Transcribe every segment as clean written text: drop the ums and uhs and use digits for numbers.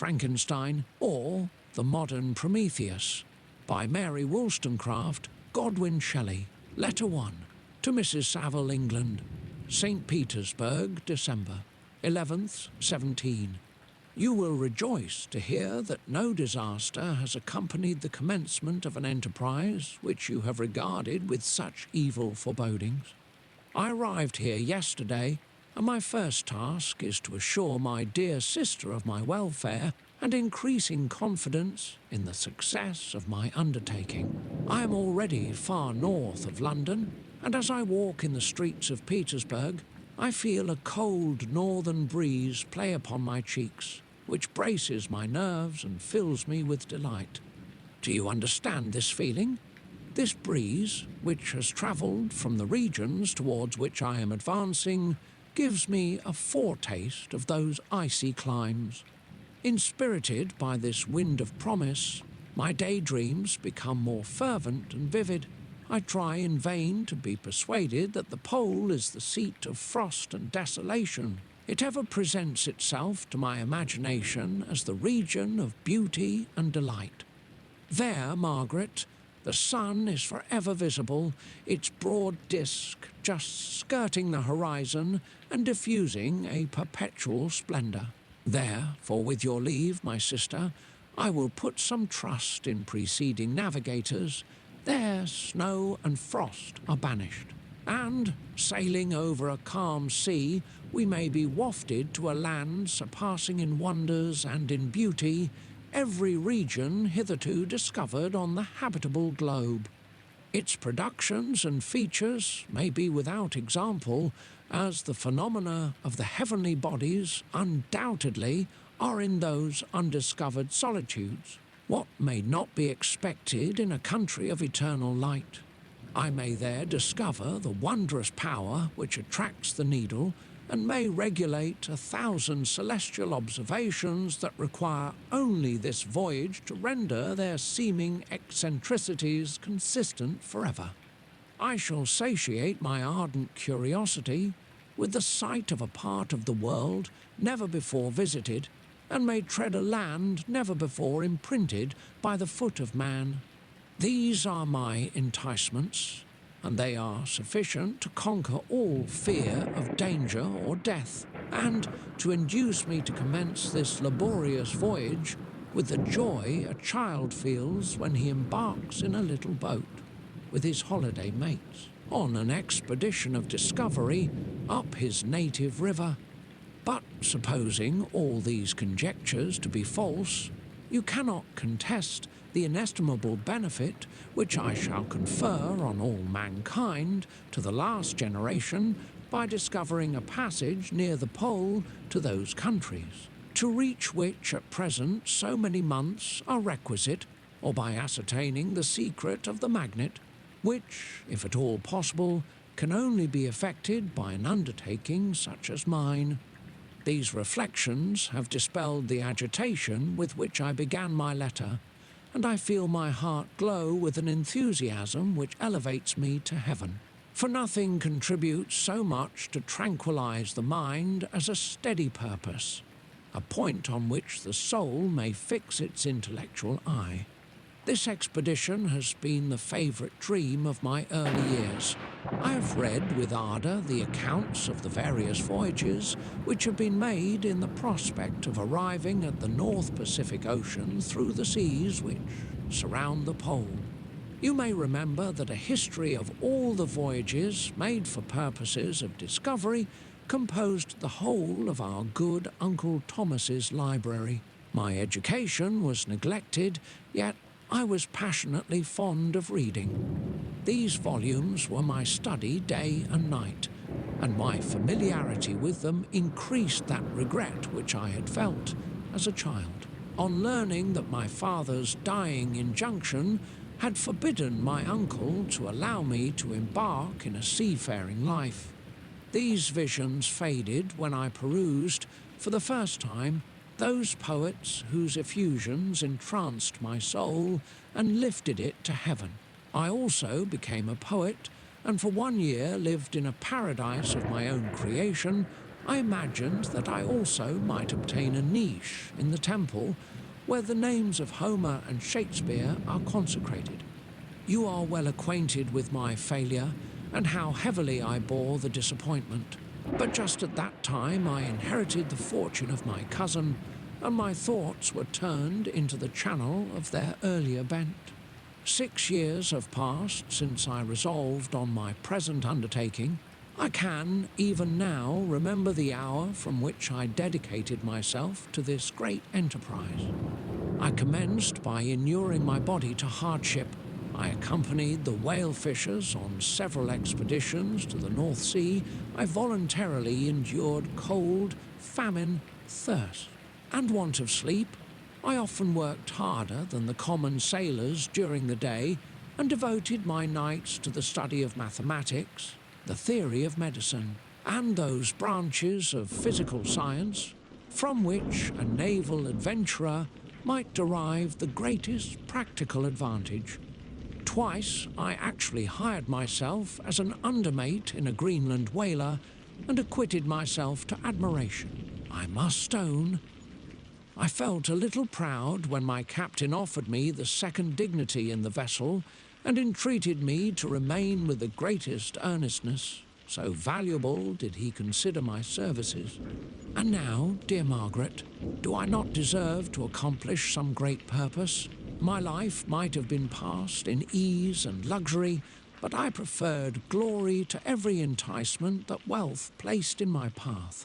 Frankenstein, or The Modern Prometheus, by Mary Wollstonecraft, Godwin Shelley. Letter 1. To Mrs. Saville, England. St. Petersburg, December 11th, 17. You will rejoice to hear that no disaster has accompanied the commencement of an enterprise which you have regarded with such evil forebodings. I arrived here yesterday, and my first task is to assure my dear sister of my welfare and increasing confidence in the success of my undertaking. I am already far north of London, and as I walk in the streets of Petersburg, I feel a cold northern breeze play upon my cheeks, which braces my nerves and fills me with delight. Do you understand this feeling? This breeze, which has travelled from the regions towards which I am advancing, gives me a foretaste of those icy climes. Inspirited by this wind of promise, my daydreams become more fervent and vivid. I try in vain to be persuaded that the pole is the seat of frost and desolation. It ever presents itself to my imagination as the region of beauty and delight. There, Margaret, the sun is forever visible, its broad disk just skirting the horizon and diffusing a perpetual splendour. There, for with your leave, my sister, I will put some trust in preceding navigators. There snow and frost are banished, and, sailing over a calm sea, we may be wafted to a land surpassing in wonders and in beauty every region hitherto discovered on the habitable globe. Its productions and features may be without example, as the phenomena of the heavenly bodies undoubtedly are in those undiscovered solitudes. What may not be expected in a country of eternal light? I may there discover the wondrous power which attracts the needle, and may regulate 1,000 celestial observations that require only this voyage to render their seeming eccentricities consistent forever. I shall satiate my ardent curiosity with the sight of a part of the world never before visited, and may tread a land never before imprinted by the foot of man. These are my enticements, and they are sufficient to conquer all fear of danger or death, and to induce me to commence this laborious voyage with the joy a child feels when he embarks in a little boat with his holiday mates on an expedition of discovery up his native river. But supposing all these conjectures to be false, you cannot contest the inestimable benefit which I shall confer on all mankind to the last generation by discovering a passage near the pole to those countries, to reach which at present so many months are requisite, or by ascertaining the secret of the magnet, which, if at all possible, can only be effected by an undertaking such as mine. These reflections have dispelled the agitation with which I began my letter, and I feel my heart glow with an enthusiasm which elevates me to heaven. For nothing contributes so much to tranquilize the mind as a steady purpose, a point on which the soul may fix its intellectual eye. This expedition has been the favourite dream of my early years. I have read with ardour the accounts of the various voyages which have been made in the prospect of arriving at the North Pacific Ocean through the seas which surround the pole. You may remember that a history of all the voyages made for purposes of discovery composed the whole of our good Uncle Thomas's library. My education was neglected, yet I was passionately fond of reading. These volumes were my study day and night, and my familiarity with them increased that regret which I had felt as a child, on learning that my father's dying injunction had forbidden my uncle to allow me to embark in a seafaring life. These visions faded when I perused, for the first time, those poets whose effusions entranced my soul and lifted it to heaven. I also became a poet, and for 1 year lived in a paradise of my own creation, I imagined that I also might obtain a niche in the temple where the names of Homer and Shakespeare are consecrated. You are well acquainted with my failure and how heavily I bore the disappointment. But just at that time I inherited the fortune of my cousin, and my thoughts were turned into the channel of their earlier bent. 6 years have passed since I resolved on my present undertaking. I can, even now, remember the hour from which I dedicated myself to this great enterprise. I commenced by inuring my body to hardship. I accompanied the whale fishers on several expeditions to the North Sea. I voluntarily endured cold, famine, thirst, and want of sleep. I often worked harder than the common sailors during the day and devoted my nights to the study of mathematics, the theory of medicine, and those branches of physical science from which a naval adventurer might derive the greatest practical advantage. Twice I actually hired myself as an undermate in a Greenland whaler and acquitted myself to admiration. I must own, I felt a little proud when my captain offered me the second dignity in the vessel and entreated me to remain with the greatest earnestness. So valuable did he consider my services. And now, dear Margaret, do I not deserve to accomplish some great purpose? My life might have been passed in ease and luxury, but I preferred glory to every enticement that wealth placed in my path.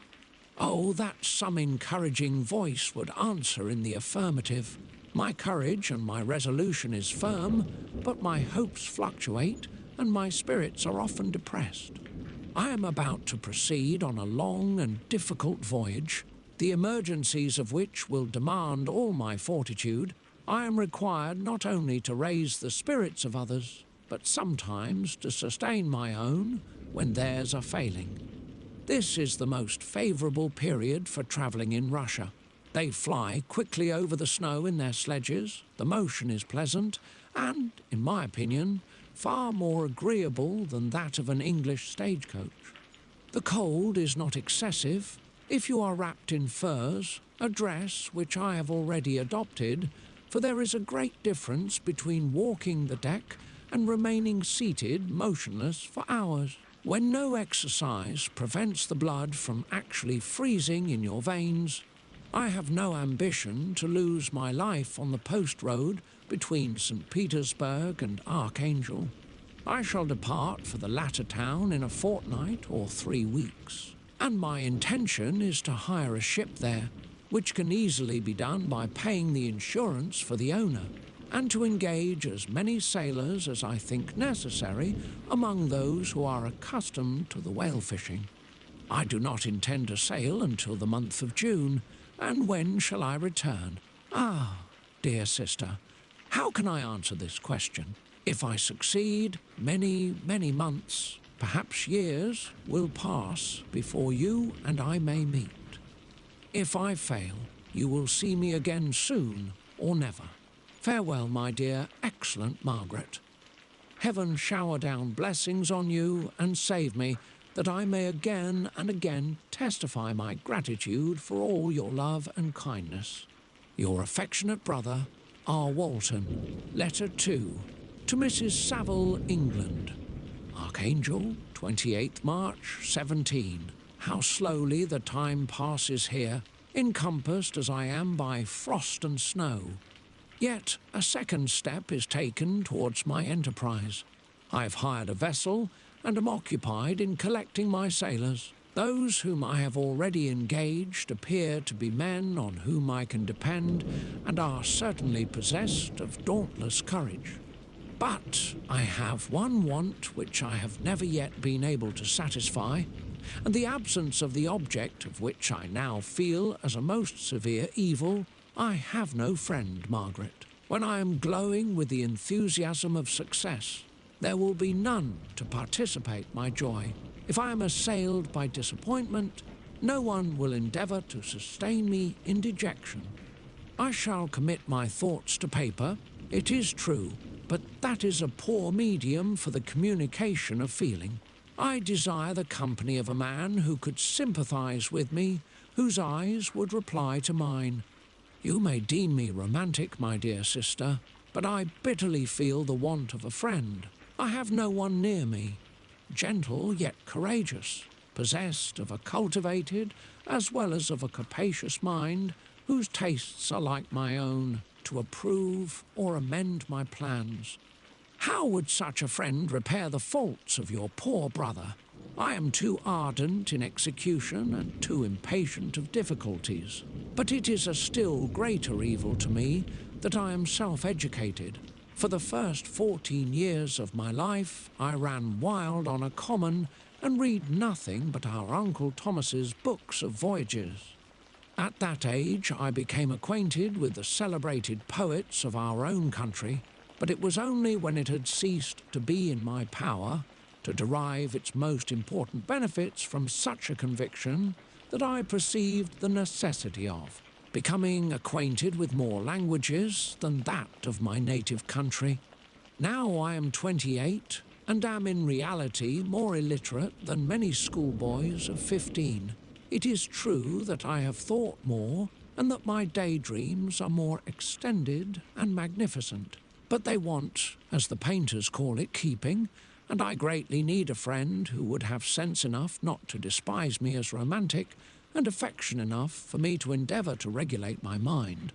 Oh, that some encouraging voice would answer in the affirmative. My courage and my resolution is firm, but my hopes fluctuate and my spirits are often depressed. I am about to proceed on a long and difficult voyage, the emergencies of which will demand all my fortitude. I am required not only to raise the spirits of others, but sometimes to sustain my own when theirs are failing. This is the most favourable period for travelling in Russia. They fly quickly over the snow in their sledges, the motion is pleasant, and, in my opinion, far more agreeable than that of an English stagecoach. The cold is not excessive. If you are wrapped in furs, a dress which I have already adopted, for there is a great difference between walking the deck and remaining seated motionless for hours. When no exercise prevents the blood from actually freezing in your veins, I have no ambition to lose my life on the post road between St. Petersburg and Archangel. I shall depart for the latter town in a fortnight or 3 weeks, and my intention is to hire a ship there, which can easily be done by paying the insurance for the owner, and to engage as many sailors as I think necessary among those who are accustomed to the whale fishing. I do not intend to sail until the month of June, and when shall I return? Ah, dear sister, how can I answer this question? If I succeed, many, many months, perhaps years, will pass before you and I may meet. If I fail, you will see me again soon or never. Farewell, my dear, excellent Margaret. Heaven shower down blessings on you and save me, that I may again and again testify my gratitude for all your love and kindness. Your affectionate brother, R. Walton. Letter 2. To Mrs. Saville, England. Archangel, 28th March, 17. How slowly the time passes here, encompassed as I am by frost and snow. Yet a second step is taken towards my enterprise. I have hired a vessel and am occupied in collecting my sailors. Those whom I have already engaged appear to be men on whom I can depend and are certainly possessed of dauntless courage. But I have one want which I have never yet been able to satisfy, and the absence of the object of which I now feel as a most severe evil. I have no friend, Margaret. When I am glowing with the enthusiasm of success, there will be none to participate my joy. If I am assailed by disappointment, no one will endeavour to sustain me in dejection. I shall commit my thoughts to paper, it is true, but that is a poor medium for the communication of feeling. I desire the company of a man who could sympathize with me, whose eyes would reply to mine. You may deem me romantic, my dear sister, but I bitterly feel the want of a friend. I have no one near me, gentle yet courageous, possessed of a cultivated as well as of a capacious mind, whose tastes are like my own, to approve or amend my plans. How would such a friend repair the faults of your poor brother? I am too ardent in execution and too impatient of difficulties. But it is a still greater evil to me that I am self-educated. For the first 14 years of my life, I ran wild on a common and read nothing but our Uncle Thomas's books of voyages. At that age, I became acquainted with the celebrated poets of our own country, but it was only when it had ceased to be in my power to derive its most important benefits from such a conviction that I perceived the necessity of becoming acquainted with more languages than that of my native country. Now I am 28 and am in reality more illiterate than many schoolboys of 15. It is true that I have thought more and that my daydreams are more extended and magnificent. But they want, as the painters call it, keeping, and I greatly need a friend who would have sense enough not to despise me as romantic and affection enough for me to endeavour to regulate my mind.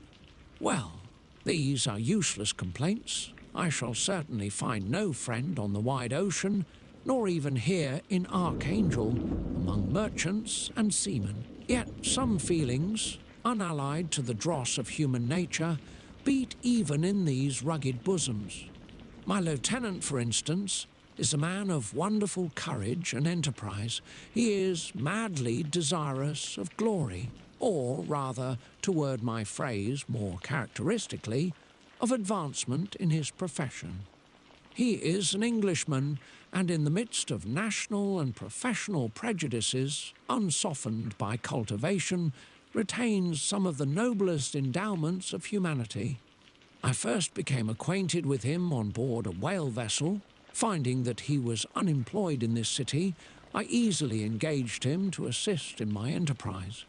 Well, these are useless complaints. I shall certainly find no friend on the wide ocean, nor even here in Archangel, among merchants and seamen. Yet some feelings, unallied to the dross of human nature, beat even in these rugged bosoms. My lieutenant, for instance, is a man of wonderful courage and enterprise. He is madly desirous of glory, or rather, to word my phrase more characteristically, of advancement in his profession. He is an Englishman, and in the midst of national and professional prejudices, unsoftened by cultivation, retains some of the noblest endowments of humanity. I first became acquainted with him on board a whale vessel. Finding that he was unemployed in this city, I easily engaged him to assist in my enterprise.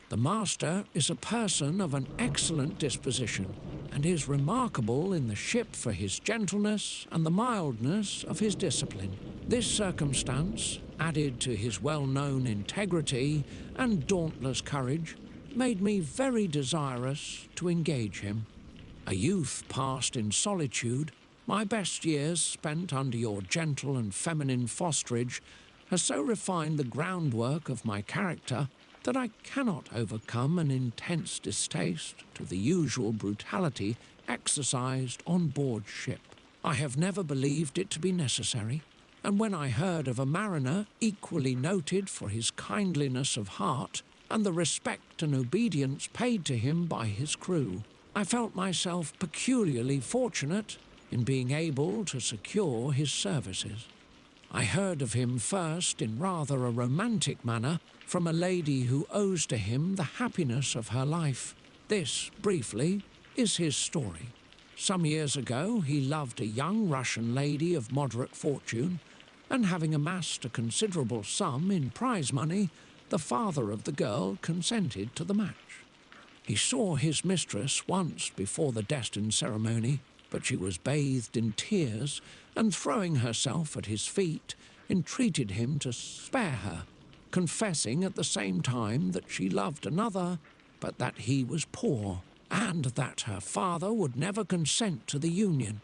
The master is a person of an excellent disposition, and is remarkable in the ship for his gentleness and the mildness of his discipline. This circumstance, added to his well-known integrity and dauntless courage, made me very desirous to engage him. A youth passed in solitude, my best years spent under your gentle and feminine fosterage, has so refined the groundwork of my character that I cannot overcome an intense distaste to the usual brutality exercised on board ship. I have never believed it to be necessary, and when I heard of a mariner equally noted for his kindliness of heart and the respect and obedience paid to him by his crew, I felt myself peculiarly fortunate in being able to secure his services. I heard of him first in rather a romantic manner from a lady who owes to him the happiness of her life. This, briefly, is his story. Some years ago, he loved a young Russian lady of moderate fortune, and having amassed a considerable sum in prize money, the father of the girl consented to the match. He saw his mistress once before the destined ceremony, but she was bathed in tears, and throwing herself at his feet, entreated him to spare her, confessing at the same time that she loved another, but that he was poor, and that her father would never consent to the union.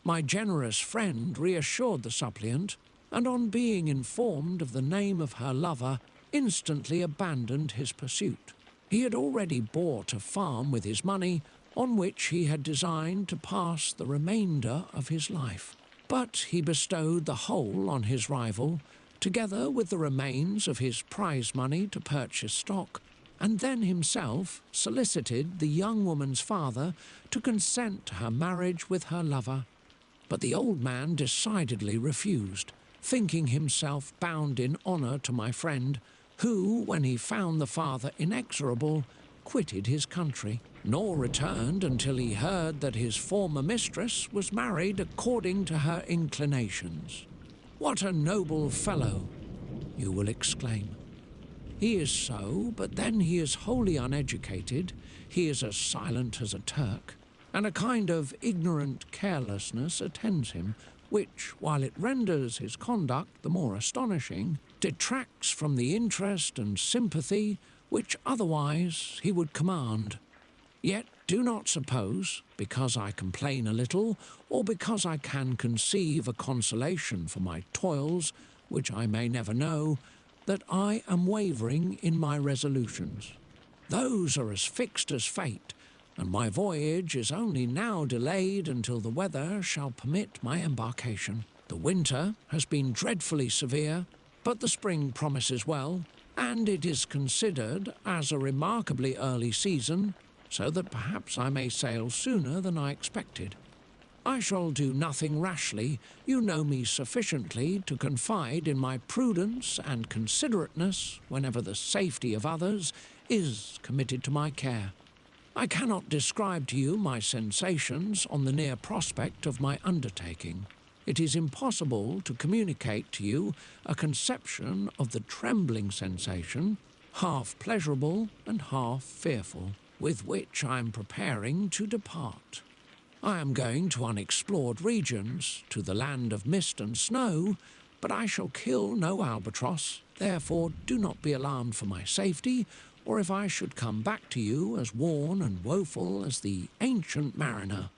My generous friend reassured the suppliant, and on being informed of the name of her lover, instantly abandoned his pursuit. He had already bought a farm with his money, on which he had designed to pass the remainder of his life. But he bestowed the whole on his rival, together with the remains of his prize money to purchase stock, and then himself solicited the young woman's father to consent to her marriage with her lover. But the old man decidedly refused, thinking himself bound in honour to my friend, who, when he found the father inexorable, quitted his country, nor returned until he heard that his former mistress was married according to her inclinations. What a noble fellow, you will exclaim. He is so, but then he is wholly uneducated, he is as silent as a Turk, and a kind of ignorant carelessness attends him, which, while it renders his conduct the more astonishing, detracts from the interest and sympathy which otherwise he would command. Yet do not suppose, because I complain a little, or because I can conceive a consolation for my toils, which I may never know, that I am wavering in my resolutions. Those are as fixed as fate, and my voyage is only now delayed until the weather shall permit my embarkation. The winter has been dreadfully severe, but the spring promises well, and it is considered as a remarkably early season, so that perhaps I may sail sooner than I expected. I shall do nothing rashly. You know me sufficiently to confide in my prudence and considerateness whenever the safety of others is committed to my care. I cannot describe to you my sensations on the near prospect of my undertaking. It is impossible to communicate to you a conception of the trembling sensation, half pleasurable and half fearful, with which I am preparing to depart. I am going to unexplored regions, to the land of mist and snow, but I shall kill no albatross, therefore do not be alarmed for my safety, or if I should come back to you as worn and woeful as the ancient mariner.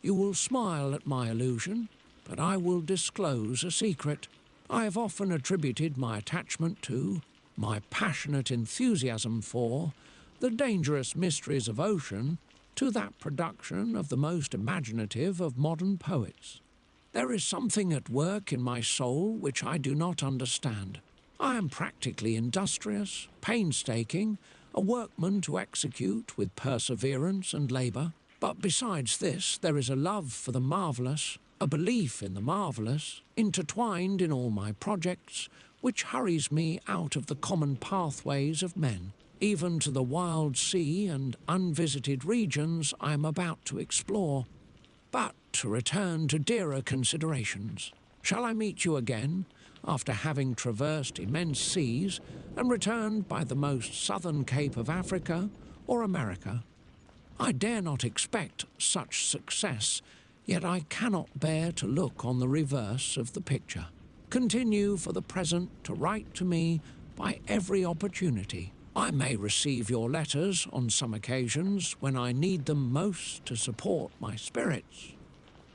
You will smile at my illusion, but I will disclose a secret. I have often attributed my attachment to, my passionate enthusiasm for, the dangerous mysteries of ocean, to that production of the most imaginative of modern poets. There is something at work in my soul which I do not understand. I am practically industrious, painstaking, a workman to execute with perseverance and labour. But besides this, there is a love for the marvellous, a belief in the marvellous, intertwined in all my projects, which hurries me out of the common pathways of men, even to the wild sea and unvisited regions I am about to explore. But to return to dearer considerations, shall I meet you again, after having traversed immense seas and returned by the most southern cape of Africa or America? I dare not expect such success, yet I cannot bear to look on the reverse of the picture. Continue for the present to write to me by every opportunity. I may receive your letters on some occasions when I need them most to support my spirits.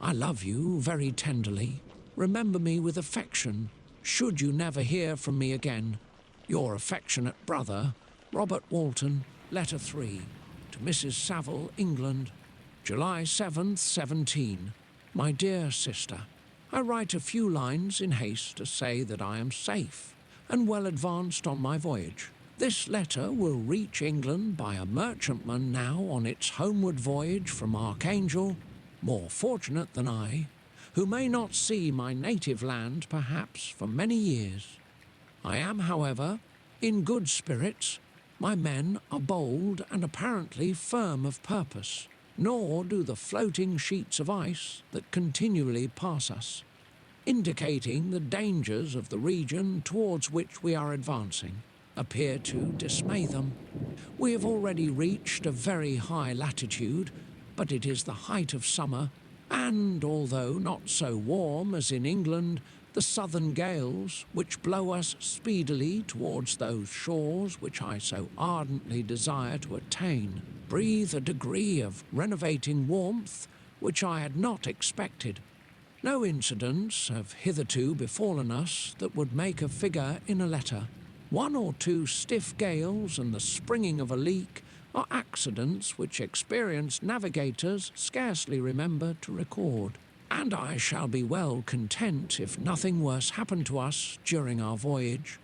I love you very tenderly. Remember me with affection, should you never hear from me again. Your affectionate brother, Robert Walton, Letter 3, to Mrs. Saville, England, July 7th, 17. My dear sister, I write a few lines in haste to say that I am safe and well advanced on my voyage. This letter will reach England by a merchantman now on its homeward voyage from Archangel, more fortunate than I, who may not see my native land perhaps for many years. I am, however, in good spirits. My men are bold and apparently firm of purpose, nor do the floating sheets of ice that continually pass us, indicating the dangers of the region towards which we are advancing, appear to dismay them. We have already reached a very high latitude, but it is the height of summer, and although not so warm as in England, the southern gales, which blow us speedily towards those shores which I so ardently desire to attain, breathe a degree of renovating warmth which I had not expected. No incidents have hitherto befallen us that would make a figure in a letter. One or two stiff gales and the springing of a leak are accidents which experienced navigators scarcely remember to record, and I shall be well content if nothing worse happen to us during our voyage.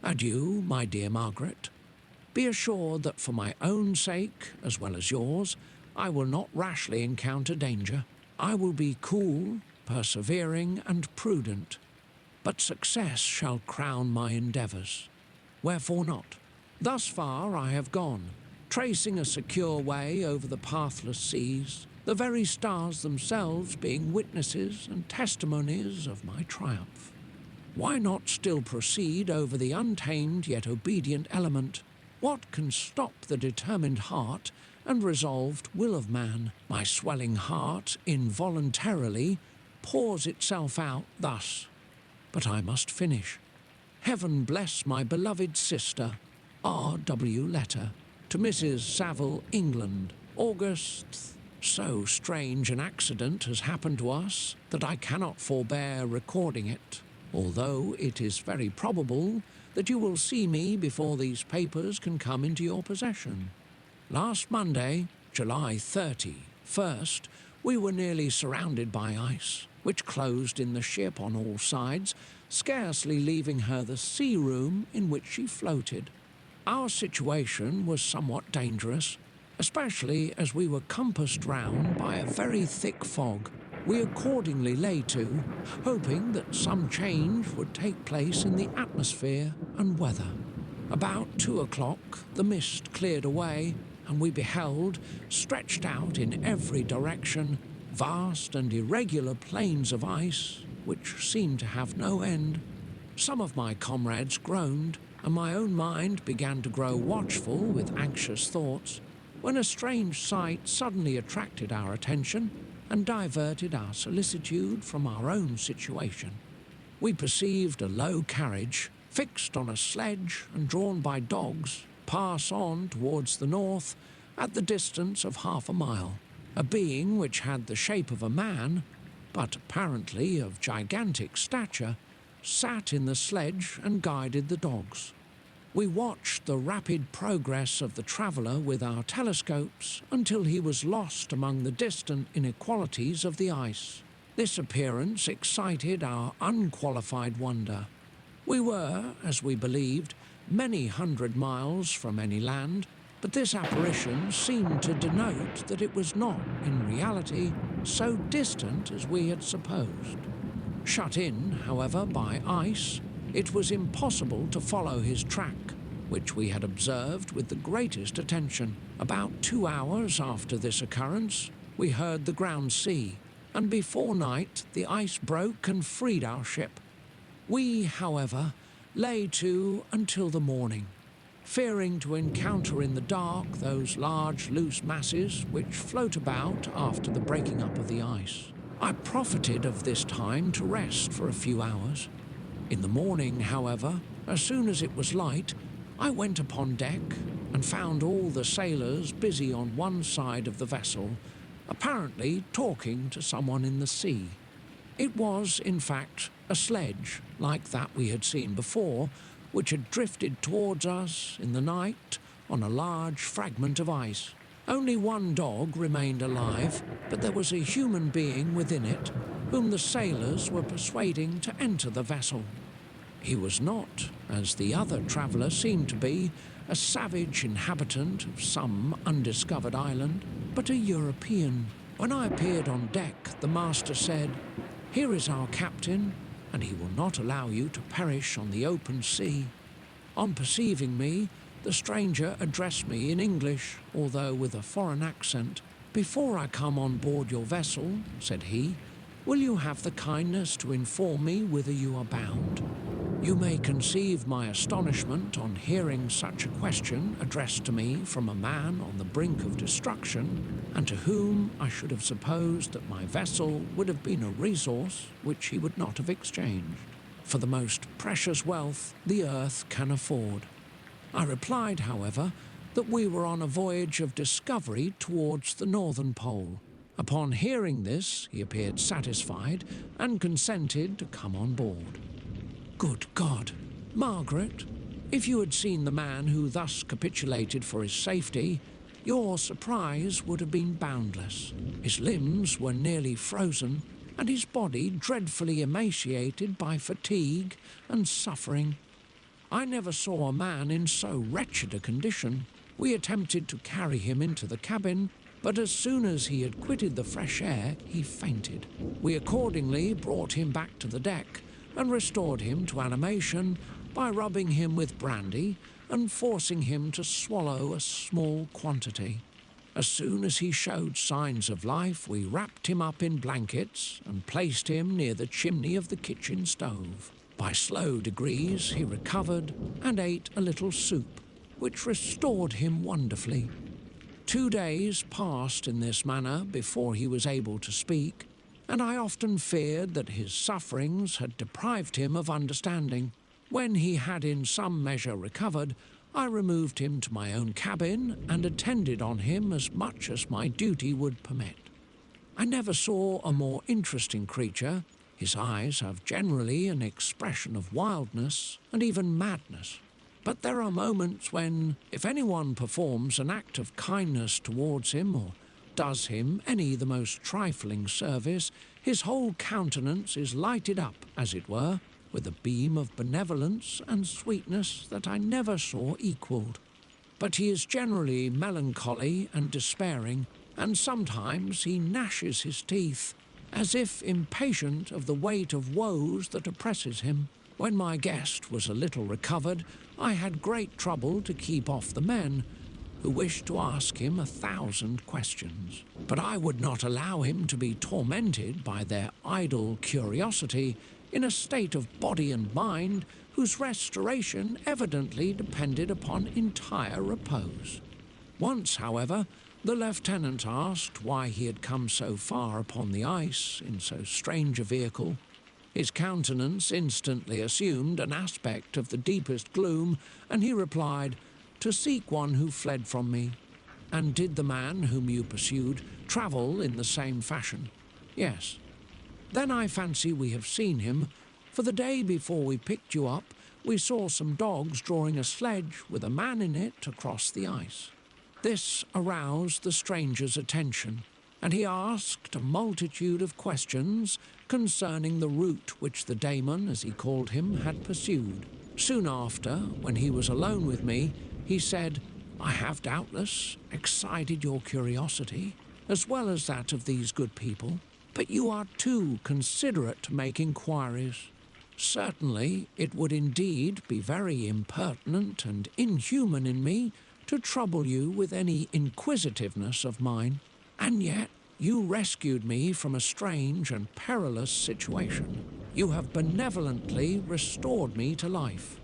Adieu, my dear Margaret. Be assured that for my own sake, as well as yours, I will not rashly encounter danger. I will be cool, persevering, and prudent, but success shall crown my endeavours. Wherefore not? Thus far I have gone, tracing a secure way over the pathless seas, the very stars themselves being witnesses and testimonies of my triumph. Why not still proceed over the untamed yet obedient element? What can stop the determined heart and resolved will of man? My swelling heart involuntarily pours itself out thus. But I must finish. Heaven bless my beloved sister, R.W. letter, to Mrs. Saville, England, August. So strange an accident has happened to us that I cannot forbear recording it, although it is very probable that you will see me before these papers can come into your possession. Last Monday, July 31st, we were nearly surrounded by ice, which closed in the ship on all sides, scarcely leaving her the sea room in which she floated. Our situation was somewhat dangerous, especially as we were compassed round by a very thick fog. We accordingly lay to, hoping that some change would take place in the atmosphere and weather. About 2 o'clock, the mist cleared away, and we beheld, stretched out in every direction, vast and irregular plains of ice, which seemed to have no end. Some of my comrades groaned, and my own mind began to grow watchful with anxious thoughts, when a strange sight suddenly attracted our attention and diverted our solicitude from our own situation. We perceived a low carriage, fixed on a sledge and drawn by dogs, pass on towards the north at the distance of 1/2 mile. A being which had the shape of a man, but apparently of gigantic stature, sat in the sledge and guided the dogs. We watched the rapid progress of the traveller with our telescopes until he was lost among the distant inequalities of the ice. This appearance excited our unqualified wonder. We were, as we believed, many hundred miles from any land, but this apparition seemed to denote that it was not, in reality, so distant as we had supposed. Shut in, however, by ice, it was impossible to follow his track, which we had observed with the greatest attention. About 2 hours after this occurrence, we heard the ground sea, and before night the ice broke and freed our ship. We, however, lay to until the morning, fearing to encounter in the dark those large loose masses which float about after the breaking up of the ice. I profited of this time to rest for a few hours. In the morning, however, as soon as it was light, I went upon deck and found all the sailors busy on one side of the vessel, apparently talking to someone in the sea. It was, in fact, a sledge, like that we had seen before, which had drifted towards us in the night on a large fragment of ice. Only one dog remained alive, but there was a human being within it, whom the sailors were persuading to enter the vessel. He was not, as the other traveller seemed to be, a savage inhabitant of some undiscovered island, but a European. When I appeared on deck, the master said, "Here is our captain, and he will not allow you to perish on the open sea." On perceiving me, the stranger addressed me in English, although with a foreign accent. "Before I come on board your vessel," said he, "will you have the kindness to inform me whither you are bound?" You may conceive my astonishment on hearing such a question addressed to me from a man on the brink of destruction, and to whom I should have supposed that my vessel would have been a resource which he would not have exchanged for the most precious wealth the earth can afford. I replied, however, that we were on a voyage of discovery towards the northern pole. Upon hearing this, he appeared satisfied and consented to come on board. Good God! Margaret, if you had seen the man who thus capitulated for his safety, your surprise would have been boundless. His limbs were nearly frozen, and his body dreadfully emaciated by fatigue and suffering. I never saw a man in so wretched a condition. We attempted to carry him into the cabin, but as soon as he had quitted the fresh air, he fainted. We accordingly brought him back to the deck, and restored him to animation by rubbing him with brandy and forcing him to swallow a small quantity. As soon as he showed signs of life, we wrapped him up in blankets and placed him near the chimney of the kitchen stove. By slow degrees he recovered and ate a little soup, which restored him wonderfully. 2 days passed in this manner before he was able to speak, and I often feared that his sufferings had deprived him of understanding. When he had in some measure recovered, I removed him to my own cabin and attended on him as much as my duty would permit. I never saw a more interesting creature. His eyes have generally an expression of wildness and even madness. But there are moments when, if anyone performs an act of kindness towards him or does him any the most trifling service, his whole countenance is lighted up, as it were, with a beam of benevolence and sweetness that I never saw equalled. But he is generally melancholy and despairing, and sometimes he gnashes his teeth, as if impatient of the weight of woes that oppresses him. When my guest was a little recovered, I had great trouble to keep off the men, who wished to ask him 1,000 questions. But I would not allow him to be tormented by their idle curiosity in a state of body and mind whose restoration evidently depended upon entire repose. Once, however, the lieutenant asked why he had come so far upon the ice in so strange a vehicle. His countenance instantly assumed an aspect of the deepest gloom, and he replied, "To seek one who fled from me." "And did the man whom you pursued travel in the same fashion?" "Yes." "Then I fancy we have seen him, for the day before we picked you up, we saw some dogs drawing a sledge with a man in it across the ice." This aroused the stranger's attention, and he asked a multitude of questions concerning the route which the Damon, as he called him, had pursued. Soon after, when he was alone with me, he said, "I have doubtless excited your curiosity, as well as that of these good people, but you are too considerate to make inquiries. Certainly, it would indeed be very impertinent and inhuman in me to trouble you with any inquisitiveness of mine, and yet you rescued me from a strange and perilous situation. You have benevolently restored me to life."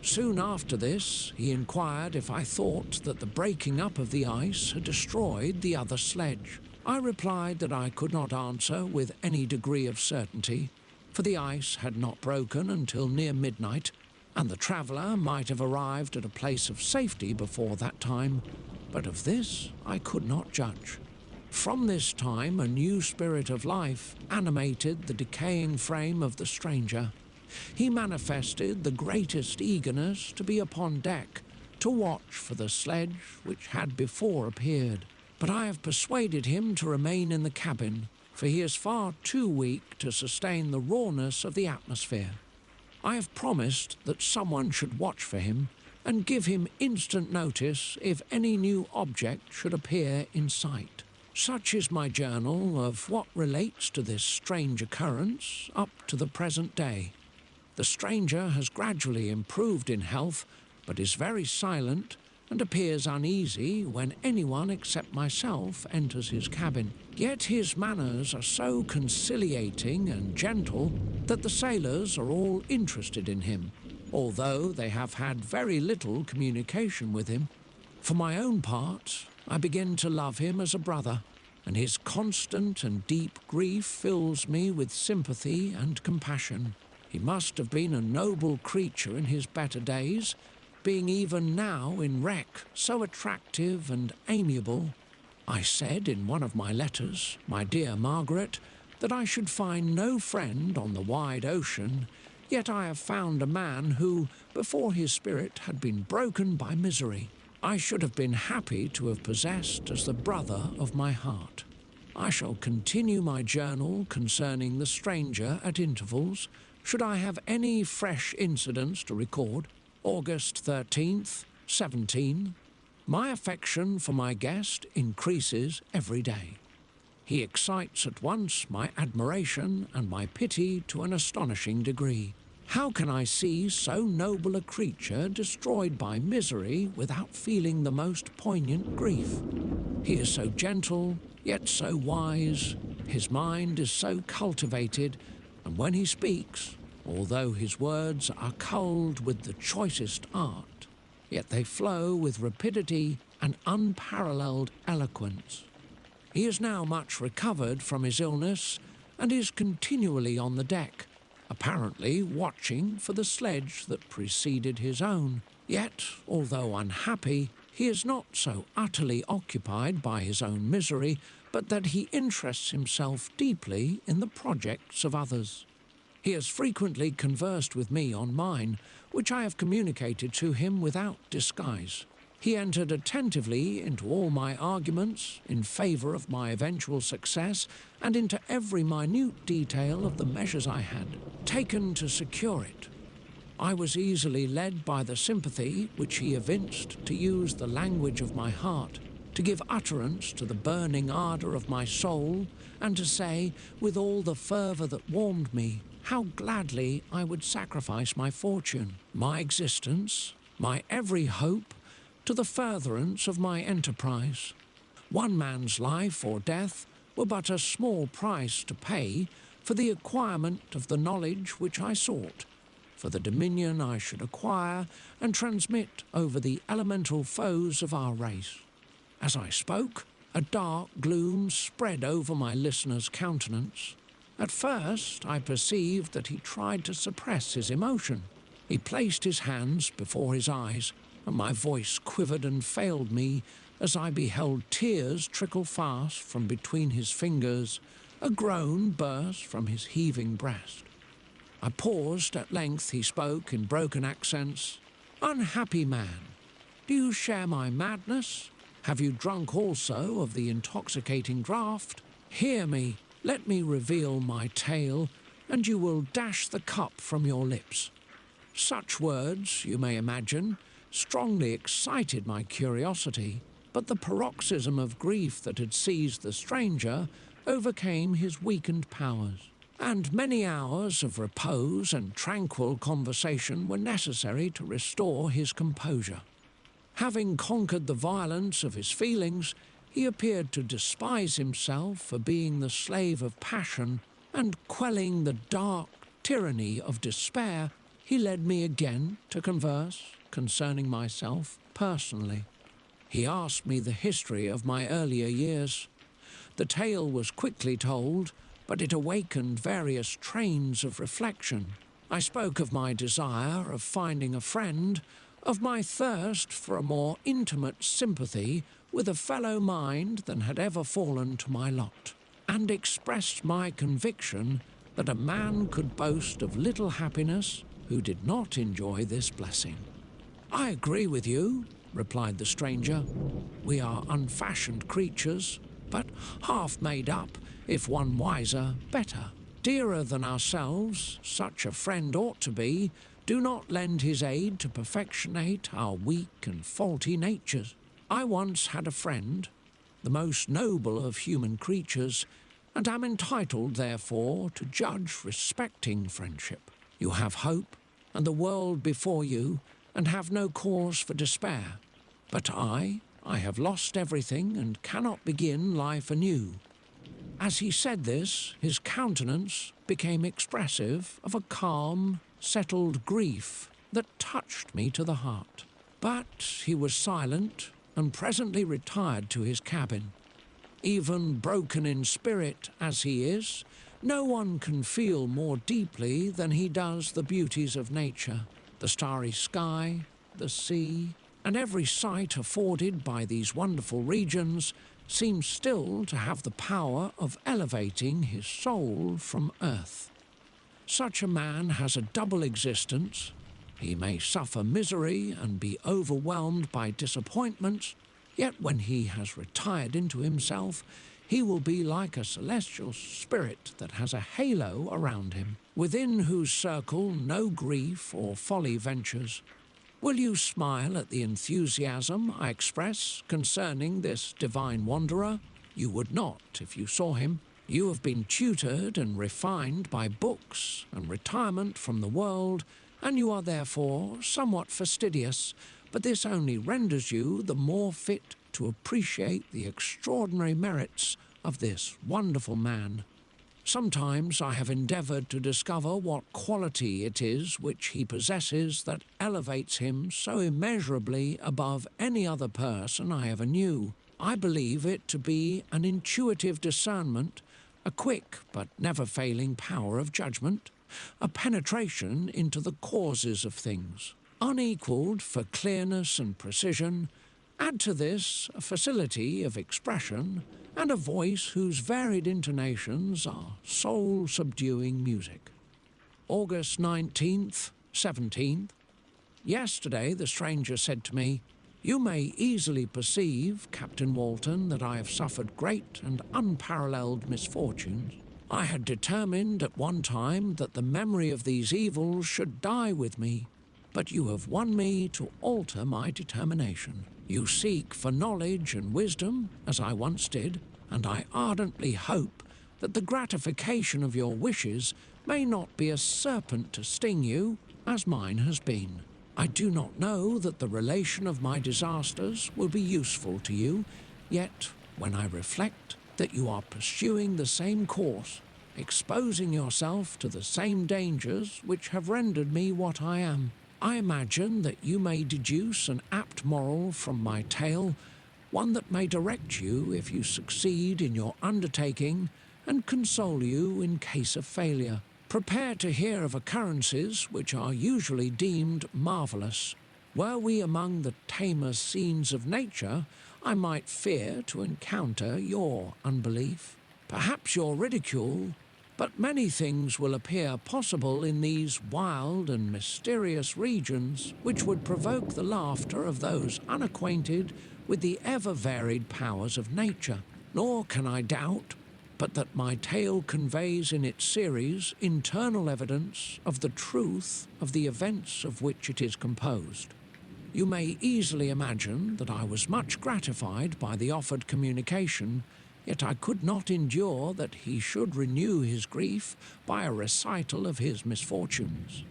Soon after this, he inquired if I thought that the breaking up of the ice had destroyed the other sledge. I replied that I could not answer with any degree of certainty, for the ice had not broken until near midnight, and the traveller might have arrived at a place of safety before that time, but of this I could not judge. From this time a new spirit of life animated the decaying frame of the stranger. He manifested the greatest eagerness to be upon deck, to watch for the sledge which had before appeared. But I have persuaded him to remain in the cabin, for he is far too weak to sustain the rawness of the atmosphere. I have promised that someone should watch for him and give him instant notice if any new object should appear in sight. Such is my journal of what relates to this strange occurrence up to the present day. The stranger has gradually improved in health, but is very silent and appears uneasy when anyone except myself enters his cabin. Yet his manners are so conciliating and gentle that the sailors are all interested in him, although they have had very little communication with him. For my own part, I begin to love him as a brother, and his constant and deep grief fills me with sympathy and compassion. He must have been a noble creature in his better days, being even now in wreck so attractive and amiable. I said in one of my letters, my dear Margaret, that I should find no friend on the wide ocean, yet I have found a man who, before his spirit had been broken by misery, I should have been happy to have possessed as the brother of my heart. I shall continue my journal concerning the stranger at intervals, should I have any fresh incidents to record. August 13th, 17. My affection for my guest increases every day. He excites at once my admiration and my pity to an astonishing degree. How can I see so noble a creature destroyed by misery without feeling the most poignant grief? He is so gentle, yet so wise. His mind is so cultivated, and when he speaks, although his words are culled with the choicest art, yet they flow with rapidity and unparalleled eloquence. He is now much recovered from his illness and is continually on the deck, apparently watching for the sledge that preceded his own. Yet, although unhappy, he is not so utterly occupied by his own misery, but that he interests himself deeply in the projects of others. He has frequently conversed with me on mine, which I have communicated to him without disguise. He entered attentively into all my arguments in favour of my eventual success and into every minute detail of the measures I had taken to secure it. I was easily led by the sympathy which he evinced to use the language of my heart, to give utterance to the burning ardour of my soul, and to say, with all the fervour that warmed me, how gladly I would sacrifice my fortune, my existence, my every hope, to the furtherance of my enterprise. One man's life or death were but a small price to pay for the acquirement of the knowledge which I sought, for the dominion I should acquire and transmit over the elemental foes of our race. As I spoke, a dark gloom spread over my listener's countenance. At first, I perceived that he tried to suppress his emotion. He placed his hands before his eyes, and my voice quivered and failed me as I beheld tears trickle fast from between his fingers. A groan burst from his heaving breast. I paused. At length he spoke in broken accents. "Unhappy man, do you share my madness? Have you drunk also of the intoxicating draught? Hear me, let me reveal my tale, and you will dash the cup from your lips." Such words, you may imagine, strongly excited my curiosity, but the paroxysm of grief that had seized the stranger overcame his weakened powers, and many hours of repose and tranquil conversation were necessary to restore his composure. Having conquered the violence of his feelings, he appeared to despise himself for being the slave of passion, and quelling the dark tyranny of despair, he led me again to converse concerning myself personally. He asked me the history of my earlier years. The tale was quickly told, but it awakened various trains of reflection. I spoke of my desire of finding a friend, of my thirst for a more intimate sympathy with a fellow mind than had ever fallen to my lot, and expressed my conviction that a man could boast of little happiness who did not enjoy this blessing. "I agree with you," replied the stranger. "We are unfashioned creatures, but half made up, if one wiser, better. Dearer than ourselves, such a friend ought to be, do not lend his aid to perfectionate our weak and faulty natures. I once had a friend, the most noble of human creatures, and am entitled, therefore, to judge respecting friendship. You have hope and the world before you, and have no cause for despair. But I have lost everything and cannot begin life anew." As he said this, his countenance became expressive of a calm, settled grief that touched me to the heart. But he was silent and presently retired to his cabin. Even broken in spirit as he is, no one can feel more deeply than he does the beauties of nature, the starry sky, the sea, and every sight afforded by these wonderful regions seems still to have the power of elevating his soul from earth. Such a man has a double existence. He may suffer misery and be overwhelmed by disappointments, yet when he has retired into himself, he will be like a celestial spirit that has a halo around him, within whose circle no grief or folly ventures. Will you smile at the enthusiasm I express concerning this divine wanderer? You would not if you saw him. You have been tutored and refined by books and retirement from the world, and you are therefore somewhat fastidious, but this only renders you the more fit to appreciate the extraordinary merits of this wonderful man. Sometimes I have endeavoured to discover what quality it is which he possesses that elevates him so immeasurably above any other person I ever knew. I believe it to be an intuitive discernment, a quick but never-failing power of judgment, a penetration into the causes of things, unequalled for clearness and precision. Add to this a facility of expression and a voice whose varied intonations are soul-subduing music. August 19th, 17th. Yesterday the stranger said to me, "You may easily perceive, Captain Walton, that I have suffered great and unparalleled misfortunes. I had determined at one time that the memory of these evils should die with me, but you have won me to alter my determination. You seek for knowledge and wisdom, as I once did, and I ardently hope that the gratification of your wishes may not be a serpent to sting you, as mine has been. I do not know that the relation of my disasters will be useful to you, yet when I reflect that you are pursuing the same course, exposing yourself to the same dangers which have rendered me what I am, I imagine that you may deduce an apt moral from my tale, one that may direct you if you succeed in your undertaking and console you in case of failure. Prepare to hear of occurrences which are usually deemed marvellous. Were we among the tamer scenes of nature, I might fear to encounter your unbelief, perhaps your ridicule, but many things will appear possible in these wild and mysterious regions which would provoke the laughter of those unacquainted with the ever-varied powers of nature. Nor can I doubt but that my tale conveys in its series internal evidence of the truth of the events of which it is composed. You may easily imagine that I was much gratified by the offered communication, yet I could not endure that he should renew his grief by a recital of his misfortunes.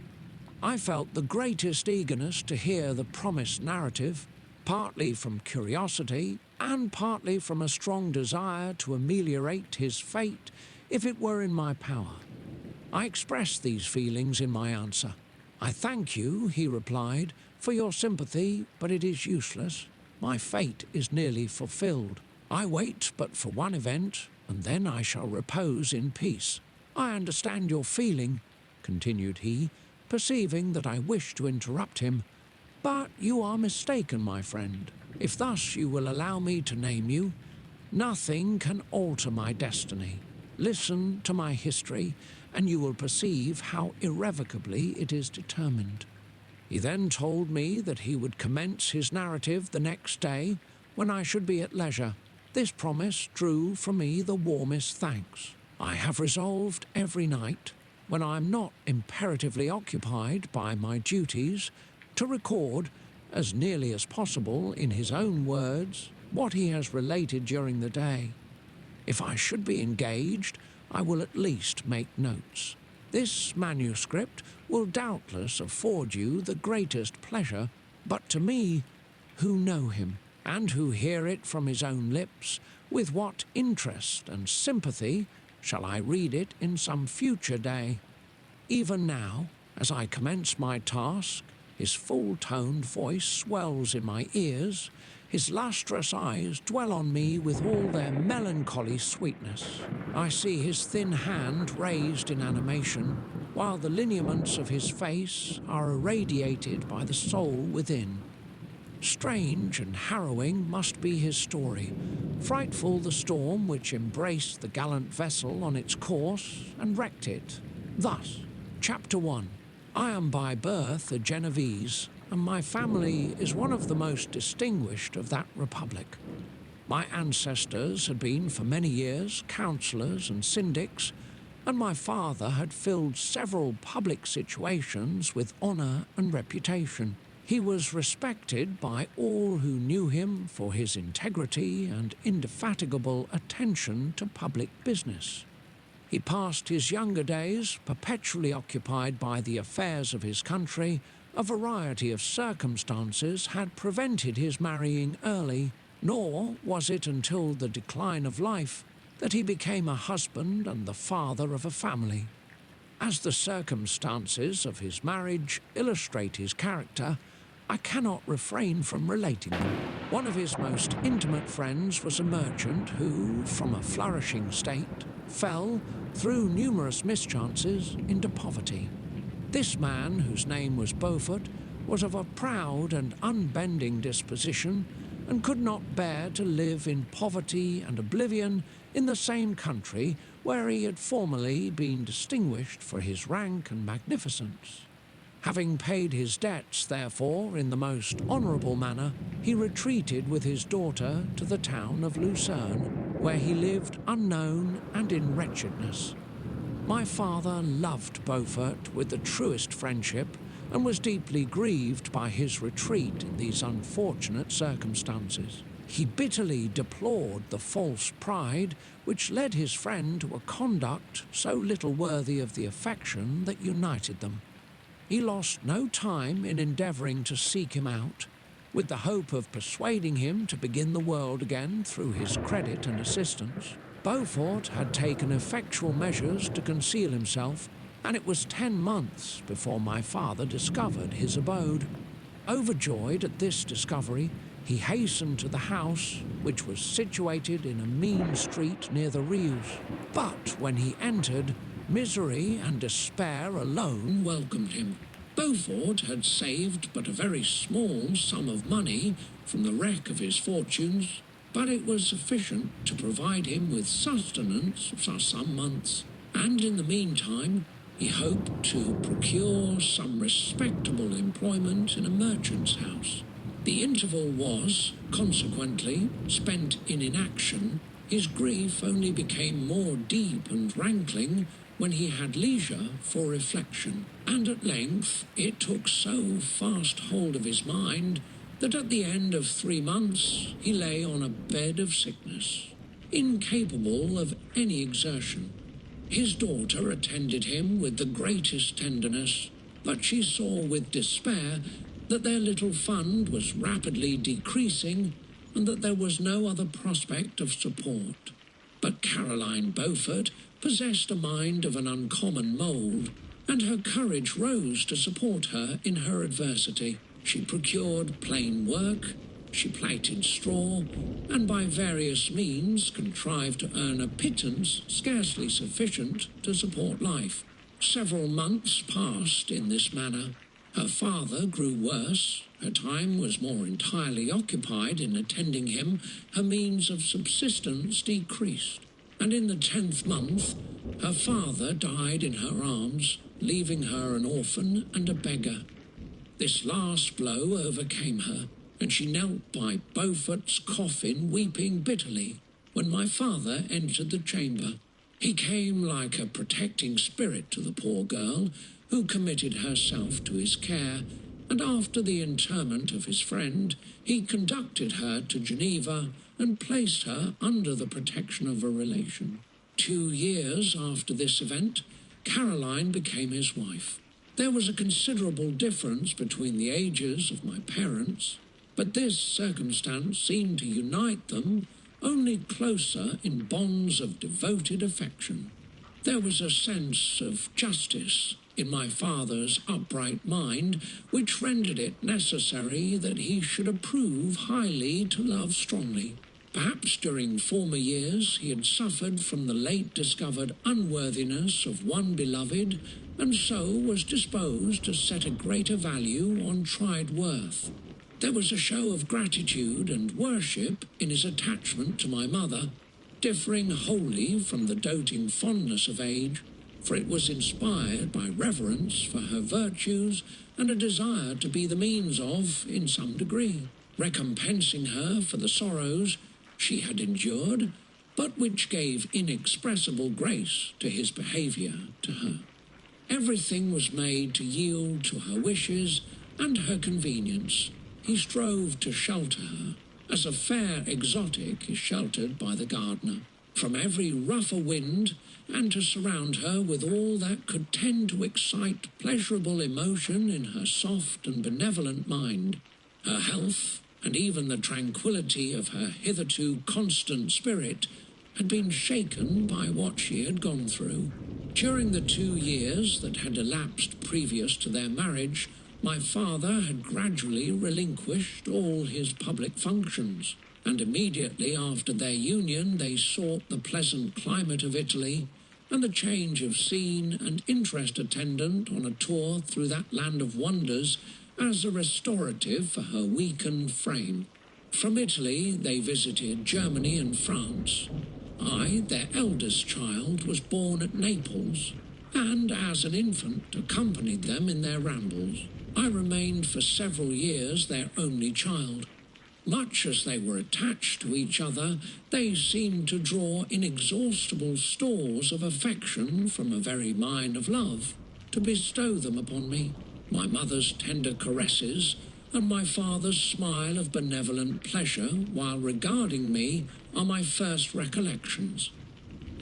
I felt the greatest eagerness to hear the promised narrative, partly from curiosity and partly from a strong desire to ameliorate his fate if it were in my power. I expressed these feelings in my answer. "I thank you," he replied, "for your sympathy, but it is useless. My fate is nearly fulfilled. I wait but for one event, and then I shall repose in peace. I understand your feeling," continued he, perceiving that I wished to interrupt him, "but you are mistaken, my friend. If thus you will allow me to name you, nothing can alter my destiny. Listen to my history, and you will perceive how irrevocably it is determined." He then told me that he would commence his narrative the next day, when I should be at leisure. This promise drew from me the warmest thanks. I have resolved every night, when I am not imperatively occupied by my duties, to record, as nearly as possible in his own words, what he has related during the day. If I should be engaged, I will at least make notes. This manuscript will doubtless afford you the greatest pleasure, but to me, who know him, and who hear it from his own lips, with what interest and sympathy shall I read it in some future day? Even now, as I commence my task, his full-toned voice swells in my ears, his lustrous eyes dwell on me with all their melancholy sweetness. I see his thin hand raised in animation, while the lineaments of his face are irradiated by the soul within. Strange and harrowing must be his story, frightful the storm which embraced the gallant vessel on its course and wrecked it. Thus, Chapter 1. I am by birth a Genevese, and my family is one of the most distinguished of that republic. My ancestors had been for many years councillors and syndics, and my father had filled several public situations with honour and reputation. He was respected by all who knew him for his integrity and indefatigable attention to public business. He passed his younger days perpetually occupied by the affairs of his country. A variety of circumstances had prevented his marrying early, nor was it until the decline of life that he became a husband and the father of a family. As the circumstances of his marriage illustrate his character, I cannot refrain from relating them. One of his most intimate friends was a merchant who, from a flourishing state, fell, through numerous mischances, into poverty. This man, whose name was Beaufort, was of a proud and unbending disposition, and could not bear to live in poverty and oblivion in the same country where he had formerly been distinguished for his rank and magnificence. Having paid his debts, therefore, in the most honourable manner, he retreated with his daughter to the town of Lucerne, where he lived unknown and in wretchedness. My father loved Beaufort with the truest friendship, and was deeply grieved by his retreat in these unfortunate circumstances. He bitterly deplored the false pride which led his friend to a conduct so little worthy of the affection that united them. He lost no time in endeavouring to seek him out, with the hope of persuading him to begin the world again through his credit and assistance. Beaufort had taken effectual measures to conceal himself, and it was 10 months before my father discovered his abode. Overjoyed at this discovery, he hastened to the house, which was situated in a mean street near the Rius. But when he entered, misery and despair alone welcomed him. Beaufort had saved but a very small sum of money from the wreck of his fortunes, but it was sufficient to provide him with sustenance for some months, and in the meantime he hoped to procure some respectable employment in a merchant's house. The interval was, consequently, spent in inaction. His grief only became more deep and rankling when he had leisure for reflection, and at length it took so fast hold of his mind that at the end of 3 months he lay on a bed of sickness, incapable of any exertion. His daughter attended him with the greatest tenderness, but she saw with despair that their little fund was rapidly decreasing and that there was no other prospect of support. But Caroline Beaufort possessed a mind of an uncommon mould, and her courage rose to support her in her adversity. She procured plain work, she plaited straw, and by various means contrived to earn a pittance scarcely sufficient to support life. Several months passed in this manner. Her father grew worse, her time was more entirely occupied in attending him, her means of subsistence decreased, and in the 10th month her father died in her arms, leaving her an orphan and a beggar. This last blow overcame her, and she knelt by Beaufort's coffin weeping bitterly when my father entered the chamber. He came like a protecting spirit to the poor girl, who committed herself to his care, and after the interment of his friend, he conducted her to Geneva and placed her under the protection of a relation. 2 years after this event, Caroline became his wife. There was a considerable difference between the ages of my parents, but this circumstance seemed to unite them only closer in bonds of devoted affection. There was a sense of justice in my father's upright mind, which rendered it necessary that he should approve highly to love strongly. Perhaps during former years he had suffered from the late discovered unworthiness of one beloved, and so was disposed to set a greater value on tried worth. There was a show of gratitude and worship in his attachment to my mother, differing wholly from the doting fondness of age, for it was inspired by reverence for her virtues and a desire to be the means of, in some degree, recompensing her for the sorrows she had endured, but which gave inexpressible grace to his behaviour to her. Everything was made to yield to her wishes and her convenience. He strove to shelter her, as a fair exotic is sheltered by the gardener, from every rougher wind, and to surround her with all that could tend to excite pleasurable emotion in her soft and benevolent mind. Her health, and even the tranquillity of her hitherto constant spirit, had been shaken by what she had gone through. During the 2 years that had elapsed previous to their marriage, my father had gradually relinquished all his public functions, and immediately after their union they sought the pleasant climate of Italy and the change of scene and interest attendant on a tour through that land of wonders as a restorative for her weakened frame. From Italy they visited Germany and France. I, their eldest child, was born at Naples, and as an infant accompanied them in their rambles. I remained for several years their only child. Much as they were attached to each other, they seemed to draw inexhaustible stores of affection from a very mine of love to bestow them upon me. My mother's tender caresses and my father's smile of benevolent pleasure while regarding me are my first recollections.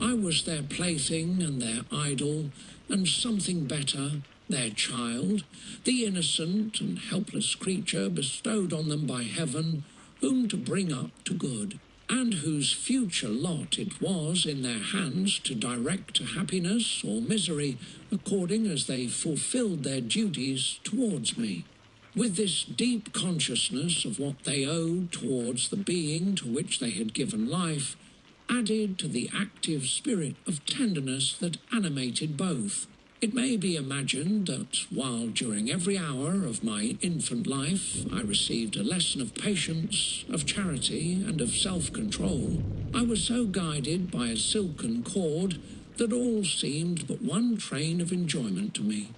I was their plaything and their idol, and something better, their child, the innocent and helpless creature bestowed on them by heaven, whom to bring up to good, and whose future lot it was in their hands to direct to happiness or misery according as they fulfilled their duties towards me. With this deep consciousness of what they owed towards the being to which they had given life, added to the active spirit of tenderness that animated both, it may be imagined that while during every hour of my infant life I received a lesson of patience, of charity, and of self-control, I was so guided by a silken cord that all seemed but one train of enjoyment to me.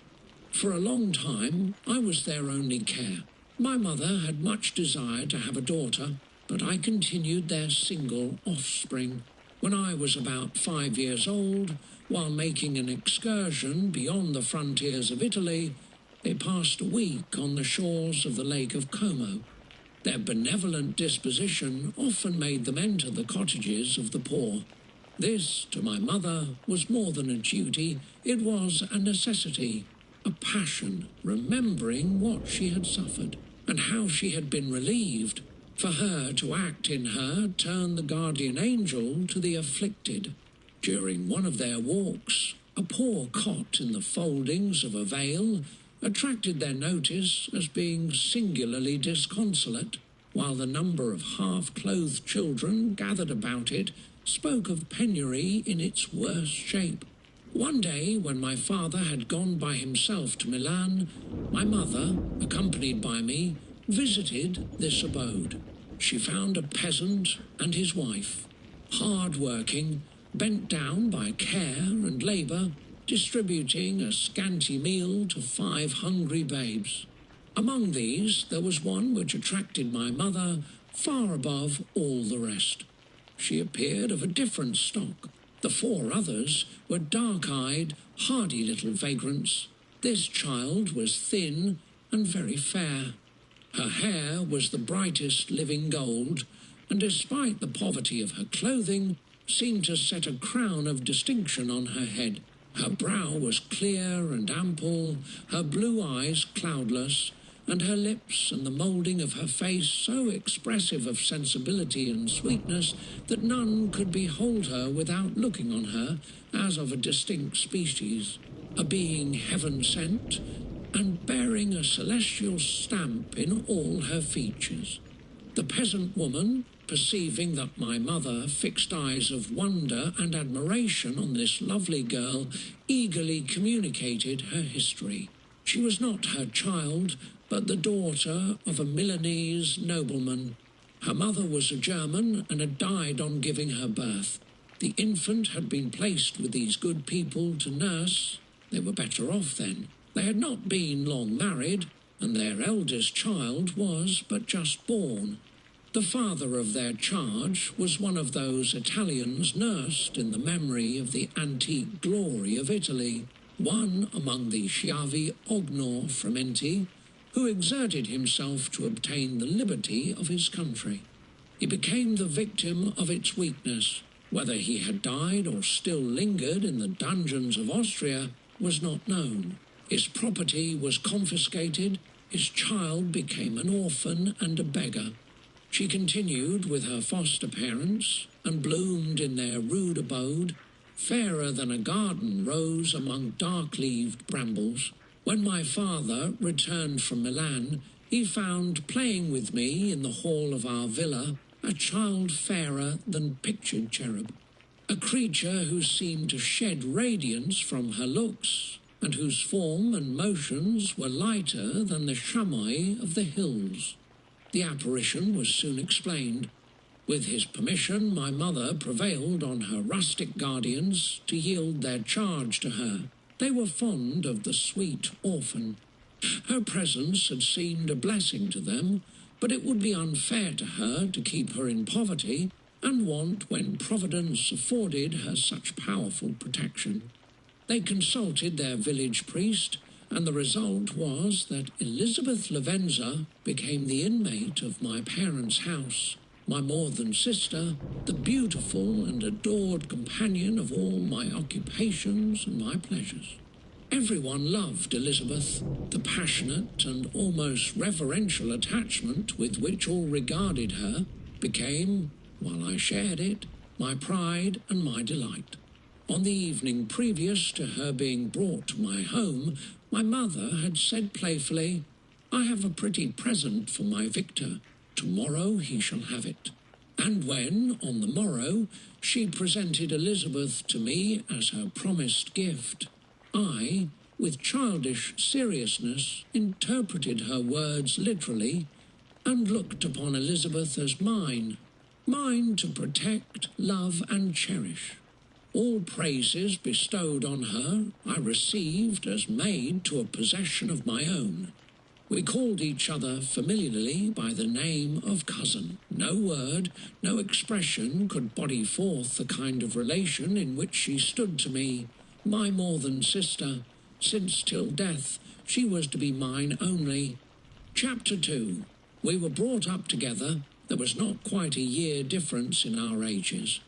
For a long time I was their only care. My mother had much desire to have a daughter, but I continued their single offspring. When I was about 5 years old, while making an excursion beyond the frontiers of Italy, they passed a week on the shores of the Lake of Como. Their benevolent disposition often made them enter the cottages of the poor. This, to my mother, was more than a duty, it was a necessity, a passion, remembering what she had suffered, and how she had been relieved. For her to act in her turned the guardian angel to the afflicted. During one of their walks, a poor cot in the foldings of a veil attracted their notice as being singularly disconsolate, while the number of half-clothed children gathered about it spoke of penury in its worst shape. One day, when my father had gone by himself to Milan, my mother, accompanied by me, visited this abode. She found a peasant and his wife, hard-working, bent down by care and labour, distributing a scanty meal to 5 hungry babes. Among these there was one which attracted my mother far above all the rest. She appeared of a different stock. The 4 others were dark-eyed, hardy little vagrants. This child was thin and very fair. Her hair was the brightest living gold, and despite the poverty of her clothing, seemed to set a crown of distinction on her head. Her brow was clear and ample, her blue eyes cloudless, and her lips and the moulding of her face so expressive of sensibility and sweetness that none could behold her without looking on her as of a distinct species, a being heaven-sent, and bearing a celestial stamp in all her features. The peasant woman, perceiving that my mother fixed eyes of wonder and admiration on this lovely girl, eagerly communicated her history. She was not her child, but the daughter of a Milanese nobleman. Her mother was a German and had died on giving her birth. The infant had been placed with these good people to nurse. They were better off then. They had not been long married, and their eldest child was but just born. The father of their charge was one of those Italians nursed in the memory of the antique glory of Italy, one among the Schiavi Ognor who exerted himself to obtain the liberty of his country. He became the victim of its weakness. Whether he had died or still lingered in the dungeons of Austria was not known. His property was confiscated, his child became an orphan and a beggar. She continued with her foster parents, and bloomed in their rude abode, fairer than a garden rose among dark-leaved brambles. When my father returned from Milan, he found playing with me in the hall of our villa a child fairer than pictured cherub, a creature who seemed to shed radiance from her looks, and whose form and motions were lighter than the chamois of the hills. The apparition was soon explained. With his permission, my mother prevailed on her rustic guardians to yield their charge to her. They were fond of the sweet orphan. Her presence had seemed a blessing to them, but it would be unfair to her to keep her in poverty and want when Providence afforded her such powerful protection. They consulted their village priest, and the result was that Elizabeth Lavenza became the inmate of my parents' house, my more than sister, the beautiful and adored companion of all my occupations and my pleasures. Everyone loved Elizabeth. The passionate and almost reverential attachment with which all regarded her became, while I shared it, my pride and my delight. On the evening previous to her being brought to my home, my mother had said playfully, "I have a pretty present for my Victor. Tomorrow he shall have it." And when, on the morrow, she presented Elizabeth to me as her promised gift, I, with childish seriousness, interpreted her words literally and looked upon Elizabeth as mine to protect, love, and cherish. All praises bestowed on her I received as maid to a possession of my own. We called each other familiarly by the name of cousin. No word, no expression could body forth the kind of relation in which she stood to me, my more than sister, since till death she was to be mine only. Chapter 2. We were brought up together. There was not quite a year difference in our ages.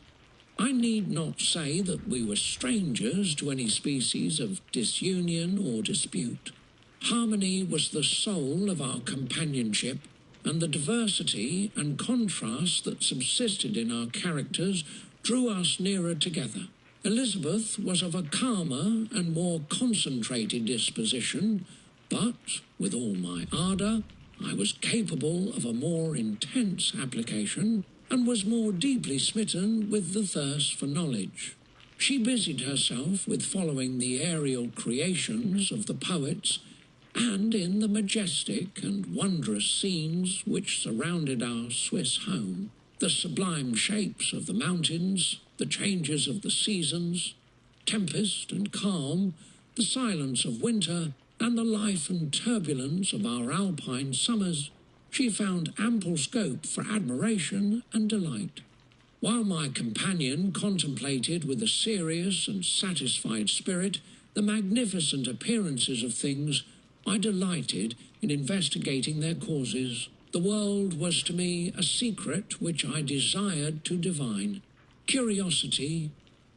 I need not say that we were strangers to any species of disunion or dispute. Harmony was the soul of our companionship, and the diversity and contrast that subsisted in our characters drew us nearer together. Elizabeth was of a calmer and more concentrated disposition, but, with all my ardour, I was capable of a more intense application, and was more deeply smitten with the thirst for knowledge. She busied herself with following the aerial creations of the poets, and in the majestic and wondrous scenes which surrounded our Swiss home, the sublime shapes of the mountains, the changes of the seasons, tempest and calm, the silence of winter, and the life and turbulence of our alpine summers, she found ample scope for admiration and delight. While my companion contemplated with a serious and satisfied spirit the magnificent appearances of things, I delighted in investigating their causes. The world was to me a secret which I desired to divine. Curiosity,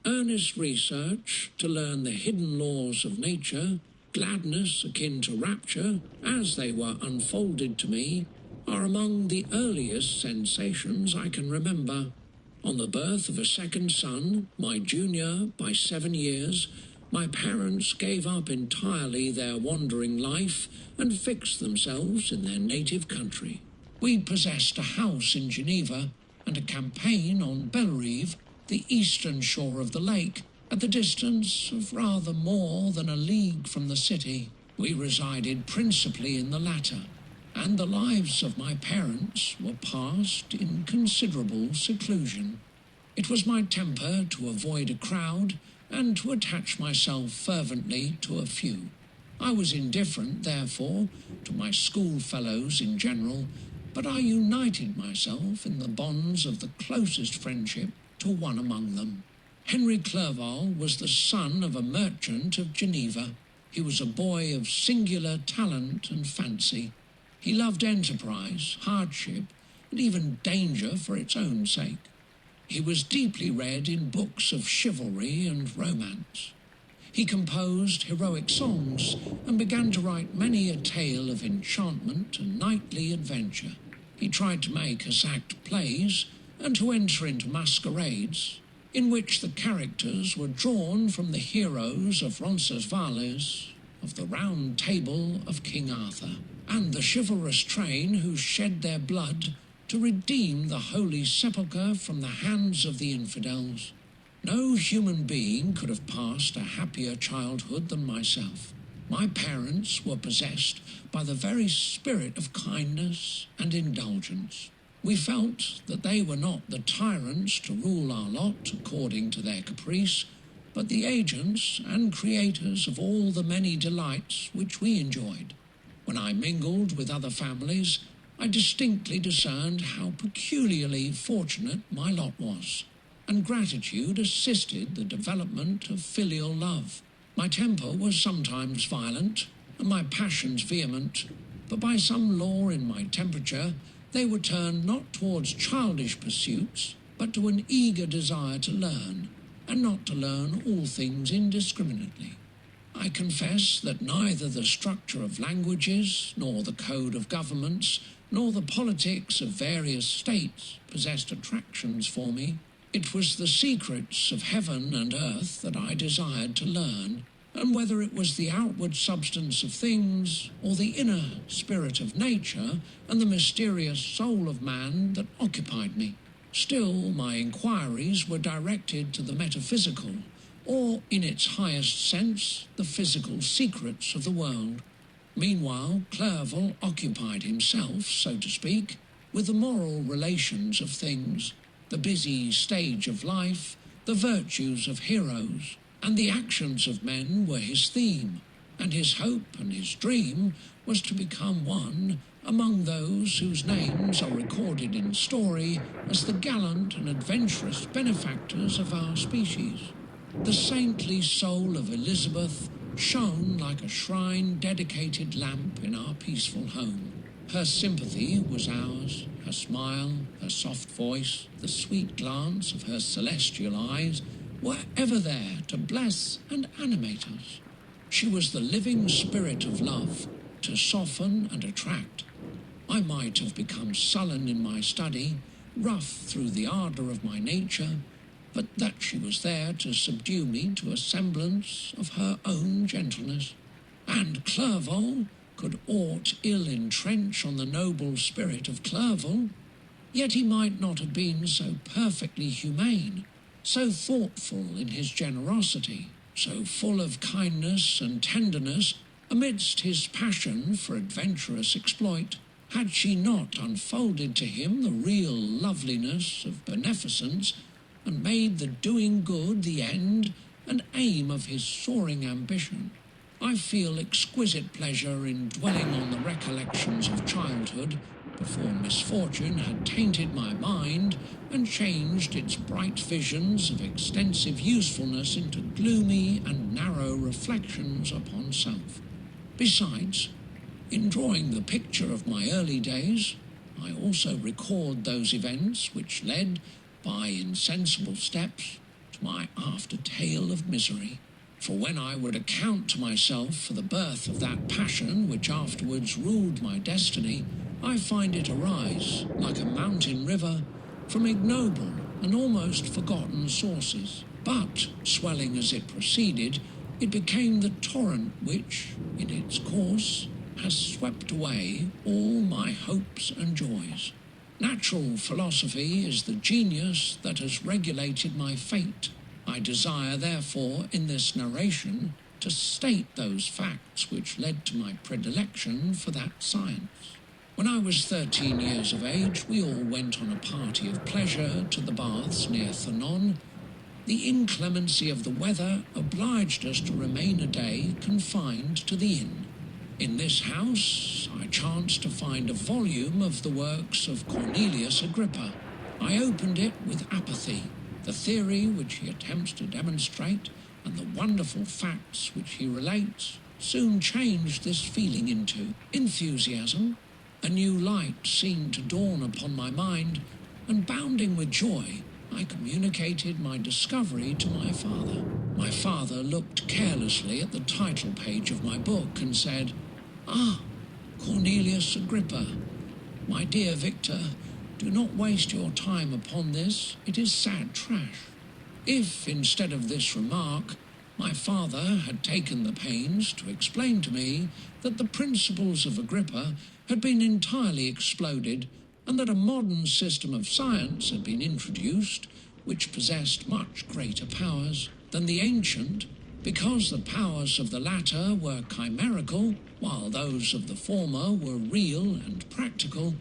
earnest research to learn the hidden laws of nature, gladness akin to rapture, as they were unfolded to me, are among the earliest sensations I can remember. On the birth of a second son, my junior by 7 years, my parents gave up entirely their wandering life and fixed themselves in their native country. We possessed a house in Geneva and a campaign on Bellerive, the eastern shore of the lake, at the distance of rather more than a league from the city. We resided principally in the latter, and the lives of my parents were passed in considerable seclusion. It was my temper to avoid a crowd and to attach myself fervently to a few. I was indifferent, therefore, to my schoolfellows in general, but I united myself in the bonds of the closest friendship to one among them. Henry Clerval was the son of a merchant of Geneva. He was a boy of singular talent and fancy. He loved enterprise, hardship, and even danger for its own sake. He was deeply read in books of chivalry and romance. He composed heroic songs and began to write many a tale of enchantment and knightly adventure. He tried to make us act plays, and to enter into masquerades in which the characters were drawn from the heroes of Roncesvalles, of the Round Table of King Arthur, and the chivalrous train who shed their blood to redeem the Holy Sepulchre from the hands of the infidels. No human being could have passed a happier childhood than myself. My parents were possessed by the very spirit of kindness and indulgence. We felt that they were not the tyrants to rule our lot according to their caprice, but the agents and creators of all the many delights which we enjoyed. When I mingled with other families, I distinctly discerned how peculiarly fortunate my lot was, and gratitude assisted the development of filial love. My temper was sometimes violent, and my passions vehement, but by some law in my temperature, they were turned not towards childish pursuits, but to an eager desire to learn, and not to learn all things indiscriminately. I confess that neither the structure of languages, nor the code of governments, nor the politics of various states possessed attractions for me. It was the secrets of heaven and earth that I desired to learn, and whether it was the outward substance of things, or the inner spirit of nature and the mysterious soul of man that occupied me. Still, my inquiries were directed to the metaphysical, or, in its highest sense, the physical secrets of the world. Meanwhile, Clerval occupied himself, so to speak, with the moral relations of things, the busy stage of life, the virtues of heroes, and the actions of men were his theme, and his hope and his dream was to become one among those whose names are recorded in story as the gallant and adventurous benefactors of our species. The saintly soul of Elizabeth shone like a shrine-dedicated lamp in our peaceful home. Her sympathy was ours, her smile, her soft voice, the sweet glance of her celestial eyes were ever there to bless and animate us. She was the living spirit of love, to soften and attract. I might have become sullen in my study, rough through the ardour of my nature, but that she was there to subdue me to a semblance of her own gentleness. And Clerval, could aught ill entrench on the noble spirit of Clerval? Yet he might not have been so perfectly humane, so thoughtful in his generosity, so full of kindness and tenderness amidst his passion for adventurous exploit, had she not unfolded to him the real loveliness of beneficence, and made the doing good the end and aim of his soaring ambition. I feel exquisite pleasure in dwelling on the recollections of childhood, before misfortune had tainted my mind and changed its bright visions of extensive usefulness into gloomy and narrow reflections upon self. Besides, in drawing the picture of my early days, I also record those events which led, by insensible steps, to my after tale of misery. For when I would account to myself for the birth of that passion which afterwards ruled my destiny, I find it arise, like a mountain river, from ignoble and almost forgotten sources. But, swelling as it proceeded, it became the torrent which, in its course, has swept away all my hopes and joys. Natural philosophy is the genius that has regulated my fate. I desire, therefore, in this narration, to state those facts which led to my predilection for that science. When I was 13 years of age, we all went on a party of pleasure to the baths near Thonon. The inclemency of the weather obliged us to remain a day confined to the inn. In this house, I chanced to find a volume of the works of Cornelius Agrippa. I opened it with apathy. The theory which he attempts to demonstrate and the wonderful facts which he relates soon changed this feeling into enthusiasm. A new light seemed to dawn upon my mind, and bounding with joy, I communicated my discovery to my father. My father looked carelessly at the title page of my book and said, "Ah, Cornelius Agrippa. My dear Victor, do Do not waste your time upon this, it is sad trash. If, instead of this remark, my father had taken the pains to explain to me that the principles of Agrippa had been entirely exploded, and that a modern system of science had been introduced, which possessed much greater powers than the ancient, because the powers of the latter were chimerical, while those of the former were real and practical,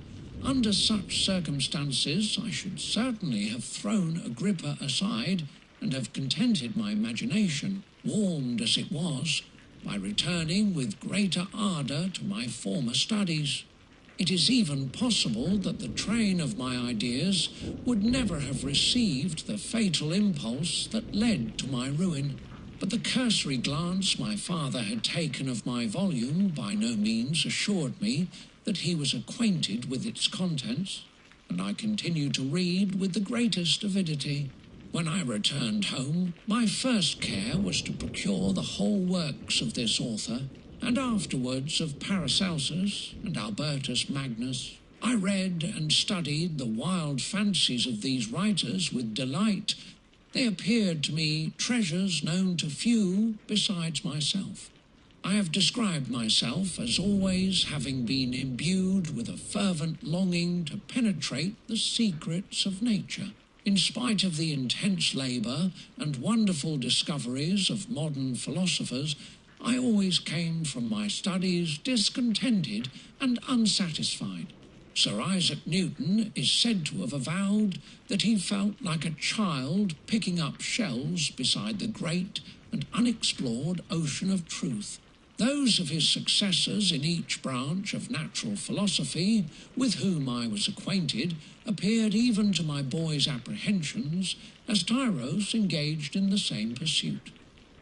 under such circumstances I should certainly have thrown Agrippa aside and have contented my imagination, warmed as it was, by returning with greater ardour to my former studies. It is even possible that the train of my ideas would never have received the fatal impulse that led to my ruin. But the cursory glance my father had taken of my volume by no means assured me that he was acquainted with its contents, and I continued to read with the greatest avidity. When I returned home, my first care was to procure the whole works of this author, and afterwards of Paracelsus and Albertus Magnus. I read and studied the wild fancies of these writers with delight. They appeared to me treasures known to few besides myself. I have described myself as always having been imbued with a fervent longing to penetrate the secrets of nature. In spite of the intense labour and wonderful discoveries of modern philosophers, I always came from my studies discontented and unsatisfied. Sir Isaac Newton is said to have avowed that he felt like a child picking up shells beside the great and unexplored ocean of truth. Those of his successors in each branch of natural philosophy with whom I was acquainted appeared even to my boy's apprehensions as tyros engaged in the same pursuit.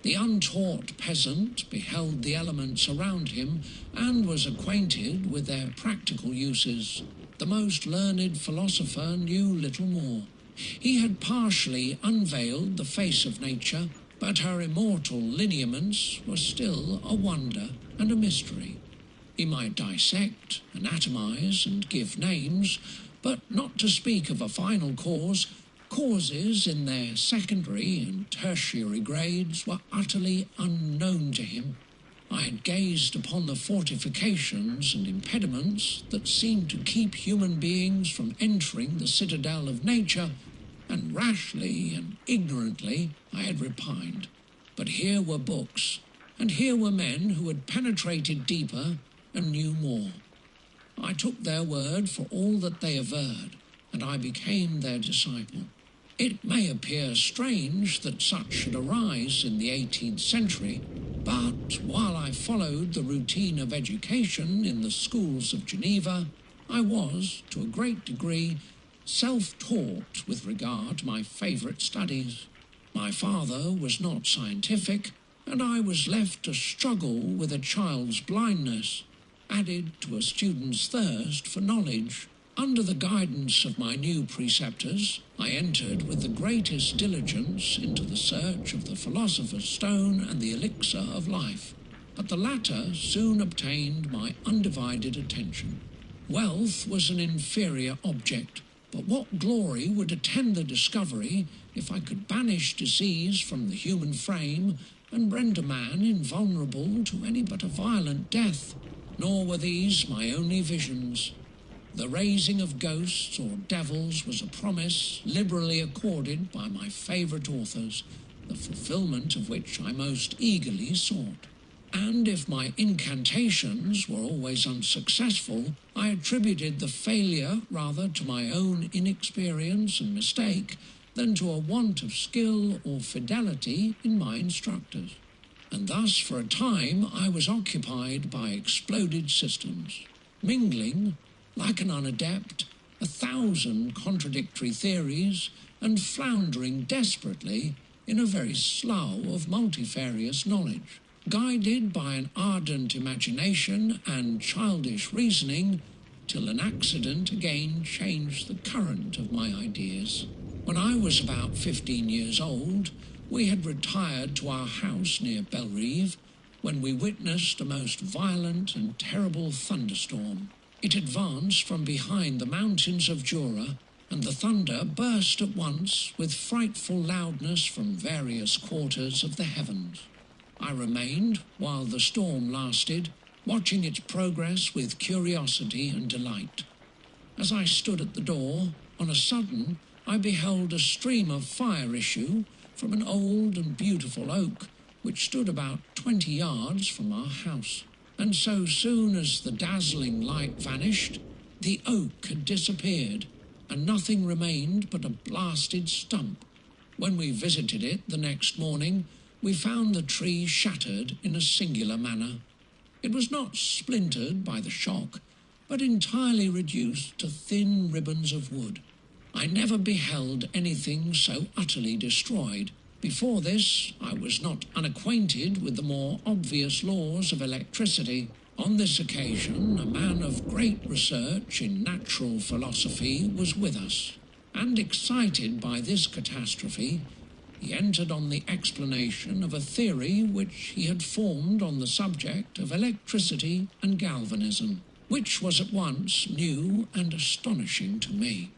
The untaught peasant beheld the elements around him and was acquainted with their practical uses. The most learned philosopher knew little more. He had partially unveiled the face of nature, but her immortal lineaments were still a wonder and a mystery. He might dissect, anatomize, and give names, but not to speak of a final cause, causes in their secondary and tertiary grades were utterly unknown to him. I had gazed upon the fortifications and impediments that seemed to keep human beings from entering the citadel of nature, and rashly and ignorantly I had repined. But here were books, and here were men who had penetrated deeper and knew more. I took their word for all that they averred, and I became their disciple. It may appear strange that such should arise in the 18th century, but while I followed the routine of education in the schools of Geneva, I was, to a great degree, self-taught with regard to my favourite studies. My father was not scientific, and I was left to struggle with a child's blindness, added to a student's thirst for knowledge. Under the guidance of my new preceptors, I entered with the greatest diligence into the search of the philosopher's stone and the elixir of life, but the latter soon obtained my undivided attention. Wealth was an inferior object, but what glory would attend the discovery if I could banish disease from the human frame and render man invulnerable to any but a violent death? Nor were these my only visions. The raising of ghosts or devils was a promise liberally accorded by my favourite authors, the fulfilment of which I most eagerly sought. And if my incantations were always unsuccessful, I attributed the failure rather to my own inexperience and mistake than to a want of skill or fidelity in my instructors. And thus for a time I was occupied by exploded systems, mingling, like an unadept, 1,000 contradictory theories, and floundering desperately in a very slough of multifarious knowledge. Guided by an ardent imagination and childish reasoning, till an accident again changed the current of my ideas. When I was about 15 years old, we had retired to our house near Bellerive, when we witnessed a most violent and terrible thunderstorm. It advanced from behind the mountains of Jura, and the thunder burst at once with frightful loudness from various quarters of the heavens. I remained, while the storm lasted, watching its progress with curiosity and delight. As I stood at the door, on a sudden I beheld a stream of fire issue from an old and beautiful oak which stood about 20 yards from our house. And so soon as the dazzling light vanished, the oak had disappeared, and nothing remained but a blasted stump. When we visited it the next morning, we found the tree shattered in a singular manner. It was not splintered by the shock, but entirely reduced to thin ribbons of wood. I never beheld anything so utterly destroyed. Before this, I was not unacquainted with the more obvious laws of electricity. On this occasion, a man of great research in natural philosophy was with us, and excited by this catastrophe, he entered on the explanation of a theory which he had formed on the subject of electricity and galvanism, which was at once new and astonishing to me.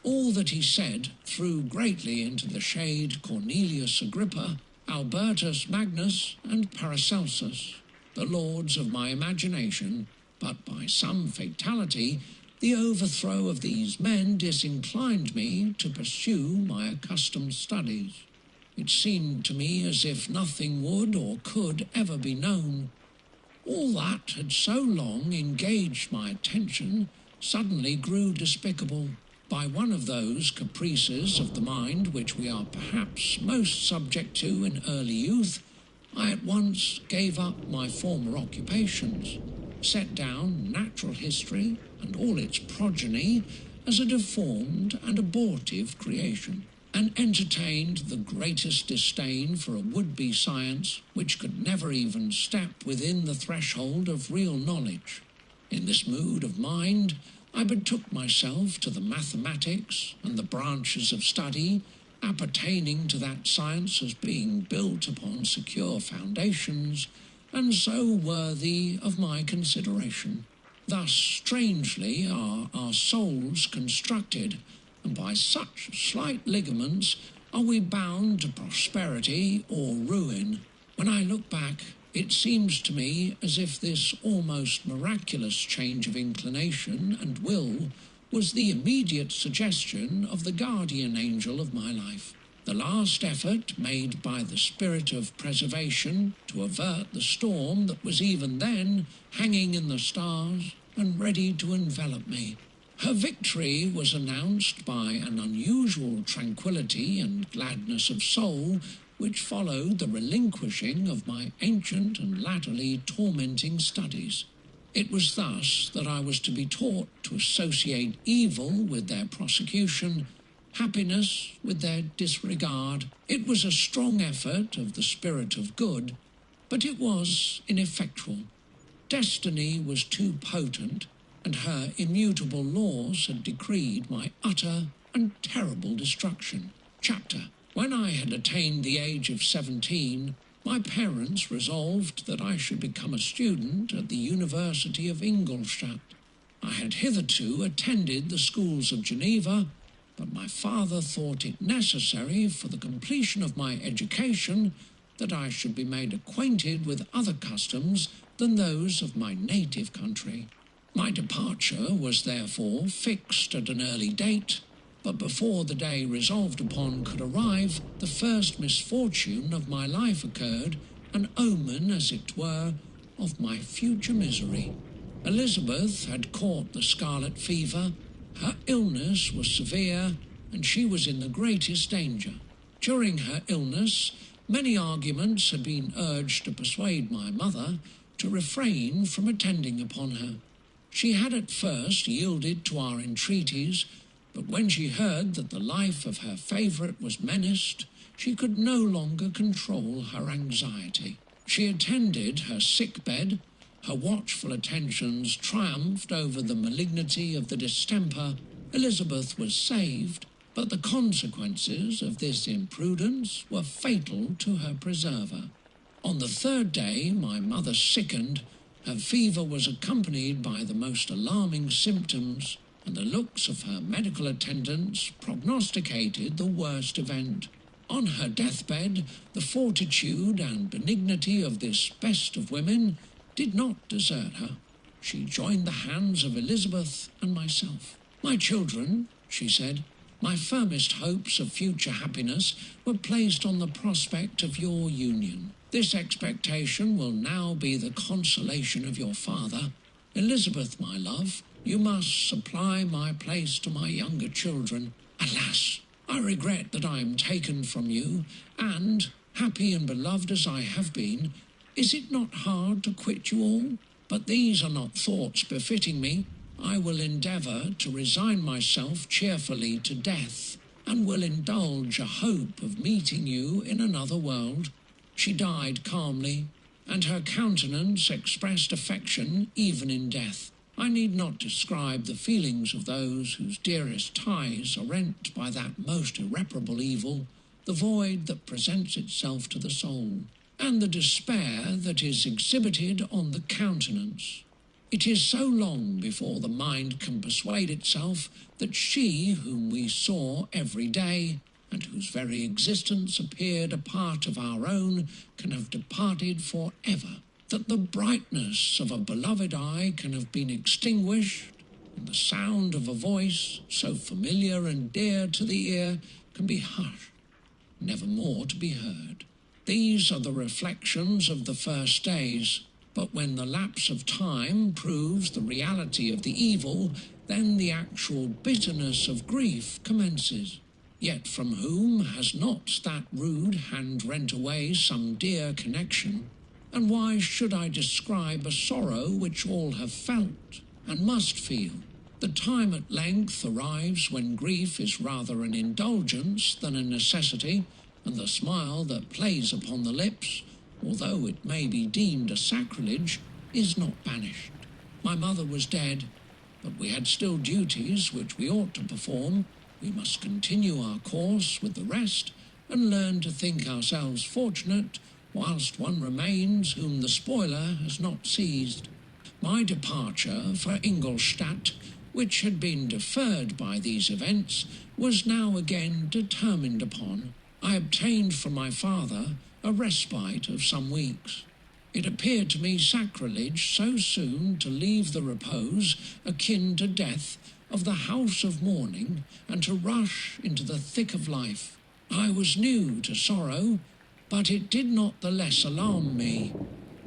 All that he said threw greatly into the shade Cornelius Agrippa, Albertus Magnus, and Paracelsus, the lords of my imagination, but by some fatality the overthrow of these men disinclined me to pursue my accustomed studies. It seemed to me as if nothing would or could ever be known. All that had so long engaged my attention suddenly grew despicable. By one of those caprices of the mind which we are perhaps most subject to in early youth, I at once gave up my former occupations, set down natural history and all its progeny as a deformed and abortive creation, and entertained the greatest disdain for a would-be science which could never even step within the threshold of real knowledge. In this mood of mind, I betook myself to the mathematics and the branches of study appertaining to that science as being built upon secure foundations, and so worthy of my consideration. Thus strangely are our souls constructed, and by such slight ligaments are we bound to prosperity or ruin. When I look back, it seems to me as if this almost miraculous change of inclination and will was the immediate suggestion of the guardian angel of my life, the last effort made by the spirit of preservation to avert the storm that was even then hanging in the stars and ready to envelop me. Her victory was announced by an unusual tranquillity and gladness of soul which followed the relinquishing of my ancient and latterly tormenting studies. It was thus that I was to be taught to associate evil with their prosecution, happiness with their disregard. It was a strong effort of the spirit of good, but it was ineffectual. Destiny was too potent, and her immutable laws had decreed my utter and terrible destruction. Chapter. When I had attained the age of 17, my parents resolved that I should become a student at the University of Ingolstadt. I had hitherto attended the schools of Geneva, but my father thought it necessary for the completion of my education that I should be made acquainted with other customs than those of my native country. My departure was therefore fixed at an early date, but before the day resolved upon could arrive, the first misfortune of my life occurred, an omen, as it were, of my future misery. Elizabeth had caught the scarlet fever, her illness was severe, and she was in the greatest danger. During her illness, many arguments had been urged to persuade my mother to refrain from attending upon her. She had at first yielded to our entreaties, but when she heard that the life of her favourite was menaced, she could no longer control her anxiety. She attended her sick bed, her watchful attentions triumphed over the malignity of the distemper. Elizabeth was saved, but the consequences of this imprudence were fatal to her preserver. On the third day my mother sickened, Her fever was accompanied by the most alarming symptoms, and the looks of her medical attendants prognosticated the worst event. On her deathbed, the fortitude and benignity of this best of women did not desert her. She joined the hands of Elizabeth and myself. "My children," she said, "my firmest hopes of future happiness were placed on the prospect of your union. This expectation will now be the consolation of your father. Elizabeth, my love, you must supply my place to my younger children. Alas, I regret that I am taken from you, and, happy and beloved as I have been, is it not hard to quit you all? But these are not thoughts befitting me. I will endeavour to resign myself cheerfully to death, and will indulge a hope of meeting you in another world." She died calmly, and her countenance expressed affection even in death. I need not describe the feelings of those whose dearest ties are rent by that most irreparable evil, the void that presents itself to the soul, and the despair that is exhibited on the countenance. It is so long before the mind can persuade itself that she whom we saw every day, and whose very existence appeared a part of our own, can have departed for ever, that the brightness of a beloved eye can have been extinguished, and the sound of a voice, so familiar and dear to the ear, can be hushed, never more to be heard. These are the reflections of the first days, but when the lapse of time proves the reality of the evil, then the actual bitterness of grief commences. Yet from whom has not that rude hand rent away some dear connection? And why should I describe a sorrow which all have felt, and must feel? The time at length arrives when grief is rather an indulgence than a necessity, and the smile that plays upon the lips, although it may be deemed a sacrilege, is not banished. My mother was dead, but we had still duties which we ought to perform. We must continue our course with the rest, and learn to think ourselves fortunate whilst one remains whom the spoiler has not seized. My departure for Ingolstadt, which had been deferred by these events, was now again determined upon. I obtained from my father a respite of some weeks. It appeared to me sacrilege so soon to leave the repose, akin to death, of the house of mourning, and to rush into the thick of life. I was new to sorrow, but it did not the less alarm me.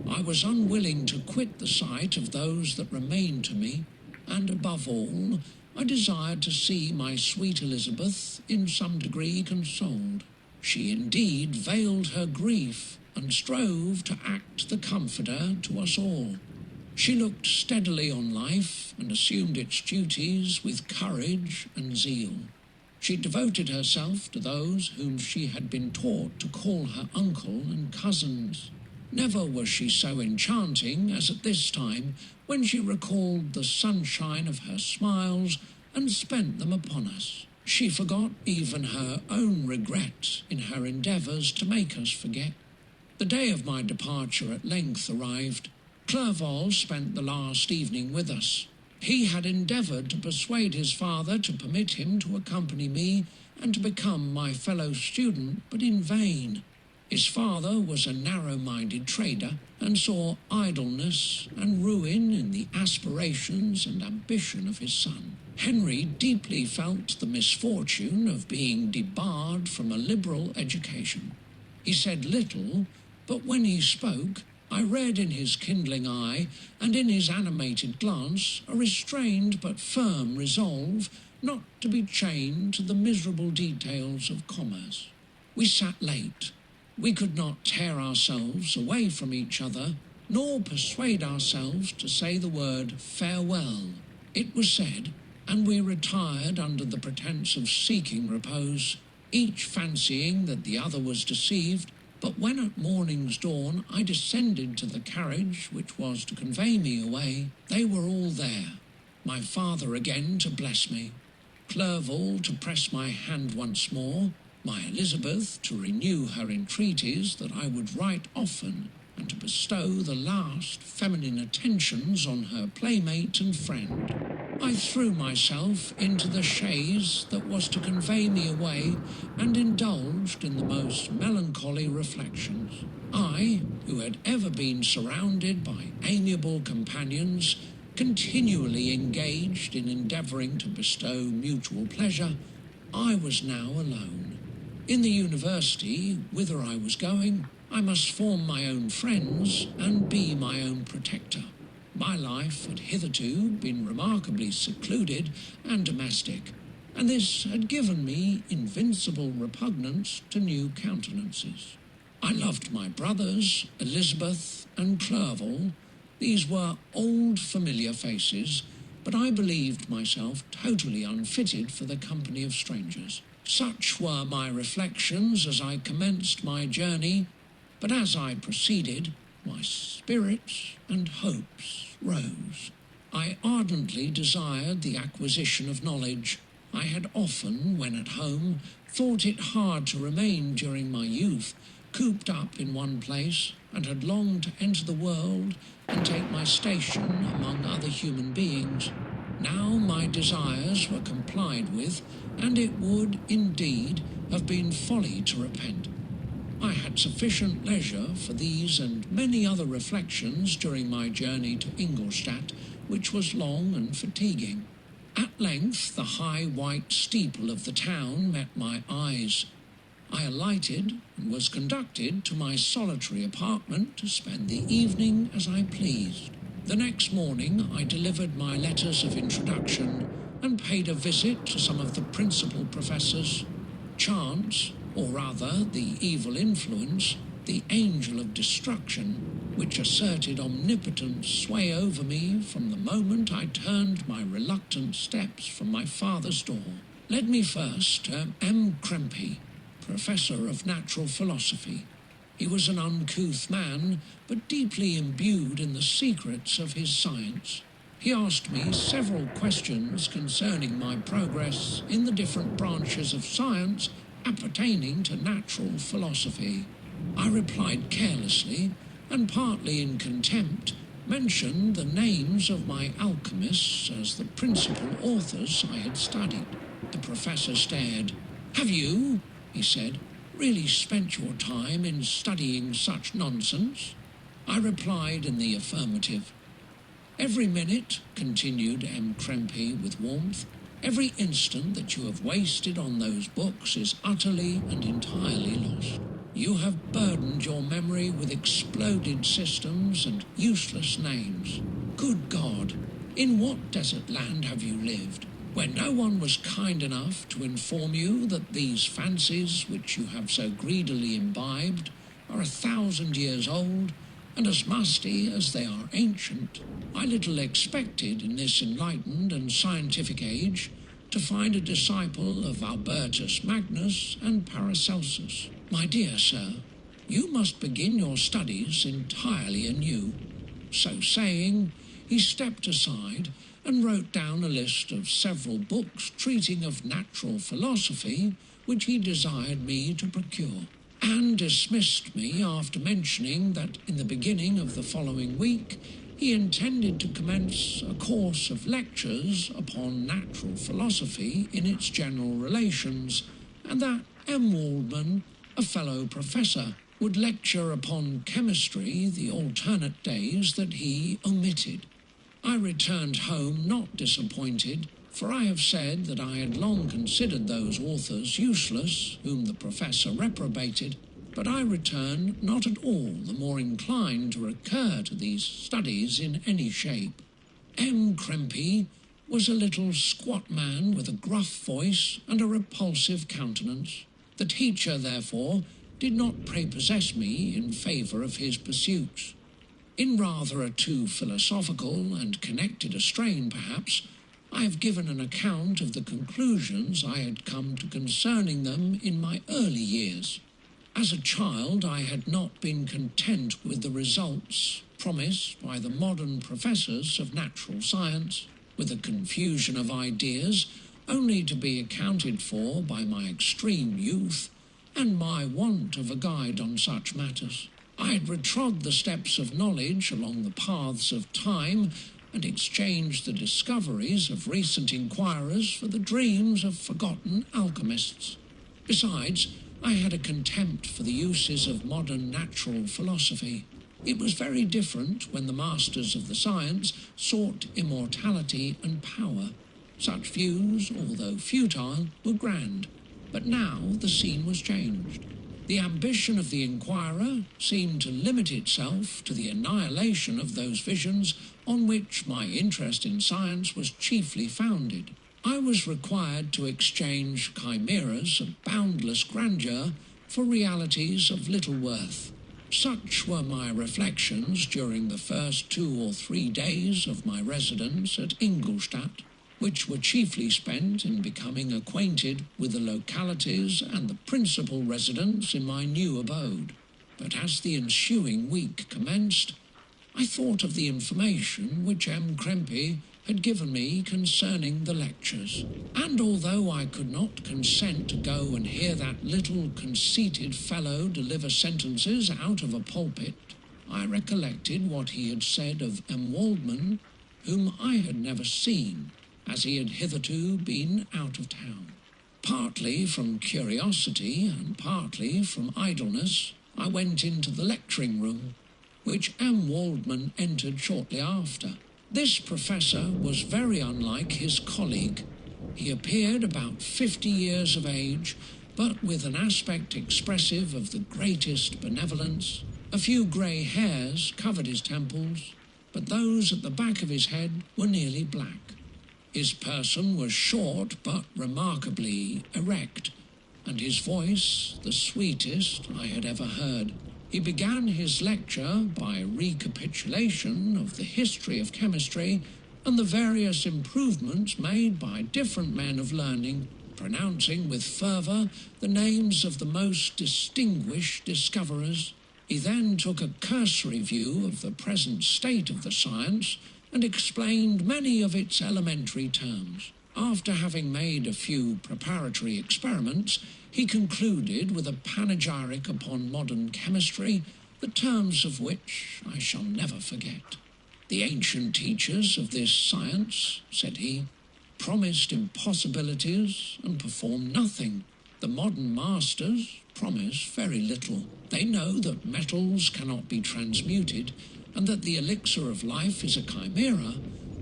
I was unwilling to quit the sight of those that remained to me, and above all, I desired to see my sweet Elizabeth in some degree consoled. She indeed veiled her grief, and strove to act the comforter to us all. She looked steadily on life, and assumed its duties with courage and zeal. She devoted herself to those whom she had been taught to call her uncle and cousins. Never was she so enchanting as at this time, when she recalled the sunshine of her smiles and spent them upon us. She forgot even her own regret in her endeavours to make us forget. The day of my departure at length arrived. Clerval spent the last evening with us. He had endeavoured to persuade his father to permit him to accompany me and to become my fellow student, but in vain. His father was a narrow-minded trader, and saw idleness and ruin in the aspirations and ambition of his son. Henry deeply felt the misfortune of being debarred from a liberal education. He said little, but when he spoke, I read in his kindling eye and in his animated glance a restrained but firm resolve not to be chained to the miserable details of commerce. We sat late. We could not tear ourselves away from each other, nor persuade ourselves to say the word farewell. It was said, and we retired under the pretence of seeking repose, each fancying that the other was deceived. But when at morning's dawn I descended to the carriage which was to convey me away, they were all there. My father again to bless me, Clerval to press my hand once more, my Elizabeth to renew her entreaties that I would write often and to bestow the last feminine attentions on her playmate and friend. I threw myself into the chaise that was to convey me away and indulged in the most melancholy reflections. I, who had ever been surrounded by amiable companions, continually engaged in endeavouring to bestow mutual pleasure, I was now alone. In the university, whither I was going, I must form my own friends and be my own protector. My life had hitherto been remarkably secluded and domestic, and this had given me invincible repugnance to new countenances. I loved my brothers, Elizabeth and Clerval. These were old familiar faces, but I believed myself totally unfitted for the company of strangers. Such were my reflections as I commenced my journey, but as I proceeded, my spirits and hopes rose. I ardently desired the acquisition of knowledge. I had often, when at home, thought it hard to remain during my youth cooped up in one place, and had longed to enter the world and take my station among other human beings. Now my desires were complied with, and it would, indeed, have been folly to repent. I had sufficient leisure for these and many other reflections during my journey to Ingolstadt, which was long and fatiguing. At length the high white steeple of the town met my eyes. I alighted and was conducted to my solitary apartment to spend the evening as I pleased. The next morning I delivered my letters of introduction and paid a visit to some of the principal professors. Chance, or rather the evil influence, the angel of destruction, which asserted omnipotent sway over me from the moment I turned my reluctant steps from my father's door, led me first to M. Krempe, Professor of Natural Philosophy. He was an uncouth man, but deeply imbued in the secrets of his science. He asked me several questions concerning my progress in the different branches of science appertaining to natural philosophy. I replied carelessly, and partly in contempt, mentioned the names of my alchemists as the principal authors I had studied. The professor stared. "Have you," he said, "really spent your time in studying such nonsense?" I replied in the affirmative. "Every minute," continued M. Krempe with warmth, "every instant that you have wasted on those books is utterly and entirely lost. You have burdened your memory with exploded systems and useless names. Good God, in what desert land have you lived, where no one was kind enough to inform you that these fancies which you have so greedily imbibed are 1,000 years old and as musty as they are ancient? I little expected in this enlightened and scientific age to find a disciple of Albertus Magnus and Paracelsus. My dear sir, you must begin your studies entirely anew." So saying, he stepped aside and wrote down a list of several books treating of natural philosophy which he desired me to procure, and dismissed me after mentioning that in the beginning of the following week he intended to commence a course of lectures upon natural philosophy in its general relations, and that M. Waldman, a fellow professor, would lecture upon chemistry the alternate days that he omitted. I returned home not disappointed, for I have said that I had long considered those authors useless whom the professor reprobated, but I returned not at all the more inclined to recur to these studies in any shape. M. Krempe was a little squat man with a gruff voice and a repulsive countenance. The teacher, therefore, did not prepossess me in favour of his pursuits. In rather a too philosophical and connected a strain, perhaps, I have given an account of the conclusions I had come to concerning them in my early years. As a child, I had not been content with the results promised by the modern professors of natural science, with a confusion of ideas only to be accounted for by my extreme youth and my want of a guide on such matters. I had retrod the steps of knowledge along the paths of time and exchanged the discoveries of recent inquirers for the dreams of forgotten alchemists. Besides, I had a contempt for the uses of modern natural philosophy. It was very different when the masters of the science sought immortality and power. Such views, although futile, were grand, but now the scene was changed. The ambition of the inquirer seemed to limit itself to the annihilation of those visions on which my interest in science was chiefly founded. I was required to exchange chimeras of boundless grandeur for realities of little worth. Such were my reflections during the first 2 or 3 days of my residence at Ingolstadt, which were chiefly spent in becoming acquainted with the localities and the principal residents in my new abode. But as the ensuing week commenced, I thought of the information which M. Krempe had given me concerning the lectures, and although I could not consent to go and hear that little conceited fellow deliver sentences out of a pulpit, I recollected what he had said of M. Waldman, whom I had never seen, as he had hitherto been out of town. Partly from curiosity and partly from idleness, I went into the lecturing room, which M. Waldman entered shortly after. This professor was very unlike his colleague. He appeared about 50 years of age, but with an aspect expressive of the greatest benevolence. A few grey hairs covered his temples, but those at the back of his head were nearly black. His person was short but remarkably erect, and his voice the sweetest I had ever heard. He began his lecture by a recapitulation of the history of chemistry and the various improvements made by different men of learning, pronouncing with fervour the names of the most distinguished discoverers. He then took a cursory view of the present state of the science and explained many of its elementary terms. After having made a few preparatory experiments, he concluded with a panegyric upon modern chemistry, the terms of which I shall never forget. The ancient teachers of this science, said he, promised impossibilities and performed nothing. The modern masters promise very little. They know that metals cannot be transmuted and that the elixir of life is a chimera,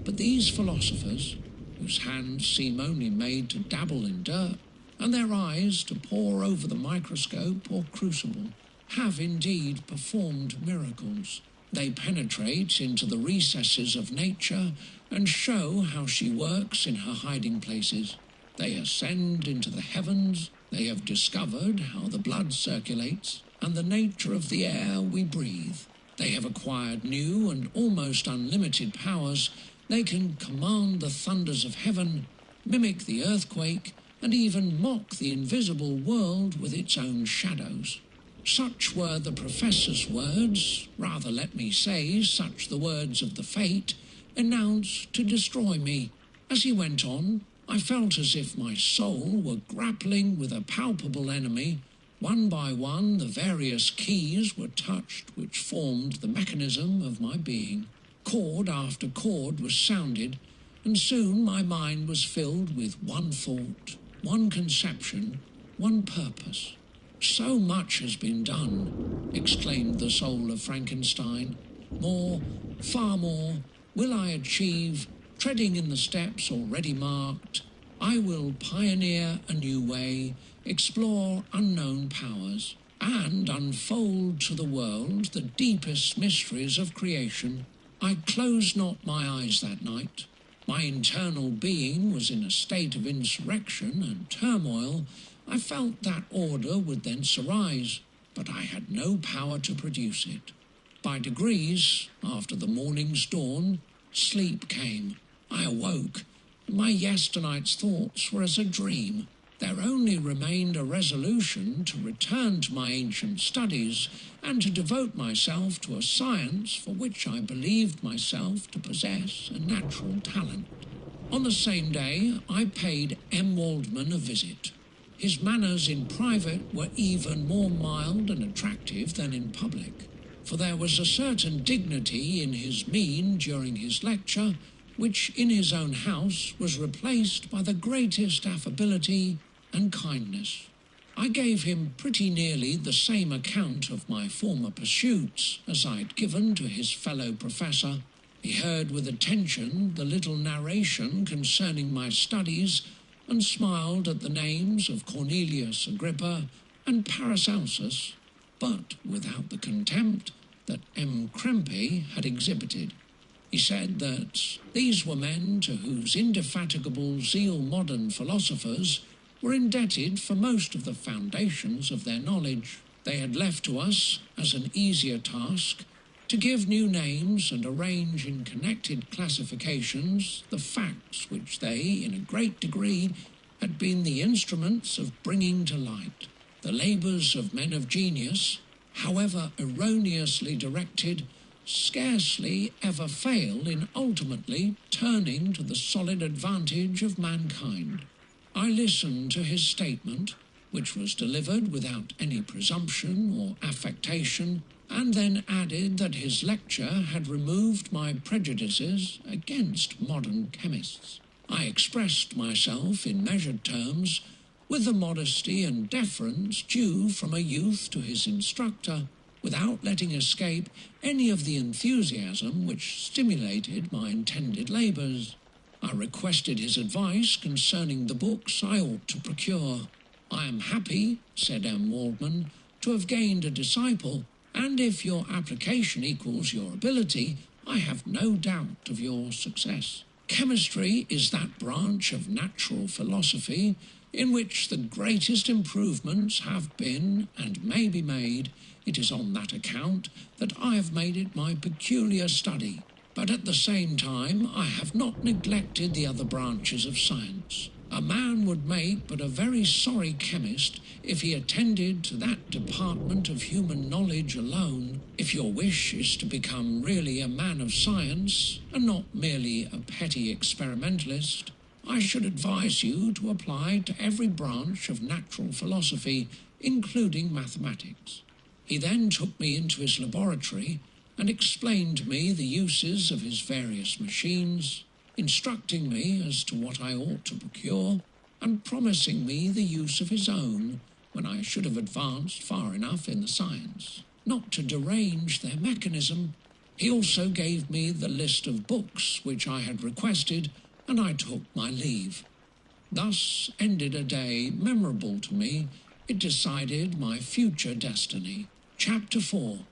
but these philosophers, whose hands seem only made to dabble in dirt, and their eyes to pore over the microscope or crucible, have indeed performed miracles. They penetrate into the recesses of nature and show how she works in her hiding places. They ascend into the heavens. They have discovered how the blood circulates and the nature of the air we breathe. They have acquired new and almost unlimited powers. They can command the thunders of heaven, mimic the earthquake, and even mock the invisible world with its own shadows. Such were the professor's words, rather let me say, such the words of the fate, announced to destroy me. As he went on, I felt as if my soul were grappling with a palpable enemy. One by one, the various keys were touched which formed the mechanism of my being. Chord after chord was sounded, and soon my mind was filled with one thought, one conception, one purpose. So much has been done, exclaimed the soul of Frankenstein. More, far more, will I achieve, treading in the steps already marked. I will pioneer a new way, explore unknown powers, and unfold to the world the deepest mysteries of creation. I closed not my eyes that night. My internal being was in a state of insurrection and turmoil. I felt that order would thence arise, but I had no power to produce it. By degrees, after the morning's dawn, sleep came. I awoke, and my yesternight's thoughts were as a dream. There only remained a resolution to return to my ancient studies and to devote myself to a science for which I believed myself to possess a natural talent. On the same day, I paid M. Waldman a visit. His manners in private were even more mild and attractive than in public. for there was a certain dignity in his mien during his lecture, which in his own house was replaced by the greatest affability and kindness. I gave him pretty nearly the same account of my former pursuits as I'd given to his fellow professor. He heard with attention the little narration concerning my studies, and smiled at the names of Cornelius Agrippa and Paracelsus, but without the contempt that M. Krempe had exhibited. He said that these were men to whose indefatigable zeal modern philosophers were indebted for most of the foundations of their knowledge. They had left to us, as an easier task, to give new names and arrange in connected classifications the facts which they, in a great degree, had been the instruments of bringing to light. The labours of men of genius, however erroneously directed, scarcely ever fail in ultimately turning to the solid advantage of mankind. I listened to his statement, which was delivered without any presumption or affectation, and then added that his lecture had removed my prejudices against modern chemists. I expressed myself in measured terms, with the modesty and deference due from a youth to his instructor, without letting escape any of the enthusiasm which stimulated my intended labours. I requested his advice concerning the books I ought to procure. "I am happy," said M. Waldman, "to have gained a disciple, and if your application equals your ability, I have no doubt of your success. Chemistry is that branch of natural philosophy in which the greatest improvements have been and may be made. It is on that account that I have made it my peculiar study. But at the same time I have not neglected the other branches of science. A man would make but a very sorry chemist if he attended to that department of human knowledge alone. If your wish is to become really a man of science, and not merely a petty experimentalist, I should advise you to apply to every branch of natural philosophy, including mathematics." He then took me into his laboratory and explained to me the uses of his various machines, instructing me as to what I ought to procure, and promising me the use of his own when I should have advanced far enough in the science not to derange their mechanism. He also gave me the list of books which I had requested, and I took my leave. Thus ended a day memorable to me. It decided my future destiny. Chapter 4.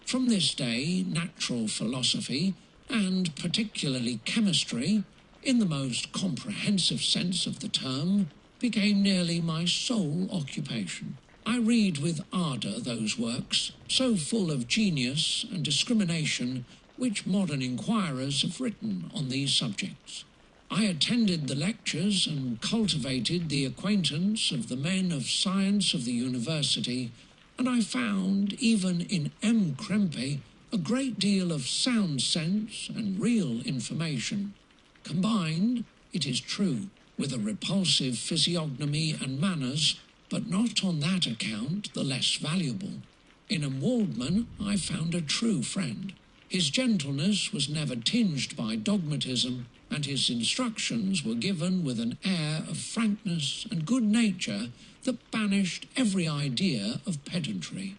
From this day, natural philosophy, and particularly chemistry, in the most comprehensive sense of the term, became nearly my sole occupation. I read with ardour those works, so full of genius and discrimination, which modern inquirers have written on these subjects. I attended the lectures and cultivated the acquaintance of the men of science of the university, and I found, even in M. Krempe, a great deal of sound sense and real information, combined, it is true, with a repulsive physiognomy and manners, but not on that account the less valuable. In M. Waldman I found a true friend. His gentleness was never tinged by dogmatism, and his instructions were given with an air of frankness and good nature that banished every idea of pedantry.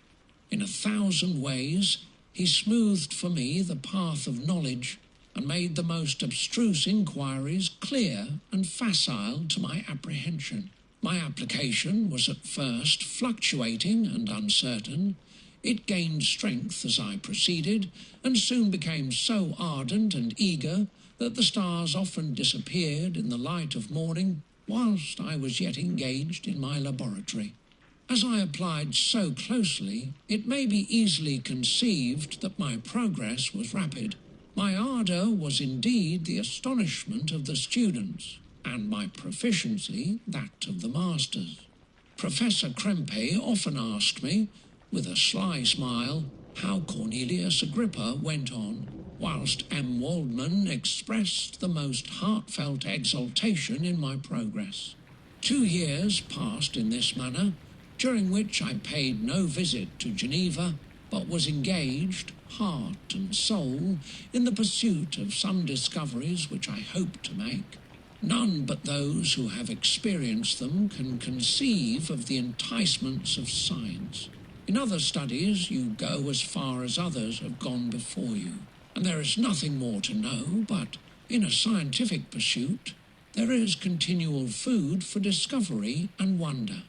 In 1,000 ways he smoothed for me the path of knowledge, and made the most abstruse inquiries clear and facile to my apprehension. My application was at first fluctuating and uncertain. It gained strength as I proceeded, and soon became so ardent and eager that the stars often disappeared in the light of morning whilst I was yet engaged in my laboratory. As I applied so closely, it may be easily conceived that my progress was rapid. My ardour was indeed the astonishment of the students, and my proficiency that of the masters. Professor Krempe often asked me, with a sly smile, how Cornelius Agrippa went on, whilst M. Waldman expressed the most heartfelt exultation in my progress. 2 years passed in this manner, during which I paid no visit to Geneva, but was engaged, heart and soul, in the pursuit of some discoveries which I hope to make. None but those who have experienced them can conceive of the enticements of science. In other studies, you go as far as others have gone before you, and there is nothing more to know, but in a scientific pursuit, there is continual food for discovery and wonder.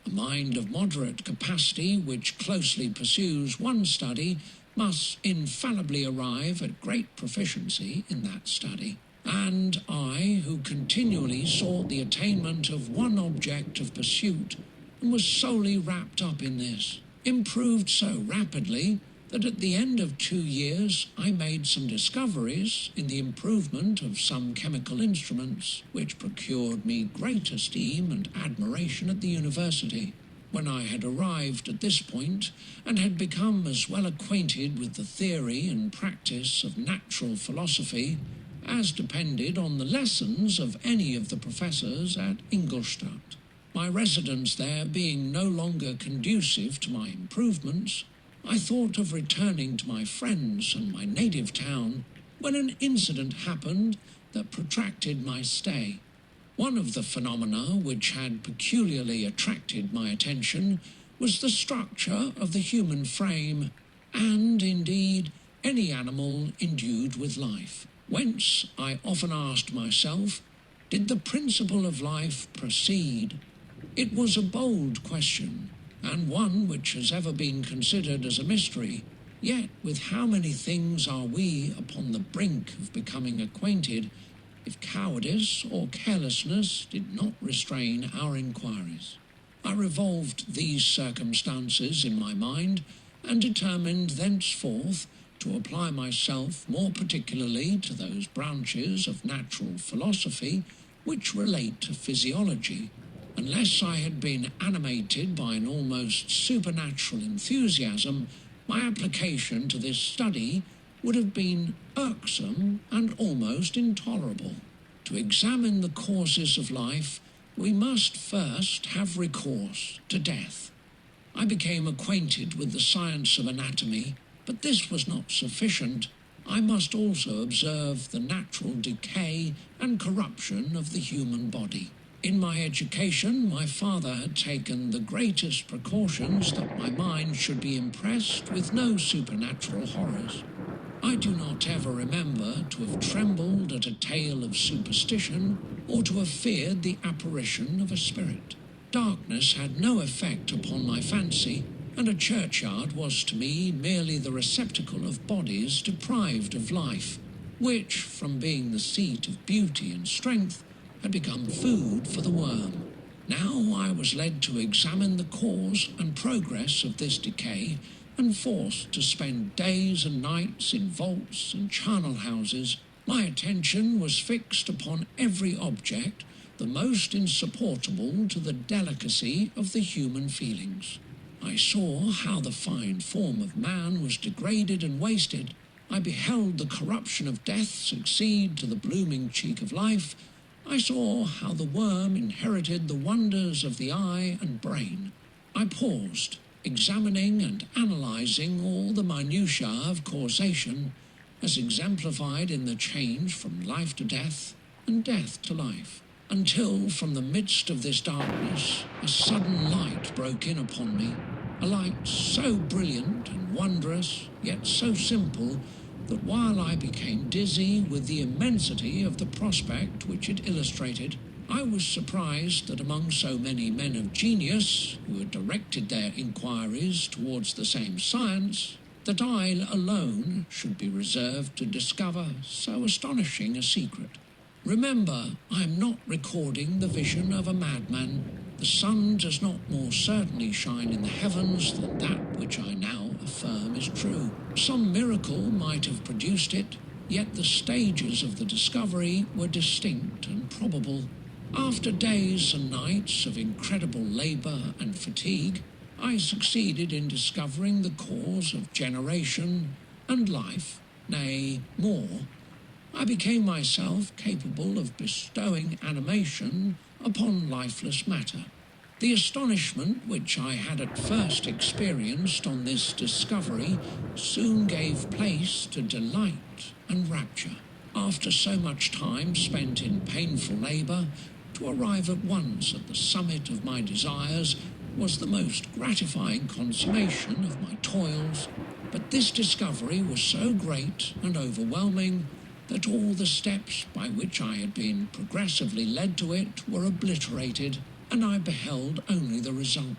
A mind of moderate capacity which closely pursues one study must infallibly arrive at great proficiency in that study. And I, who continually sought the attainment of one object of pursuit and was solely wrapped up in this, improved so rapidly that at the end of 2 years I made some discoveries in the improvement of some chemical instruments which procured me great esteem and admiration at the university. When I had arrived at this point and had become as well acquainted with the theory and practice of natural philosophy as depended on the lessons of any of the professors at Ingolstadt, my residence there being no longer conducive to my improvements, I thought of returning to my friends and my native town when an incident happened that protracted my stay. One of the phenomena which had peculiarly attracted my attention was the structure of the human frame, and, indeed, any animal endued with life, whence I often asked myself, did the principle of life proceed? It was a bold question, and one which has ever been considered as a mystery. Yet with how many things are we upon the brink of becoming acquainted, if cowardice or carelessness did not restrain our inquiries? I revolved these circumstances in my mind, and determined thenceforth to apply myself more particularly to those branches of natural philosophy which relate to physiology. Unless I had been animated by an almost supernatural enthusiasm, my application to this study would have been irksome and almost intolerable. To examine the causes of life, we must first have recourse to death. I became acquainted with the science of anatomy, but this was not sufficient. I must also observe the natural decay and corruption of the human body. In my education, my father had taken the greatest precautions that my mind should be impressed with no supernatural horrors. I do not ever remember to have trembled at a tale of superstition or to have feared the apparition of a spirit. Darkness had no effect upon my fancy, and a churchyard was to me merely the receptacle of bodies deprived of life, which, from being the seat of beauty and strength, had become food for the worm. Now I was led to examine the cause and progress of this decay, and forced to spend days and nights in vaults and charnel houses. My attention was fixed upon every object the most insupportable to the delicacy of the human feelings. I saw how the fine form of man was degraded and wasted. I beheld the corruption of death succeed to the blooming cheek of life. I saw how the worm inherited the wonders of the eye and brain. I paused, examining and analysing all the minutiae of causation, as exemplified in the change from life to death and death to life, until from the midst of this darkness a sudden light broke in upon me, a light so brilliant and wondrous, yet so simple, that while I became dizzy with the immensity of the prospect which it illustrated, I was surprised that among so many men of genius, who had directed their inquiries towards the same science, that I alone should be reserved to discover so astonishing a secret. Remember, I am not recording the vision of a madman. The sun does not more certainly shine in the heavens than that which I now affirm is true. Some miracle might have produced it, yet the stages of the discovery were distinct and probable. After days and nights of incredible labour and fatigue, I succeeded in discovering the cause of generation and life, nay, more. I became myself capable of bestowing animation upon lifeless matter. The astonishment which I had at first experienced on this discovery soon gave place to delight and rapture. After so much time spent in painful labour, to arrive at once at the summit of my desires was the most gratifying consummation of my toils. But this discovery was so great and overwhelming that all the steps by which I had been progressively led to it were obliterated, and I beheld only the result.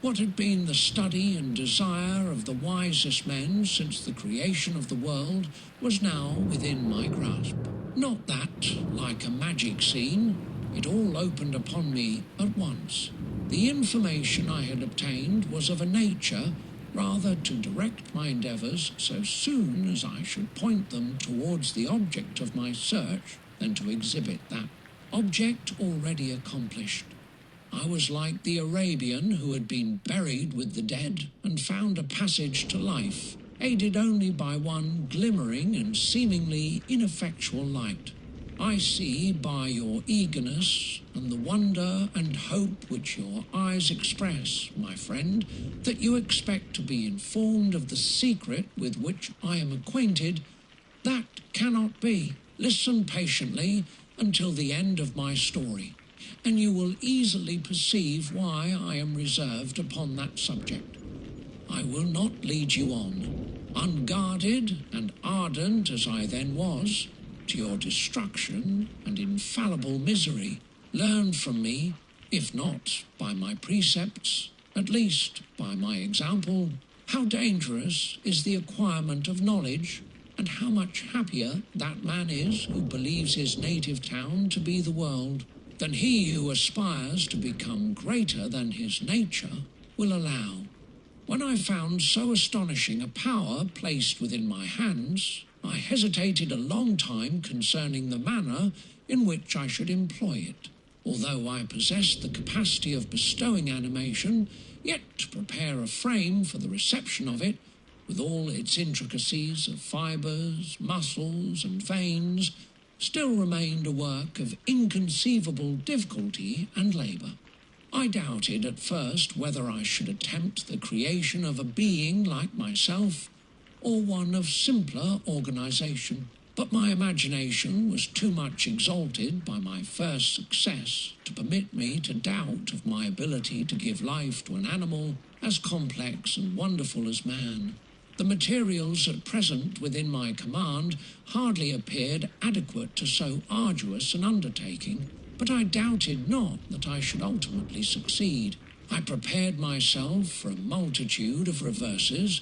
What had been the study and desire of the wisest men since the creation of the world was now within my grasp. Not that, like a magic scene, it all opened upon me at once. The information I had obtained was of a nature rather to direct my endeavours so soon as I should point them towards the object of my search than to exhibit that object already accomplished. I was like the Arabian who had been buried with the dead and found a passage to life, aided only by one glimmering and seemingly ineffectual light. I see by your eagerness and the wonder and hope which your eyes express, my friend, that you expect to be informed of the secret with which I am acquainted. That cannot be. Listen patiently until the end of my story, and you will easily perceive why I am reserved upon that subject. I will not lead you on, unguarded and ardent as I then was, to your destruction and infallible misery. Learn from me, if not by my precepts, at least by my example, how dangerous is the acquirement of knowledge, and how much happier that man is who believes his native town to be the world, than he who aspires to become greater than his nature will allow. When I found so astonishing a power placed within my hands, I hesitated a long time concerning the manner in which I should employ it. Although I possessed the capacity of bestowing animation, yet to prepare a frame for the reception of it, with all its intricacies of fibres, muscles, and veins, still remained a work of inconceivable difficulty and labour. I doubted at first whether I should attempt the creation of a being like myself, or one of simpler organisation, but my imagination was too much exalted by my first success to permit me to doubt of my ability to give life to an animal as complex and wonderful as man. The materials at present within my command hardly appeared adequate to so arduous an undertaking, but I doubted not that I should ultimately succeed. I prepared myself for a multitude of reverses.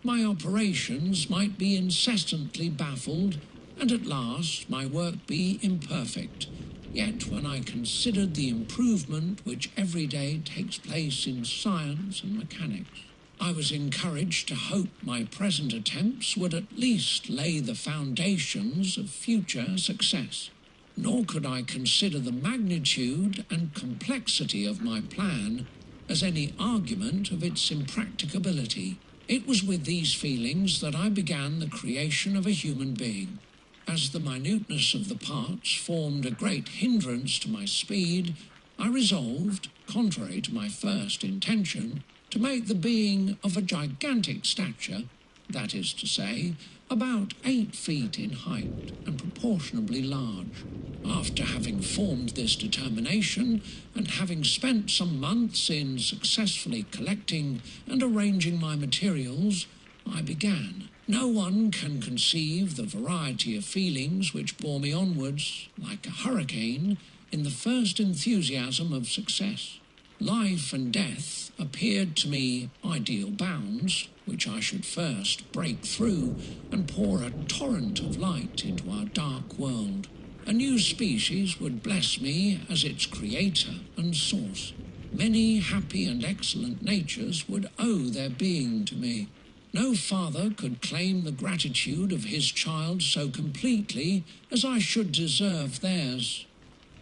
My operations might be incessantly baffled, and at last my work be imperfect. Yet when I considered the improvement which every day takes place in science and mechanics, I was encouraged to hope my present attempts would at least lay the foundations of future success. Nor could I consider the magnitude and complexity of my plan as any argument of its impracticability. It was with these feelings that I began the creation of a human being. As the minuteness of the parts formed a great hindrance to my speed, I resolved, contrary to my first intention, to make the being of a gigantic stature, that is to say, about 8 feet in height and proportionably large. After having formed this determination, and having spent some months in successfully collecting and arranging my materials, I began. No one can conceive the variety of feelings which bore me onwards, like a hurricane, in the first enthusiasm of success. Life and death appeared to me ideal bounds, which I should first break through and pour a torrent of light into our dark world. A new species would bless me as its creator and source. Many happy and excellent natures would owe their being to me. No father could claim the gratitude of his child so completely as I should deserve theirs.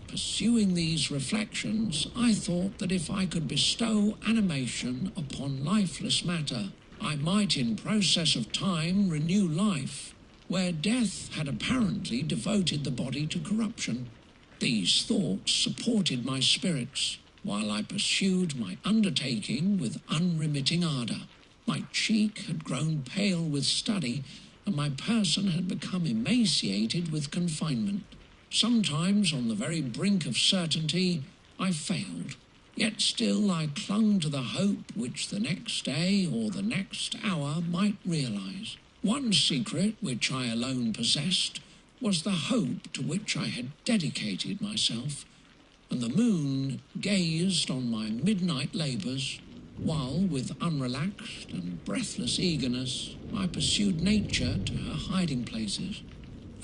Pursuing these reflections, I thought that if I could bestow animation upon lifeless matter, I might in process of time renew life, where death had apparently devoted the body to corruption. These thoughts supported my spirits. while I pursued my undertaking with unremitting ardour. My cheek had grown pale with study, and my person had become emaciated with confinement. Sometimes, on the very brink of certainty, I failed. Yet still I clung to the hope which the next day or the next hour might realise. One secret which I alone possessed was the hope to which I had dedicated myself, and the moon gazed on my midnight labours, while with unrelaxed and breathless eagerness I pursued nature to her hiding places.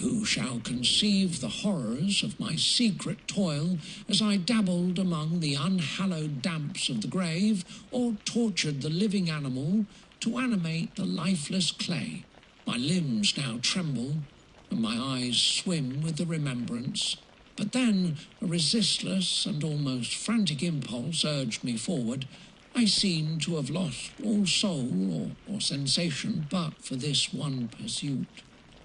Who shall conceive the horrors of my secret toil as I dabbled among the unhallowed damps of the grave, or tortured the living animal to animate the lifeless clay? My limbs now tremble, and my eyes swim with the remembrance. But then a resistless and almost frantic impulse urged me forward. I seemed to have lost all soul or sensation but for this one pursuit.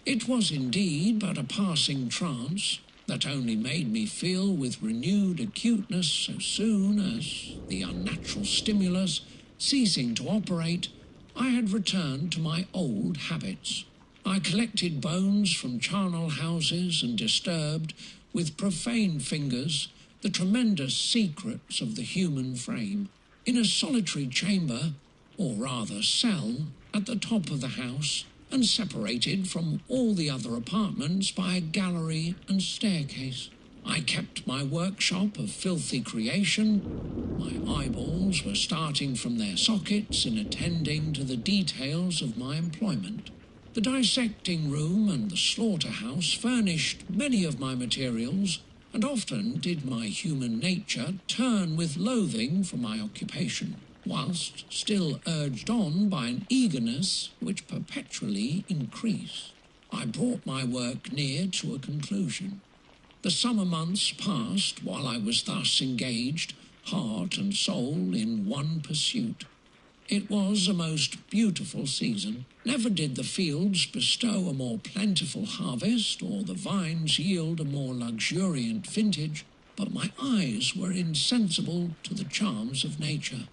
It was indeed but a passing trance that only made me feel with renewed acuteness so soon as, the unnatural stimulus ceasing to operate, I had returned to my old habits. I collected bones from charnel houses and disturbed, with profane fingers, the tremendous secrets of the human frame. In a solitary chamber, or rather cell, at the top of the house, and separated from all the other apartments by a gallery and staircase, I kept my workshop of filthy creation. My eyeballs were starting from their sockets in attending to the details of my employment. The dissecting room and the slaughterhouse furnished many of my materials, and often did my human nature turn with loathing from my occupation, whilst still urged on by an eagerness which perpetually increased. I brought my work near to a conclusion. The summer months passed while I was thus engaged, heart and soul, in one pursuit. It was a most beautiful season. Never did the fields bestow a more plentiful harvest, or the vines yield a more luxuriant vintage, but my eyes were insensible to the charms of nature,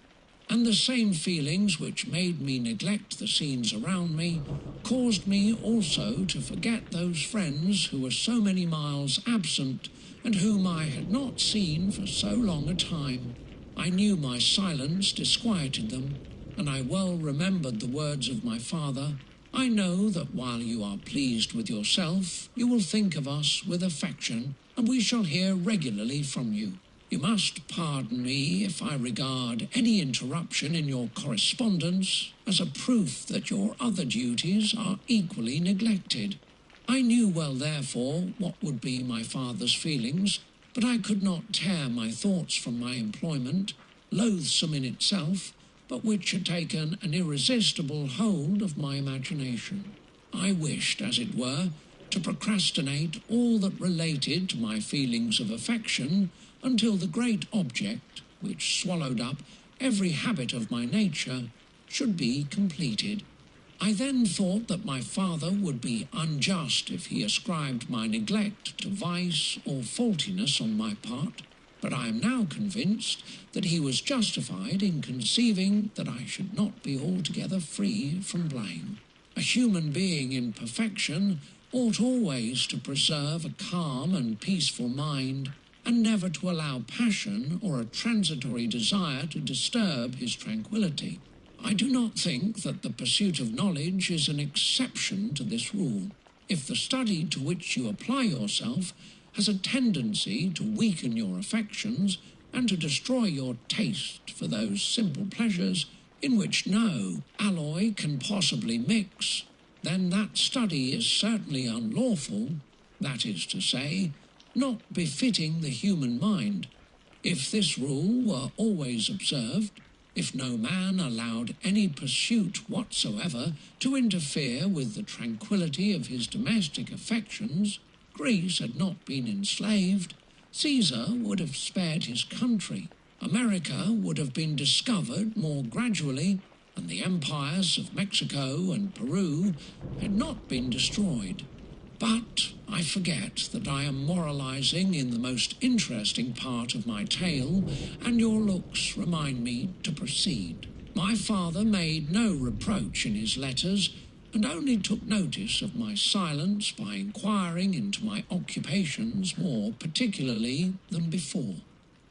and the same feelings which made me neglect the scenes around me caused me also to forget those friends who were so many miles absent, and whom I had not seen for so long a time. I knew my silence disquieted them, and I well remembered the words of my father. I know that while you are pleased with yourself, you will think of us with affection, and we shall hear regularly from you. You must pardon me if I regard any interruption in your correspondence as a proof that your other duties are equally neglected. I knew well, therefore, what would be my father's feelings, but I could not tear my thoughts from my employment, loathsome in itself, but which had taken an irresistible hold of my imagination. I wished, as it were, to procrastinate all that related to my feelings of affection until the great object, which swallowed up every habit of my nature, should be completed. I then thought that my father would be unjust if he ascribed my neglect to vice or faultiness on my part, but I am now convinced that he was justified in conceiving that I should not be altogether free from blame. A human being in perfection ought always to preserve a calm and peaceful mind, and never to allow passion or a transitory desire to disturb his tranquillity. I do not think that the pursuit of knowledge is an exception to this rule. If the study to which you apply yourself has a tendency to weaken your affections and to destroy your taste for those simple pleasures in which no alloy can possibly mix, then that study is certainly unlawful, that is to say, not befitting the human mind. If this rule were always observed, if no man allowed any pursuit whatsoever to interfere with the tranquillity of his domestic affections, Greece had not been enslaved, Caesar would have spared his country, America would have been discovered more gradually, and the empires of Mexico and Peru had not been destroyed. But I forget that I am moralizing in the most interesting part of my tale, and your looks remind me to proceed. My father made no reproach in his letters, and only took notice of my silence by inquiring into my occupations more particularly than before.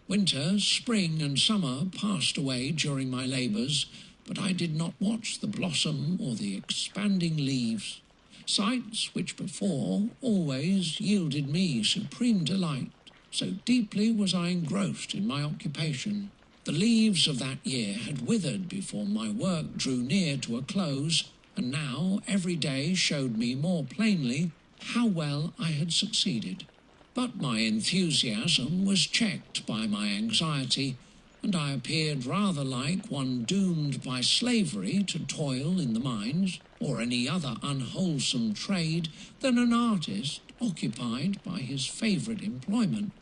Winter, spring, and summer passed away during my labours, but I did not watch the blossom or the expanding leaves, sights which before always yielded me supreme delight. So deeply was I engrossed in my occupation. The leaves of that year had withered before my work drew near to a close, and now every day showed me more plainly how well I had succeeded. But my enthusiasm was checked by my anxiety, and I appeared rather like one doomed by slavery to toil in the mines or any other unwholesome trade than an artist occupied by his favourite employment.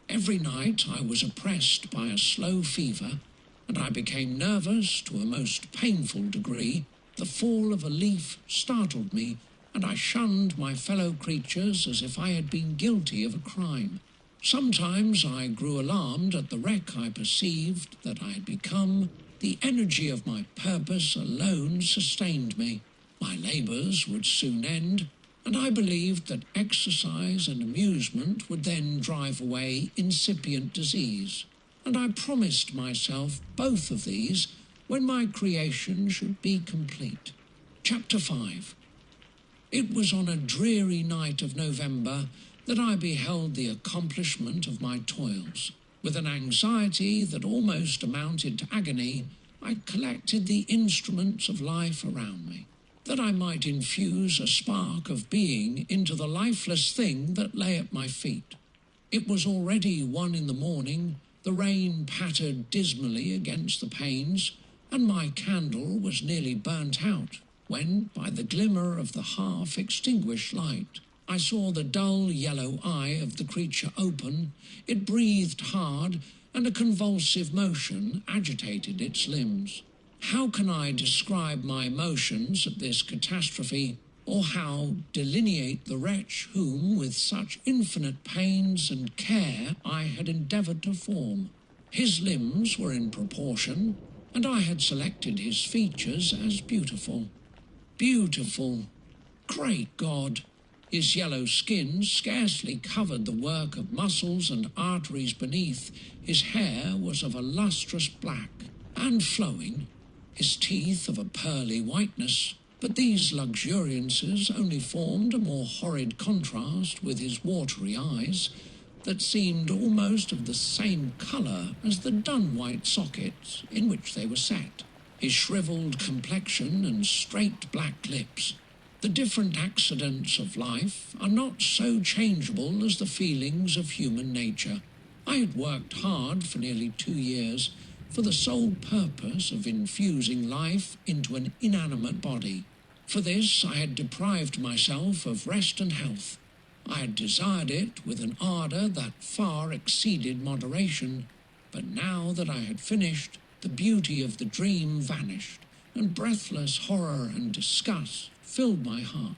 Every night I was oppressed by a slow fever, and I became nervous to a most painful degree. The fall of a leaf startled me, and I shunned my fellow creatures as if I had been guilty of a crime. Sometimes I grew alarmed at the wreck I perceived that I had become. The energy of my purpose alone sustained me. My labours would soon end, and I believed that exercise and amusement would then drive away incipient disease. And I promised myself both of these when my creation should be complete. Chapter 5. It was on a dreary night of November that I beheld the accomplishment of my toils. With an anxiety that almost amounted to agony, I collected the instruments of life around me, that I might infuse a spark of being into the lifeless thing that lay at my feet. It was already 1 in the morning, the rain pattered dismally against the panes, and my candle was nearly burnt out, when, by the glimmer of the half-extinguished light, I saw the dull yellow eye of the creature open. It breathed hard, and a convulsive motion agitated its limbs. How can I describe my emotions at this catastrophe, or how delineate the wretch whom, with such infinite pains and care, I had endeavoured to form? His limbs were in proportion, and I had selected his features as beautiful. Beautiful! Great God! His yellow skin scarcely covered the work of muscles and arteries beneath. His hair was of a lustrous black and flowing, his teeth of a pearly whiteness, but these luxuriances only formed a more horrid contrast with his watery eyes, that seemed almost of the same colour as the dun-white sockets in which they were set, his shrivelled complexion and straight black lips. The different accidents of life are not so changeable as the feelings of human nature. I had worked hard for nearly 2 years for the sole purpose of infusing life into an inanimate body. For this I had deprived myself of rest and health. I had desired it with an ardour that far exceeded moderation, but now that I had finished, the beauty of the dream vanished, and breathless horror and disgust filled my heart.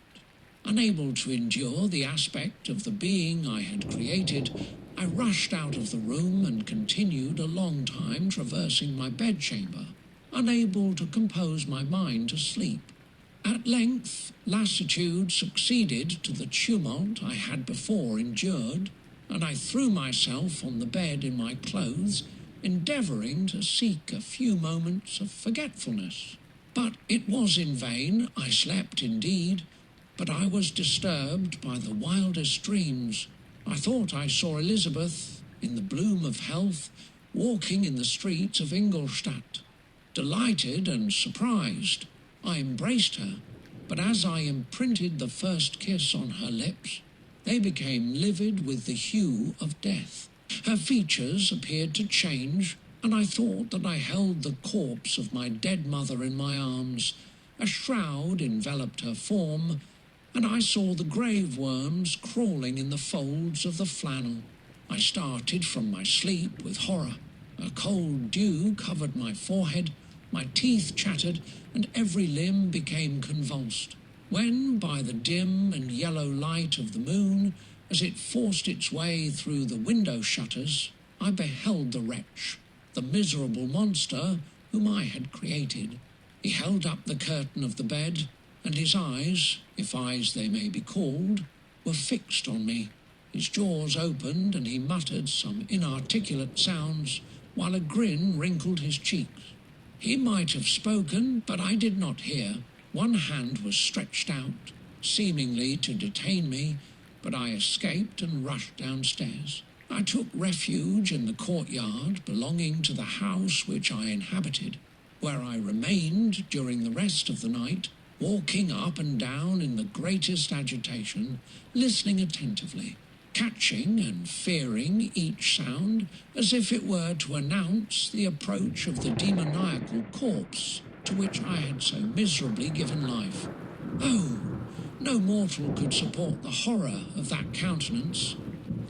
Unable to endure the aspect of the being I had created, I rushed out of the room and continued a long time traversing my bedchamber, unable to compose my mind to sleep. At length, lassitude succeeded to the tumult I had before endured, and I threw myself on the bed in my clothes, endeavouring to seek a few moments of forgetfulness. But it was in vain. I slept indeed, but I was disturbed by the wildest dreams. I thought I saw Elizabeth, in the bloom of health, walking in the streets of Ingolstadt. Delighted and surprised, I embraced her, but as I imprinted the first kiss on her lips, they became livid with the hue of death. Her features appeared to change, and I thought that I held the corpse of my dead mother in my arms. A shroud enveloped her form, and I saw the grave worms crawling in the folds of the flannel. I started from my sleep with horror. A cold dew covered my forehead, my teeth chattered, and every limb became convulsed. when, by the dim and yellow light of the moon, as it forced its way through the window shutters, I beheld the wretch, the miserable monster whom I had created. He held up the curtain of the bed, and his eyes, if eyes they may be called, were fixed on me. His jaws opened, and he muttered some inarticulate sounds, while a grin wrinkled his cheeks. He might have spoken, but I did not hear. One hand was stretched out, seemingly to detain me, but I escaped and rushed downstairs. I took refuge in the courtyard belonging to the house which I inhabited, where I remained during the rest of the night, walking up and down in the greatest agitation, listening attentively, catching and fearing each sound as if it were to announce the approach of the demoniacal corpse to which I had so miserably given life. Oh, no mortal could support the horror of that countenance.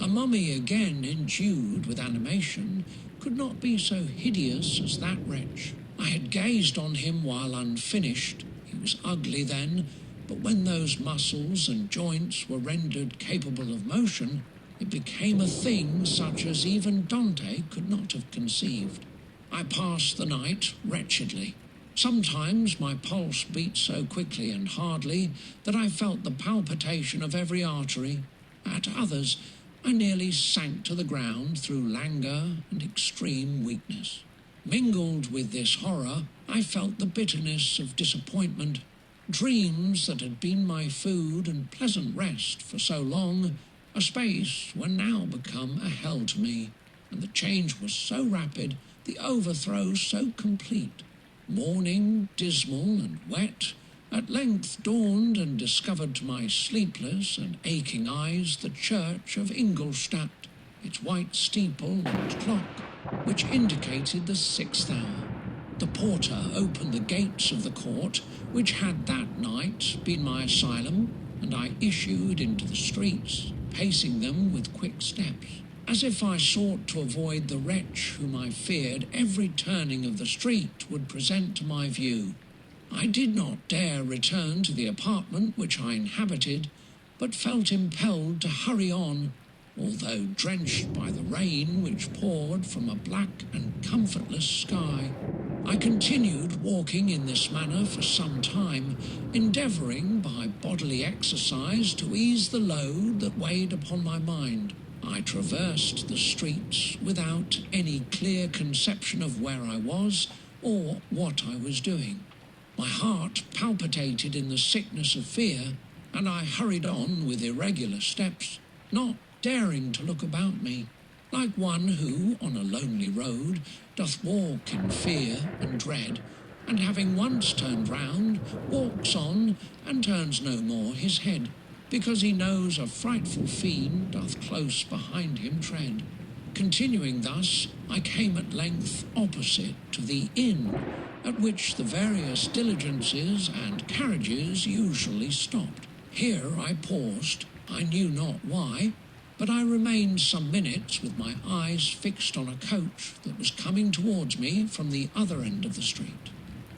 A mummy again endued with animation could not be so hideous as that wretch. I had gazed on him while unfinished. He was ugly then, but when those muscles and joints were rendered capable of motion, it became a thing such as even Dante could not have conceived. I passed the night wretchedly. Sometimes my pulse beat so quickly and hardly that I felt the palpitation of every artery. At others, I nearly sank to the ground through languor and extreme weakness. Mingled with this horror, I felt the bitterness of disappointment. Dreams that had been my food and pleasant rest for so long, a space were now become a hell to me, and the change was so rapid, the overthrow so complete. Morning, dismal and wet, at length dawned and discovered to my sleepless and aching eyes the church of Ingolstadt, its white steeple and clock, which indicated the 6th hour. The porter opened the gates of the court, which had that night been my asylum, and I issued into the streets, pacing them with quick steps, as if I sought to avoid the wretch whom I feared every turning of the street would present to my view. I did not dare return to the apartment which I inhabited, but felt impelled to hurry on, although drenched by the rain which poured from a black and comfortless sky. I continued walking in this manner for some time, endeavouring by bodily exercise to ease the load that weighed upon my mind. I traversed the streets without any clear conception of where I was or what I was doing. My heart palpitated in the sickness of fear, and I hurried on with irregular steps, not daring to look about me, like one who, on a lonely road, doth walk in fear and dread, and having once turned round, walks on and turns no more his head, because he knows a frightful fiend doth close behind him tread. Continuing thus, I came at length opposite to the inn, at which the various diligences and carriages usually stopped. Here I paused, I knew not why, but I remained some minutes with my eyes fixed on a coach that was coming towards me from the other end of the street.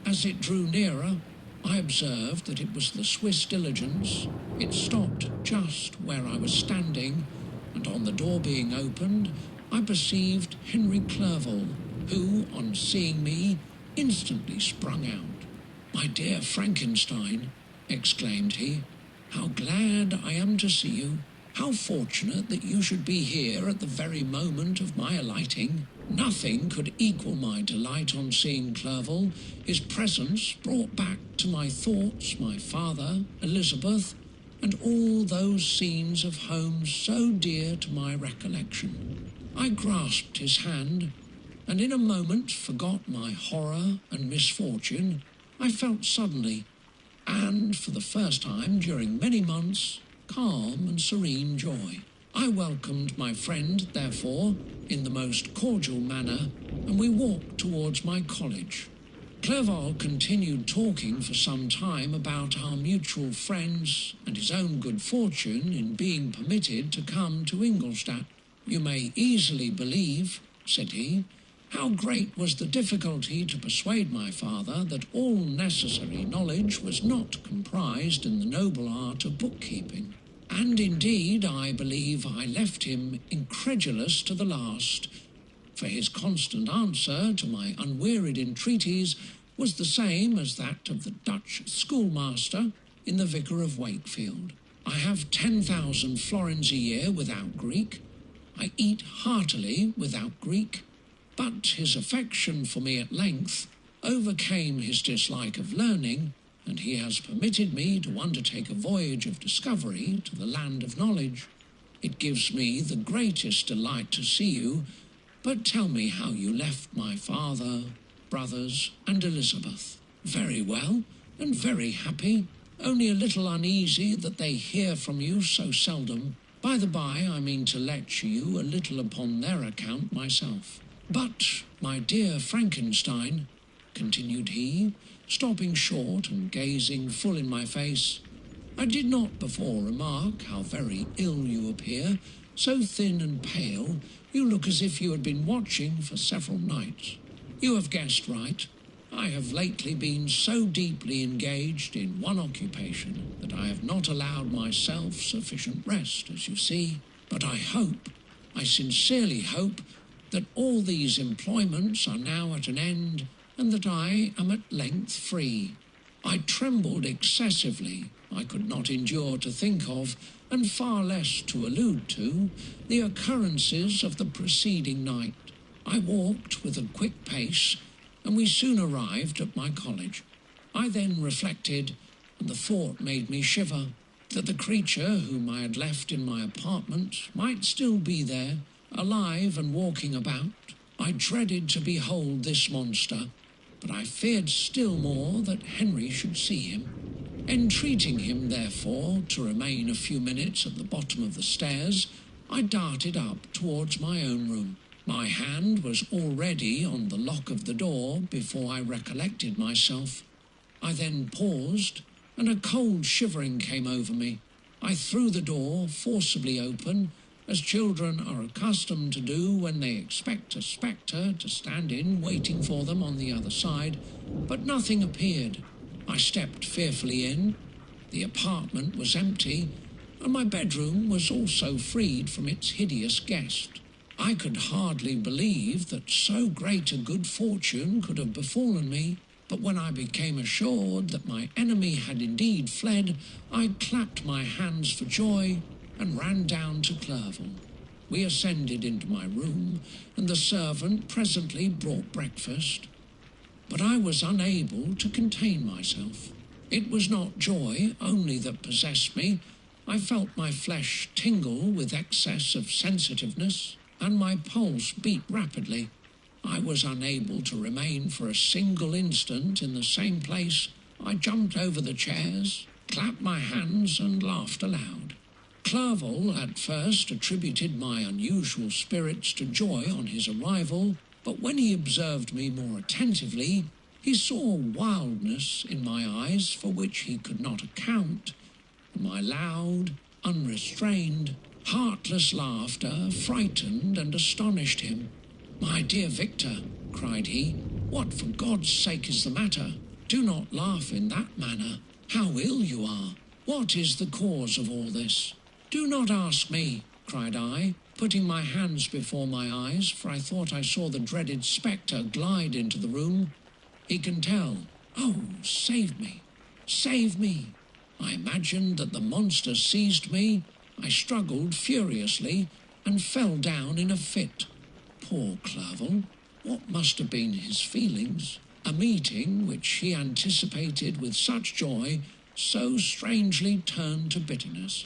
As it drew nearer, I observed that it was the Swiss diligence. It stopped just where I was standing, and on the door being opened, I perceived Henry Clerval, who, on seeing me, instantly sprung out. "My dear Frankenstein," exclaimed he, "how glad I am to see you! How fortunate that you should be here at the very moment of my alighting! Nothing could equal my delight on seeing Clerval. His presence brought back to my thoughts my father, Elizabeth, and all those scenes of home so dear to my recollection. I grasped his hand, and in a moment forgot my horror and misfortune. I felt suddenly, and for the first time during many months, calm and serene joy. I welcomed my friend, therefore, in the most cordial manner, and we walked towards my college. Clerval continued talking for some time about our mutual friends and his own good fortune in being permitted to come to Ingolstadt. "You may easily believe," said he, How great was the difficulty to persuade my father that all necessary knowledge was not comprised in the noble art of bookkeeping. And indeed, I believe I left him incredulous to the last, for his constant answer to my unwearied entreaties was the same as that of the Dutch schoolmaster in The Vicar of Wakefield. I have 10,000 florins a year without Greek. I eat heartily without Greek. But his affection for me at length overcame his dislike of learning, and he has permitted me to undertake a voyage of discovery to the land of knowledge. It gives me the greatest delight to see you, but tell me how you left my father, brothers, and Elizabeth. Very well, and very happy, only a little uneasy that they hear from you so seldom. By the by, I mean to lecture you a little upon their account myself. But, my dear Frankenstein, continued he, stopping short and gazing full in my face, I did not before remark how very ill you appear. So thin and pale, you look as if you had been watching for several nights. You have guessed right. I have lately been so deeply engaged in one occupation that I have not allowed myself sufficient rest, as you see. But I sincerely hope, that all these employments are now at an end, and that I am at length free. I trembled excessively. I could not endure to think of, and far less to allude to, the occurrences of the preceding night. I walked with a quick pace, and we soon arrived at my college. I then reflected, and the thought made me shiver, that the creature whom I had left in my apartment might still be there, alive and walking about. I dreaded to behold this monster, but I feared still more that Henry should see him. Entreating him, therefore, to remain a few minutes at the bottom of the stairs, I darted up towards my own room. My hand was already on the lock of the door before I recollected myself. I then paused, and a cold shivering came over me. I threw the door forcibly open, as children are accustomed to do when they expect a spectre to stand in waiting for them on the other side, but nothing appeared. I stepped fearfully in. The apartment was empty, and my bedroom was also freed from its hideous guest. I could hardly believe that so great a good fortune could have befallen me, but when I became assured that my enemy had indeed fled, I clapped my hands for joy and ran down to Clerval. We ascended into my room, and the servant presently brought breakfast. But I was unable to contain myself. It was not joy only that possessed me. I felt my flesh tingle with excess of sensitiveness, and my pulse beat rapidly. I was unable to remain for a single instant in the same place. I jumped over the chairs, clapped my hands, and laughed aloud. Clerval at first attributed my unusual spirits to joy on his arrival, but when he observed me more attentively, he saw wildness in my eyes for which he could not account, and my loud, unrestrained, heartless laughter frightened and astonished him. "My dear Victor," cried he, "what for God's sake is the matter? Do not laugh in that manner. How ill you are! What is the cause of all this?" "Do not ask me," cried I, putting my hands before my eyes, for I thought I saw the dreaded spectre glide into the room. "He can tell. Oh, save me! Save me!" I imagined that the monster seized me. I struggled furiously and fell down in a fit. Poor Clerval! What must have been his feelings? A meeting which he anticipated with such joy so strangely turned to bitterness.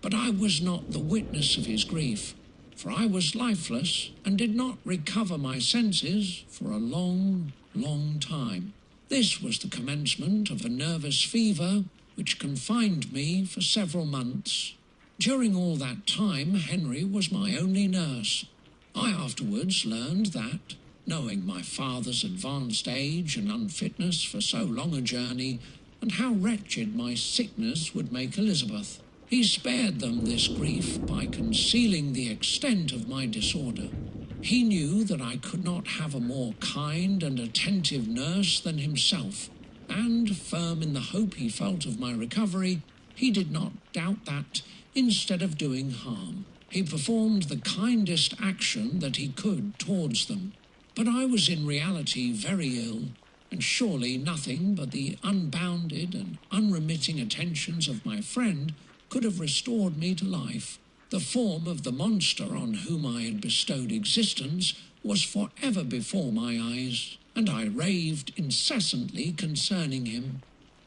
But I was not the witness of his grief, for I was lifeless and did not recover my senses for a long, long time. This was the commencement of a nervous fever which confined me for several months. During all that time, Henry was my only nurse. I afterwards learned that, knowing my father's advanced age and unfitness for so long a journey, and how wretched my sickness would make Elizabeth, he spared them this grief by concealing the extent of my disorder. He knew that I could not have a more kind and attentive nurse than himself, and, firm in the hope he felt of my recovery, he did not doubt that, instead of doing harm, he performed the kindest action that he could towards them. But I was in reality very ill, and surely nothing but the unbounded and unremitting attentions of my friend could have restored me to life. The form of the monster on whom I had bestowed existence was for ever before my eyes, and I raved incessantly concerning him.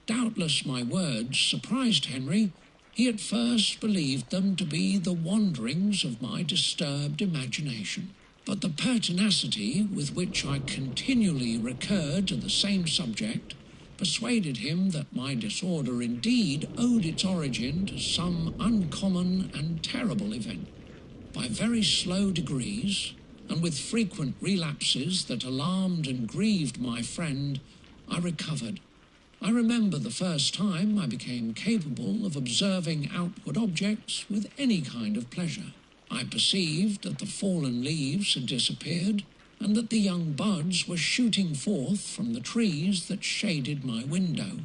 Doubtless my words surprised Henry. He at first believed them to be the wanderings of my disturbed imagination. But the pertinacity with which I continually recurred to the same subject persuaded him that my disorder indeed owed its origin to some uncommon and terrible event. By very slow degrees, and with frequent relapses that alarmed and grieved my friend, I recovered. I remember the first time I became capable of observing outward objects with any kind of pleasure. I perceived that the fallen leaves had disappeared, and that the young buds were shooting forth from the trees that shaded my window.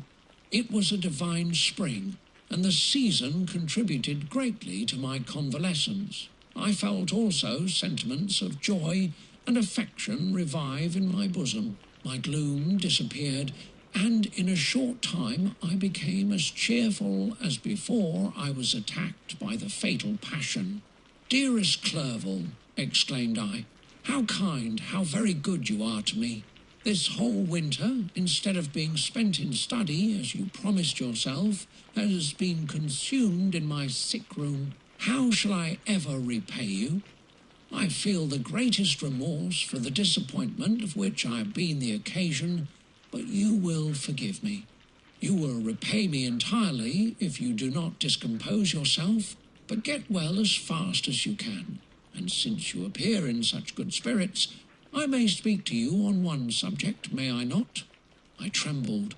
It was a divine spring, and the season contributed greatly to my convalescence. I felt also sentiments of joy and affection revive in my bosom. My gloom disappeared, and in a short time I became as cheerful as before I was attacked by the fatal passion. "Dearest Clerval," exclaimed I, "how kind, how very good you are to me. This whole winter, instead of being spent in study, as you promised yourself, has been consumed in my sick room. How shall I ever repay you? I feel the greatest remorse for the disappointment of which I have been the occasion, but you will forgive me. You will repay me entirely if you do not discompose yourself, but get well as fast as you can. And since you appear in such good spirits, I may speak to you on one subject, may I not?" I trembled.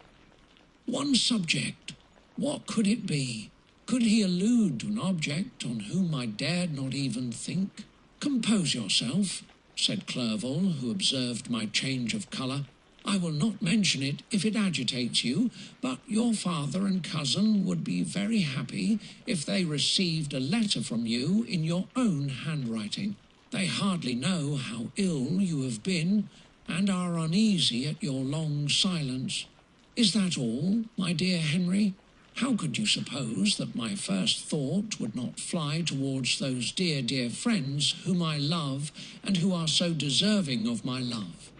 One subject? What could it be? Could he allude to an object on whom I dared not even think? "Compose yourself," said Clerval, who observed my change of colour. "I will not mention it if it agitates you, but your father and cousin would be very happy if they received a letter from you in your own handwriting. They hardly know how ill you have been, and are uneasy at your long silence. Is that all, my dear Henry? How could you suppose that my first thought would not fly towards those dear, dear friends whom I love and who are so deserving of my love?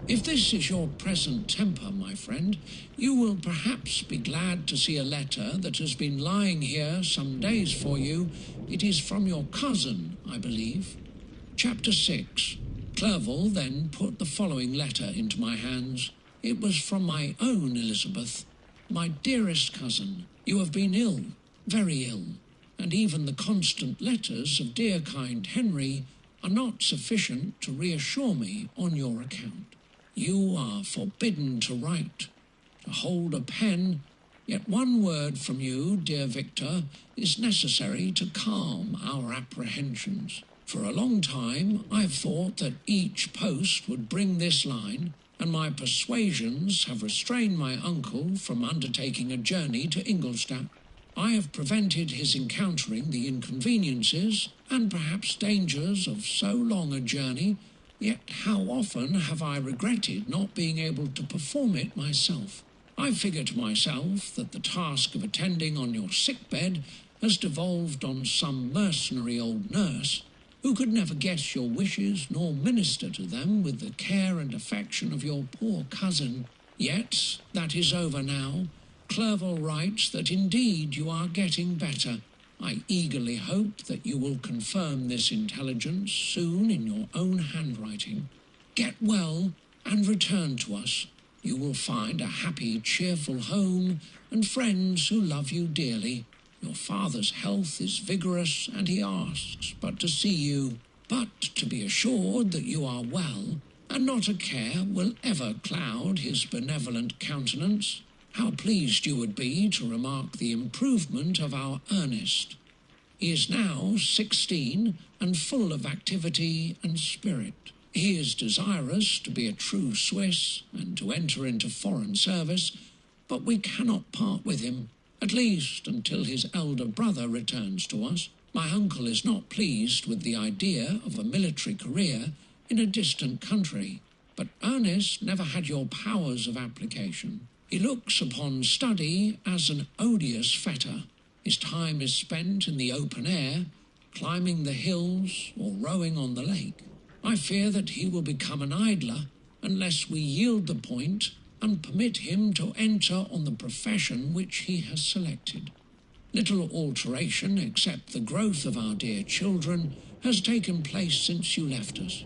If this is your present temper, my friend, you will perhaps be glad to see a letter that has been lying here some days for you. It is from your cousin, I believe." Chapter 6. Clerval then put the following letter into my hands. It was from my own Elizabeth. "My dearest cousin, you have been ill, very ill, and even the constant letters of dear kind Henry are not sufficient to reassure me on your account. You are forbidden to write, to hold a pen, yet one word from you, dear Victor, is necessary to calm our apprehensions. For a long time I have thought that each post would bring this line, and my persuasions have restrained my uncle from undertaking a journey to Ingolstadt. I have prevented his encountering the inconveniences and perhaps dangers of so long a journey, yet how often have I regretted not being able to perform it myself. I figure to myself that the task of attending on your sick bed has devolved on some mercenary old nurse, who could never guess your wishes nor minister to them with the care and affection of your poor cousin. Yet that is over now. Clerval writes that indeed you are getting better. I eagerly hope that you will confirm this intelligence soon in your own handwriting. Get well and return to us. You will find a happy, cheerful home and friends who love you dearly. Your father's health is vigorous, and he asks but to see you, but to be assured that you are well, and not a care will ever cloud his benevolent countenance. How pleased you would be to remark the improvement of our Ernest. He is now 16 and full of activity and spirit. He is desirous to be a true Swiss and to enter into foreign service, but we cannot part with him, at least until his elder brother returns to us. My uncle is not pleased with the idea of a military career in a distant country, but Ernest never had your powers of application. He looks upon study as an odious fetter. His time is spent in the open air, climbing the hills or rowing on the lake. I fear that he will become an idler unless we yield the point and permit him to enter on the profession which he has selected. Little alteration except the growth of our dear children has taken place since you left us.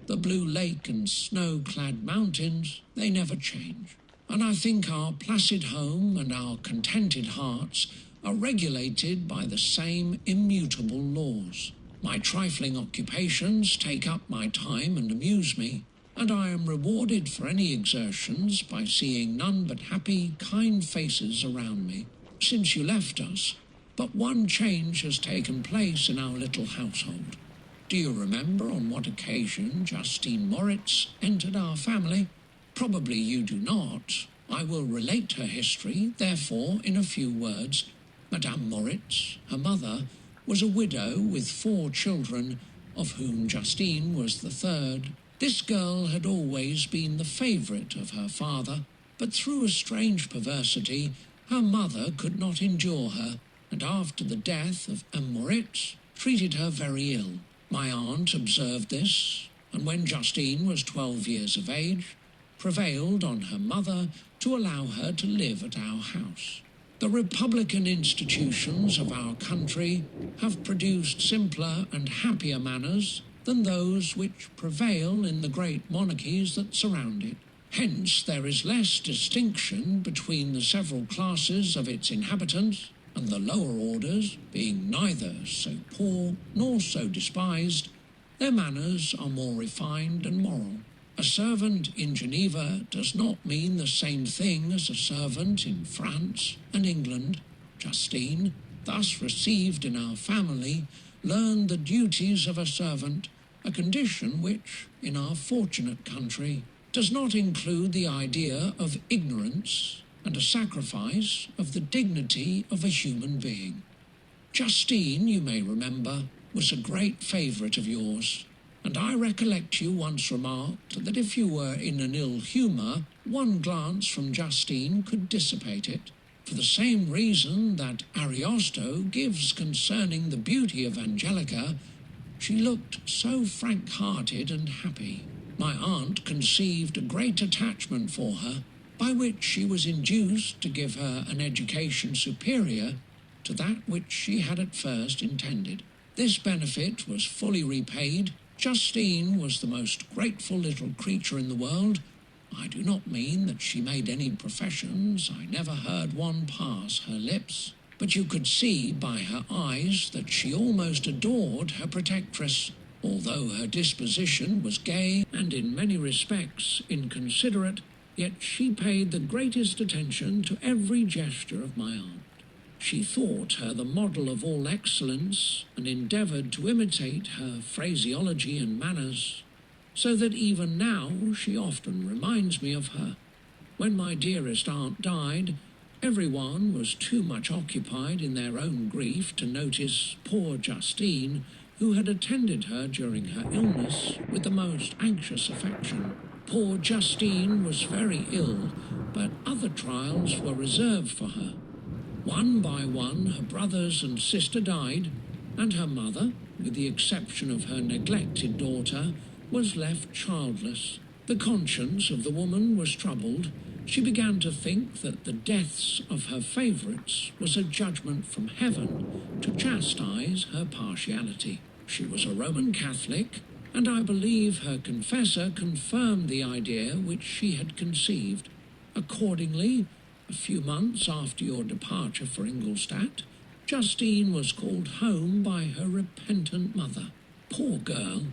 The blue lake and snow-clad mountains, they never change. And I think our placid home and our contented hearts are regulated by the same immutable laws. My trifling occupations take up my time and amuse me, and I am rewarded for any exertions by seeing none but happy, kind faces around me. Since you left us, but one change has taken place in our little household. Do you remember on what occasion Justine Moritz entered our family? Probably you do not. I will relate her history, therefore, in a few words. Madame Moritz, her mother, was a widow with 4 children, of whom Justine was the third. This girl had always been the favourite of her father, but through a strange perversity, her mother could not endure her, and after the death of M. Moritz, treated her very ill. My aunt observed this, and when Justine was 12 years of age, prevailed on her mother to allow her to live at our house. The republican institutions of our country have produced simpler and happier manners than those which prevail in the great monarchies that surround it. Hence there is less distinction between the several classes of its inhabitants, and the lower orders, being neither so poor nor so despised, their manners are more refined and moral. A servant in Geneva does not mean the same thing as a servant in France and England. Justine, thus received in our family, learned the duties of a servant, a condition which, in our fortunate country, does not include the idea of ignorance and a sacrifice of the dignity of a human being. Justine, you may remember, was a great favourite of yours, and I recollect you once remarked that if you were in an ill humour, one glance from Justine could dissipate it, for the same reason that Ariosto gives concerning the beauty of Angelica. She looked so frank-hearted and happy. My aunt conceived a great attachment for her, by which she was induced to give her an education superior to that which she had at first intended. This benefit was fully repaid. Justine was the most grateful little creature in the world. I do not mean that she made any professions. I never heard one pass her lips. But you could see by her eyes that she almost adored her protectress. Although her disposition was gay and in many respects inconsiderate, yet she paid the greatest attention to every gesture of my aunt. She thought her the model of all excellence and endeavoured to imitate her phraseology and manners, so that even now she often reminds me of her. When my dearest aunt died, everyone was too much occupied in their own grief to notice poor Justine, who had attended her during her illness with the most anxious affection. Poor Justine was very ill, but other trials were reserved for her. One by one her brothers and sister died, and her mother, with the exception of her neglected daughter, was left childless. The conscience of the woman was troubled. She began to think that the deaths of her favourites was a judgment from heaven to chastise her partiality. She was a Roman Catholic, and I believe her confessor confirmed the idea which she had conceived. Accordingly, a few months after your departure for Ingolstadt, Justine was called home by her repentant mother. Poor girl!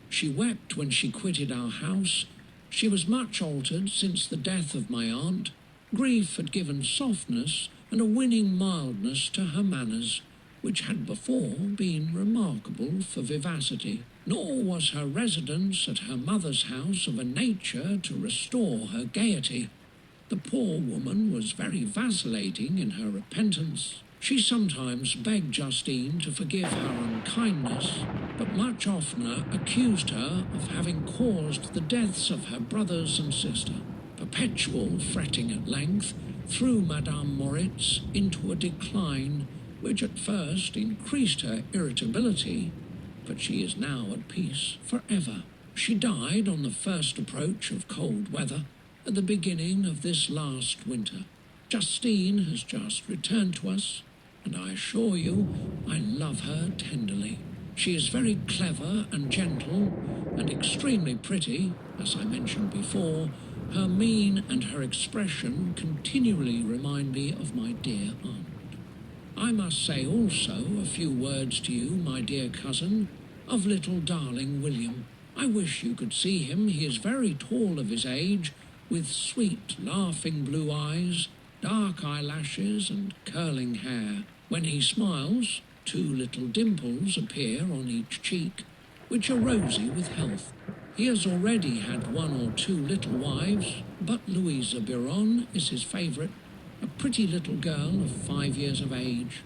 She wept when she quitted our house. She was much altered since the death of my aunt. Grief had given softness and a winning mildness to her manners. which had before been remarkable for vivacity, nor was her residence at her mother's house of a nature to restore her gaiety. The poor woman was very vacillating in her repentance. She sometimes begged Justine to forgive her unkindness, but much oftener accused her of having caused the deaths of her brothers and sister. Perpetual fretting at length threw Madame Moritz into a decline which at first increased her irritability, but she is now at peace forever. She died on the first approach of cold weather at the beginning of this last winter. Justine has just returned to us, and I assure you I love her tenderly. She is very clever and gentle, and extremely pretty, as I mentioned before. Her mien and her expression continually remind me of my dear aunt. I must say also a few words to you, my dear cousin, of little darling William. I wish you could see him. He is very tall of his age, with sweet, laughing blue eyes, dark eyelashes and curling hair. When he smiles, 2 little dimples appear on each cheek, which are rosy with health. He has already had 1 or 2 little wives, but Louisa Biron is his favourite, a pretty little girl of 5 years of age.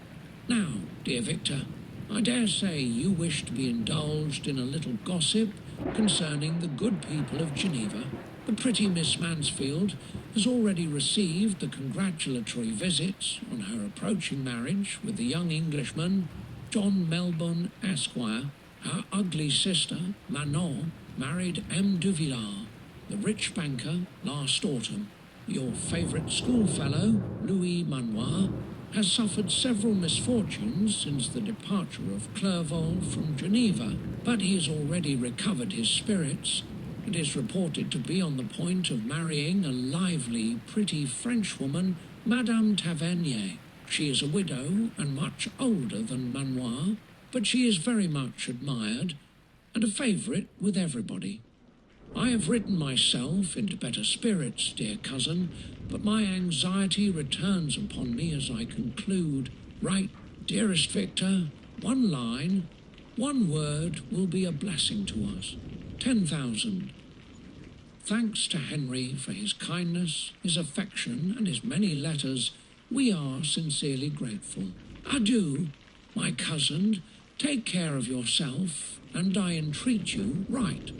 Now, dear Victor, I dare say you wish to be indulged in a little gossip concerning the good people of Geneva. The pretty Miss Mansfield has already received the congratulatory visits on her approaching marriage with the young Englishman, John Melbourne, Esquire. Her ugly sister, Manon, married M. Duvillard, the rich banker, last autumn. Your favourite schoolfellow, Louis Manoir, has suffered several misfortunes since the departure of Clerval from Geneva, but he has already recovered his spirits and is reported to be on the point of marrying a lively, pretty Frenchwoman, Madame Tavernier. She is a widow and much older than Manoir, but she is very much admired and a favourite with everybody. I have written myself into better spirits, dear cousin, but my anxiety returns upon me as I conclude. Write, dearest Victor, 1 line, 1 word will be a blessing to us. 10,000. Thanks to Henry for his kindness, his affection, and his many letters. We are sincerely grateful. Adieu, my cousin. Take care of yourself, and I entreat you, write.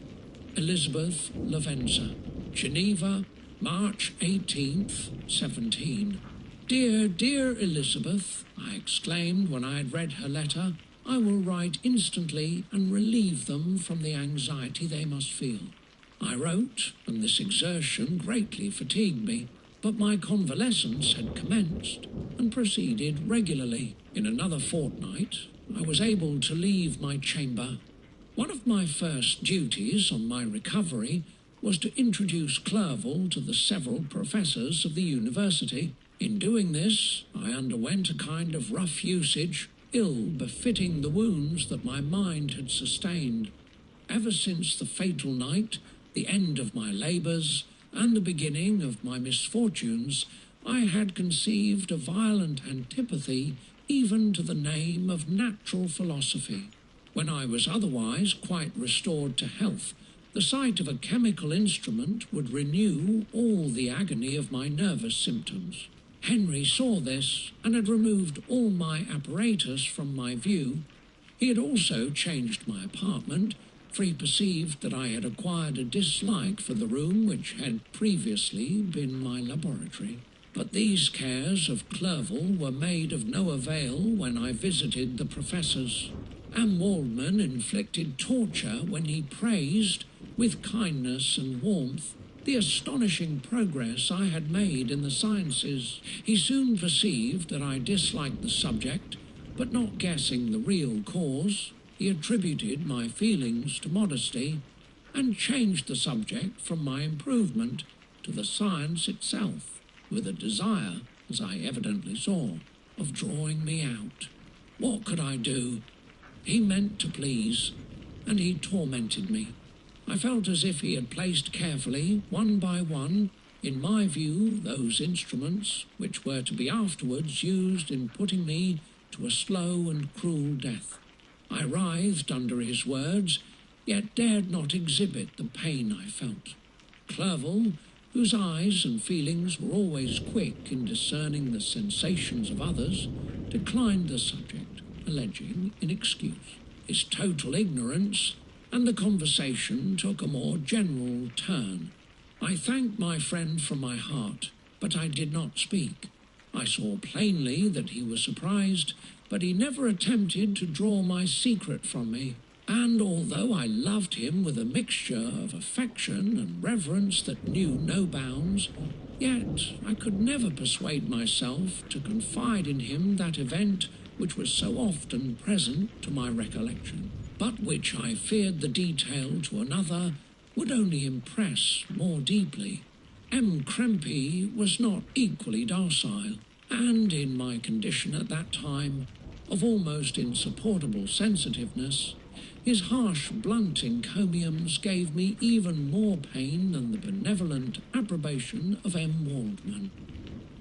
Elizabeth Lavenza, Geneva, March 18th, 17. Dear, dear Elizabeth, I exclaimed when I had read her letter, I will write instantly and relieve them from the anxiety they must feel. I wrote, and this exertion greatly fatigued me, but my convalescence had commenced and proceeded regularly. In another fortnight, I was able to leave my chamber. One of my first duties on my recovery was to introduce Clerval to the several professors of the university. In doing this, I underwent a kind of rough usage, ill befitting the wounds that my mind had sustained. Ever since the fatal night, the end of my labours, and the beginning of my misfortunes, I had conceived a violent antipathy even to the name of natural philosophy. When I was otherwise quite restored to health, the sight of a chemical instrument would renew all the agony of my nervous symptoms. Henry saw this and had removed all my apparatus from my view. He had also changed my apartment, for he perceived that I had acquired a dislike for the room which had previously been my laboratory. But these cares of Clerval were made of no avail when I visited the professors. And Waldman inflicted torture when he praised, with kindness and warmth, the astonishing progress I had made in the sciences. He soon perceived that I disliked the subject, but not guessing the real cause, he attributed my feelings to modesty and changed the subject from my improvement to the science itself, with a desire, as I evidently saw, of drawing me out. What could I do? He meant to please, and he tormented me. I felt as if he had placed carefully, one by one, in my view, those instruments which were to be afterwards used in putting me to a slow and cruel death. I writhed under his words, yet dared not exhibit the pain I felt. Clerval, whose eyes and feelings were always quick in discerning the sensations of others, declined the subject, alleging in excuse his total ignorance, and the conversation took a more general turn. I thanked my friend from my heart, but I did not speak. I saw plainly that he was surprised, but he never attempted to draw my secret from me. And although I loved him with a mixture of affection and reverence that knew no bounds, yet I could never persuade myself to confide in him that event which was so often present to my recollection, but which I feared the detail to another would only impress more deeply. M. Krempe was not equally docile, and in my condition at that time, of almost insupportable sensitiveness, his harsh, blunt encomiums gave me even more pain than the benevolent approbation of M. Waldman.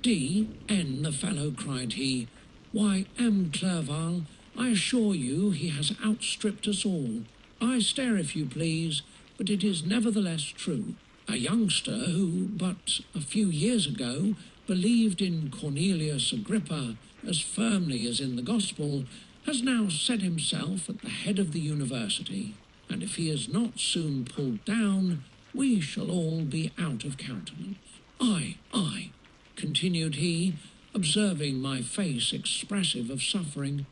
D.N. the fellow, cried he. Why, M. Clerval, I assure you he has outstripped us all. I stare if you please, but it is nevertheless true. A youngster who, but a few years ago, believed in Cornelius Agrippa as firmly as in the gospel, has now set himself at the head of the university, and if he is not soon pulled down, we shall all be out of countenance. I, continued he, observing my face expressive of suffering.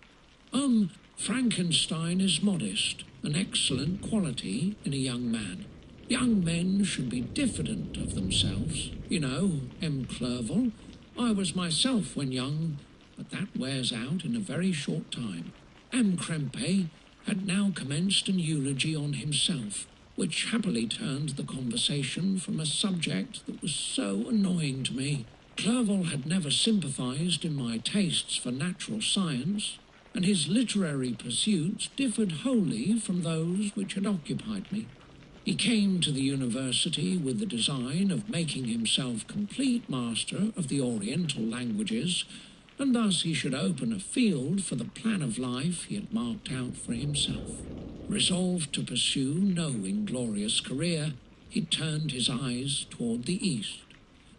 Frankenstein is modest, an excellent quality in a young man. Young men should be diffident of themselves. You know, M. Clerval, I was myself when young, but that wears out in a very short time. M. Krempe had now commenced an eulogy on himself, which happily turned the conversation from a subject that was so annoying to me. Clerval had never sympathized in my tastes for natural science, and his literary pursuits differed wholly from those which had occupied me. He came to the university with the design of making himself complete master of the Oriental languages, and thus he should open a field for the plan of life he had marked out for himself. Resolved to pursue no inglorious career, he turned his eyes toward the east,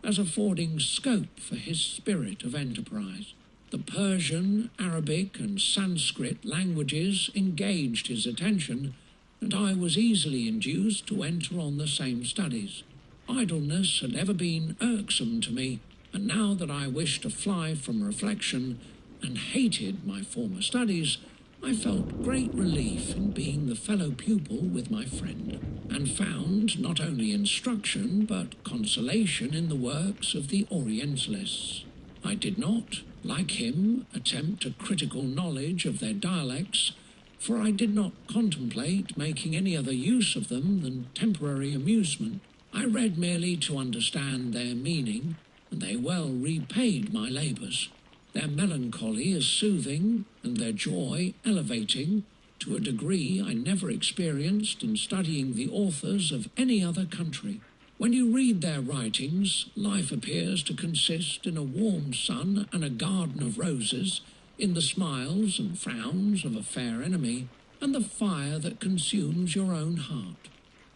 as affording scope for his spirit of enterprise. The Persian, Arabic, and Sanskrit languages engaged his attention, and I was easily induced to enter on the same studies. Idleness had ever been irksome to me, and now that I wished to fly from reflection and hated my former studies, I felt great relief in being the fellow pupil with my friend, and found not only instruction but consolation in the works of the Orientalists. I did not, like him, attempt a critical knowledge of their dialects, for I did not contemplate making any other use of them than temporary amusement. I read merely to understand their meaning, and they well repaid my labours. Their melancholy is soothing, and their joy elevating, to a degree I never experienced in studying the authors of any other country. When you read their writings, life appears to consist in a warm sun and a garden of roses, in the smiles and frowns of a fair enemy, and the fire that consumes your own heart.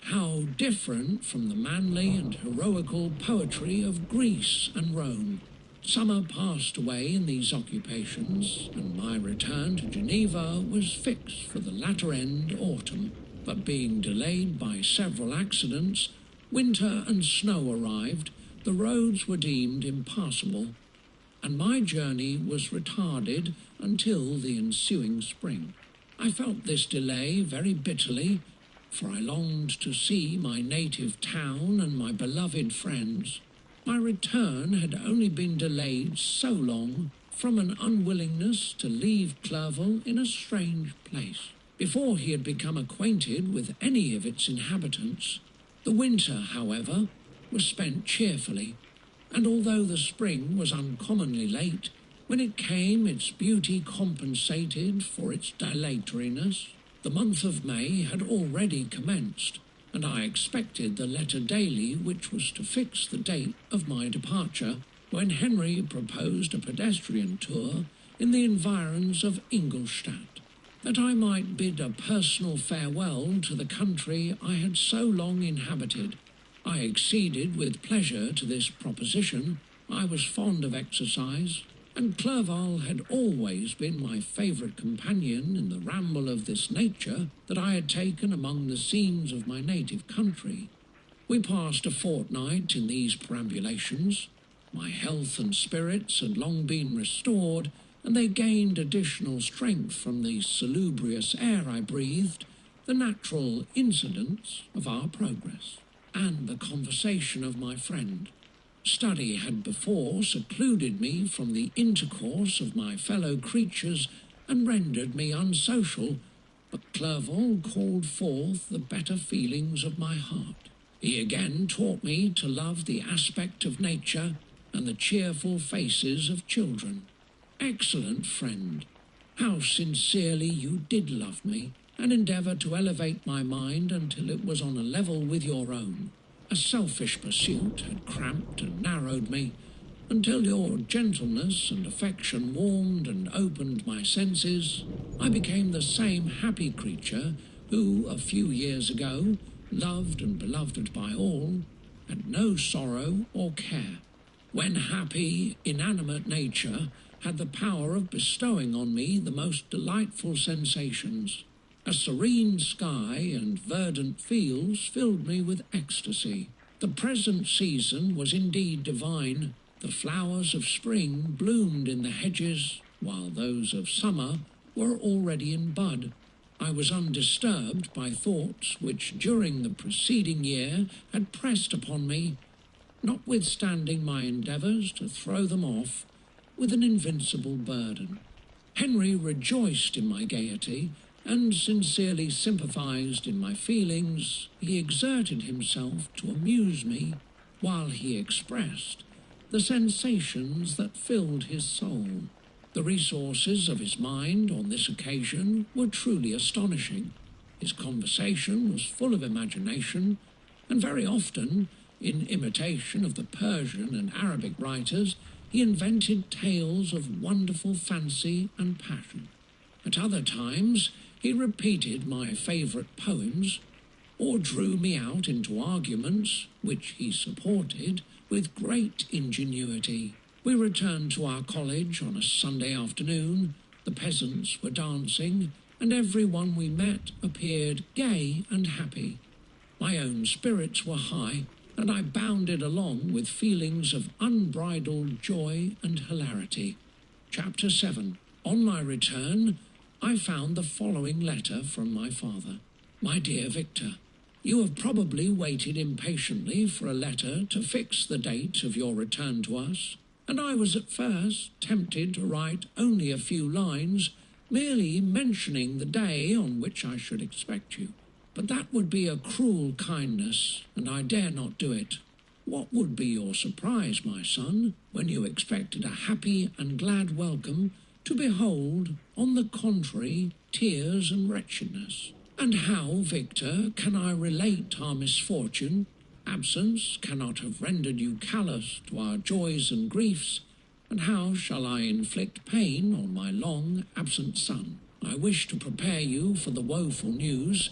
How different from the manly and heroical poetry of Greece and Rome. Summer passed away in these occupations, and my return to Geneva was fixed for the latter end autumn, but being delayed by several accidents, winter and snow arrived, the roads were deemed impassable, and my journey was retarded until the ensuing spring. I felt this delay very bitterly, for I longed to see my native town and my beloved friends. My return had only been delayed so long from an unwillingness to leave Clerval in a strange place, before he had become acquainted with any of its inhabitants. The winter, however, was spent cheerfully, and although the spring was uncommonly late, when it came its beauty compensated for its dilatoriness. The month of May had already commenced, and I expected the letter daily which was to fix the date of my departure, when Henry proposed a pedestrian tour in the environs of Ingolstadt, that I might bid a personal farewell to the country I had so long inhabited. I acceded with pleasure to this proposition. I was fond of exercise, and Clerval had always been my favourite companion in the ramble of this nature that I had taken among the scenes of my native country. We passed a fortnight in these perambulations. My health and spirits had long been restored, and they gained additional strength from the salubrious air I breathed, the natural incidents of our progress, and the conversation of my friend. Study had before secluded me from the intercourse of my fellow creatures and rendered me unsocial, but Clerval called forth the better feelings of my heart. He again taught me to love the aspect of nature and the cheerful faces of children. Excellent friend, how sincerely you did love me, and endeavour to elevate my mind until it was on a level with your own. A selfish pursuit had cramped and narrowed me, until your gentleness and affection warmed and opened my senses. I became the same happy creature who, a few years ago, loved and beloved by all, had no sorrow or care. When happy, inanimate nature had the power of bestowing on me the most delightful sensations. A serene sky and verdant fields filled me with ecstasy. The present season was indeed divine. The flowers of spring bloomed in the hedges, while those of summer were already in bud. I was undisturbed by thoughts which during the preceding year had pressed upon me, notwithstanding my endeavours to throw them off with an invincible burden. Henry rejoiced in my gaiety, and sincerely sympathized in my feelings. He exerted himself to amuse me, while he expressed the sensations that filled his soul. The resources of his mind on this occasion were truly astonishing. His conversation was full of imagination, and very often, in imitation of the Persian and Arabic writers, he invented tales of wonderful fancy and passion. At other times, he repeated my favourite poems, or drew me out into arguments which he supported with great ingenuity. We returned to our college on a Sunday afternoon. The peasants were dancing, and everyone we met appeared gay and happy. My own spirits were high, and I bounded along with feelings of unbridled joy and hilarity. Chapter 7. On my return, I found the following letter from my father. My dear Victor, you have probably waited impatiently for a letter to fix the date of your return to us, and I was at first tempted to write only a few lines, merely mentioning the day on which I should expect you. But that would be a cruel kindness, and I dare not do it. What would be your surprise, my son, when you expected a happy and glad welcome, to behold, on the contrary, tears and wretchedness? And how, Victor, can I relate our misfortune? Absence cannot have rendered you callous to our joys and griefs, and how shall I inflict pain on my long absent son? I wish to prepare you for the woeful news,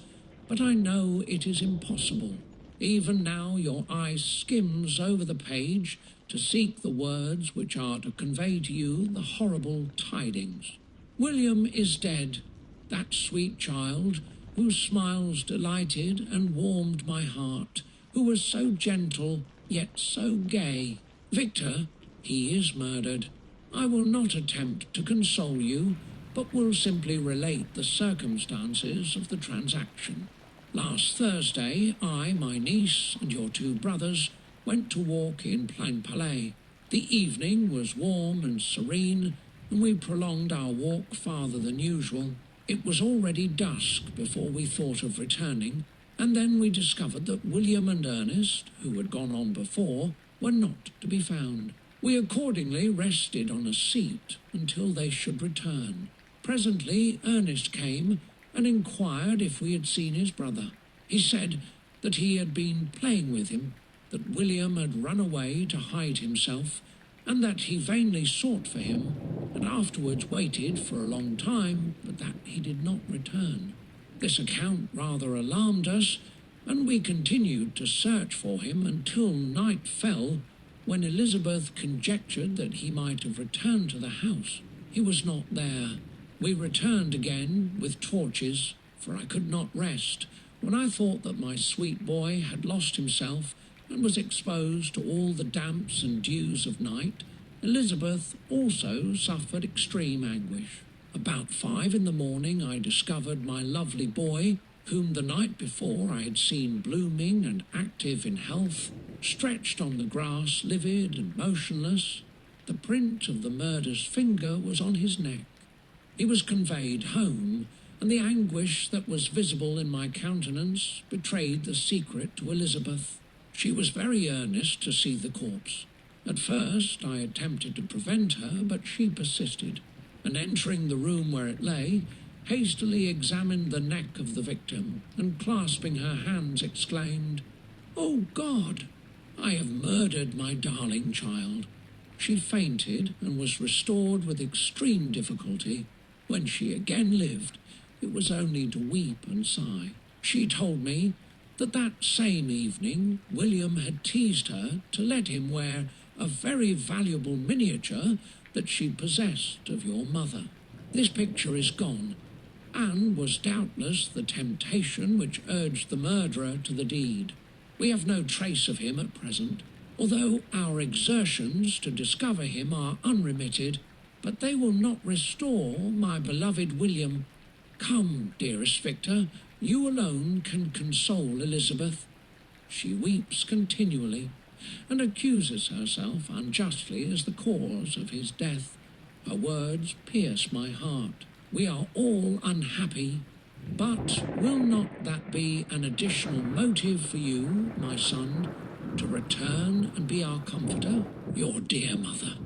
but I know it is impossible. Even now your eye skims over the page to seek the words which are to convey to you the horrible tidings. William is dead, that sweet child whose smiles delighted and warmed my heart, who was so gentle yet so gay. Victor, he is murdered. I will not attempt to console you, but will simply relate the circumstances of the transaction. Last Thursday, I, my niece, and your two brothers went to walk in Plain Palais. The evening was warm and serene, and we prolonged our walk farther than usual. It was already dusk before we thought of returning, and then we discovered that William and Ernest, who had gone on before, were not to be found. We accordingly rested on a seat until they should return. Presently Ernest came and inquired if we had seen his brother. He said that he had been playing with him, that William had run away to hide himself, and that he vainly sought for him, and afterwards waited for a long time, but that he did not return. This account rather alarmed us, and we continued to search for him until night fell, when Elizabeth conjectured that he might have returned to the house. He was not there. We returned again with torches, for I could not rest when I thought that my sweet boy had lost himself and was exposed to all the damps and dews of night. Elizabeth also suffered extreme anguish. About 5 in the morning I discovered my lovely boy, whom the night before I had seen blooming and active in health, stretched on the grass, livid and motionless. The print of the murderer's finger was on his neck. He was conveyed home, and the anguish that was visible in my countenance betrayed the secret to Elizabeth. She was very earnest to see the corpse. At first I attempted to prevent her, but she persisted, and entering the room where it lay, hastily examined the neck of the victim, and clasping her hands exclaimed, "Oh God, I have murdered my darling child." She fainted and was restored with extreme difficulty. When she again lived, it was only to weep and sigh. She told me that same evening William had teased her to let him wear a very valuable miniature that she possessed of your mother. This picture is gone, and was doubtless the temptation which urged the murderer to the deed. We have no trace of him at present, although our exertions to discover him are unremitted, but they will not restore my beloved William. Come, dearest Victor, you alone can console Elizabeth. She weeps continually, and accuses herself unjustly as the cause of his death. Her words pierce my heart. We are all unhappy, but will not that be an additional motive for you, my son, to return and be our comforter? Your dear mother.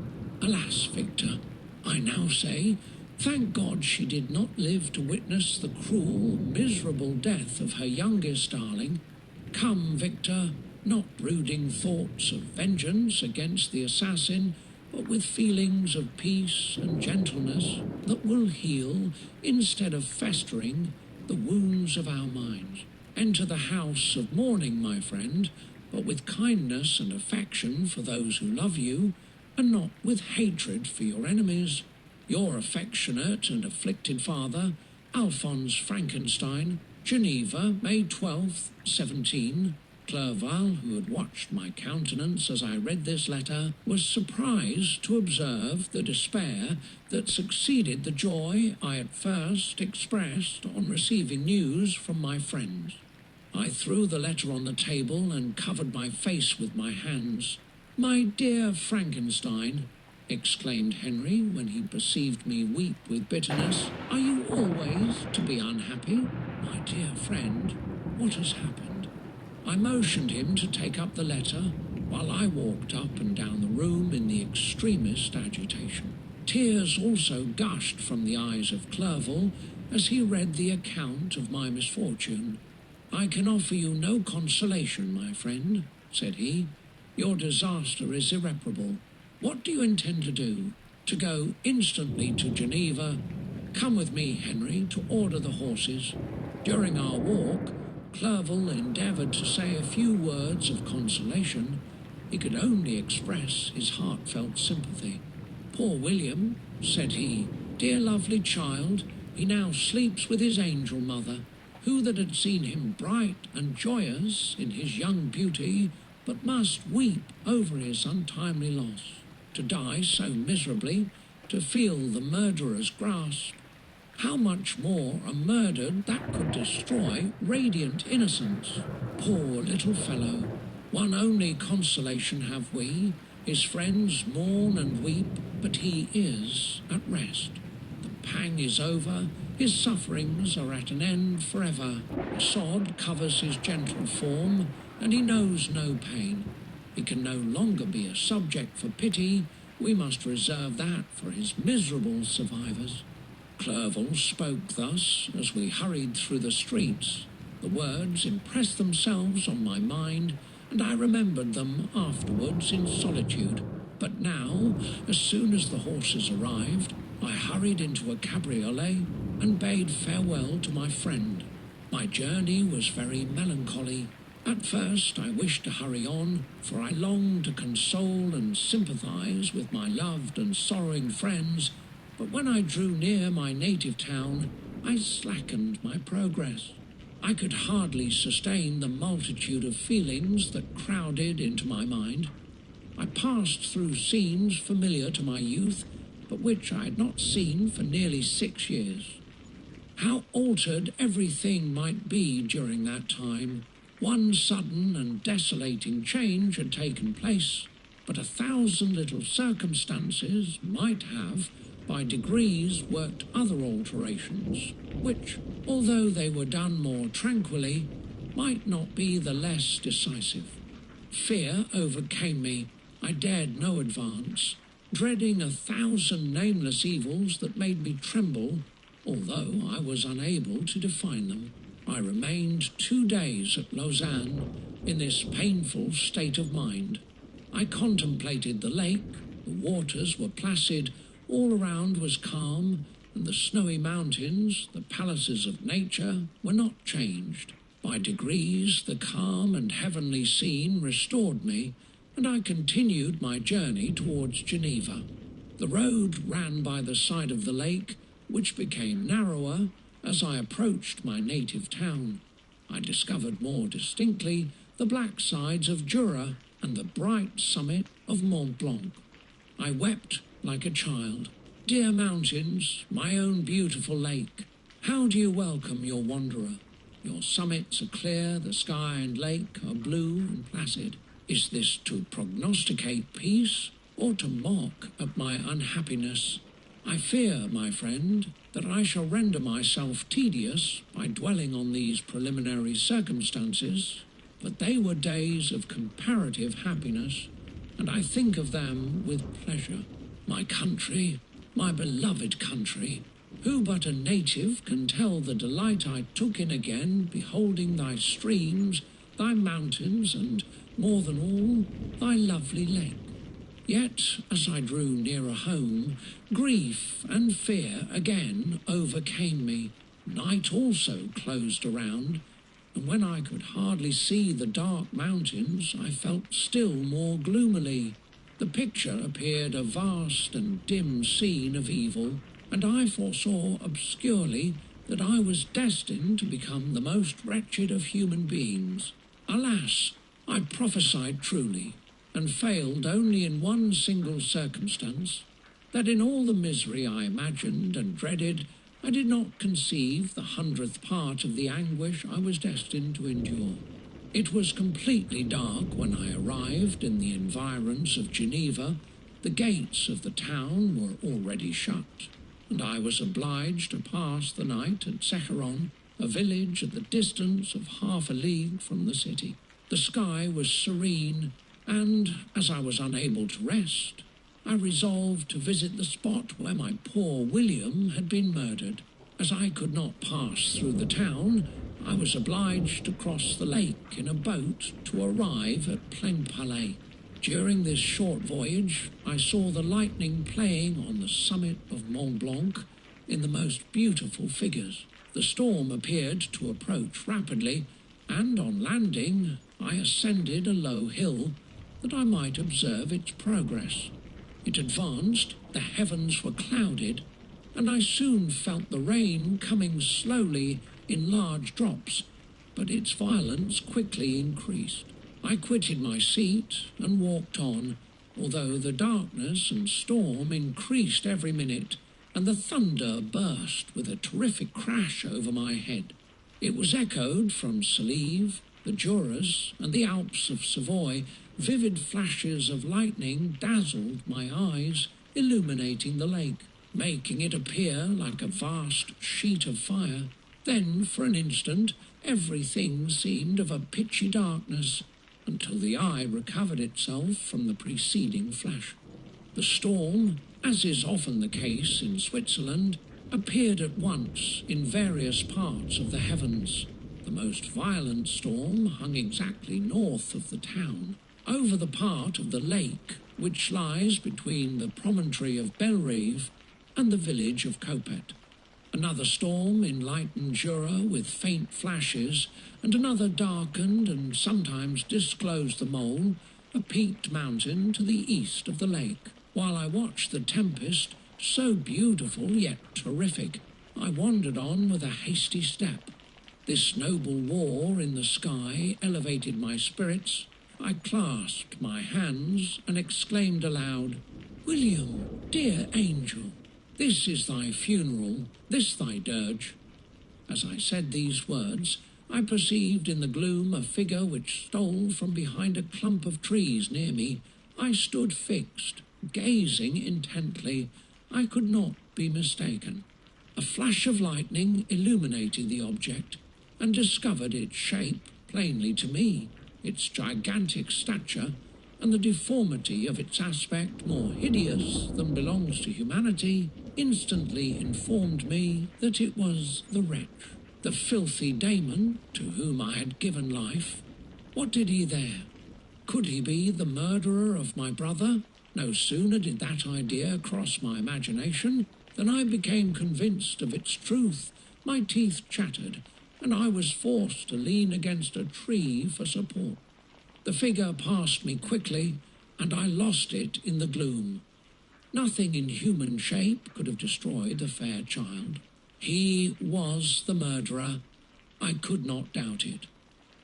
Alas, Victor, I now say, thank God she did not live to witness the cruel, miserable death of her youngest darling. Come, Victor, not brooding thoughts of vengeance against the assassin, but with feelings of peace and gentleness that will heal, instead of festering, the wounds of our minds. Enter the house of mourning, my friend, but with kindness and affection for those who love you, and not with hatred for your enemies. Your affectionate and afflicted father, Alphonse Frankenstein. Geneva, May 12th, 17. Clerval, who had watched my countenance as I read this letter, was surprised to observe the despair that succeeded the joy I at first expressed on receiving news from my friends. I threw the letter on the table and covered my face with my hands. "My dear Frankenstein," exclaimed Henry when he perceived me weep with bitterness, "are you always to be unhappy? My dear friend, what has happened?" I motioned him to take up the letter, while I walked up and down the room in the extremest agitation. Tears also gushed from the eyes of Clerval as he read the account of my misfortune. "I can offer you no consolation, my friend," said he. "Your disaster is irreparable. What do you intend to do? To go instantly to Geneva? Come with me, Henry, to order the horses." During our walk, Clerval endeavoured to say a few words of consolation. He could only express his heartfelt sympathy. "Poor William," said he, "dear lovely child, he now sleeps with his angel mother. Who that had seen him bright and joyous in his young beauty, but must weep over his untimely loss. To die so miserably, to feel the murderer's grasp. How much more a murder that could destroy radiant innocence. Poor little fellow. One only consolation have we. His friends mourn and weep, but he is at rest. The pang is over, his sufferings are at an end forever. A sod covers his gentle form, and he knows no pain. He can no longer be a subject for pity. We must reserve that for his miserable survivors." Clerval spoke thus as we hurried through the streets. The words impressed themselves on my mind, and I remembered them afterwards in solitude. But now, as soon as the horses arrived, I hurried into a cabriolet and bade farewell to my friend. My journey was very melancholy. At first I wished to hurry on, for I longed to console and sympathize with my loved and sorrowing friends, but when I drew near my native town, I slackened my progress. I could hardly sustain the multitude of feelings that crowded into my mind. I passed through scenes familiar to my youth, but which I had not seen for nearly 6 years. How altered everything might be during that time. One sudden and desolating change had taken place, but 1,000 little circumstances might have, by degrees, worked other alterations, which, although they were done more tranquilly, might not be the less decisive. Fear overcame me. I dared no advance, dreading 1,000 nameless evils that made me tremble, although I was unable to define them. I remained 2 days at Lausanne in this painful state of mind. I contemplated the lake. The waters were placid, all around was calm, and the snowy mountains, the palaces of nature, were not changed. By degrees the calm and heavenly scene restored me, and I continued my journey towards Geneva. The road ran by the side of the lake, which became narrower as I approached my native town. I discovered more distinctly the black sides of Jura and the bright summit of Mont Blanc. I wept like a child. Dear mountains, my own beautiful lake, how do you welcome your wanderer? Your summits are clear, the sky and lake are blue and placid. Is this to prognosticate peace or to mock at my unhappiness? I fear, my friend, that I shall render myself tedious by dwelling on these preliminary circumstances, but they were days of comparative happiness, and I think of them with pleasure. My country, my beloved country, who but a native can tell the delight I took in again beholding thy streams, thy mountains, and, more than all, thy lovely lake? Yet, as I drew nearer home, grief and fear again overcame me. Night also closed around, and when I could hardly see the dark mountains, I felt still more gloomily. The picture appeared a vast and dim scene of evil, and I foresaw obscurely that I was destined to become the most wretched of human beings. Alas, I prophesied truly, and failed only in one single circumstance, that in all the misery I imagined and dreaded, I did not conceive the 100th part of the anguish I was destined to endure. It was completely dark when I arrived in the environs of Geneva. The gates of the town were already shut, and I was obliged to pass the night at Secheron, a village at the distance of half a league from the city. The sky was serene, and, as I was unable to rest, I resolved to visit the spot where my poor William had been murdered. As I could not pass through the town, I was obliged to cross the lake in a boat to arrive at Plainpalais. During this short voyage, I saw the lightning playing on the summit of Mont Blanc in the most beautiful figures. The storm appeared to approach rapidly, and on landing, I ascended a low hill that I might observe its progress. It advanced, the heavens were clouded, and I soon felt the rain coming slowly in large drops, but its violence quickly increased. I quitted my seat and walked on, although the darkness and storm increased every minute, and the thunder burst with a terrific crash over my head. It was echoed from Salive, the Juras, and the Alps of Savoy. Vivid flashes of lightning dazzled my eyes, illuminating the lake, making it appear like a vast sheet of fire. Then, for an instant, everything seemed of a pitchy darkness, until the eye recovered itself from the preceding flash. The storm, as is often the case in Switzerland, appeared at once in various parts of the heavens. The most violent storm hung exactly north of the town. Over the part of the lake which lies between the promontory of Belrive and the village of Copet. Another storm enlightened Jura with faint flashes, and another darkened and sometimes disclosed the mole, a peaked mountain to the east of the lake. While I watched the tempest, so beautiful yet terrific, I wandered on with a hasty step. This noble war in the sky elevated my spirits. I clasped my hands and exclaimed aloud, "William, dear angel, this is thy funeral, this thy dirge." As I said these words, I perceived in the gloom a figure which stole from behind a clump of trees near me. I stood fixed, gazing intently. I could not be mistaken. A flash of lightning illuminated the object, and discovered its shape plainly to me. Its gigantic stature and the deformity of its aspect, more hideous than belongs to humanity, instantly informed me that it was the wretch, the filthy Damon to whom I had given life. What did he there? Could he be the murderer of my brother? No sooner did that idea cross my imagination than I became convinced of its truth. My teeth chattered, and I was forced to lean against a tree for support. The figure passed me quickly, and I lost it in the gloom. Nothing in human shape could have destroyed the fair child. He was the murderer. I could not doubt it.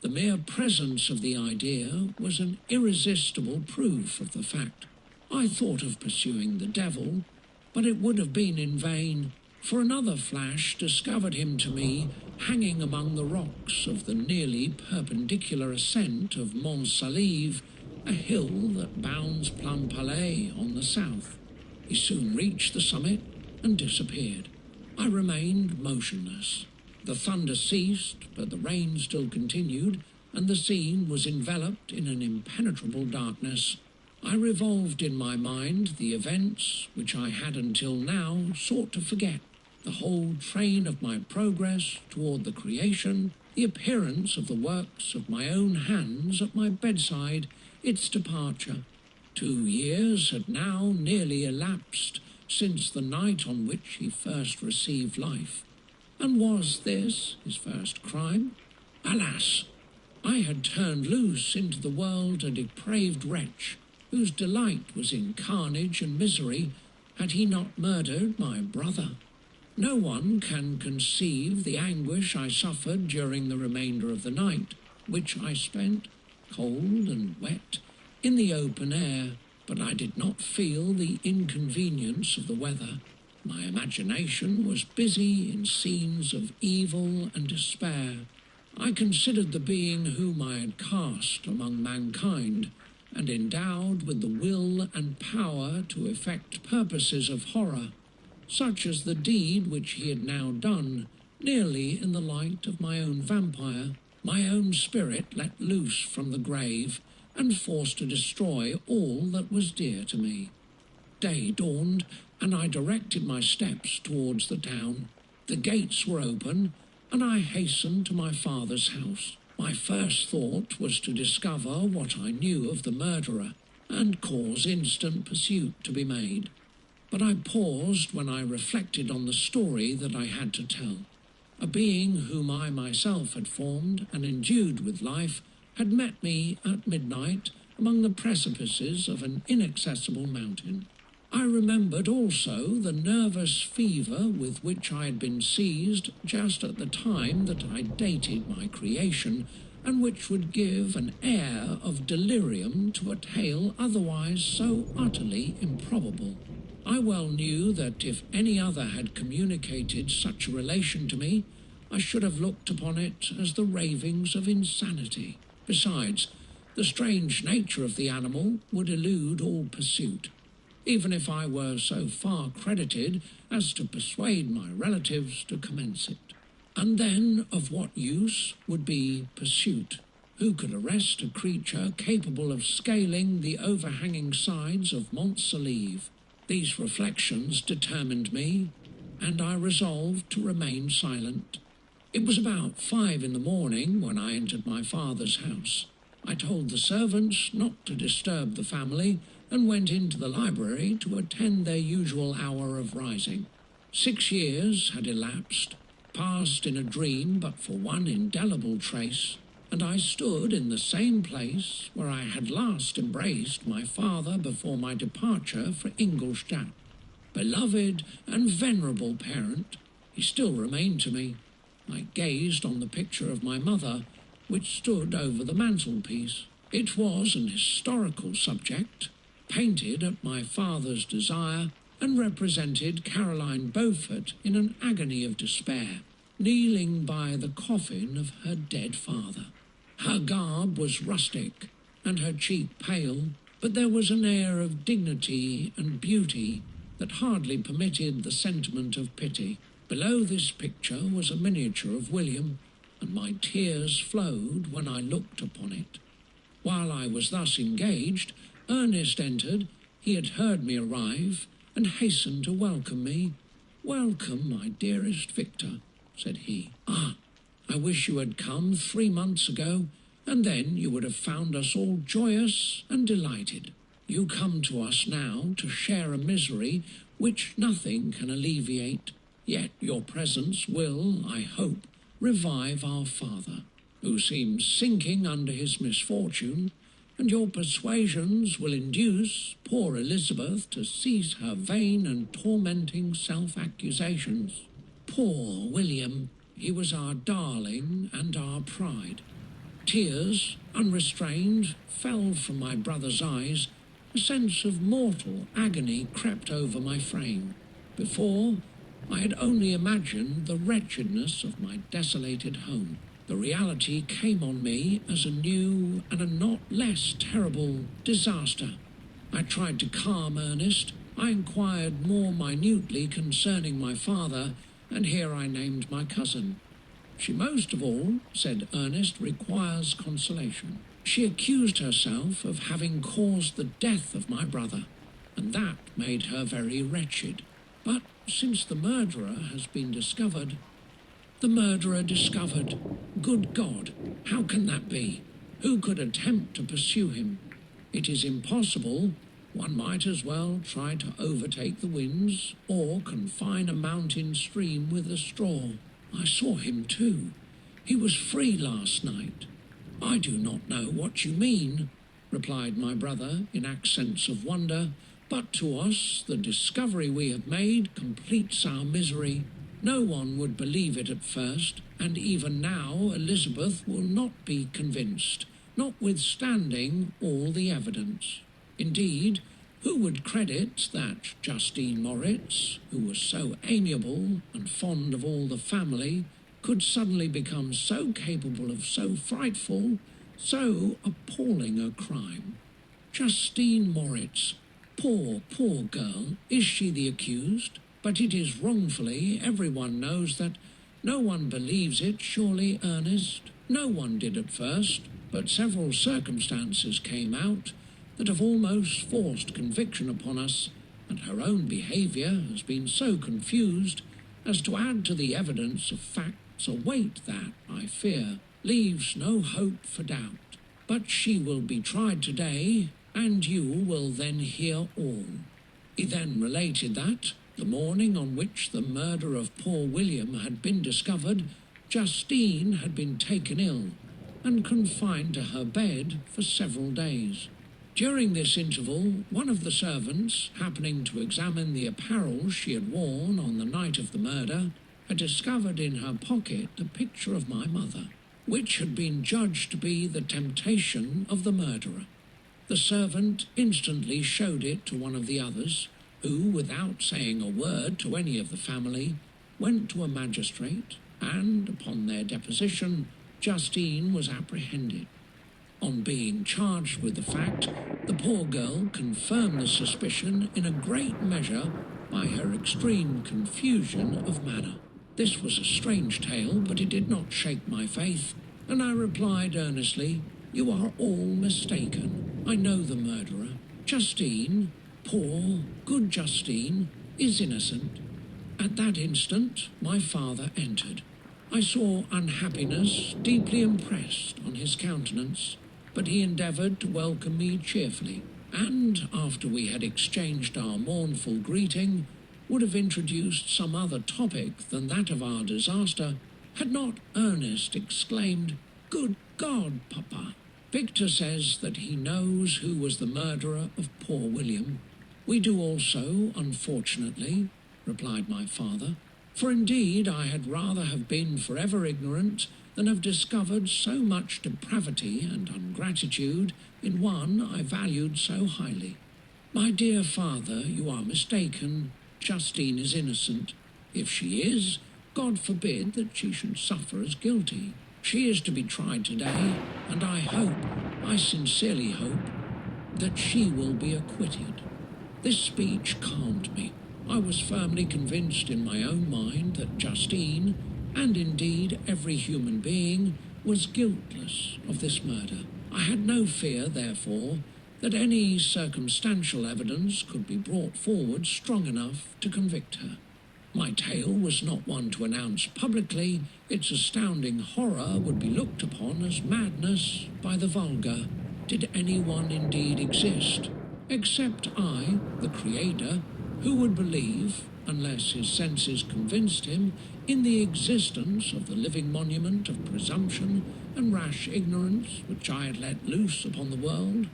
The mere presence of the idea was an irresistible proof of the fact. I thought of pursuing the devil, but it would have been in vain, for another flash discovered him to me hanging among the rocks of the nearly perpendicular ascent of Mont Salive, a hill that bounds Plainpalais on the south. He soon reached the summit and disappeared. I remained motionless. The thunder ceased, but the rain still continued, and the scene was enveloped in an impenetrable darkness. I revolved in my mind the events which I had until now sought to forget, the whole train of my progress toward the creation, the appearance of the works of my own hands at my bedside, its departure. 2 years had now nearly elapsed since the night on which he first received life. And was this his first crime? Alas! I had turned loose into the world a depraved wretch, whose delight was in carnage and misery, had he not murdered my brother. No one can conceive the anguish I suffered during the remainder of the night, which I spent, cold and wet, in the open air, but I did not feel the inconvenience of the weather. My imagination was busy in scenes of evil and despair. I considered the being whom I had cast among mankind, and endowed with the will and power to effect purposes of horror, such as the deed which he had now done, nearly in the light of my own vampire, my own spirit let loose from the grave, and forced to destroy all that was dear to me. Day dawned, and I directed my steps towards the town. The gates were open, and I hastened to my father's house. My first thought was to discover what I knew of the murderer, and cause instant pursuit to be made. But I paused when I reflected on the story that I had to tell. A being whom I myself had formed and endued with life had met me at midnight among the precipices of an inaccessible mountain. I remembered also the nervous fever with which I had been seized just at the time that I dated my creation, and which would give an air of delirium to a tale otherwise so utterly improbable. I well knew that if any other had communicated such a relation to me, I should have looked upon it as the ravings of insanity. Besides, the strange nature of the animal would elude all pursuit, even if I were so far credited as to persuade my relatives to commence it. And then of what use would be pursuit? Who could arrest a creature capable of scaling the overhanging sides of Mont Salive? These reflections determined me, and I resolved to remain silent. It was about 5 in the morning when I entered my father's house. I told the servants not to disturb the family and went into the library to attend their usual hour of rising. 6 years had elapsed, passed in a dream but for one indelible trace, and I stood in the same place where I had last embraced my father before my departure for Ingolstadt. Beloved and venerable parent, he still remained to me. I gazed on the picture of my mother, which stood over the mantelpiece. It was an historical subject, painted at my father's desire, and represented Caroline Beaufort in an agony of despair, kneeling by the coffin of her dead father. Her garb was rustic, and her cheek pale, but there was an air of dignity and beauty that hardly permitted the sentiment of pity. Below this picture was a miniature of William, and my tears flowed when I looked upon it. While I was thus engaged, Ernest entered. He had heard me arrive, and hastened to welcome me. "Welcome, my dearest Victor," said he. "Ah, I wish you had come 3 months ago, and then you would have found us all joyous and delighted. You come to us now to share a misery which nothing can alleviate, yet your presence will, I hope, revive our father, who seems sinking under his misfortune, and your persuasions will induce poor Elizabeth to cease her vain and tormenting self-accusations. Poor William, he was our darling and our pride." Tears, unrestrained, fell from my brother's eyes. A sense of mortal agony crept over my frame. Before, I had only imagined the wretchedness of my desolated home. The reality came on me as a new and a not less terrible disaster. I tried to calm Ernest. I inquired more minutely concerning my father, and here I named my cousin. "She most of all," said Ernest, "requires consolation. She accused herself of having caused the death of my brother, and that made her very wretched. But since the murderer has been discovered—" "The murderer discovered? Good God, how can that be? Who could attempt to pursue him? It is impossible. One might as well try to overtake the winds, or confine a mountain stream with a straw. I saw him too. He was free last night." "I do not know what you mean," replied my brother in accents of wonder, "but to us the discovery we have made completes our misery. No one would believe it at first, and even now Elizabeth will not be convinced, notwithstanding all the evidence. Indeed, who would credit that Justine Moritz, who was so amiable and fond of all the family, could suddenly become so capable of so frightful, so appalling a crime? Justine Moritz, poor girl, is she the accused? But it is wrongfully. Everyone knows that. No one believes it, surely, Ernest? No one did at first, but several circumstances came out that have almost forced conviction upon us, and her own behaviour has been so confused as to add to the evidence of facts a weight that, I fear, leaves no hope for doubt. But she will be tried today, and you will then hear all." He then related that, the morning on which the murder of poor William had been discovered, Justine had been taken ill and confined to her bed for several days. During this interval, one of the servants, happening to examine the apparel she had worn on the night of the murder, had discovered in her pocket a picture of my mother, which had been judged to be the temptation of the murderer. The servant instantly showed it to one of the others, who, without saying a word to any of the family, went to a magistrate, and, upon their deposition, Justine was apprehended. On being charged with the fact, the poor girl confirmed the suspicion in a great measure by her extreme confusion of manner. This was a strange tale, but it did not shake my faith, and I replied earnestly, "You are all mistaken. I know the murderer. Justine, poor, good Justine, is innocent." At that instant my father entered. I saw unhappiness deeply impressed on his countenance, but he endeavoured to welcome me cheerfully, and, after we had exchanged our mournful greeting, would have introduced some other topic than that of our disaster, had not Ernest exclaimed, "Good God, Papa! Victor says that he knows who was the murderer of poor William." "We do also, unfortunately," replied my father, "for indeed I had rather have been forever ignorant than have discovered so much depravity and ingratitude in one I valued so highly. My dear father, you are mistaken. Justine is innocent. If she is, God forbid that she should suffer as guilty. She is to be tried today, and I sincerely hope, that she will be acquitted." This speech calmed me. I was firmly convinced in my own mind that Justine, and indeed every human being, was guiltless of this murder. I had no fear, therefore, that any circumstantial evidence could be brought forward strong enough to convict her. My tale was not one to announce publicly. Its astounding horror would be looked upon as madness by the vulgar, did anyone indeed exist, except I, the Creator, who would believe, unless his senses convinced him, in the existence of the living monument of presumption and rash ignorance which I had let loose upon the world.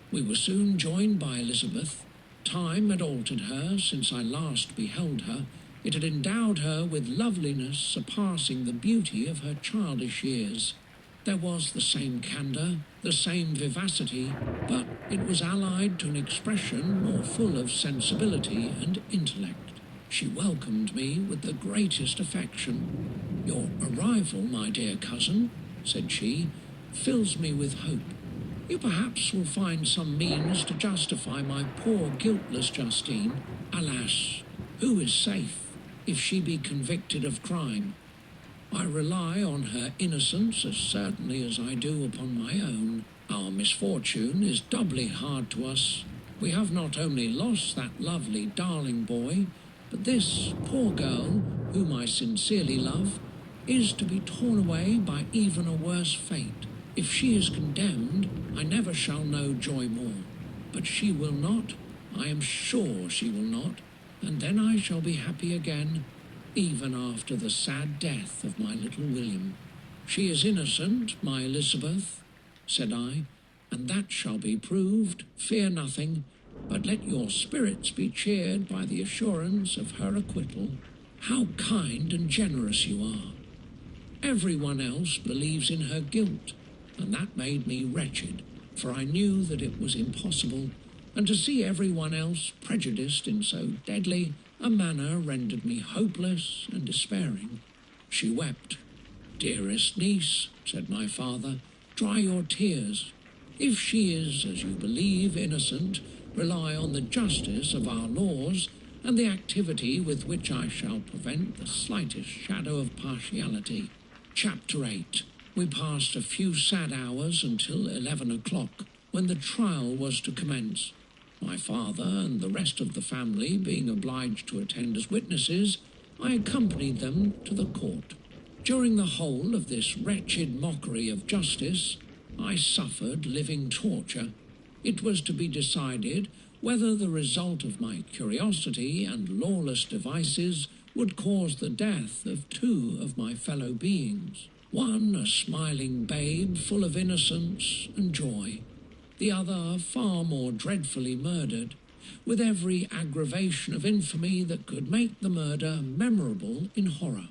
We were soon joined by Elizabeth. Time had altered her since I last beheld her. It had endowed her with loveliness surpassing the beauty of her childish years. There was the same candour, the same vivacity, but it was allied to an expression more full of sensibility and intellect. She welcomed me with the greatest affection. "Your arrival, my dear cousin," said she, "fills me with hope. You perhaps will find some means to justify my poor guiltless Justine. Alas, who is safe if she be convicted of crime? I rely on her innocence as certainly as I do upon my own. Our misfortune is doubly hard to us. We have not only lost that lovely darling boy, but this poor girl, whom I sincerely love, is to be torn away by even a worse fate. If she is condemned, I never shall know joy more. But she will not, I am sure she will not, and then I shall be happy again, even after the sad death of my little William." "She is innocent, my Elizabeth," said I, "and that shall be proved. Fear nothing, but let your spirits be cheered by the assurance of her acquittal. How kind and generous you are! Everyone else believes in her guilt, and that made me wretched, for I knew that it was impossible, and to see everyone else prejudiced in so deadly a manner rendered me hopeless and despairing." She wept. "Dearest niece," said my father, "dry your tears. If she is, as you believe, innocent, rely on the justice of our laws and the activity with which I shall prevent the slightest shadow of partiality." Chapter 8. We passed a few sad hours until 11 o'clock, when the trial was to commence. My father and the rest of the family being obliged to attend as witnesses, I accompanied them to the court. During the whole of this wretched mockery of justice, I suffered living torture. It was to be decided whether the result of my curiosity and lawless devices would cause the death of two of my fellow beings. One a smiling babe full of innocence and joy, the other far more dreadfully murdered, with every aggravation of infamy that could make the murder memorable in horror.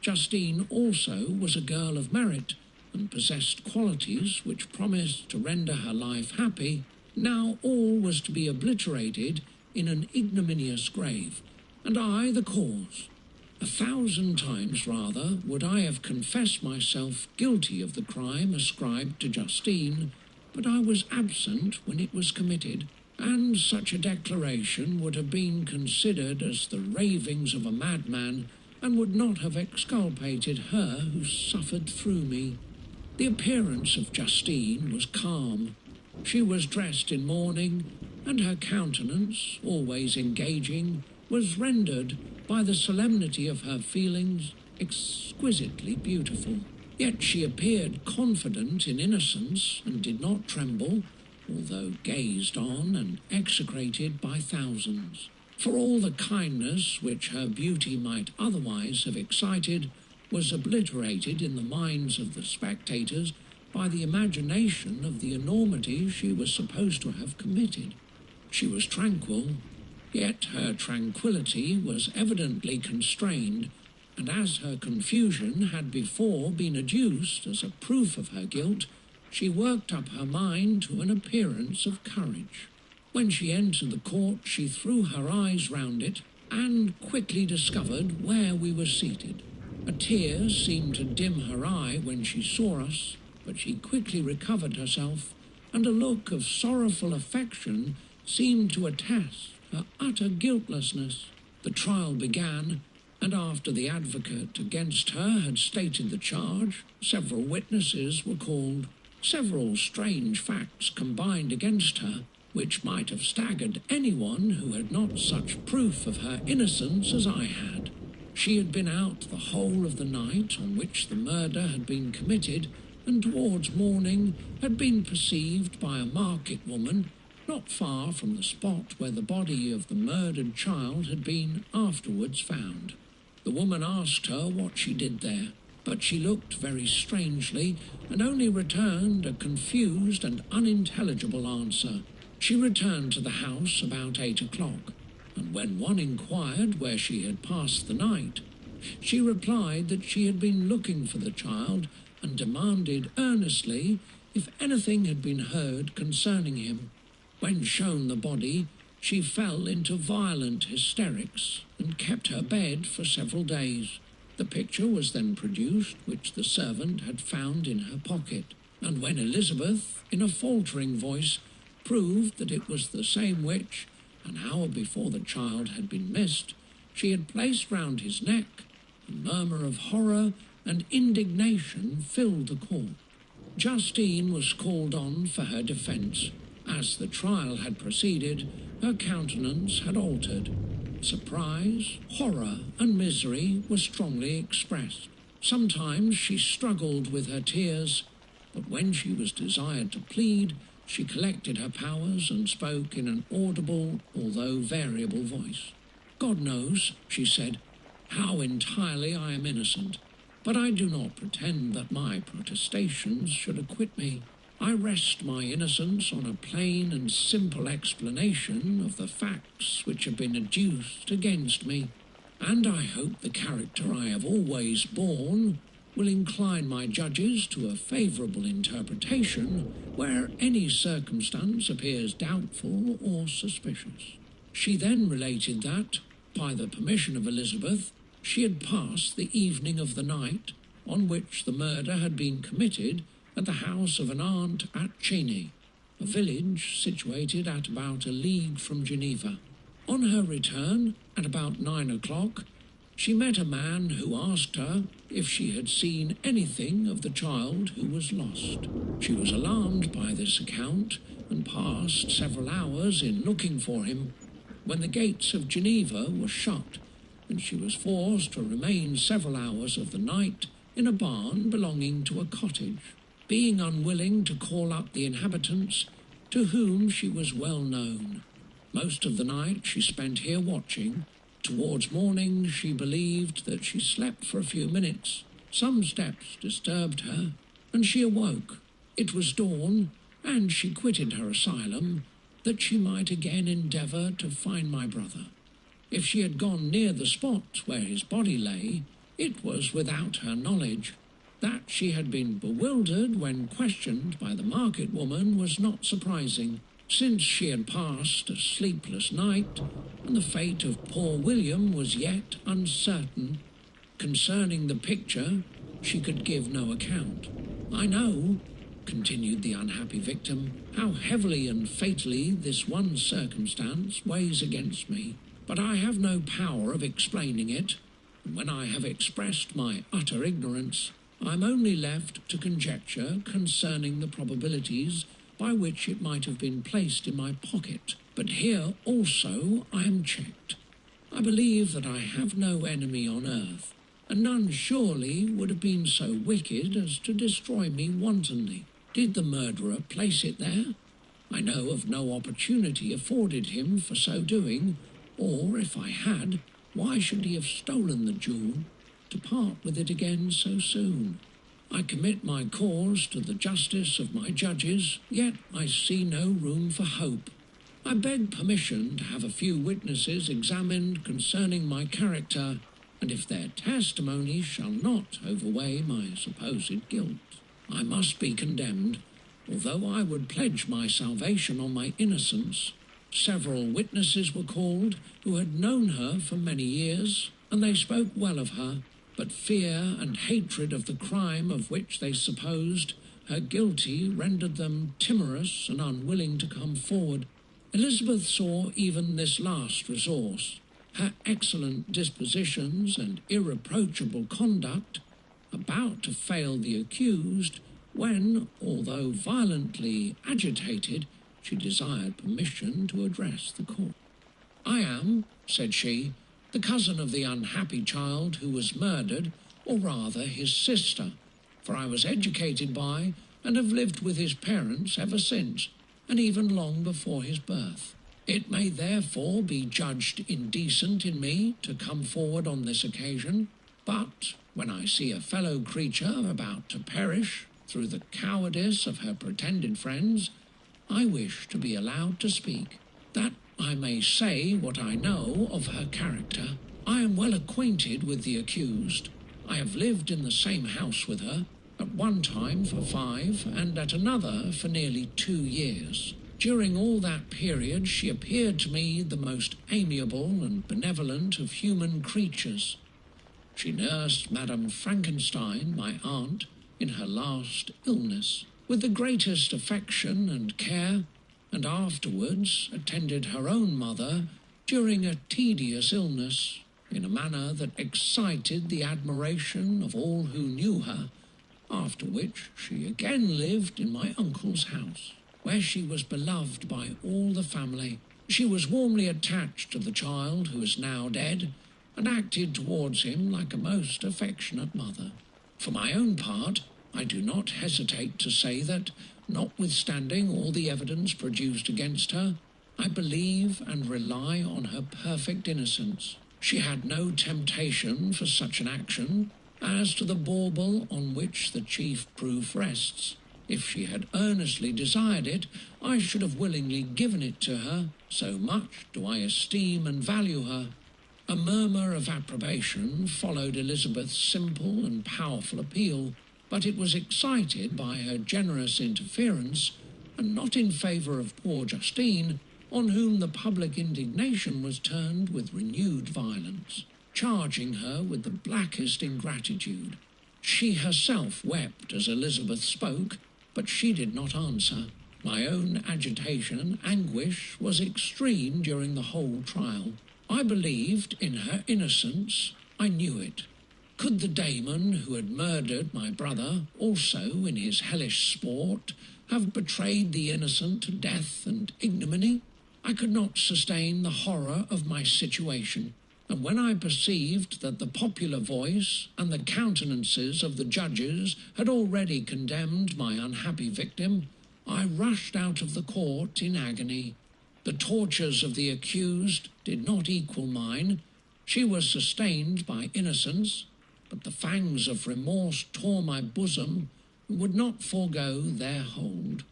Justine also was a girl of merit, and possessed qualities which promised to render her life happy. Now all was to be obliterated in an ignominious grave, and I the cause. 1,000 times rather would I have confessed myself guilty of the crime ascribed to Justine, but I was absent when it was committed, and such a declaration would have been considered as the ravings of a madman, and would not have exculpated her who suffered through me. The appearance of Justine was calm. She was dressed in mourning, and her countenance, always engaging, was rendered by the solemnity of her feelings exquisitely beautiful. Yet she appeared confident in innocence, and did not tremble, although gazed on and execrated by thousands. For all the kindness which her beauty might otherwise have excited was obliterated in the minds of the spectators by the imagination of the enormity she was supposed to have committed. She was tranquil, yet her tranquillity was evidently constrained, and as her confusion had before been adduced as a proof of her guilt, she worked up her mind to an appearance of courage. When she entered the court, she threw her eyes round it, and quickly discovered where we were seated. A tear seemed to dim her eye when she saw us, but she quickly recovered herself, and a look of sorrowful affection seemed to attest her utter guiltlessness. The trial began, and after the advocate against her had stated the charge, several witnesses were called. Several strange facts combined against her, which might have staggered anyone who had not such proof of her innocence as I had. She had been out the whole of the night on which the murder had been committed, and towards morning had been perceived by a market woman not far from the spot where the body of the murdered child had been afterwards found. The woman asked her what she did there, but she looked very strangely and only returned a confused and unintelligible answer. She returned to the house about 8 o'clock, and when one inquired where she had passed the night, she replied that she had been looking for the child and demanded earnestly if anything had been heard concerning him. When shown the body, she fell into violent hysterics and kept her bed for several days. The picture was then produced, which the servant had found in her pocket, and when Elizabeth, in a faltering voice, proved that it was the same which, an hour before the child had been missed, she had placed round his neck, a murmur of horror and indignation filled the court. Justine was called on for her defence. As the trial had proceeded, her countenance had altered. Surprise, horror, and misery were strongly expressed. Sometimes she struggled with her tears, but when she was desired to plead, she collected her powers and spoke in an audible, although variable voice. God knows, she said, how entirely I am innocent, but I do not pretend that my protestations should acquit me. I rest my innocence on a plain and simple explanation of the facts which have been adduced against me, and I hope the character I have always borne will incline my judges to a favourable interpretation where any circumstance appears doubtful or suspicious. She then related that, by the permission of Elizabeth, she had passed the evening of the night on which the murder had been committed at the house of an aunt at Cheney, a village situated at about a league from Geneva. On her return, at about 9 o'clock, she met a man who asked her if she had seen anything of the child who was lost. She was alarmed by this account and passed several hours in looking for him, when the gates of Geneva were shut, and she was forced to remain several hours of the night in a barn belonging to a cottage, being unwilling to call up the inhabitants, to whom she was well known. Most of the night she spent here watching. Towards morning she believed that she slept for a few minutes. Some steps disturbed her, and she awoke. It was dawn, and she quitted her asylum, that she might again endeavour to find my brother. If she had gone near the spot where his body lay, it was without her knowledge. That she had been bewildered when questioned by the market woman was not surprising, since she had passed a sleepless night, and the fate of poor William was yet uncertain. Concerning the picture, she could give no account. I know, continued the unhappy victim, how heavily and fatally this one circumstance weighs against me, but I have no power of explaining it, and when I have expressed my utter ignorance, I am only left to conjecture concerning the probabilities by which it might have been placed in my pocket. But here also I am checked. I believe that I have no enemy on earth, and none surely would have been so wicked as to destroy me wantonly. Did the murderer place it there? I know of no opportunity afforded him for so doing, or if I had, why should he have stolen the jewel to part with it again so soon? I commit my cause to the justice of my judges, yet I see no room for hope. I beg permission to have a few witnesses examined concerning my character, and if their testimony shall not overweigh my supposed guilt, I must be condemned. Although I would pledge my salvation on my innocence, several witnesses were called who had known her for many years, and they spoke well of her, but fear and hatred of the crime of which they supposed her guilty rendered them timorous and unwilling to come forward. Elizabeth saw even this last resource, her excellent dispositions and irreproachable conduct, about to fail the accused, when, although violently agitated, she desired permission to address the court. "I am," said she, "the cousin of the unhappy child who was murdered, or rather his sister, for I was educated by and have lived with his parents ever since, and even long before his birth. It may therefore be judged indecent in me to come forward on this occasion, but when I see a fellow creature about to perish through the cowardice of her pretended friends, I wish to be allowed to speak, that I may say what I know of her character. I am well acquainted with the accused. I have lived in the same house with her, at one time for 5 and at another for nearly 2 years. During all that period she appeared to me the most amiable and benevolent of human creatures. She nursed Madame Frankenstein, my aunt, in her last illness, with the greatest affection and care, and afterwards attended her own mother during a tedious illness in a manner that excited the admiration of all who knew her, after which she again lived in my uncle's house, where she was beloved by all the family. She was warmly attached to the child who is now dead, and acted towards him like a most affectionate mother. For my own part, I do not hesitate to say that, notwithstanding all the evidence produced against her, I believe and rely on her perfect innocence. She had no temptation for such an action as to the bauble on which the chief proof rests. If she had earnestly desired it, I should have willingly given it to her, so much do I esteem and value her. A murmur of approbation followed Elizabeth's simple and powerful appeal, but it was excited by her generous interference, and not in favour of poor Justine, on whom the public indignation was turned with renewed violence, charging her with the blackest ingratitude. She herself wept as Elizabeth spoke, but she did not answer. My own agitation and anguish was extreme during the whole trial. I believed in her innocence. I knew it. Could the daemon who had murdered my brother, also in his hellish sport, have betrayed the innocent to death and ignominy? I could not sustain the horror of my situation, and when I perceived that the popular voice and the countenances of the judges had already condemned my unhappy victim, I rushed out of the court in agony. The tortures of the accused did not equal mine. She was sustained by innocence, but the fangs of remorse tore my bosom and would not forego their hold.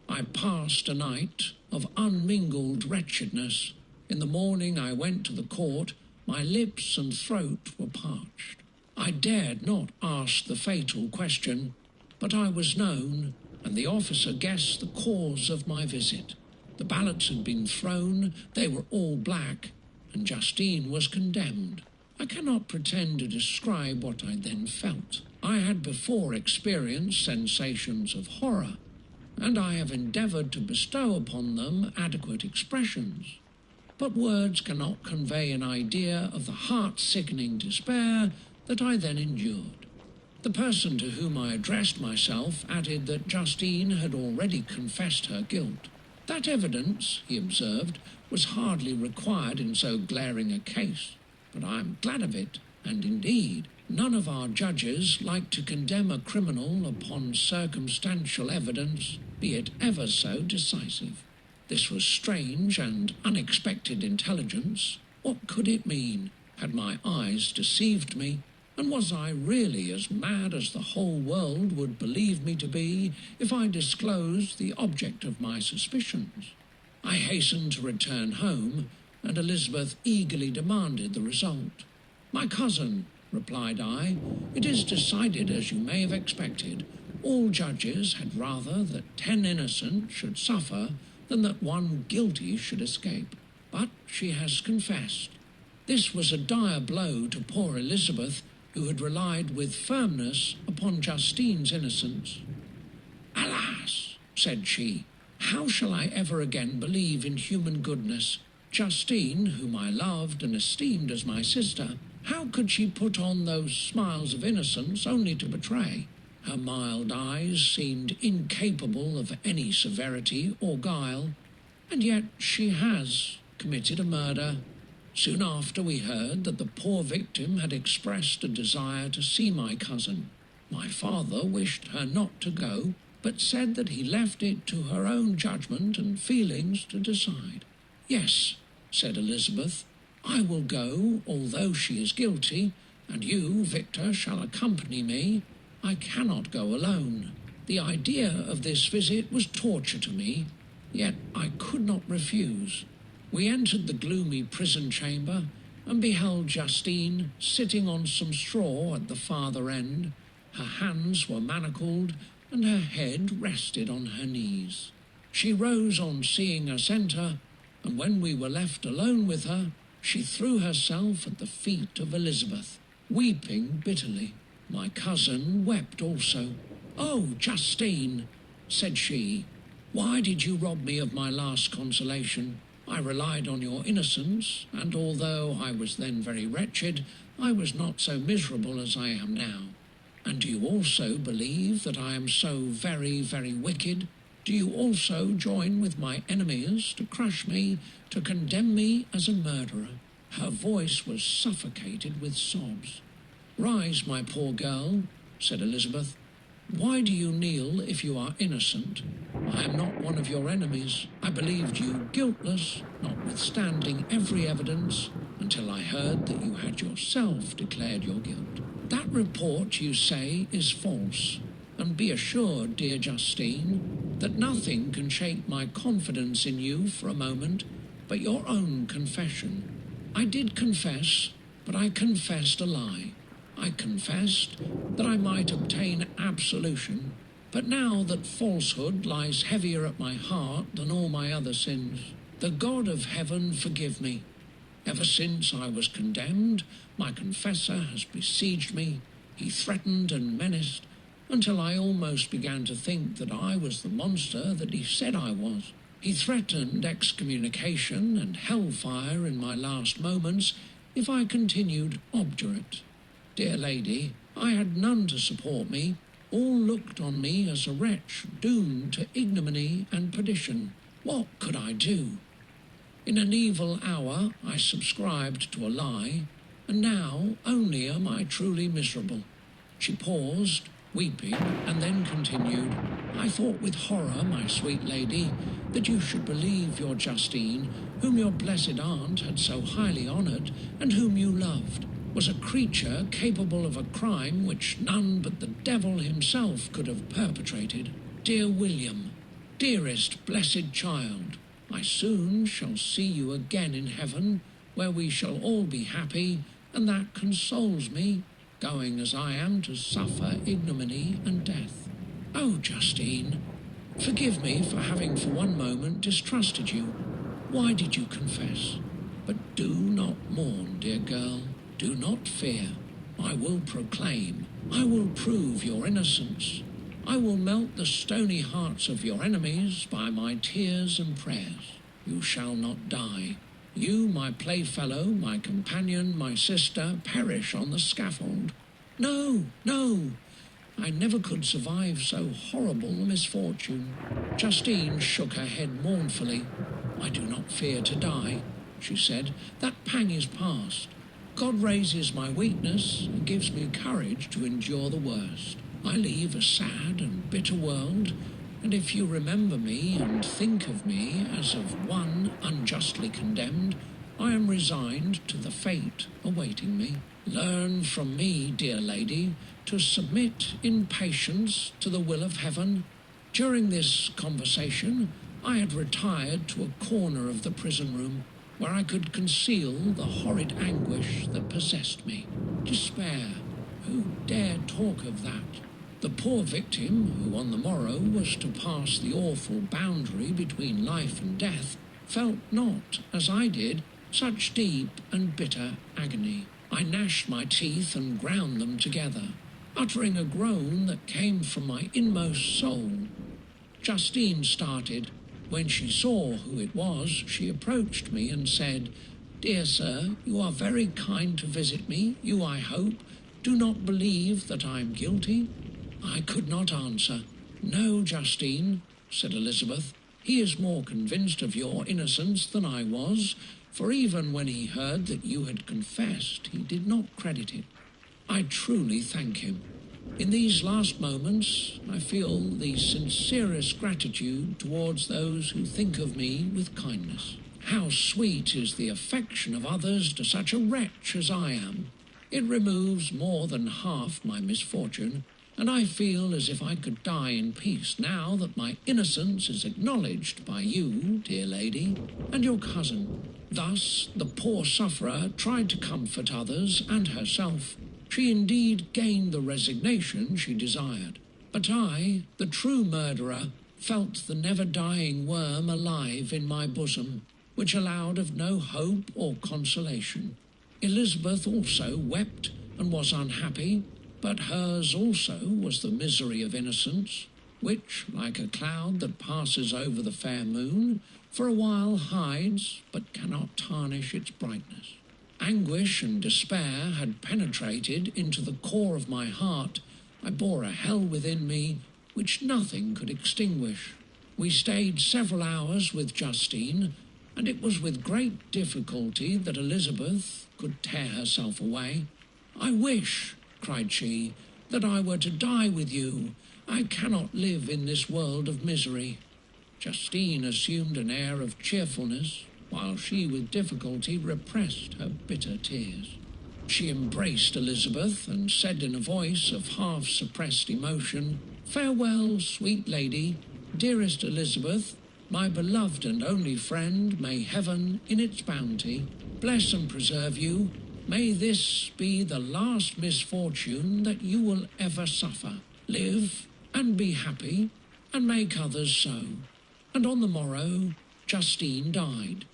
I passed a night of unmingled wretchedness. In the morning I went to the court. My lips and throat were parched. I dared not ask the fatal question, but I was known, and the officer guessed the cause of my visit. The ballots had been thrown, they were all black, and Justine was condemned. I cannot pretend to describe what I then felt. I had before experienced sensations of horror, and I have endeavoured to bestow upon them adequate expressions. But words cannot convey an idea of the heart-sickening despair that I then endured. The person to whom I addressed myself added that Justine had already confessed her guilt. That evidence, he observed, was hardly required in so glaring a case, but I am glad of it, and indeed none of our judges like to condemn a criminal upon circumstantial evidence, be it ever so decisive. This was strange and unexpected intelligence. What could it mean? Had my eyes deceived me? And was I really as mad as the whole world would believe me to be if I disclosed the object of my suspicions? I hastened to return home, and Elizabeth eagerly demanded the result. "My cousin," replied I, "it is decided as you may have expected. All judges had rather that 10 innocent should suffer than that one guilty should escape. But she has confessed." This was a dire blow to poor Elizabeth, who had relied with firmness upon Justine's innocence. "Alas," said she, "how shall I ever again believe in human goodness? Justine, whom I loved and esteemed as my sister, how could she put on those smiles of innocence only to betray? Her mild eyes seemed incapable of any severity or guile, and yet she has committed a murder. Soon after we heard that the poor victim had expressed a desire to see my cousin. My father wished her not to go, but said that he left it to her own judgment and feelings to decide. "Yes," said Elizabeth, "I will go, although she is guilty, and you, Victor, shall accompany me. I cannot go alone." The idea of this visit was torture to me, yet I could not refuse. We entered the gloomy prison chamber and beheld Justine sitting on some straw at the farther end. Her hands were manacled and her head rested on her knees. She rose on seeing us enter, and when we were left alone with her, she threw herself at the feet of Elizabeth, weeping bitterly. My cousin wept also. "Oh, Justine," said she, "why did you rob me of my last consolation? I relied on your innocence, and although I was then very wretched, I was not so miserable as I am now. And do you also believe that I am so very, very wicked? Do you also join with my enemies to crush me, to condemn me as a murderer?" Her voice was suffocated with sobs. "Rise, my poor girl," said Elizabeth. "Why do you kneel if you are innocent? I am not one of your enemies. I believed you guiltless, notwithstanding every evidence, until I heard that you had yourself declared your guilt. That report, you say, is false, and be assured, dear Justine, that nothing can shake my confidence in you for a moment but your own confession. I did confess, but I confessed a lie. I confessed that I might obtain absolution, but now that falsehood lies heavier at my heart than all my other sins, the God of heaven forgive me. Ever since I was condemned, my confessor has besieged me. He threatened and menaced, until I almost began to think that I was the monster that he said I was. He threatened excommunication and hellfire in my last moments if I continued obdurate. Dear lady, I had none to support me. All looked on me as a wretch doomed to ignominy and perdition. What could I do? In an evil hour I subscribed to a lie, and now only am I truly miserable." She paused, weeping, and then continued, "I thought with horror, my sweet lady, that you should believe your Justine, whom your blessed aunt had so highly honoured, and whom you loved, was a creature capable of a crime which none but the devil himself could have perpetrated. Dear William, dearest blessed child, I soon shall see you again in heaven, where we shall all be happy, and that consoles me, going as I am to suffer ignominy and death. Oh, Justine, forgive me for having for one moment distrusted you. Why did you confess? But do not mourn, dear girl. Do not fear. I will proclaim. I will prove your innocence. I will melt the stony hearts of your enemies by my tears and prayers. You shall not die. You, my playfellow, my companion, my sister, perish on the scaffold. No, no, I never could survive so horrible a misfortune." Justine shook her head mournfully. "I do not fear to die," she said. "That pang is past. God raises my weakness and gives me courage to endure the worst. I leave a sad and bitter world, And if you remember me and think of me as of one unjustly condemned, I am resigned to the fate awaiting me. Learn from me, dear lady, to submit in patience to the will of heaven. During this conversation, I had retired to a corner of the prison room where I could conceal the horrid anguish that possessed me. Despair. Who dare talk of that? The poor victim, who on the morrow was to pass the awful boundary between life and death, felt not, as I did, such deep and bitter agony. I gnashed my teeth and ground them together, uttering a groan that came from my inmost soul. Justine started. When she saw who it was, she approached me and said, "Dear sir, you are very kind to visit me. You, I hope, do not believe that I am guilty?" I could not answer. "No, Justine," said Elizabeth. "He is more convinced of your innocence than I was, for even when he heard that you had confessed, he did not credit it. I truly thank him. In these last moments, I feel the sincerest gratitude towards those who think of me with kindness. How sweet is the affection of others to such a wretch as I am! It removes more than half my misfortune, and I feel as if I could die in peace now that my innocence is acknowledged by you, dear lady, and your cousin." Thus the poor sufferer tried to comfort others and herself. She indeed gained the resignation she desired. But I, the true murderer, felt the never-dying worm alive in my bosom, which allowed of no hope or consolation. Elizabeth also wept and was unhappy, but hers also was the misery of innocence, which, like a cloud that passes over the fair moon, for a while hides but cannot tarnish its brightness. Anguish and despair had penetrated into the core of my heart. I bore a hell within me which nothing could extinguish. We stayed several hours with Justine, and it was with great difficulty that Elizabeth could tear herself away. "I wish," cried she, "that I were to die with you. I cannot live in this world of misery." Justine assumed an air of cheerfulness, while she with difficulty repressed her bitter tears. She embraced Elizabeth and said in a voice of half-suppressed emotion, "Farewell, sweet lady, dearest Elizabeth, my beloved and only friend, may heaven, in its bounty, bless and preserve you. May this be the last misfortune that you will ever suffer. Live and be happy, and make others so." And on the morrow, Justine died.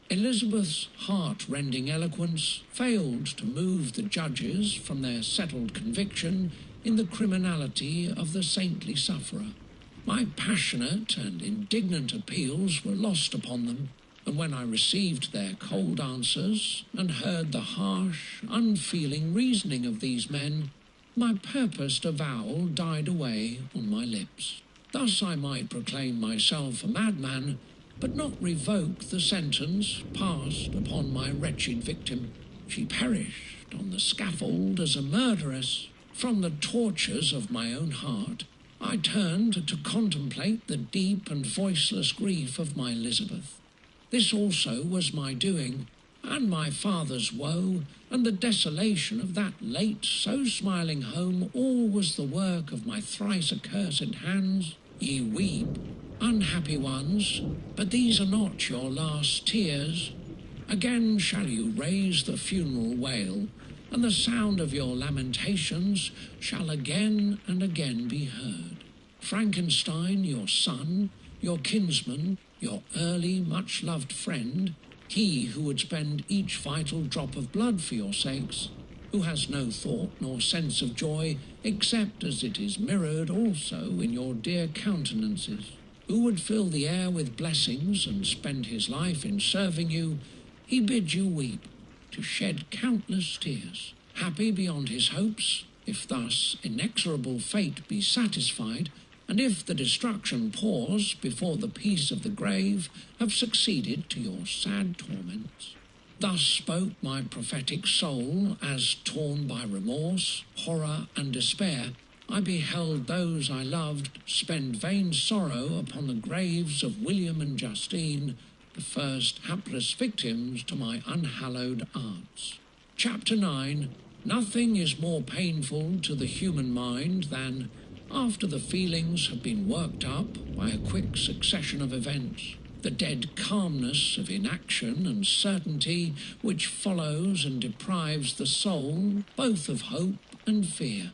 Elizabeth's heart-rending eloquence failed to move the judges from their settled conviction in the criminality of the saintly sufferer. My passionate and indignant appeals were lost upon them, and when I received their cold answers and heard the harsh, unfeeling reasoning of these men, my purposed avowal died away on my lips. Thus I might proclaim myself a madman, but not revoke the sentence passed upon my wretched victim. She perished on the scaffold as a murderess. From the tortures of my own heart, I turned to contemplate the deep and voiceless grief of my Elizabeth. This also was my doing, and my father's woe, and the desolation of that late so smiling home, all was the work of my thrice accursed hands. Ye weep, unhappy ones, but these are not your last tears. Again shall you raise the funeral wail, and the sound of your lamentations shall again and again be heard. Frankenstein, your son, your kinsman, your early, much-loved friend, he who would spend each vital drop of blood for your sakes, who has no thought nor sense of joy, except as it is mirrored also in your dear countenances, who would fill the air with blessings and spend his life in serving you, he bids you weep, to shed countless tears, happy beyond his hopes, if thus inexorable fate be satisfied, and if the destruction pause before the peace of the grave have succeeded to your sad torments. Thus spoke my prophetic soul, as torn by remorse, horror, and despair, I beheld those I loved spend vain sorrow upon the graves of William and Justine, the first hapless victims to my unhallowed arts. Chapter 9. Nothing is more painful to the human mind than, after the feelings have been worked up by a quick succession of events, the dead calmness of inaction and certainty which follows and deprives the soul both of hope and fear.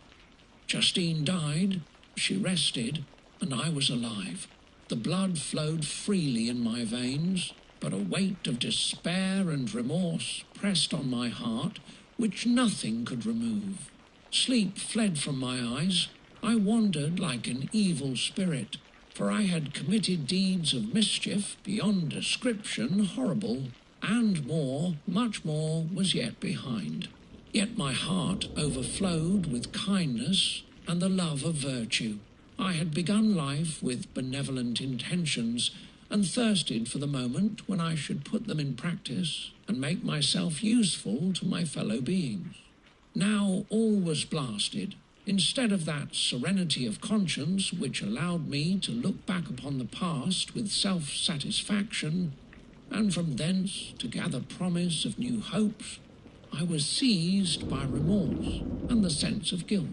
Justine died, she rested, and I was alive. The blood flowed freely in my veins, but a weight of despair and remorse pressed on my heart which nothing could remove. Sleep fled from my eyes. I wandered like an evil spirit, for I had committed deeds of mischief beyond description horrible, and more, much more, was yet behind. Yet my heart overflowed with kindness and the love of virtue. I had begun life with benevolent intentions, and thirsted for the moment when I should put them in practice and make myself useful to my fellow beings. Now all was blasted. Instead of that serenity of conscience which allowed me to look back upon the past with self-satisfaction, and from thence to gather promise of new hopes, I was seized by remorse and the sense of guilt,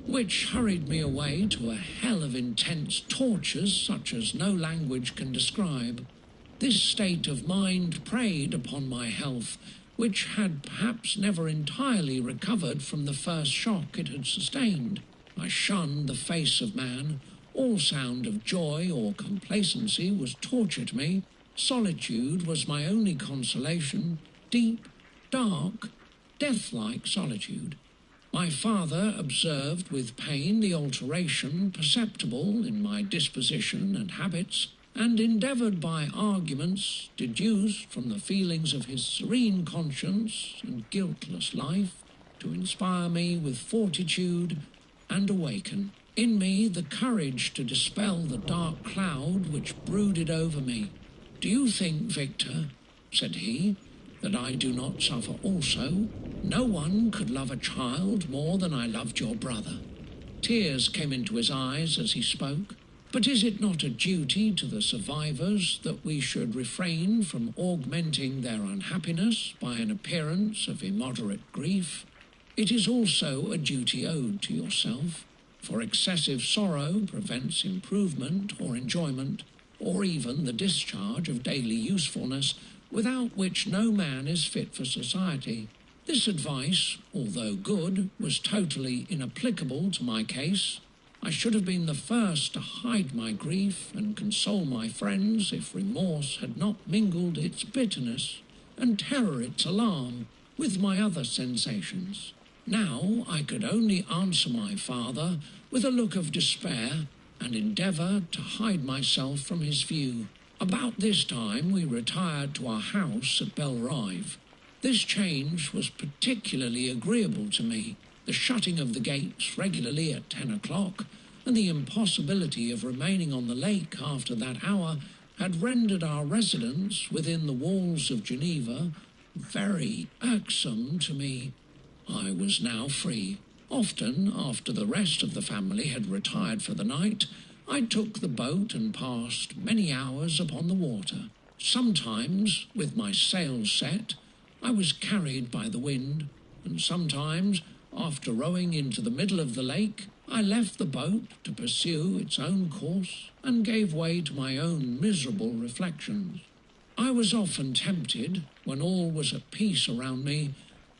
which hurried me away to a hell of intense tortures such as no language can describe. This state of mind preyed upon my health, which had perhaps never entirely recovered from the first shock it had sustained. I shunned the face of man. All sound of joy or complacency was torture to me. Solitude was my only consolation, deep, dark, death-like solitude. My father observed with pain the alteration perceptible in my disposition and habits, and endeavoured by arguments deduced from the feelings of his serene conscience and guiltless life to inspire me with fortitude and awaken in me the courage to dispel the dark cloud which brooded over me. "Do you think, Victor," said he, "that I do not suffer also? No one could love a child more than I loved your brother." Tears came into his eyes as he spoke. But is it not a duty to the survivors that we should refrain from augmenting their unhappiness by an appearance of immoderate grief? It is also a duty owed to yourself, for excessive sorrow prevents improvement or enjoyment, or even the discharge of daily usefulness, without which no man is fit for society. This advice, although good, was totally inapplicable to my case. I should have been the first to hide my grief and console my friends if remorse had not mingled its bitterness and terror its alarm with my other sensations. Now I could only answer my father with a look of despair and endeavour to hide myself from his view. About this time we retired to our house at Belrive. This change was particularly agreeable to me. The shutting of the gates regularly at 10 o'clock, and the impossibility of remaining on the lake after that hour had rendered our residence within the walls of Geneva very irksome to me. I was now free. Often, after the rest of the family had retired for the night, I took the boat and passed many hours upon the water. Sometimes, with my sails set, I was carried by the wind, and sometimes, after rowing into the middle of the lake, I left the boat to pursue its own course and gave way to my own miserable reflections. I was often tempted, when all was at peace around me,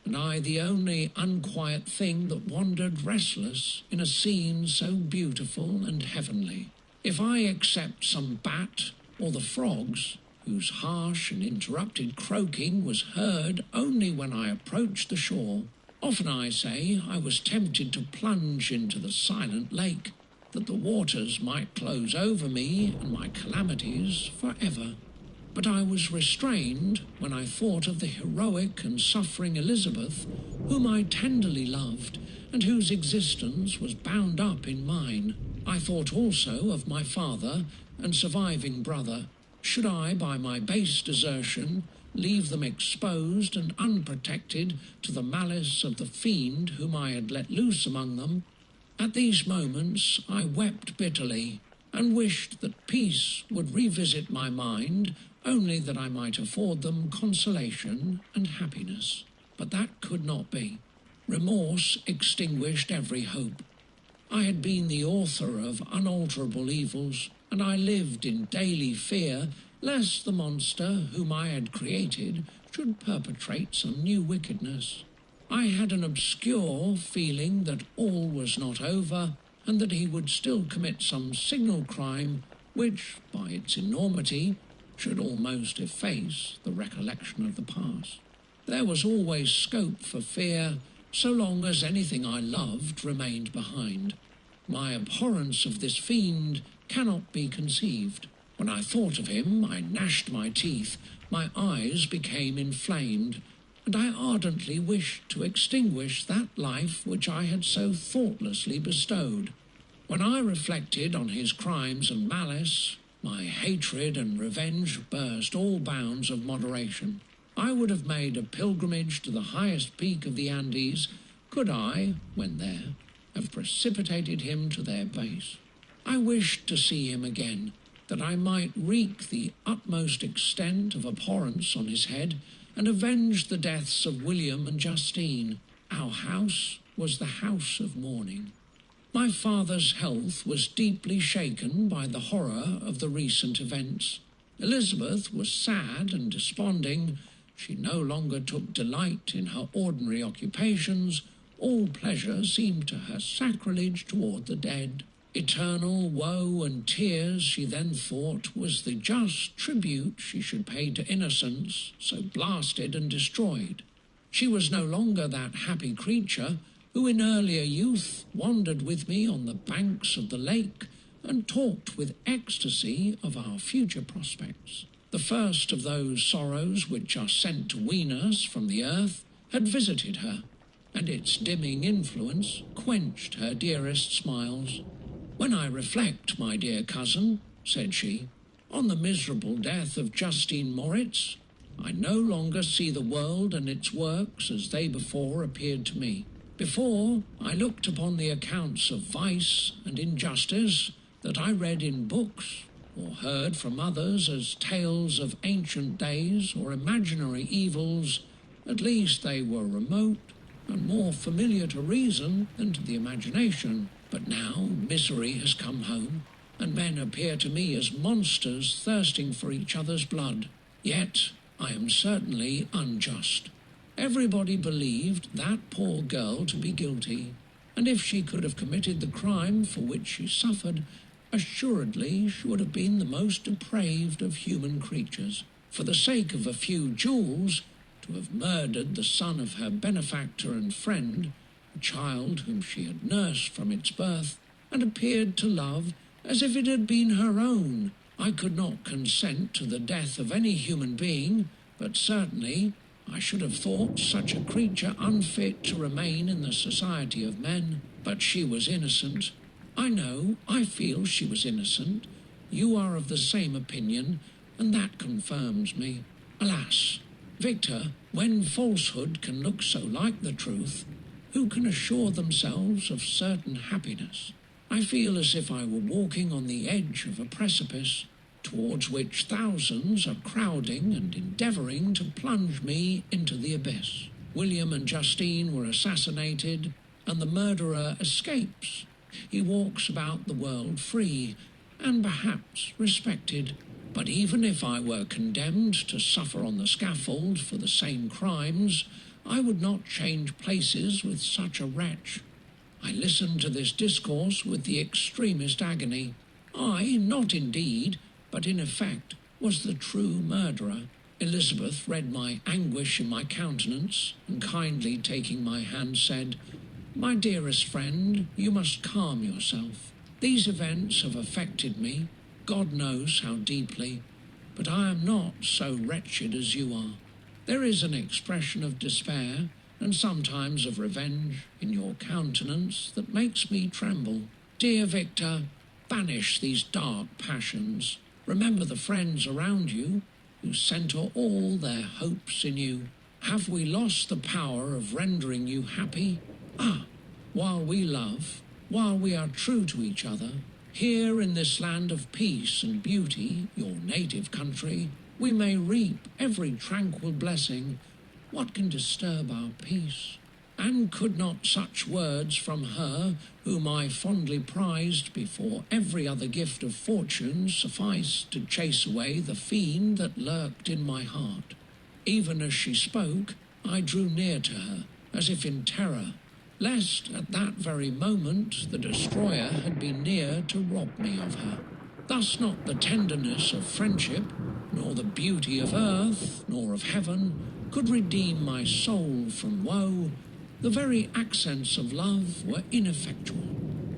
and I the only unquiet thing that wandered restless in a scene so beautiful and heavenly. If I except some bat or the frogs, whose harsh and interrupted croaking was heard only when I approached the shore, often, I say, I was tempted to plunge into the silent lake, that the waters might close over me and my calamities for ever. But I was restrained when I thought of the heroic and suffering Elizabeth, whom I tenderly loved, and whose existence was bound up in mine. I thought also of my father and surviving brother. Should I, by my base desertion, leave them exposed and unprotected to the malice of the fiend whom I had let loose among them, At these moments I wept bitterly, and wished that peace would revisit my mind, only that I might afford them consolation and happiness. But that could not be. Remorse extinguished every hope. I had been the author of unalterable evils, and I lived in daily fear lest the monster whom I had created should perpetrate some new wickedness. I had an obscure feeling that all was not over, and that he would still commit some signal crime which, by its enormity, should almost efface the recollection of the past. There was always scope for fear, so long as anything I loved remained behind. My abhorrence of this fiend cannot be conceived. When I thought of him, I gnashed my teeth, my eyes became inflamed, and I ardently wished to extinguish that life which I had so thoughtlessly bestowed. When I reflected on his crimes and malice, my hatred and revenge burst all bounds of moderation. I would have made a pilgrimage to the highest peak of the Andes, could I, when there, have precipitated him to their base. I wished to see him again, that I might wreak the utmost extent of abhorrence on his head, and avenge the deaths of William and Justine. Our house was the house of mourning. My father's health was deeply shaken by the horror of the recent events. Elizabeth was sad and desponding. She no longer took delight in her ordinary occupations. All pleasure seemed to her sacrilege toward the dead. Eternal woe and tears, she then thought, was the just tribute she should pay to innocence, so blasted and destroyed. She was no longer that happy creature who in earlier youth wandered with me on the banks of the lake and talked with ecstasy of our future prospects. The first of those sorrows which are sent to wean us from the earth had visited her, and its dimming influence quenched her dearest smiles. "When I reflect, my dear cousin," said she, "on the miserable death of Justine Moritz, I no longer see the world and its works as they before appeared to me. Before, I looked upon the accounts of vice and injustice that I read in books or heard from others as tales of ancient days or imaginary evils. At least they were remote and more familiar to reason than to the imagination. But now misery has come home, and men appear to me as monsters thirsting for each other's blood. Yet I am certainly unjust. Everybody believed that poor girl to be guilty, and if she could have committed the crime for which she suffered, assuredly she would have been the most depraved of human creatures. For the sake of a few jewels, to have murdered the son of her benefactor and friend, a child whom she had nursed from its birth, and appeared to love as if it had been her own. I could not consent to the death of any human being, but certainly I should have thought such a creature unfit to remain in the society of men. But she was innocent. I feel she was innocent. You are of the same opinion, and that confirms me. Alas, Victor, when falsehood can look so like the truth, who can assure themselves of certain happiness? I feel as if I were walking on the edge of a precipice, towards which thousands are crowding and endeavouring to plunge me into the abyss. William and Justine were assassinated, and the murderer escapes. He walks about the world free, and perhaps respected. But even if I were condemned to suffer on the scaffold for the same crimes, I would not change places with such a wretch. I listened to this discourse with the extremest agony. I, not indeed, but in effect, was the true murderer. Elizabeth read my anguish in my countenance, and kindly taking my hand said, "My dearest friend, you must calm yourself. These events have affected me, God knows how deeply, but I am not so wretched as you are. There is an expression of despair, and sometimes of revenge, in your countenance that makes me tremble. Dear Victor, banish these dark passions. Remember the friends around you who centre all their hopes in you. Have we lost the power of rendering you happy? While we love, while we are true to each other, here in this land of peace and beauty, your native country, we may reap every tranquil blessing. What can disturb our peace? And could not such words from her, whom I fondly prized before every other gift of fortune, suffice to chase away the fiend that lurked in my heart? Even as she spoke, I drew near to her, as if in terror, lest at that very moment the destroyer had been near to rob me of her. Thus not the tenderness of friendship, nor the beauty of earth, nor of heaven, could redeem my soul from woe. The very accents of love were ineffectual.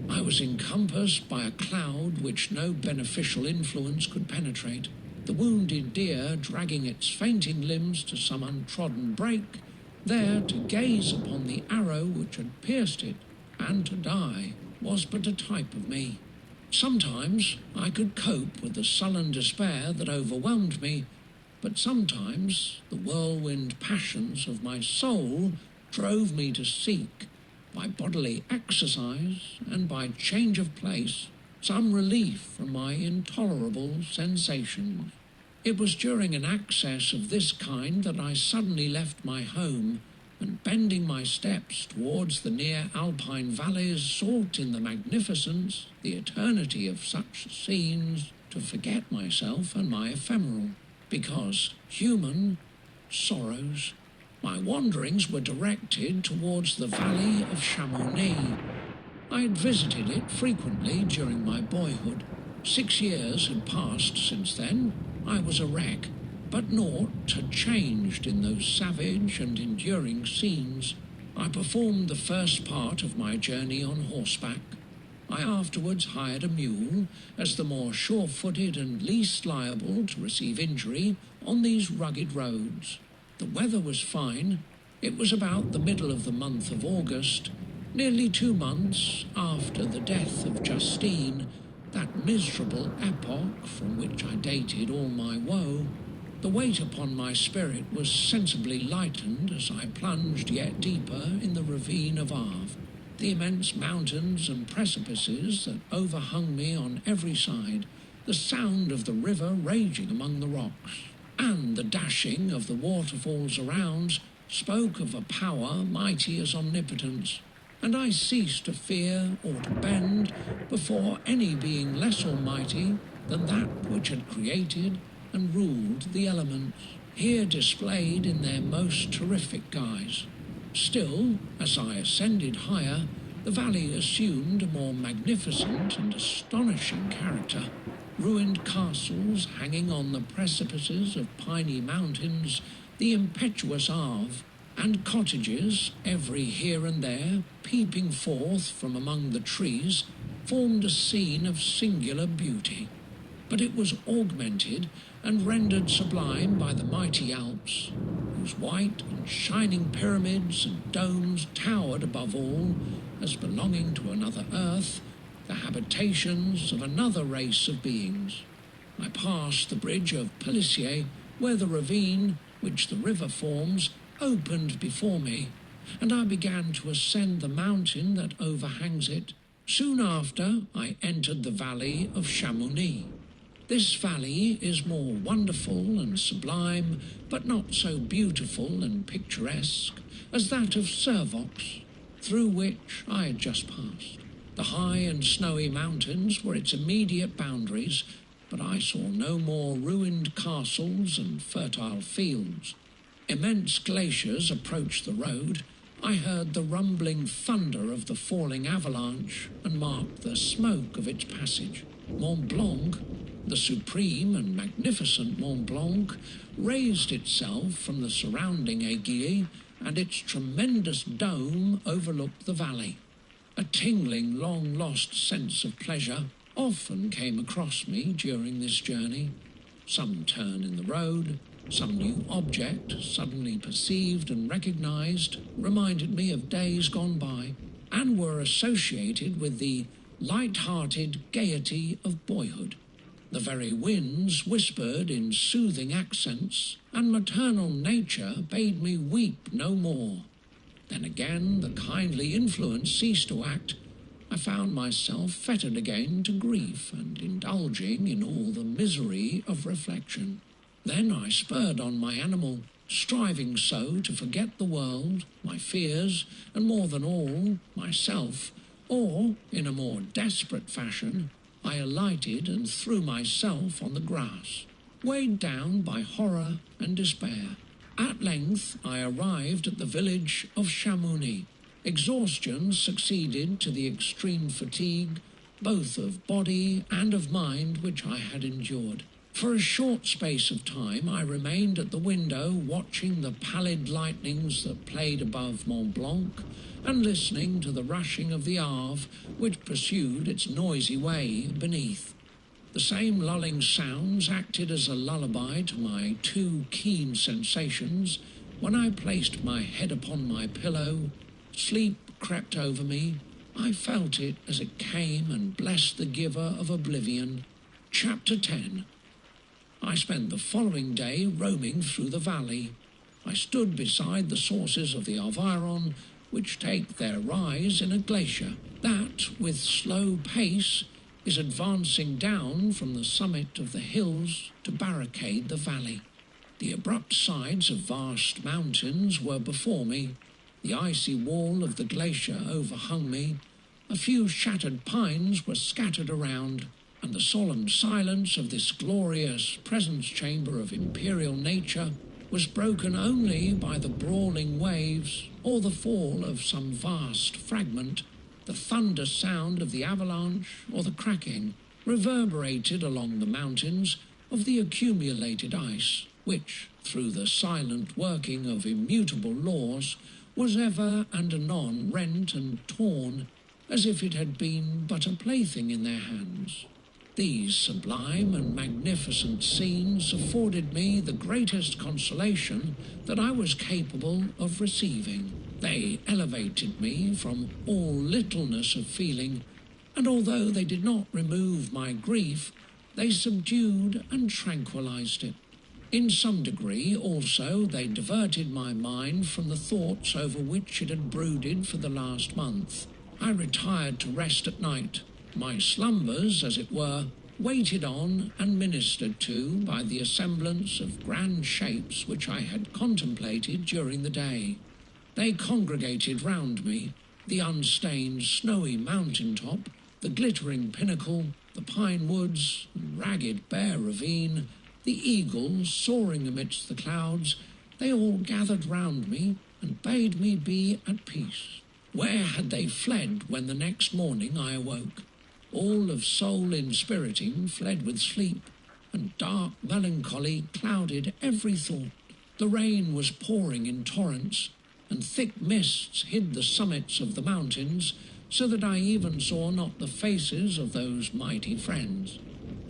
I was encompassed by a cloud which no beneficial influence could penetrate, the wounded deer dragging its fainting limbs to some untrodden brake, there to gaze upon the arrow which had pierced it, and to die, was but a type of me. Sometimes I could cope with the sullen despair that overwhelmed me, but sometimes the whirlwind passions of my soul drove me to seek, by bodily exercise and by change of place, some relief from my intolerable sensations. It was during an access of this kind that I suddenly left my home, and bending my steps towards the near alpine valleys, sought in the magnificence, the eternity of such scenes, to forget myself and my ephemeral, because human sorrows. My wanderings were directed towards the valley of Chamonix. I had visited it frequently during my boyhood. 6 years had passed since then. I was a wreck, but naught had changed in those savage and enduring scenes. I performed the first part of my journey on horseback. I afterwards hired a mule, as the more sure-footed and least liable to receive injury on these rugged roads. The weather was fine. It was about the middle of the month of August, nearly 2 months after the death of Justine, that miserable epoch from which I dated all my woe. The weight upon my spirit was sensibly lightened as I plunged yet deeper in the ravine of Arve. The immense mountains and precipices that overhung me on every side, the sound of the river raging among the rocks, and the dashing of the waterfalls around, spoke of a power mighty as omnipotence, and I ceased to fear or to bend before any being less almighty than that which had created and ruled the elements, here displayed in their most terrific guise. Still, as I ascended higher, the valley assumed a more magnificent and astonishing character. Ruined castles hanging on the precipices of piny mountains, the impetuous Arve, and cottages, every here and there, peeping forth from among the trees, formed a scene of singular beauty. But it was augmented and rendered sublime by the mighty Alps, whose white and shining pyramids and domes towered above all as belonging to another earth, the habitations of another race of beings. I passed the bridge of Pelissier, where the ravine, which the river forms, opened before me, and I began to ascend the mountain that overhangs it. Soon after, I entered the valley of Chamonix. This valley is more wonderful and sublime, but not so beautiful and picturesque, as that of Servox, through which I had just passed. The high and snowy mountains were its immediate boundaries, but I saw no more ruined castles and fertile fields. Immense glaciers approached the road. I heard the rumbling thunder of the falling avalanche and marked the smoke of its passage. Mont Blanc, the supreme and magnificent Mont Blanc, raised itself from the surrounding aiguilles, and its tremendous dome overlooked the valley. A tingling, long-lost sense of pleasure often came across me during this journey. Some turn in the road, some new object, suddenly perceived and recognized, reminded me of days gone by, and were associated with the light-hearted gaiety of boyhood. The very winds whispered in soothing accents, and maternal nature bade me weep no more. Then again the kindly influence ceased to act. I found myself fettered again to grief and indulging in all the misery of reflection. Then I spurred on my animal, striving so to forget the world, my fears, and more than all, myself, or, in a more desperate fashion, I alighted and threw myself on the grass, weighed down by horror and despair. At length I arrived at the village of Chamouni. Exhaustion succeeded to the extreme fatigue, both of body and of mind, which I had endured. For a short space of time I remained at the window, watching the pallid lightnings that played above Mont Blanc, and listening to the rushing of the Arve, which pursued its noisy way beneath. The same lulling sounds acted as a lullaby to my too keen sensations. When I placed my head upon my pillow, sleep crept over me. I felt it as it came and blessed the giver of oblivion. Chapter 10. I spent the following day roaming through the valley. I stood beside the sources of the Aveyron, which take their rise in a glacier that, with slow pace, is advancing down from the summit of the hills to barricade the valley. The abrupt sides of vast mountains were before me. The icy wall of the glacier overhung me. A few shattered pines were scattered around, and the solemn silence of this glorious presence chamber of imperial nature was broken only by the brawling waves or the fall of some vast fragment. The thunder sound of the avalanche or the cracking reverberated along the mountains of the accumulated ice, which, through the silent working of immutable laws, was ever and anon rent and torn, as if it had been but a plaything in their hands. These sublime and magnificent scenes afforded me the greatest consolation that I was capable of receiving. They elevated me from all littleness of feeling, and although they did not remove my grief, they subdued and tranquilized it. In some degree, also, they diverted my mind from the thoughts over which it had brooded for the last month. I retired to rest at night. My slumbers, as it were, waited on and ministered to by the assemblance of grand shapes which I had contemplated during the day. They congregated round me, the unstained snowy mountain top, the glittering pinnacle, the pine woods, and ragged bare ravine, the eagles soaring amidst the clouds. They all gathered round me and bade me be at peace. Where had they fled when the next morning I awoke? All of soul inspiriting fled with sleep, and dark melancholy clouded every thought. The rain was pouring in torrents, and thick mists hid the summits of the mountains, so that I even saw not the faces of those mighty friends.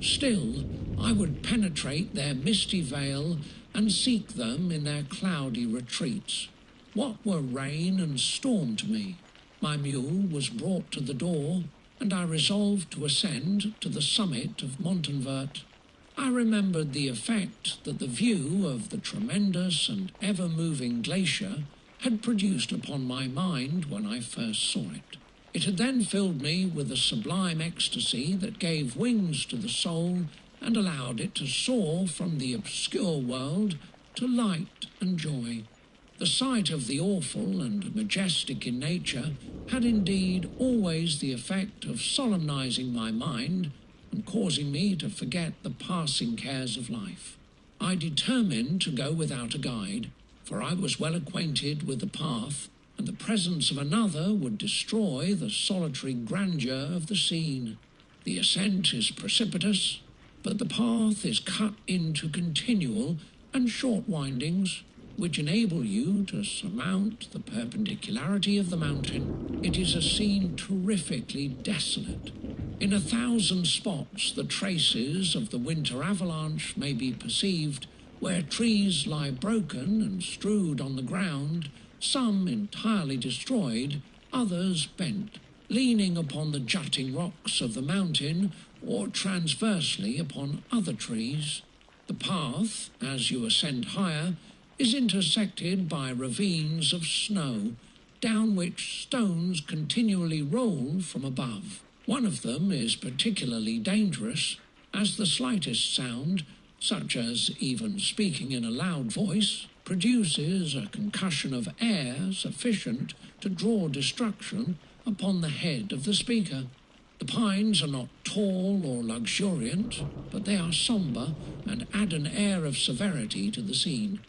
Still, I would penetrate their misty veil and seek them in their cloudy retreats. What were rain and storm to me? My mule was brought to the door, and I resolved to ascend to the summit of Montanvert. I remembered the effect that the view of the tremendous and ever-moving glacier had produced upon my mind when I first saw it. It had then filled me with a sublime ecstasy that gave wings to the soul and allowed it to soar from the obscure world to light and joy. The sight of the awful and majestic in nature had indeed always the effect of solemnizing my mind and causing me to forget the passing cares of life. I determined to go without a guide, for I was well acquainted with the path, and the presence of another would destroy the solitary grandeur of the scene. The ascent is precipitous, but the path is cut into continual and short windings, which enable you to surmount the perpendicularity of the mountain. It is a scene terrifically desolate. In 1,000 spots the traces of the winter avalanche may be perceived, where trees lie broken and strewed on the ground, some entirely destroyed, others bent, leaning upon the jutting rocks of the mountain or transversely upon other trees. The path, as you ascend higher, is intersected by ravines of snow, down which stones continually roll from above. One of them is particularly dangerous, as the slightest sound, such as even speaking in a loud voice, produces a concussion of air sufficient to draw destruction upon the head of the speaker. The pines are not tall or luxuriant, but they are sombre and add an air of severity to the scene.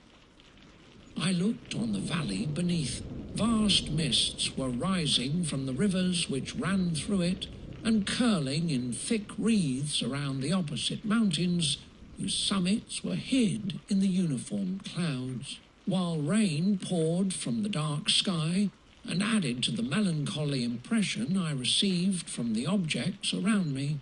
I looked on the valley beneath. Vast mists were rising from the rivers which ran through it and curling in thick wreaths around the opposite mountains, whose summits were hid in the uniform clouds, while rain poured from the dark sky and added to the melancholy impression I received from the objects around me.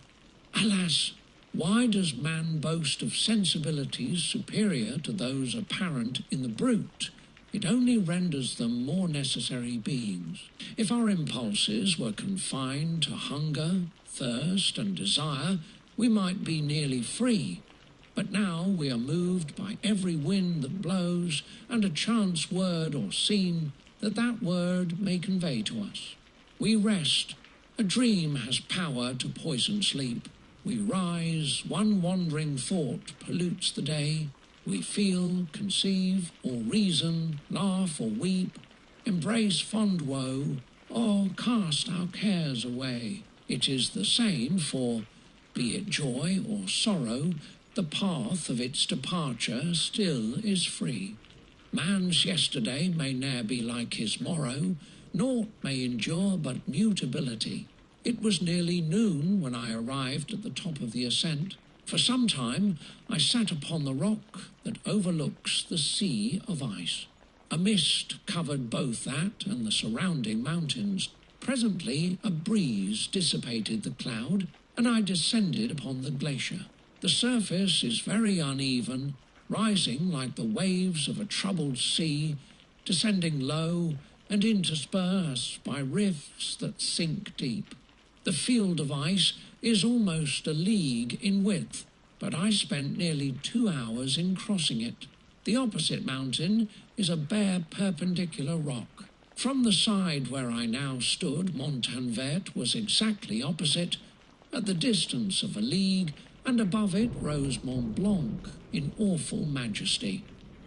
Alas, why does man boast of sensibilities superior to those apparent in the brute? It only renders them more necessary beings. If our impulses were confined to hunger, thirst, and desire, we might be nearly free. But now we are moved by every wind that blows, and a chance word or scene that word may convey to us. We rest. A dream has power to poison sleep. We rise, one wandering thought pollutes the day. We feel, conceive, or reason, laugh or weep, embrace fond woe, or cast our cares away. It is the same, for, be it joy or sorrow, the path of its departure still is free. Man's yesterday may ne'er be like his morrow, naught may endure but mutability. It was nearly noon when I arrived at the top of the ascent. For some time I sat upon the rock that overlooks the sea of ice. A mist covered both that and the surrounding mountains. Presently a breeze dissipated the cloud, and I descended upon the glacier. The surface is very uneven, rising like the waves of a troubled sea, descending low and interspersed by rifts that sink deep. The field of ice is almost a league in width, but I spent nearly 2 hours in crossing it. The opposite mountain is a bare perpendicular rock. From the side where I now stood, Montanvert was exactly opposite, at the distance of a league, and above it rose Mont Blanc in awful majesty.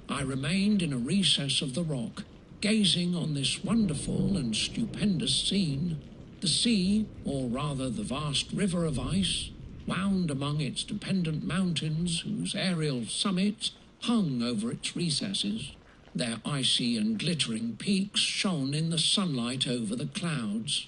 I remained in a recess of the rock, gazing on this wonderful and stupendous scene. The sea, or rather the vast river of ice, wound among its dependent mountains, whose aerial summits hung over its recesses. Their icy and glittering peaks shone in the sunlight over the clouds.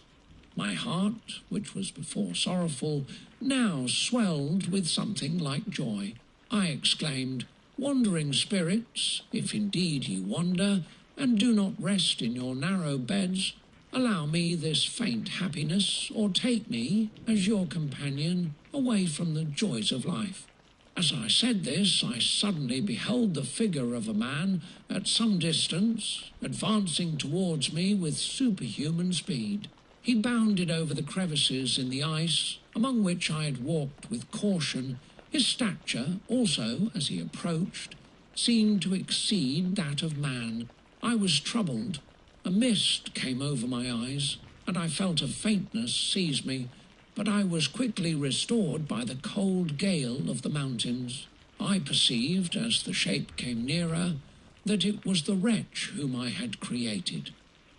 My heart, which was before sorrowful, now swelled with something like joy. I exclaimed, "Wandering spirits, if indeed ye wander, and do not rest in your narrow beds, allow me this faint happiness, or take me, as your companion, away from the joys of life." As I said this, I suddenly beheld the figure of a man at some distance, advancing towards me with superhuman speed. He bounded over the crevices in the ice, among which I had walked with caution. His stature, also, as he approached, seemed to exceed that of man. I was troubled. A mist came over my eyes, and I felt a faintness seize me, but I was quickly restored by the cold gale of the mountains. I perceived, as the shape came nearer, that it was the wretch whom I had created.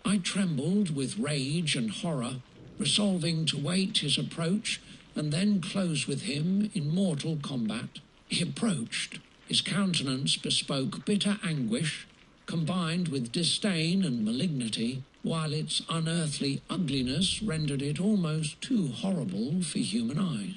I trembled with rage and horror, resolving to wait his approach and then close with him in mortal combat. He approached. His countenance bespoke bitter anguish, combined with disdain and malignity, while its unearthly ugliness rendered it almost too horrible for human eyes.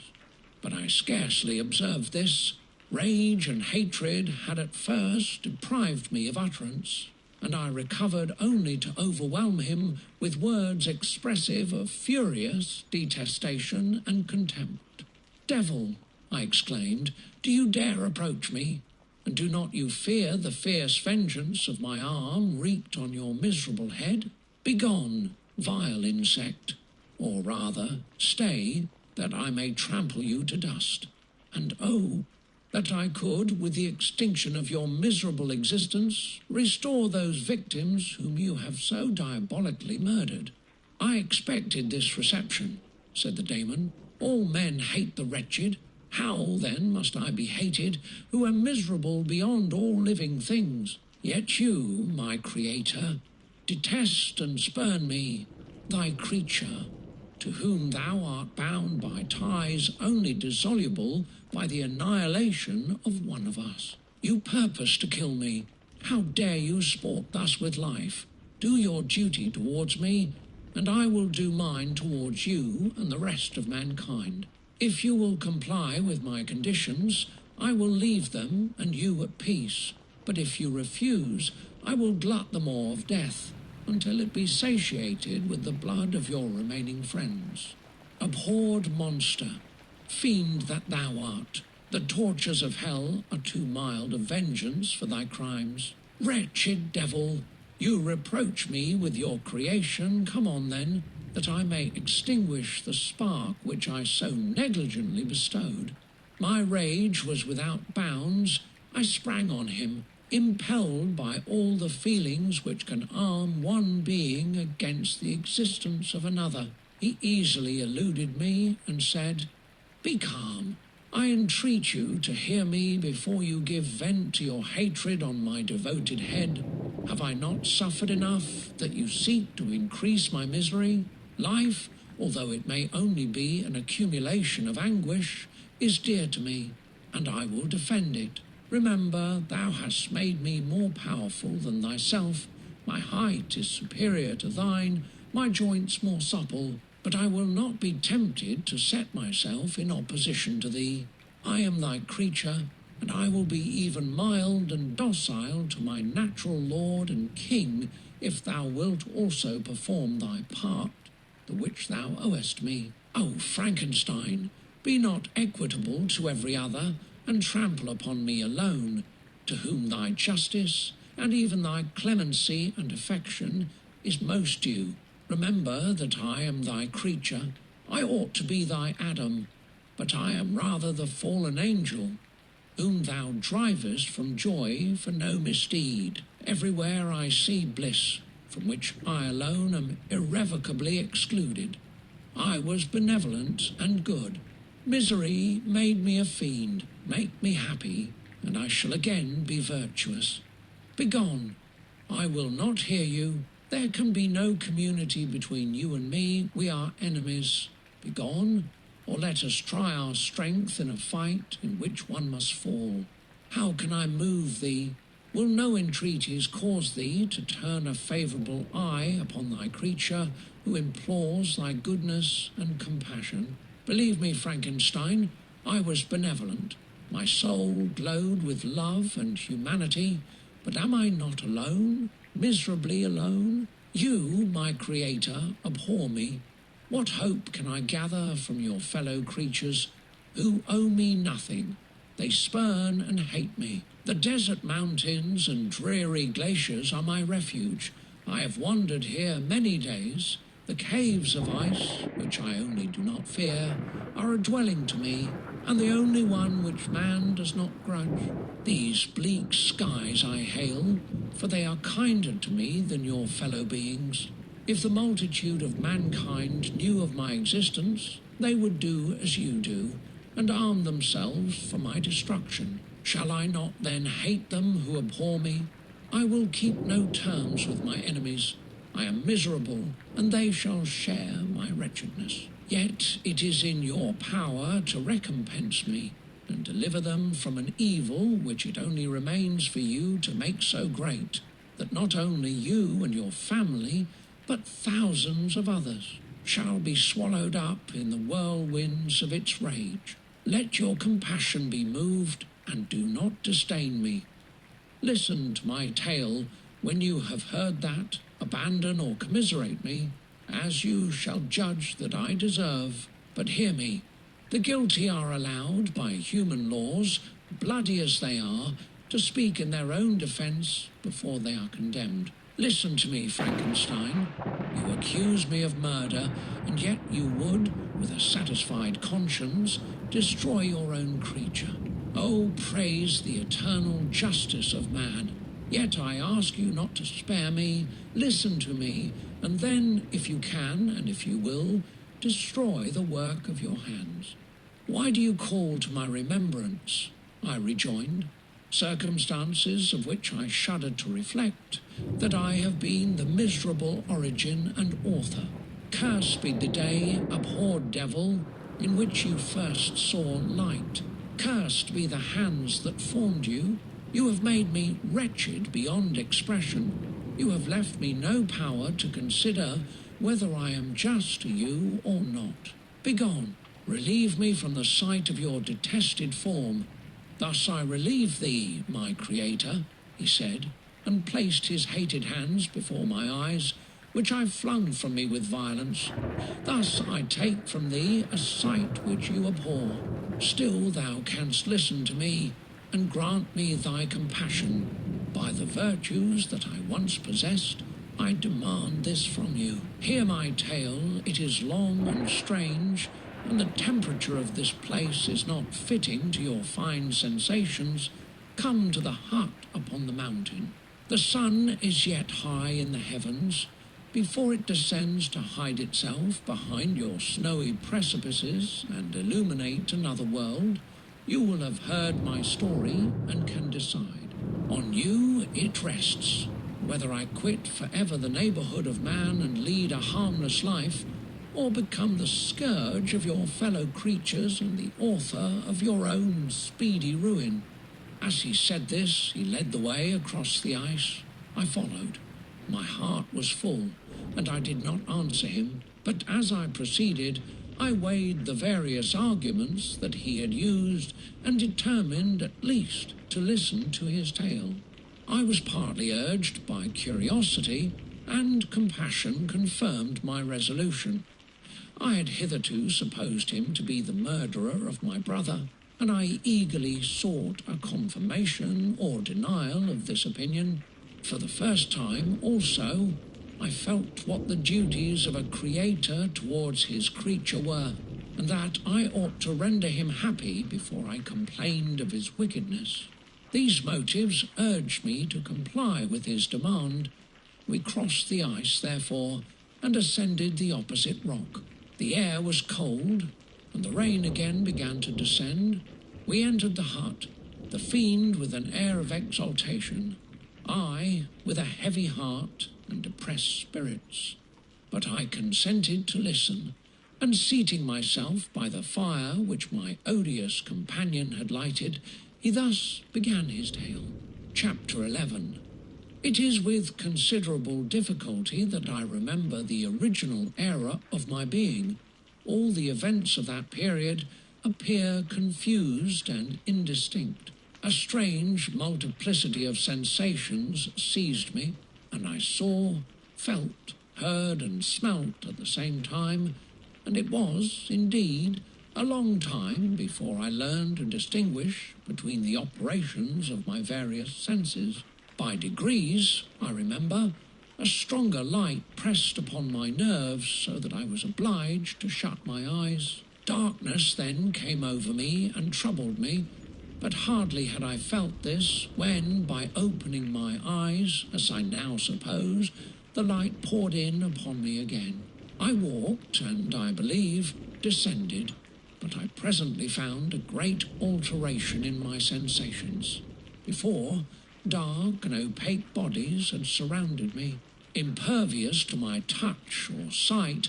But I scarcely observed this. Rage and hatred had at first deprived me of utterance, and I recovered only to overwhelm him with words expressive of furious detestation and contempt. "Devil," I exclaimed, "do you dare approach me? And do not you fear the fierce vengeance of my arm wreaked on your miserable head? Begone, vile insect, or rather, stay, that I may trample you to dust. And oh, that I could, with the extinction of your miserable existence, restore those victims whom you have so diabolically murdered. I expected this reception, said the daemon. All men hate the wretched. How, then, must I be hated, who am miserable beyond all living things? Yet you, my creator, detest and spurn me, thy creature, to whom thou art bound by ties only dissoluble by the annihilation of one of us. You purpose to kill me. How dare you sport thus with life? Do your duty towards me, and I will do mine towards you and the rest of mankind. If you will comply with my conditions, I will leave them and you at peace. But if you refuse, I will glut the maw of death, until it be satiated with the blood of your remaining friends. Abhorred monster, fiend that thou art, the tortures of hell are too mild a vengeance for thy crimes. Wretched devil, you reproach me with your creation. Come on then, that I may extinguish the spark which I so negligently bestowed. My rage was without bounds. I sprang on him, impelled by all the feelings which can arm one being against the existence of another. He easily eluded me and said, "Be calm. I entreat you to hear me before you give vent to your hatred on my devoted head. Have I not suffered enough that you seek to increase my misery? Life, although it may only be an accumulation of anguish, is dear to me, and I will defend it. Remember, thou hast made me more powerful than thyself. My height is superior to thine, my joints more supple, but I will not be tempted to set myself in opposition to thee. I am thy creature, and I will be even mild and docile to my natural lord and king, if thou wilt also perform thy part, the which thou owest me. O Frankenstein, be not equitable to every other, and trample upon me alone, to whom thy justice, and even thy clemency and affection, is most due. Remember that I am thy creature. I ought to be thy Adam, but I am rather the fallen angel, whom thou drivest from joy for no misdeed. Everywhere I see bliss, from which I alone am irrevocably excluded. I was benevolent and good. Misery made me a fiend. Make me happy, and I shall again be virtuous. Begone. I will not hear you. There can be no community between you and me. We are enemies. Begone, or let us try our strength in a fight in which one must fall. How can I move thee? Will no entreaties cause thee to turn a favourable eye upon thy creature, who implores thy goodness and compassion? Believe me, Frankenstein, I was benevolent. My soul glowed with love and humanity, but am I not alone, miserably alone? You, my creator, abhor me. What hope can I gather from your fellow creatures, who owe me nothing? They spurn and hate me. The desert mountains and dreary glaciers are my refuge. I have wandered here many days. The caves of ice, which I only do not fear, are a dwelling to me, and the only one which man does not grudge. These bleak skies I hail, for they are kinder to me than your fellow beings. If the multitude of mankind knew of my existence, they would do as you do, and arm themselves for my destruction. Shall I not then hate them who abhor me? I will keep no terms with my enemies. I am miserable, and they shall share my wretchedness. Yet it is in your power to recompense me, and deliver them from an evil which it only remains for you to make so great, that not only you and your family, but thousands of others shall be swallowed up in the whirlwinds of its rage. Let your compassion be moved, and do not disdain me. Listen to my tale when you have heard that. Abandon or commiserate me, as you shall judge that I deserve. But hear me. The guilty are allowed by human laws, bloody as they are, to speak in their own defence before they are condemned. Listen to me, Frankenstein. You accuse me of murder, and yet you would, with a satisfied conscience, destroy your own creature. Oh, praise the eternal justice of man. Yet I ask you not to spare me, listen to me, and then, if you can, and if you will, destroy the work of your hands. Why do you call to my remembrance? I rejoined. Circumstances of which I shudder to reflect, that I have been the miserable origin and author. Cursed be the day, abhorred devil, in which you first saw light. Cursed be the hands that formed you. You have made me wretched beyond expression. You have left me no power to consider whether I am just to you or not. Begone, relieve me from the sight of your detested form. Thus I relieve thee, my Creator, he said, and placed his hated hands before my eyes, which I flung from me with violence. Thus I take from thee a sight which you abhor. Still thou canst listen to me, and grant me thy compassion. By the virtues that I once possessed, I demand this from you. Hear my tale, it is long and strange, and the temperature of this place is not fitting to your fine sensations. Come to the hut upon the mountain. The sun is yet high in the heavens. Before it descends to hide itself behind your snowy precipices and illuminate another world, you will have heard my story and can decide. On you it rests, whether I quit forever the neighborhood of man and lead a harmless life, or become the scourge of your fellow creatures and the author of your own speedy ruin. As he said this, he led the way across the ice. I followed. My heart was full, and I did not answer him, but as I proceeded, I weighed the various arguments that he had used and determined at least to listen to his tale. I was partly urged by curiosity, and compassion confirmed my resolution. I had hitherto supposed him to be the murderer of my brother, and I eagerly sought a confirmation or denial of this opinion. For the first time, also, I felt what the duties of a creator towards his creature were, and that I ought to render him happy before I complained of his wickedness. These motives urged me to comply with his demand. We crossed the ice, therefore, and ascended the opposite rock. The air was cold, and the rain again began to descend. We entered the hut, the fiend with an air of exultation, I with a heavy heart and depressed spirits. But I consented to listen, and seating myself by the fire which my odious companion had lighted, he thus began his tale. Chapter 11. It is with considerable difficulty that I remember the original era of my being. All the events of that period appear confused and indistinct. A strange multiplicity of sensations seized me, and I saw, felt, heard, and smelt at the same time, and it was, indeed, a long time before I learned to distinguish between the operations of my various senses. By degrees, I remember, a stronger light pressed upon my nerves so that I was obliged to shut my eyes. Darkness then came over me and troubled me, but hardly had I felt this when, by opening my eyes, as I now suppose, the light poured in upon me again. I walked, and, I believe, descended, but I presently found a great alteration in my sensations. Before, dark and opaque bodies had surrounded me, impervious to my touch or sight,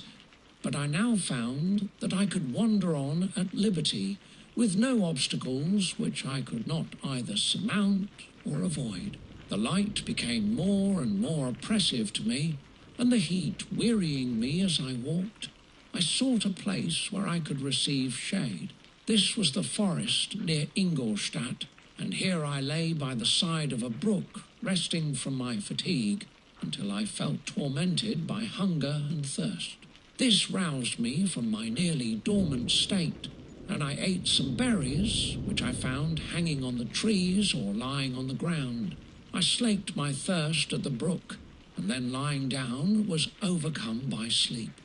but I now found that I could wander on at liberty, with no obstacles which I could not either surmount or avoid. The light became more and more oppressive to me, and the heat wearying me as I walked, I sought a place where I could receive shade. This was the forest near Ingolstadt, and here I lay by the side of a brook, resting from my fatigue, until I felt tormented by hunger and thirst. This roused me from my nearly dormant state, and I ate some berries, which I found hanging on the trees or lying on the ground. I slaked my thirst at the brook, and then lying down was overcome by sleep.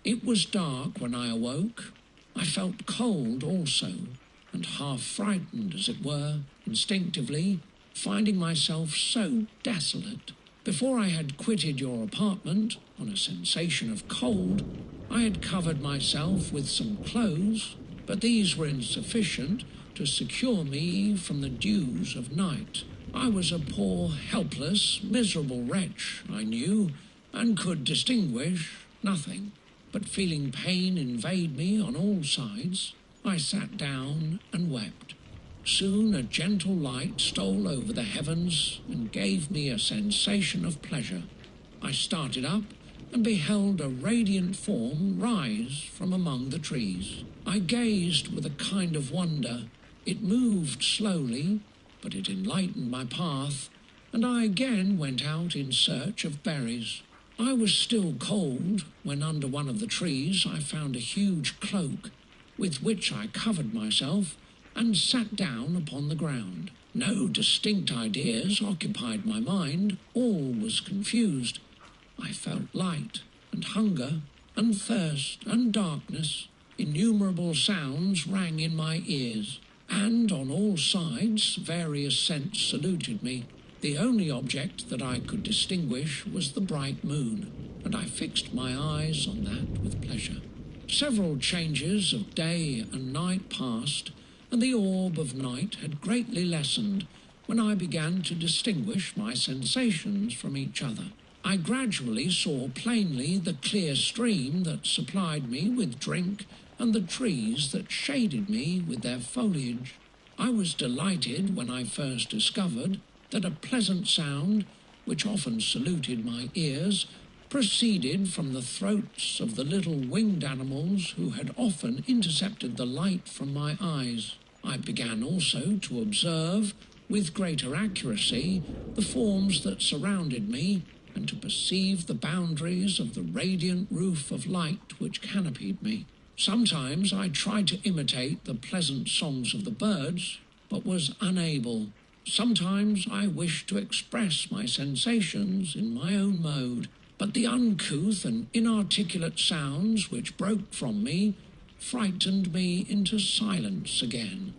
It was dark when I awoke. I felt cold also, and half frightened, as it were, instinctively, finding myself so desolate. Before I had quitted your apartment, on a sensation of cold, I had covered myself with some clothes, but these were insufficient to secure me from the dews of night. I was a poor, helpless, miserable wretch, I knew, and could distinguish nothing. But feeling pain invade me on all sides, I sat down and wept. Soon a gentle light stole over the heavens and gave me a sensation of pleasure. I started up and beheld a radiant form rise from among the trees. I gazed with a kind of wonder. It moved slowly, but it enlightened my path, and I again went out in search of berries. I was still cold when under one of the trees I found a huge cloak, with which I covered myself and sat down upon the ground. No distinct ideas occupied my mind. All was confused. I felt light and hunger and thirst and darkness. Innumerable sounds rang in my ears, and on all sides various scents saluted me. The only object that I could distinguish was the bright moon, and I fixed my eyes on that with pleasure. Several changes of day and night passed, and the orb of night had greatly lessened when I began to distinguish my sensations from each other. I gradually saw plainly the clear stream that supplied me with drink and the trees that shaded me with their foliage. I was delighted when I first discovered that a pleasant sound, which often saluted my ears, proceeded from the throats of the little winged animals who had often intercepted the light from my eyes. I began also to observe, with greater accuracy, the forms that surrounded me, and to perceive the boundaries of the radiant roof of light which canopied me. Sometimes I tried to imitate the pleasant songs of the birds, but was unable. Sometimes I wished to express my sensations in my own mode, but the uncouth and inarticulate sounds which broke from me frightened me into silence again.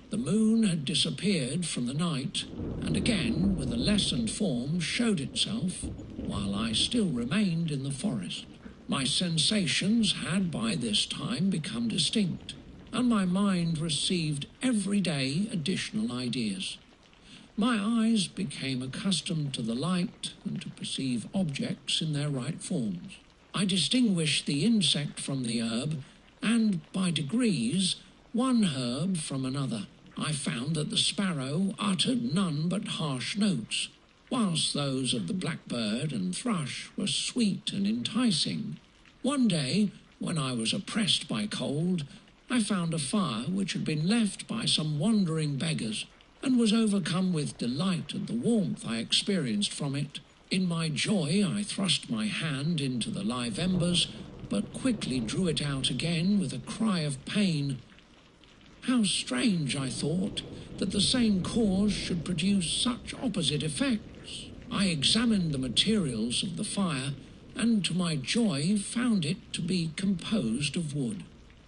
The moon had disappeared from the night, and again, with a lessened form, showed itself, while I still remained in the forest. My sensations had by this time become distinct, and my mind received every day additional ideas. My eyes became accustomed to the light and to perceive objects in their right forms. I distinguished the insect from the herb, and by degrees one herb from another. I found that the sparrow uttered none but harsh notes, whilst those of the blackbird and thrush were sweet and enticing. One day, when I was oppressed by cold, I found a fire which had been left by some wandering beggars, and was overcome with delight at the warmth I experienced from it. In my joy I thrust my hand into the live embers, but quickly drew it out again with a cry of pain. How strange, I thought, that the same cause should produce such opposite effects. I examined the materials of the fire, and to my joy found it to be composed of wood.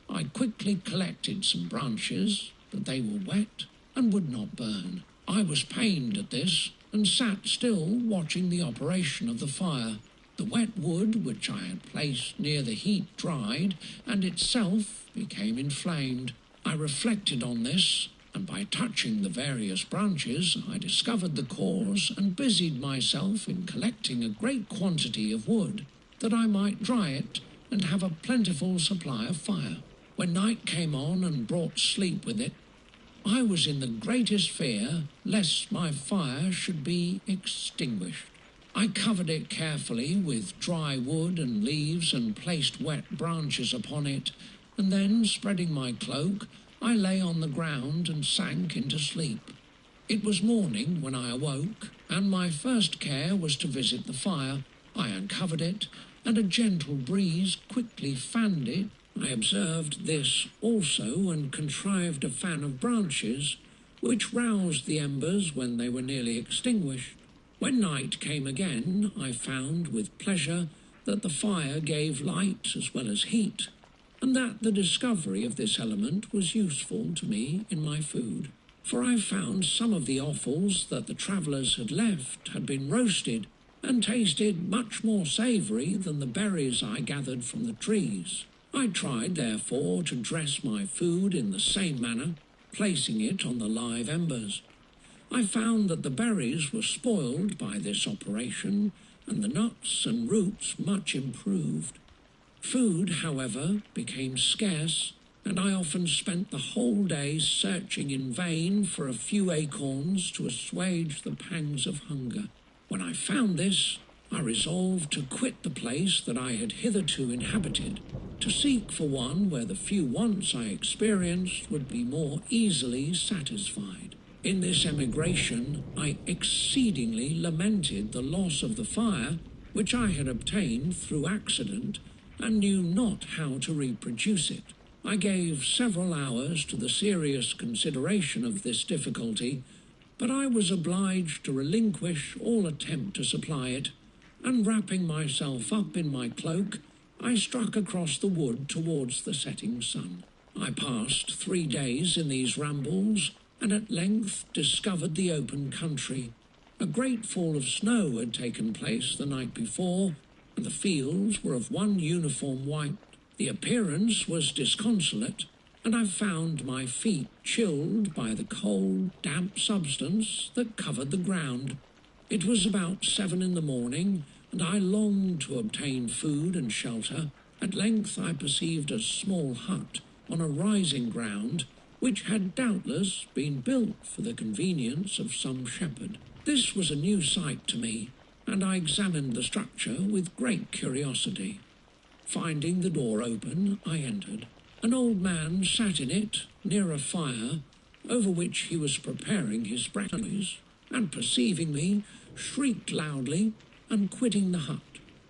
I quickly collected some branches, but they were wet and would not burn. I was pained at this, and sat still watching the operation of the fire. The wet wood which I had placed near the heat dried, and itself became inflamed. I reflected on this, and by touching the various branches I discovered the cause, and busied myself in collecting a great quantity of wood, that I might dry it and have a plentiful supply of fire. When night came on and brought sleep with it, I was in the greatest fear lest my fire should be extinguished. I covered it carefully with dry wood and leaves, and placed wet branches upon it, and then, spreading my cloak, I lay on the ground and sank into sleep. It was morning when I awoke, and my first care was to visit the fire. I uncovered it, and a gentle breeze quickly fanned it. I observed this also, and contrived a fan of branches, which roused the embers when they were nearly extinguished. When night came again, I found with pleasure that the fire gave light as well as heat, and that the discovery of this element was useful to me in my food. For I found some of the offals that the travellers had left had been roasted and tasted much more savoury than the berries I gathered from the trees. I tried, therefore, to dress my food in the same manner, placing it on the live embers. I found that the berries were spoiled by this operation, and the nuts and roots much improved. Food, however, became scarce, and I often spent the whole day searching in vain for a few acorns to assuage the pangs of hunger. When I found this, I resolved to quit the place that I had hitherto inhabited, to seek for one where the few wants I experienced would be more easily satisfied. In this emigration, I exceedingly lamented the loss of the fire which I had obtained through accident, and knew not how to reproduce it. I gave several hours to the serious consideration of this difficulty, but I was obliged to relinquish all attempt to supply it, and wrapping myself up in my cloak, I struck across the wood towards the setting sun. I passed 3 days in these rambles, and at length discovered the open country. A great fall of snow had taken place the night before, and the fields were of one uniform white. The appearance was disconsolate, and I found my feet chilled by the cold, damp substance that covered the ground. It was about 7 in the morning, and I longed to obtain food and shelter. At length I perceived a small hut on a rising ground, which had doubtless been built for the convenience of some shepherd. This was a new sight to me, and I examined the structure with great curiosity. Finding the door open, I entered. An old man sat in it, near a fire, over which he was preparing his breakfast, and perceiving me, shrieked loudly, and quitting the hut,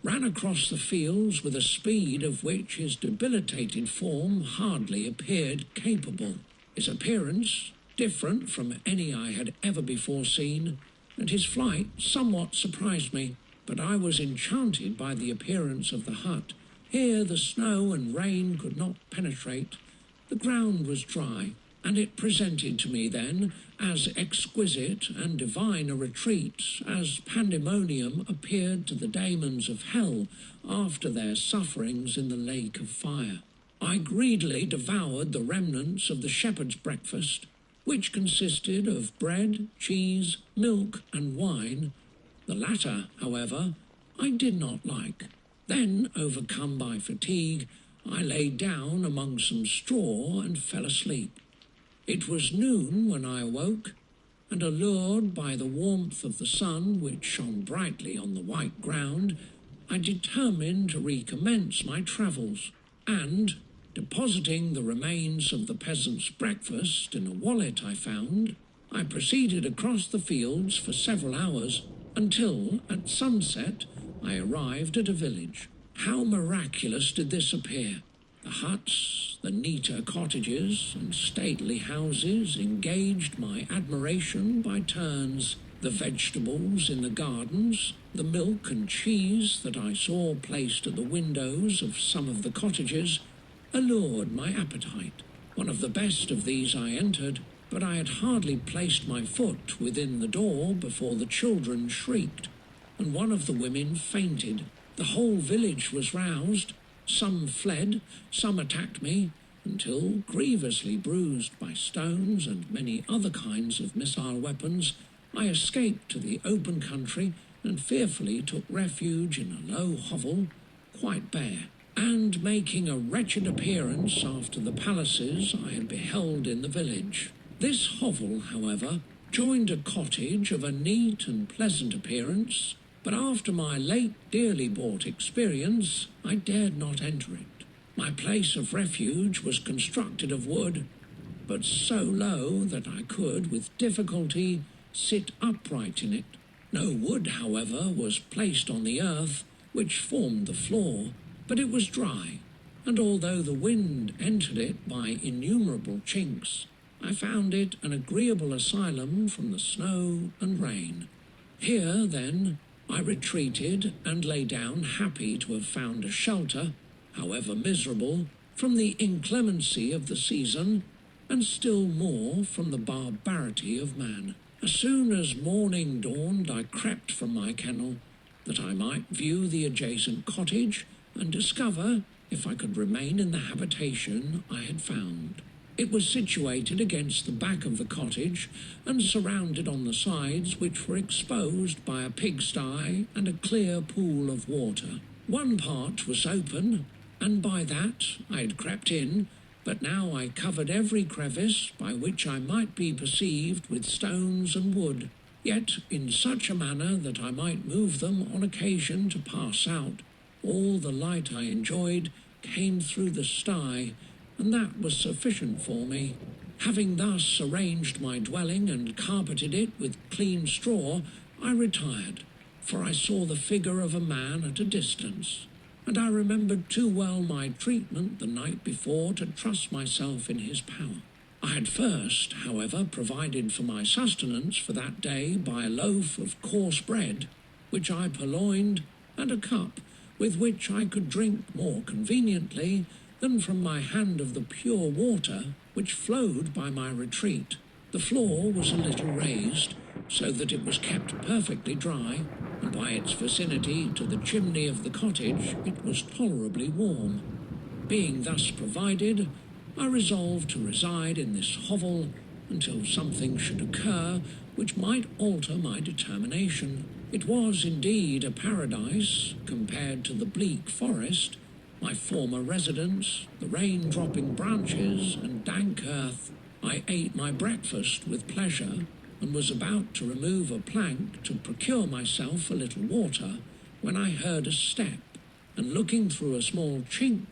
ran across the fields with a speed of which his debilitated form hardly appeared capable. His appearance, different from any I had ever before seen, and his flight somewhat surprised me, but I was enchanted by the appearance of the hut. Here the snow and rain could not penetrate. The ground was dry, and it presented to me then as exquisite and divine a retreat as pandemonium appeared to the daemons of hell after their sufferings in the lake of fire. I greedily devoured the remnants of the shepherd's breakfast, which consisted of bread, cheese, milk, and wine. The latter, however, I did not like. Then, overcome by fatigue, I lay down among some straw and fell asleep. It was noon when I awoke, and allured by the warmth of the sun which shone brightly on the white ground, I determined to recommence my travels, and, depositing the remains of the peasant's breakfast in a wallet I found, I proceeded across the fields for several hours, until, at sunset, I arrived at a village. How miraculous did this appear! The huts, the neater cottages, and stately houses engaged my admiration by turns. The vegetables in the gardens, the milk and cheese that I saw placed at the windows of some of the cottages, allured my appetite. One of the best of these I entered, but I had hardly placed my foot within the door before the children shrieked, and one of the women fainted. The whole village was roused. Some fled, some attacked me, until, grievously bruised by stones and many other kinds of missile weapons, I escaped to the open country and fearfully took refuge in a low hovel, quite bare, and making a wretched appearance after the palaces I had beheld in the village. This hovel, however, joined a cottage of a neat and pleasant appearance, but after my late dearly bought experience, I dared not enter it. My place of refuge was constructed of wood, but so low that I could, with difficulty, sit upright in it. No wood, however, was placed on the earth, which formed the floor, but it was dry, and although the wind entered it by innumerable chinks, I found it an agreeable asylum from the snow and rain. Here, then, I retreated and lay down, happy to have found a shelter, however miserable, from the inclemency of the season, and still more from the barbarity of man. As soon as morning dawned, I crept from my kennel, that I might view the adjacent cottage and discover if I could remain in the habitation I had found. It was situated against the back of the cottage and surrounded on the sides, which were exposed by a pigsty and a clear pool of water. One part was open, and by that I had crept in, but now I covered every crevice by which I might be perceived with stones and wood, yet in such a manner that I might move them on occasion to pass out. All the light I enjoyed came through the sty, and that was sufficient for me. Having thus arranged my dwelling and carpeted it with clean straw, I retired, for I saw the figure of a man at a distance, and I remembered too well my treatment the night before to trust myself in his power. I had first, however, provided for my sustenance for that day by a loaf of coarse bread, which I purloined, and a cup, with which I could drink more conveniently than from my hand of the pure water which flowed by my retreat. The floor was a little raised, so that it was kept perfectly dry, and by its vicinity to the chimney of the cottage it was tolerably warm. Being thus provided, I resolved to reside in this hovel until something should occur which might alter my determination. It was indeed a paradise compared to the bleak forest, my former residence, the rain-dropping branches and dank earth. I ate my breakfast with pleasure, and was about to remove a plank to procure myself a little water, when I heard a step, and looking through a small chink,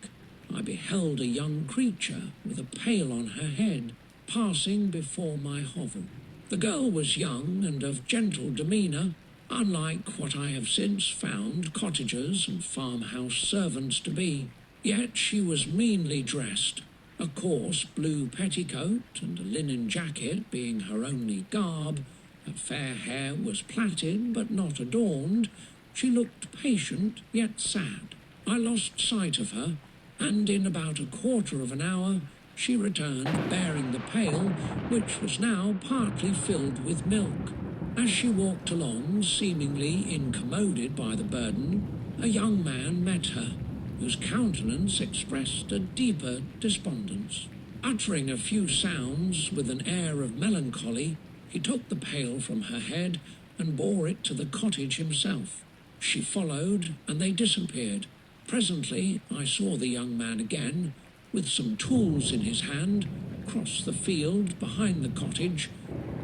I beheld a young creature with a pail on her head, passing before my hovel. The girl was young and of gentle demeanour, unlike what I have since found cottagers and farmhouse servants to be. Yet she was meanly dressed, a coarse blue petticoat and a linen jacket being her only garb. Her fair hair was plaited but not adorned. She looked patient yet sad. I lost sight of her, and in about a quarter of an hour she returned bearing the pail, which was now partly filled with milk. As she walked along, seemingly incommoded by the burden, a young man met her, whose countenance expressed a deeper despondence. Uttering a few sounds with an air of melancholy, he took the pail from her head and bore it to the cottage himself. She followed, and they disappeared. Presently I saw the young man again, with some tools in his hand, cross the field behind the cottage,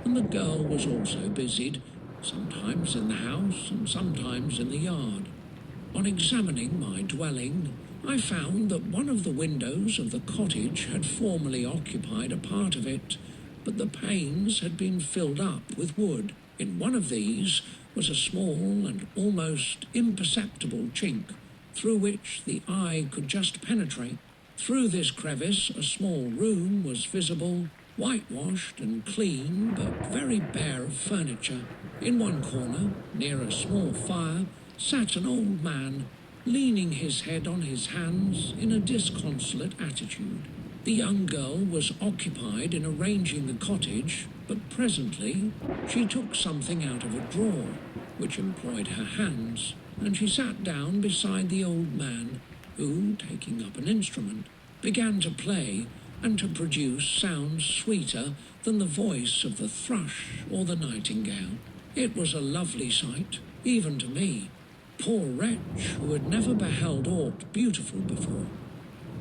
and the girl was also busied, sometimes in the house and sometimes in the yard. On examining my dwelling, I found that one of the windows of the cottage had formerly occupied a part of it, but the panes had been filled up with wood. In one of these was a small and almost imperceptible chink, through which the eye could just penetrate. Through this crevice a small room was visible, whitewashed and clean, but very bare of furniture. In one corner, near a small fire, sat an old man, leaning his head on his hands in a disconsolate attitude. The young girl was occupied in arranging the cottage, but presently she took something out of a drawer, which employed her hands, and she sat down beside the old man, who, taking up an instrument, began to play and to produce sounds sweeter than the voice of the thrush or the nightingale. It was a lovely sight, even to me, poor wretch who had never beheld aught beautiful before.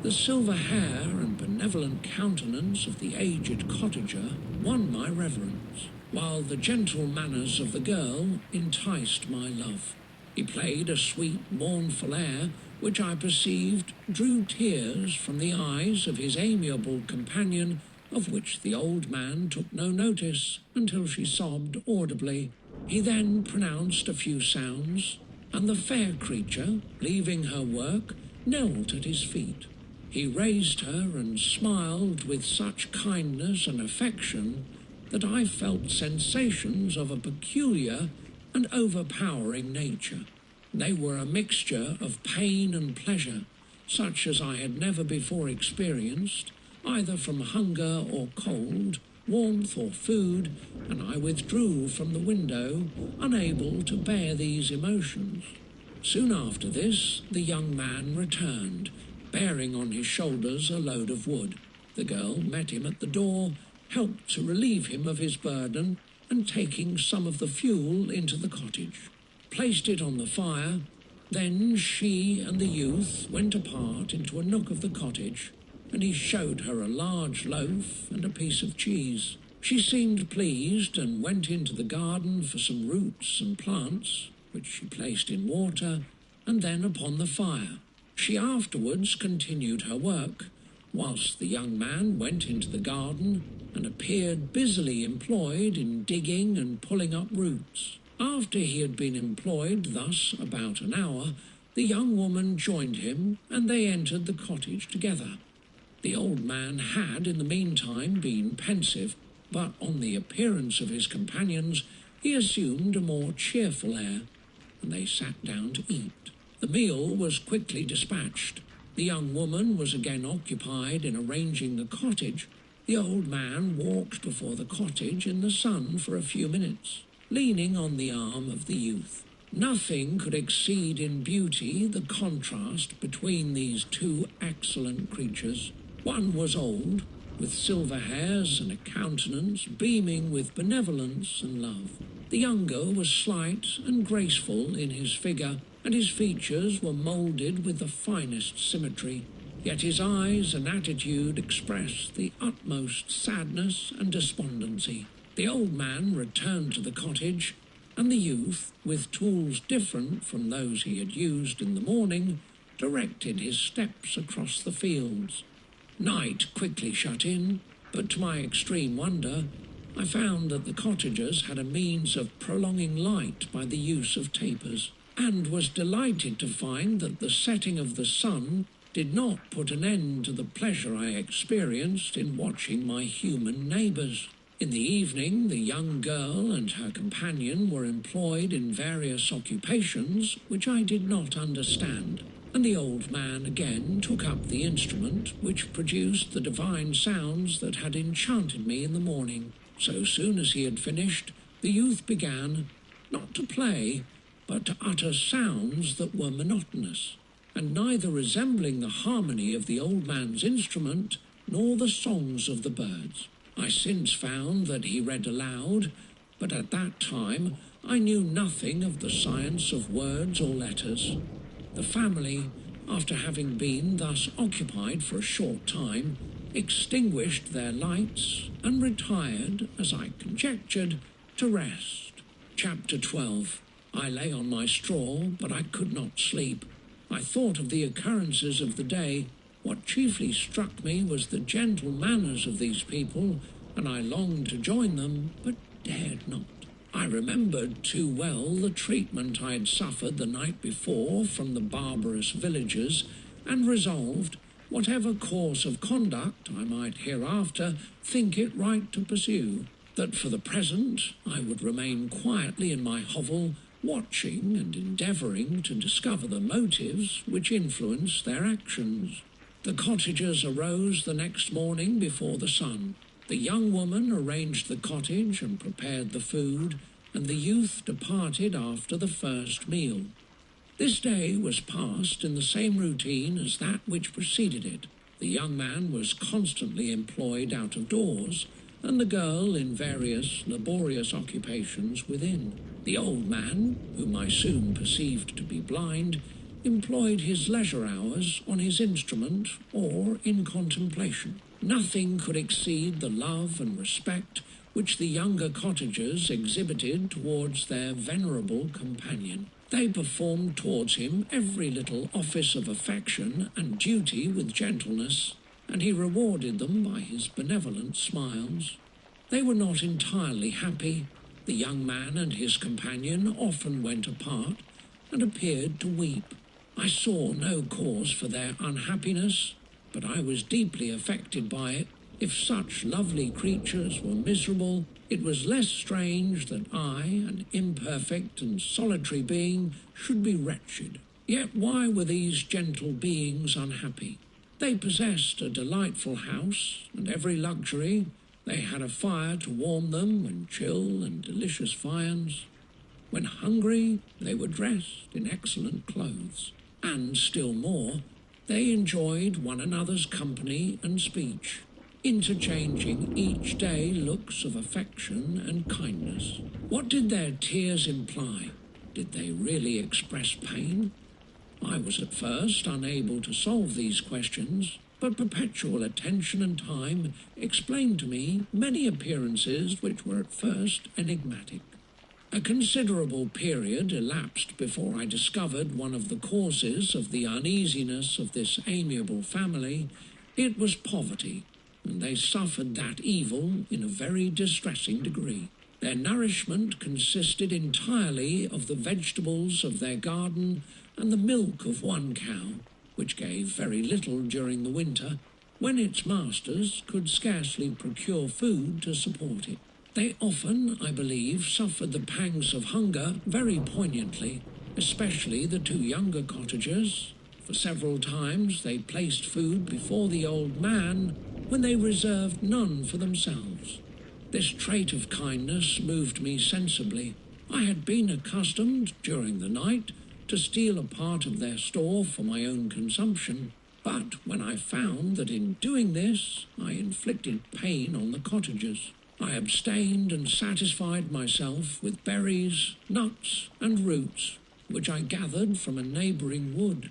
The silver hair and benevolent countenance of the aged cottager won my reverence, while the gentle manners of the girl enticed my love. He played a sweet, mournful air, which I perceived drew tears from the eyes of his amiable companion, of which the old man took no notice until she sobbed audibly. He then pronounced a few sounds, and the fair creature, leaving her work, knelt at his feet. He raised her and smiled with such kindness and affection that I felt sensations of a peculiar and overpowering nature. They were a mixture of pain and pleasure, such as I had never before experienced, either from hunger or cold, warmth or food, and I withdrew from the window, unable to bear these emotions. Soon after this, the young man returned, bearing on his shoulders a load of wood. The girl met him at the door, helped to relieve him of his burden, and taking some of the fuel into the cottage, placed it on the fire. Then she and the youth went apart into a nook of the cottage, and he showed her a large loaf and a piece of cheese. She seemed pleased and went into the garden for some roots and plants, which she placed in water and then upon the fire. She afterwards continued her work, whilst the young man went into the garden and appeared busily employed in digging and pulling up roots. After he had been employed thus about an hour, the young woman joined him, and they entered the cottage together. The old man had in the meantime been pensive, but on the appearance of his companions he assumed a more cheerful air, and they sat down to eat. The meal was quickly dispatched. The young woman was again occupied in arranging the cottage. The old man walked before the cottage in the sun for a few minutes, leaning on the arm of the youth. Nothing could exceed in beauty the contrast between these two excellent creatures. One was old, with silver hairs and a countenance beaming with benevolence and love. The younger was slight and graceful in his figure, and his features were moulded with the finest symmetry. Yet his eyes and attitude expressed the utmost sadness and despondency. The old man returned to the cottage, and the youth, with tools different from those he had used in the morning, directed his steps across the fields. Night quickly shut in, but to my extreme wonder, I found that the cottagers had a means of prolonging light by the use of tapers, and was delighted to find that the setting of the sun did not put an end to the pleasure I experienced in watching my human neighbours. In the evening, the young girl and her companion were employed in various occupations which I did not understand, and the old man again took up the instrument which produced the divine sounds that had enchanted me in the morning. So soon as he had finished, the youth began, not to play, but to utter sounds that were monotonous, and neither resembling the harmony of the old man's instrument nor the songs of the birds. I since found that he read aloud, but at that time I knew nothing of the science of words or letters. The family, after having been thus occupied for a short time, extinguished their lights and retired, as I conjectured, to rest. Chapter 12. I lay on my straw, but I could not sleep. I thought of the occurrences of the day. What chiefly struck me was the gentle manners of these people, and I longed to join them, but dared not. I remembered too well the treatment I had suffered the night before from the barbarous villagers, and resolved, whatever course of conduct I might hereafter think it right to pursue, that for the present I would remain quietly in my hovel, watching and endeavouring to discover the motives which influenced their actions. The cottagers arose the next morning before the sun. The young woman arranged the cottage and prepared the food, and the youth departed after the first meal. This day was passed in the same routine as that which preceded it. The young man was constantly employed out of doors, and the girl in various laborious occupations within. The old man, whom I soon perceived to be blind, employed his leisure hours on his instrument or in contemplation. Nothing could exceed the love and respect which the younger cottagers exhibited towards their venerable companion. They performed towards him every little office of affection and duty with gentleness, and he rewarded them by his benevolent smiles. They were not entirely happy. The young man and his companion often went apart and appeared to weep. I saw no cause for their unhappiness, but I was deeply affected by it. If such lovely creatures were miserable, it was less strange that I, an imperfect and solitary being, should be wretched. Yet why were these gentle beings unhappy? They possessed a delightful house and every luxury. They had a fire to warm them when chill and delicious viands. When hungry, they were dressed in excellent clothes. And still more, they enjoyed one another's company and speech, interchanging each day looks of affection and kindness. What did their tears imply? Did they really express pain? I was at first unable to solve these questions, but perpetual attention and time explained to me many appearances which were at first enigmatic. A considerable period elapsed before I discovered one of the causes of the uneasiness of this amiable family. It was poverty, and they suffered that evil in a very distressing degree. Their nourishment consisted entirely of the vegetables of their garden and the milk of one cow, which gave very little during the winter, when its masters could scarcely procure food to support it. They often, I believe, suffered the pangs of hunger very poignantly, especially the two younger cottagers. For several times they placed food before the old man when they reserved none for themselves. This trait of kindness moved me sensibly. I had been accustomed, during the night, to steal a part of their store for my own consumption, but when I found that in doing this I inflicted pain on the cottagers, I abstained and satisfied myself with berries, nuts, and roots, which I gathered from a neighbouring wood.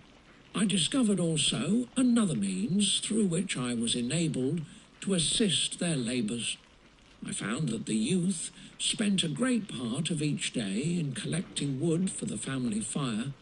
I discovered also another means through which I was enabled to assist their labours. I found that the youth spent a great part of each day in collecting wood for the family fire,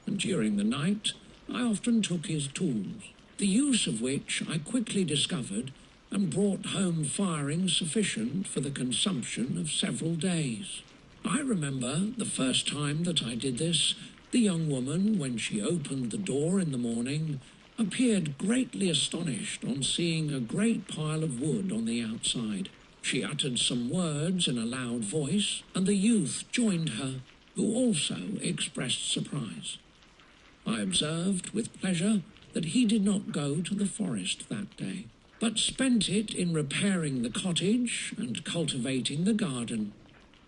and during the night I often took his tools, the use of which I quickly discovered and brought home firing sufficient for the consumption of several days. I remember the first time that I did this, the young woman, when she opened the door in the morning, appeared greatly astonished on seeing a great pile of wood on the outside. She uttered some words in a loud voice, and the youth joined her, who also expressed surprise. I observed with pleasure that he did not go to the forest that day, but spent it in repairing the cottage and cultivating the garden.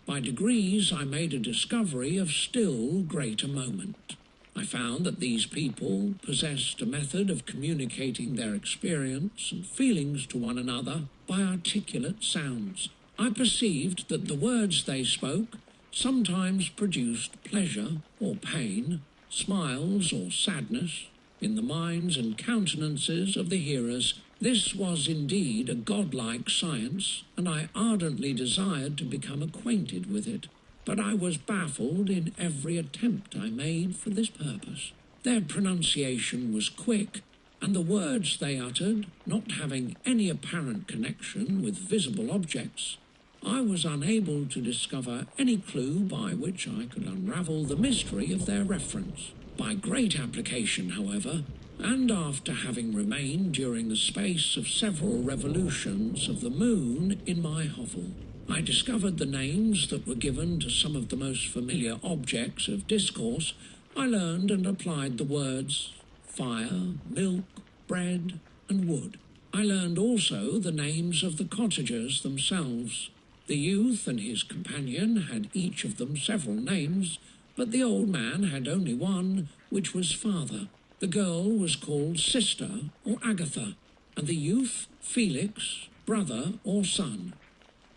By degrees I made a discovery of still greater moment. I found that these people possessed a method of communicating their experience and feelings to one another by articulate sounds. I perceived that the words they spoke sometimes produced pleasure or pain, smiles or sadness, in the minds and countenances of the hearers. This was indeed a godlike science, and I ardently desired to become acquainted with it. But I was baffled in every attempt I made for this purpose. Their pronunciation was quick, and the words they uttered, not having any apparent connection with visible objects, I was unable to discover any clue by which I could unravel the mystery of their reference. By great application, however, and after having remained during the space of several revolutions of the moon in my hovel, I discovered the names that were given to some of the most familiar objects of discourse. I learned and applied the words fire, milk, bread, and wood. I learned also the names of the cottagers themselves. The youth and his companion had each of them several names, but the old man had only one, which was father. The girl was called sister or Agatha, and the youth Felix, brother or son.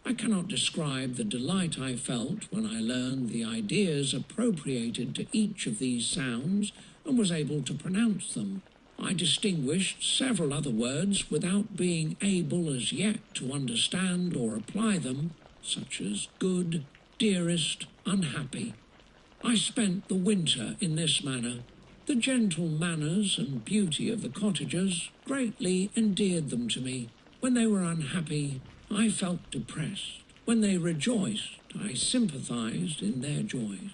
I cannot describe the delight I felt when I learned the ideas appropriated to each of these sounds and was able to pronounce them. I distinguished several other words without being able as yet to understand or apply them, such as good, dearest, unhappy. I spent the winter in this manner. The gentle manners and beauty of the cottagers greatly endeared them to me. When they were unhappy, I felt depressed. When they rejoiced, I sympathized in their joys.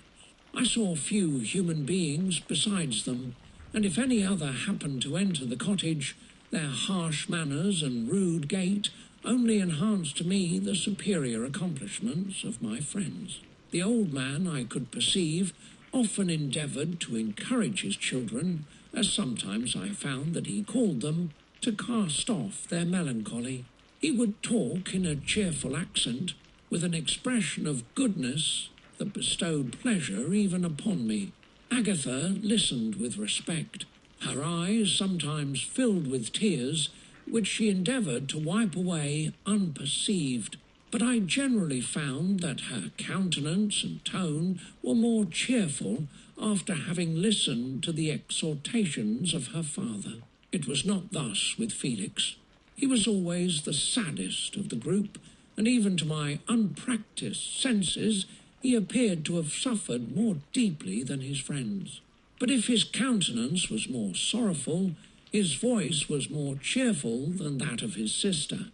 I saw few human beings besides them, and if any other happened to enter the cottage, their harsh manners and rude gait only enhanced to me the superior accomplishments of my friends. The old man, I could perceive, often endeavoured to encourage his children, as sometimes I found that he called them, to cast off their melancholy. He would talk in a cheerful accent, with an expression of goodness that bestowed pleasure even upon me. Agatha listened with respect, her eyes sometimes filled with tears, which she endeavoured to wipe away unperceived. But I generally found that her countenance and tone were more cheerful after having listened to the exhortations of her father. It was not thus with Felix. He was always the saddest of the group, and even to my unpractised senses he appeared to have suffered more deeply than his friends. But if his countenance was more sorrowful, his voice was more cheerful than that of his sister,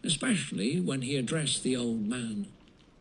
especially when he addressed the old man.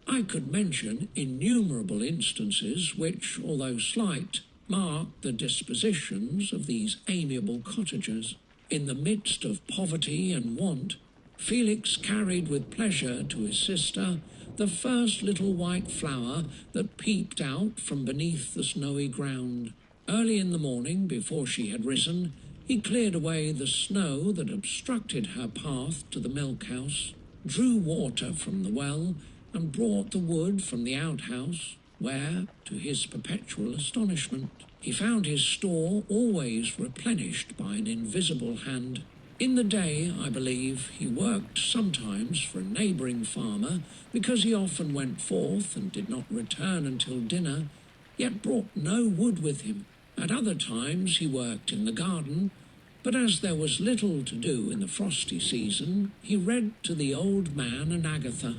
I could mention innumerable instances which, although slight, marked the dispositions of these amiable cottagers. In the midst of poverty and want, Felix carried with pleasure to his sister the first little white flower that peeped out from beneath the snowy ground. Early in the morning, before she had risen, he cleared away the snow that obstructed her path to the milk-house, drew water from the well, and brought the wood from the outhouse, where, to his perpetual astonishment, he found his store always replenished by an invisible hand. In the day, I believe, he worked sometimes for a neighbouring farmer, because he often went forth and did not return until dinner, yet brought no wood with him. At other times he worked in the garden, but as there was little to do in the frosty season, he read to the old man and Agatha.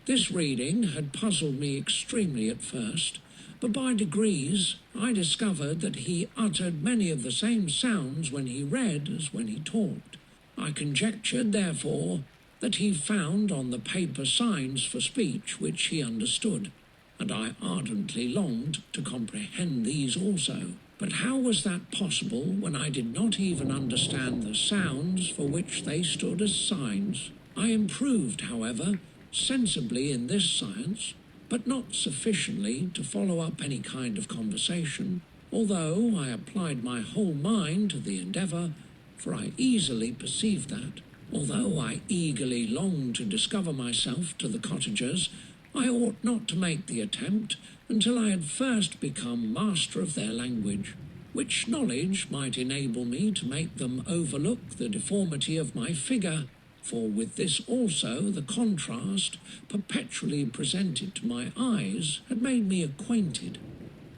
This reading had puzzled me extremely at first, but by degrees I discovered that he uttered many of the same sounds when he read as when he talked. I conjectured, therefore, that he found on the paper signs for speech which he understood, and I ardently longed to comprehend these also. But how was that possible when I did not even understand the sounds for which they stood as signs? I improved, however, sensibly in this science, but not sufficiently to follow up any kind of conversation, although I applied my whole mind to the endeavour, for I easily perceived that, although I eagerly longed to discover myself to the cottagers, I ought not to make the attempt until I had first become master of their language, which knowledge might enable me to make them overlook the deformity of my figure, for with this also the contrast perpetually presented to my eyes had made me acquainted.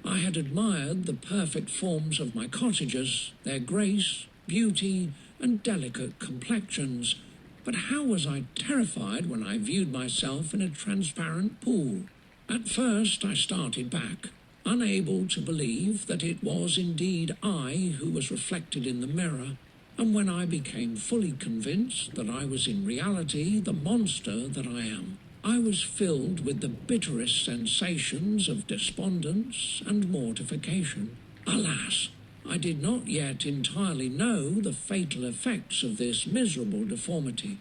I had admired the perfect forms of my cottagers, their grace, beauty, and delicate complexions, but how was I terrified when I viewed myself in a transparent pool. At first I started back, unable to believe that it was indeed I who was reflected in the mirror, and when I became fully convinced that I was in reality the monster that I am, I was filled with the bitterest sensations of despondence and mortification. Alas! I did not yet entirely know the fatal effects of this miserable deformity.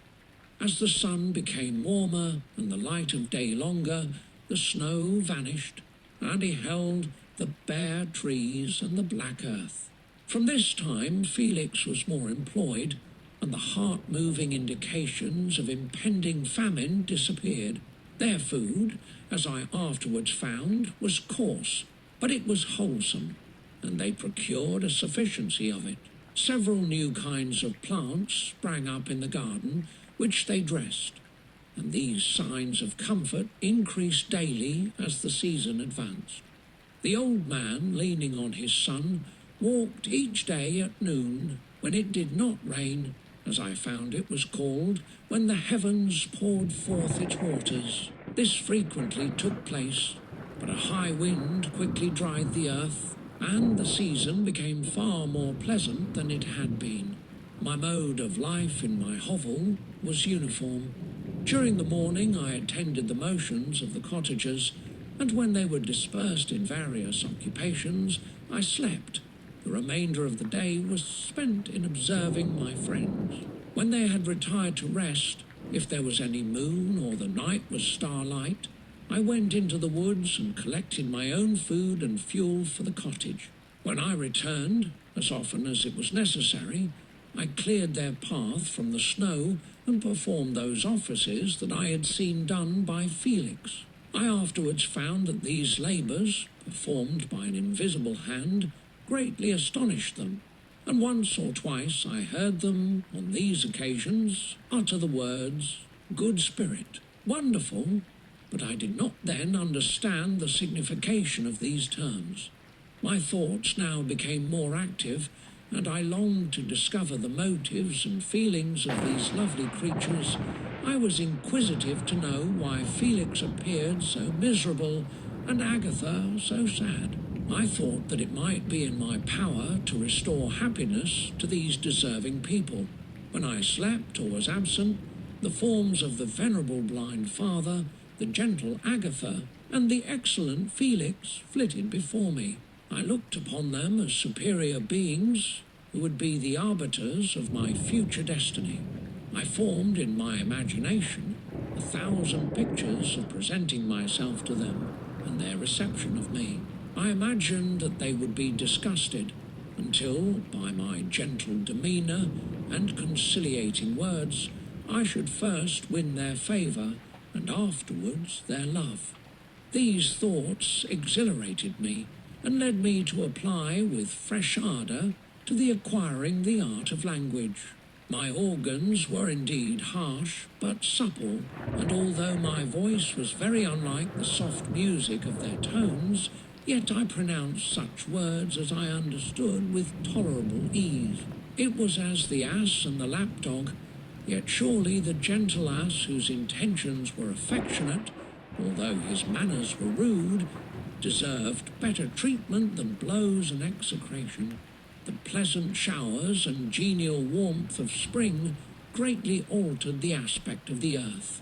As the sun became warmer and the light of day longer, the snow vanished, and I beheld the bare trees and the black earth. From this time Felix was more employed, and the heart-moving indications of impending famine disappeared. Their food, as I afterwards found, was coarse, but it was wholesome, and they procured a sufficiency of it. Several new kinds of plants sprang up in the garden, which they dressed, and these signs of comfort increased daily as the season advanced. The old man, leaning on his son, walked each day at noon, when it did not rain, as I found it was called, when the heavens poured forth its waters. This frequently took place, but a high wind quickly dried the earth, and the season became far more pleasant than it had been. My mode of life in my hovel was uniform. During the morning I attended the motions of the cottagers, and when they were dispersed in various occupations, I slept. The remainder of the day was spent in observing my friends. When they had retired to rest, if there was any moon or the night was starlight, I went into the woods and collected my own food and fuel for the cottage. When I returned, as often as it was necessary, I cleared their path from the snow and performed those offices that I had seen done by Felix. I afterwards found that these labours, performed by an invisible hand, greatly astonished them, and once or twice I heard them, on these occasions, utter the words, "Good spirit," wonderful, but I did not then understand the signification of these terms. My thoughts now became more active, and I longed to discover the motives and feelings of these lovely creatures. I was inquisitive to know why Felix appeared so miserable and Agatha so sad. I thought that it might be in my power to restore happiness to these deserving people. When I slept or was absent, the forms of the venerable blind father, the gentle Agatha, and the excellent Felix flitted before me. I looked upon them as superior beings who would be the arbiters of my future destiny. I formed in my imagination 1,000 pictures of presenting myself to them and their reception of me. I imagined that they would be disgusted until, by my gentle demeanour and conciliating words, I should first win their favour and afterwards their love. These thoughts exhilarated me and led me to apply with fresh ardour to the acquiring the art of language. My organs were indeed harsh but supple, and although my voice was very unlike the soft music of their tones, yet I pronounced such words as I understood with tolerable ease. It was as the ass and the lapdog, yet surely the gentle ass, whose intentions were affectionate, although his manners were rude, deserved better treatment than blows and execration. The pleasant showers and genial warmth of spring greatly altered the aspect of the earth.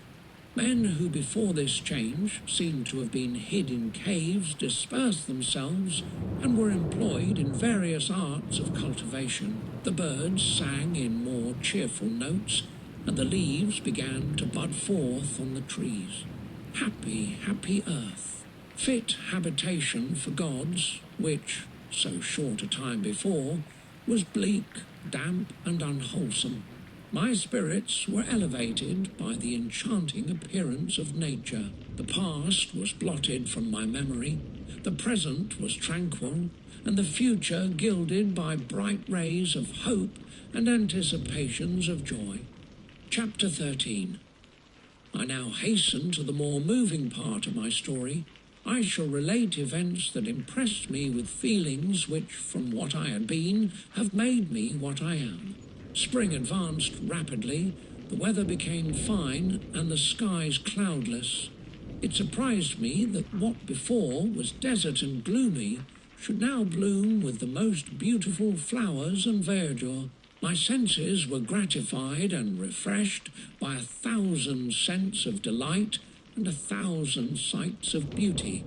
Men who before this change seemed to have been hid in caves dispersed themselves and were employed in various arts of cultivation. The birds sang in more cheerful notes, and the leaves began to bud forth on the trees. Happy, happy earth, fit habitation for gods, which, so short a time before, was bleak, damp, and unwholesome. My spirits were elevated by the enchanting appearance of nature. The past was blotted from my memory, the present was tranquil, and the future gilded by bright rays of hope and anticipations of joy. Chapter 13. I now hasten to the more moving part of my story. I shall relate events that impressed me with feelings which, from what I had been, have made me what I am. Spring advanced rapidly, the weather became fine, and the skies cloudless. It surprised me that what before was desert and gloomy should now bloom with the most beautiful flowers and verdure. My senses were gratified and refreshed by 1,000 scents of delight and 1,000 sights of beauty.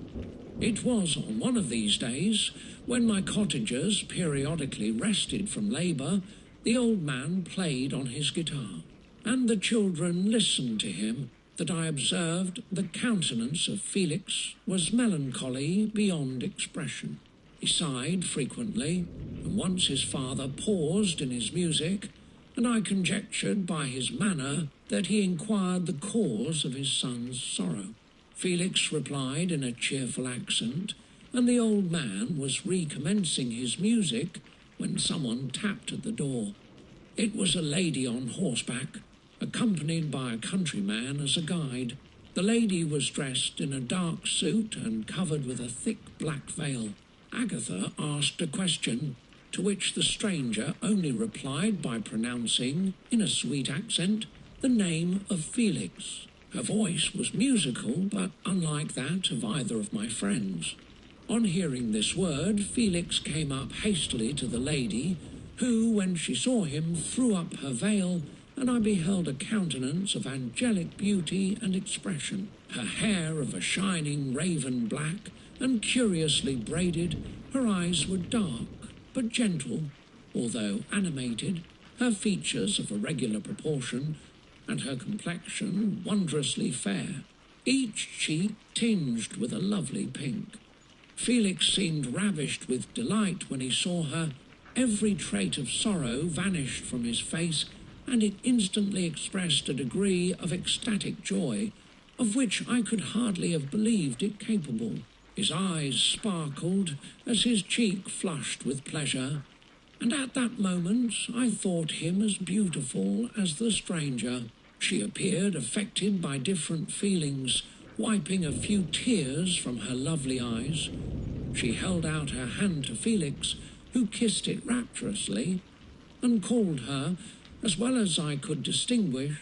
It was on one of these days, when my cottagers periodically rested from labour, the old man played on his guitar, and the children listened to him, that I observed the countenance of Felix was melancholy beyond expression. He sighed frequently, and once his father paused in his music, and I conjectured by his manner that he inquired the cause of his son's sorrow. Felix replied in a cheerful accent, and the old man was recommencing his music when someone tapped at the door. It was a lady on horseback, accompanied by a countryman as a guide. The lady was dressed in a dark suit and covered with a thick black veil. Agatha asked a question, to which the stranger only replied by pronouncing, in a sweet accent, the name of Felix. Her voice was musical, but unlike that of either of my friends. On hearing this word, Felix came up hastily to the lady, who, when she saw him, threw up her veil, and I beheld a countenance of angelic beauty and expression. Her hair of a shining raven black, and curiously braided, her eyes were dark, but gentle, although animated, her features of a regular proportion, and her complexion wondrously fair. each cheek tinged with a lovely pink. Felix seemed ravished with delight when he saw her. Every trait of sorrow vanished from his face, and it instantly expressed a degree of ecstatic joy, of which I could hardly have believed it capable. His eyes sparkled as his cheek flushed with pleasure, and at that moment I thought him as beautiful as the stranger. She appeared affected by different feelings, wiping a few tears from her lovely eyes. She held out her hand to Felix, who kissed it rapturously, and called her, as well as I could distinguish,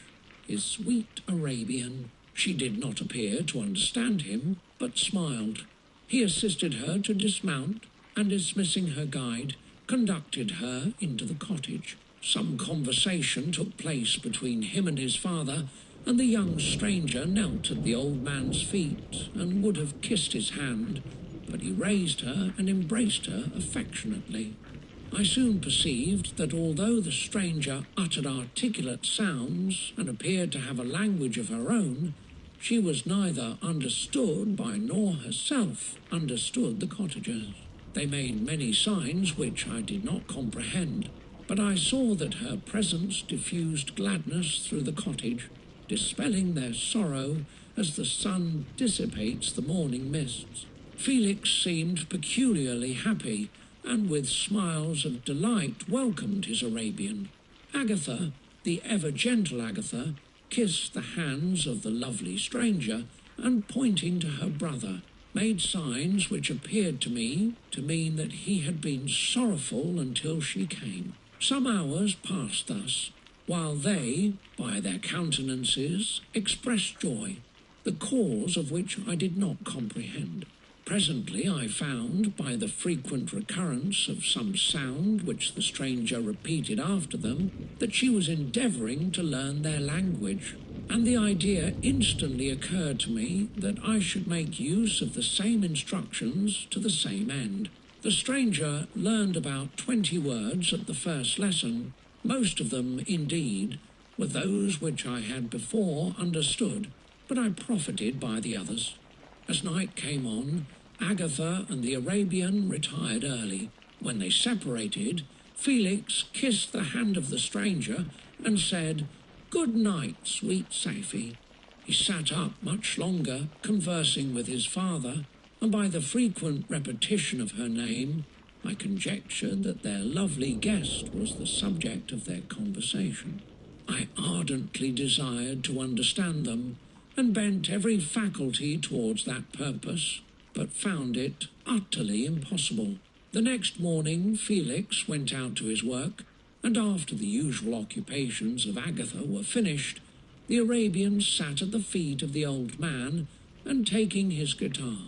his sweet Arabian. She did not appear to understand him, but smiled. He assisted her to dismount, and dismissing her guide, conducted her into the cottage. Some conversation took place between him and his father, and the young stranger knelt at the old man's feet and would have kissed his hand, but he raised her and embraced her affectionately. I soon perceived that although the stranger uttered articulate sounds and appeared to have a language of her own, she was neither understood by nor herself understood the cottagers. They made many signs which I did not comprehend, but I saw that her presence diffused gladness through the cottage, dispelling their sorrow as the sun dissipates the morning mists. Felix seemed peculiarly happy, and with smiles of delight welcomed his Arabian. Agatha, the ever-gentle Agatha, kissed the hands of the lovely stranger, and pointing to her brother, made signs which appeared to me to mean that he had been sorrowful until she came. Some hours passed thus, while they, by their countenances, expressed joy, the cause of which I did not comprehend. Presently I found, by the frequent recurrence of some sound which the stranger repeated after them, that she was endeavouring to learn their language, and the idea instantly occurred to me that I should make use of the same instructions to the same end. The stranger learned about 20 words at the first lesson. Most of them, indeed, were those which I had before understood, but I profited by the others. As night came on, Agatha and the Arabian retired early. When they separated, Felix kissed the hand of the stranger and said, "Good night, sweet Safie." He sat up much longer, conversing with his father, and by the frequent repetition of her name, I conjectured that their lovely guest was the subject of their conversation. I ardently desired to understand them, and bent every faculty towards that purpose, but found it utterly impossible. The next morning Felix went out to his work, and after the usual occupations of Agatha were finished, the Arabian sat at the feet of the old man, and taking his guitar,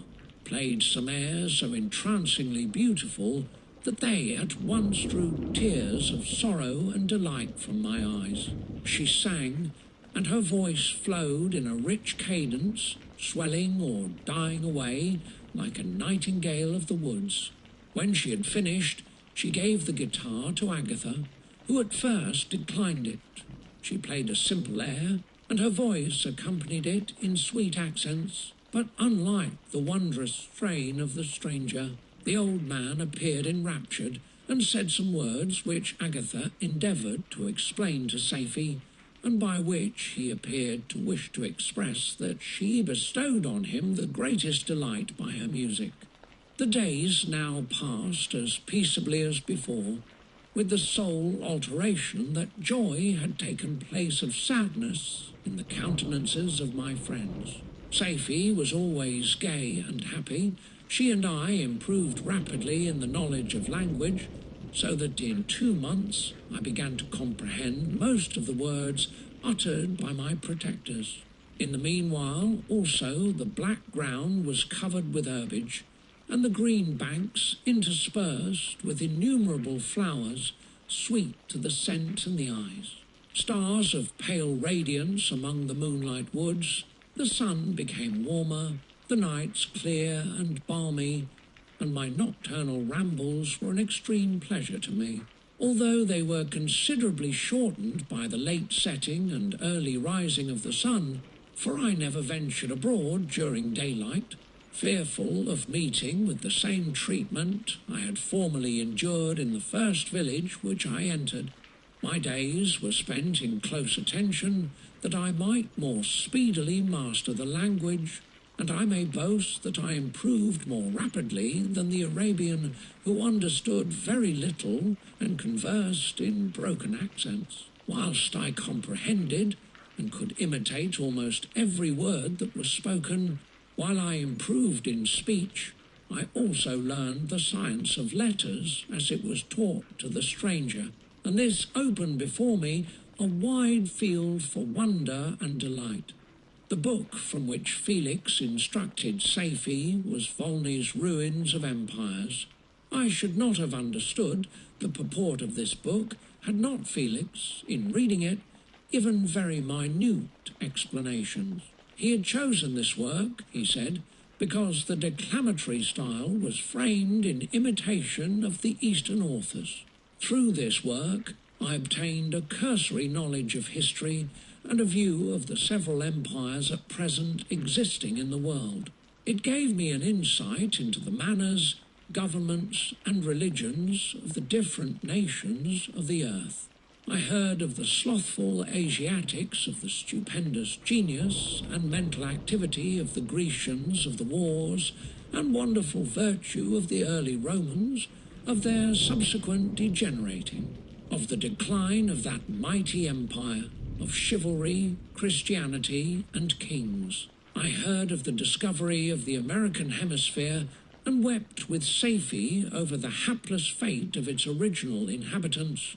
played some airs so entrancingly beautiful that they at once drew tears of sorrow and delight from my eyes. She sang, and her voice flowed in a rich cadence, swelling or dying away like a nightingale of the woods. When she had finished, she gave the guitar to Agatha, who at first declined it. She played a simple air, and her voice accompanied it in sweet accents, but unlike the wondrous strain of the stranger. The old man appeared enraptured, and said some words which Agatha endeavoured to explain to Safie, and by which he appeared to wish to express that she bestowed on him the greatest delight by her music. The days now passed as peaceably as before, with the sole alteration that joy had taken place of sadness in the countenances of my friends. Safie was always gay and happy. She and I improved rapidly in the knowledge of language, so that in 2 months I began to comprehend most of the words uttered by my protectors. In the meanwhile, also, the black ground was covered with herbage, and the green banks interspersed with innumerable flowers, sweet to the scent and the eyes. Stars of pale radiance among the moonlight woods, the sun became warmer, the nights clear and balmy, and my nocturnal rambles were an extreme pleasure to me. Although they were considerably shortened by the late setting and early rising of the sun, for I never ventured abroad during daylight, fearful of meeting with the same treatment I had formerly endured in the first village which I entered. My days were spent in close attention, that I might more speedily master the language, and I may boast that I improved more rapidly than the Arabian, who understood very little and conversed in broken accents, whilst I comprehended and could imitate almost every word that was spoken. While I improved in speech, I also learned the science of letters as it was taught to the stranger, and this opened before me a wide field for wonder and delight. The book from which Felix instructed Safie was Volney's Ruins of Empires. I should not have understood the purport of this book had not Felix, in reading it, given very minute explanations. He had chosen this work, he said, because the declamatory style was framed in imitation of the Eastern authors. Through this work, I obtained a cursory knowledge of history and a view of the several empires at present existing in the world. It gave me an insight into the manners, governments, and religions of the different nations of the earth. I heard of the slothful Asiatics, of the stupendous genius and mental activity of the Grecians of the wars, and wonderful virtue of the early Romans, of their subsequent degenerating, of the decline of that mighty empire, of chivalry, Christianity, and kings. I heard of the discovery of the American hemisphere, and wept with Safie over the hapless fate of its original inhabitants.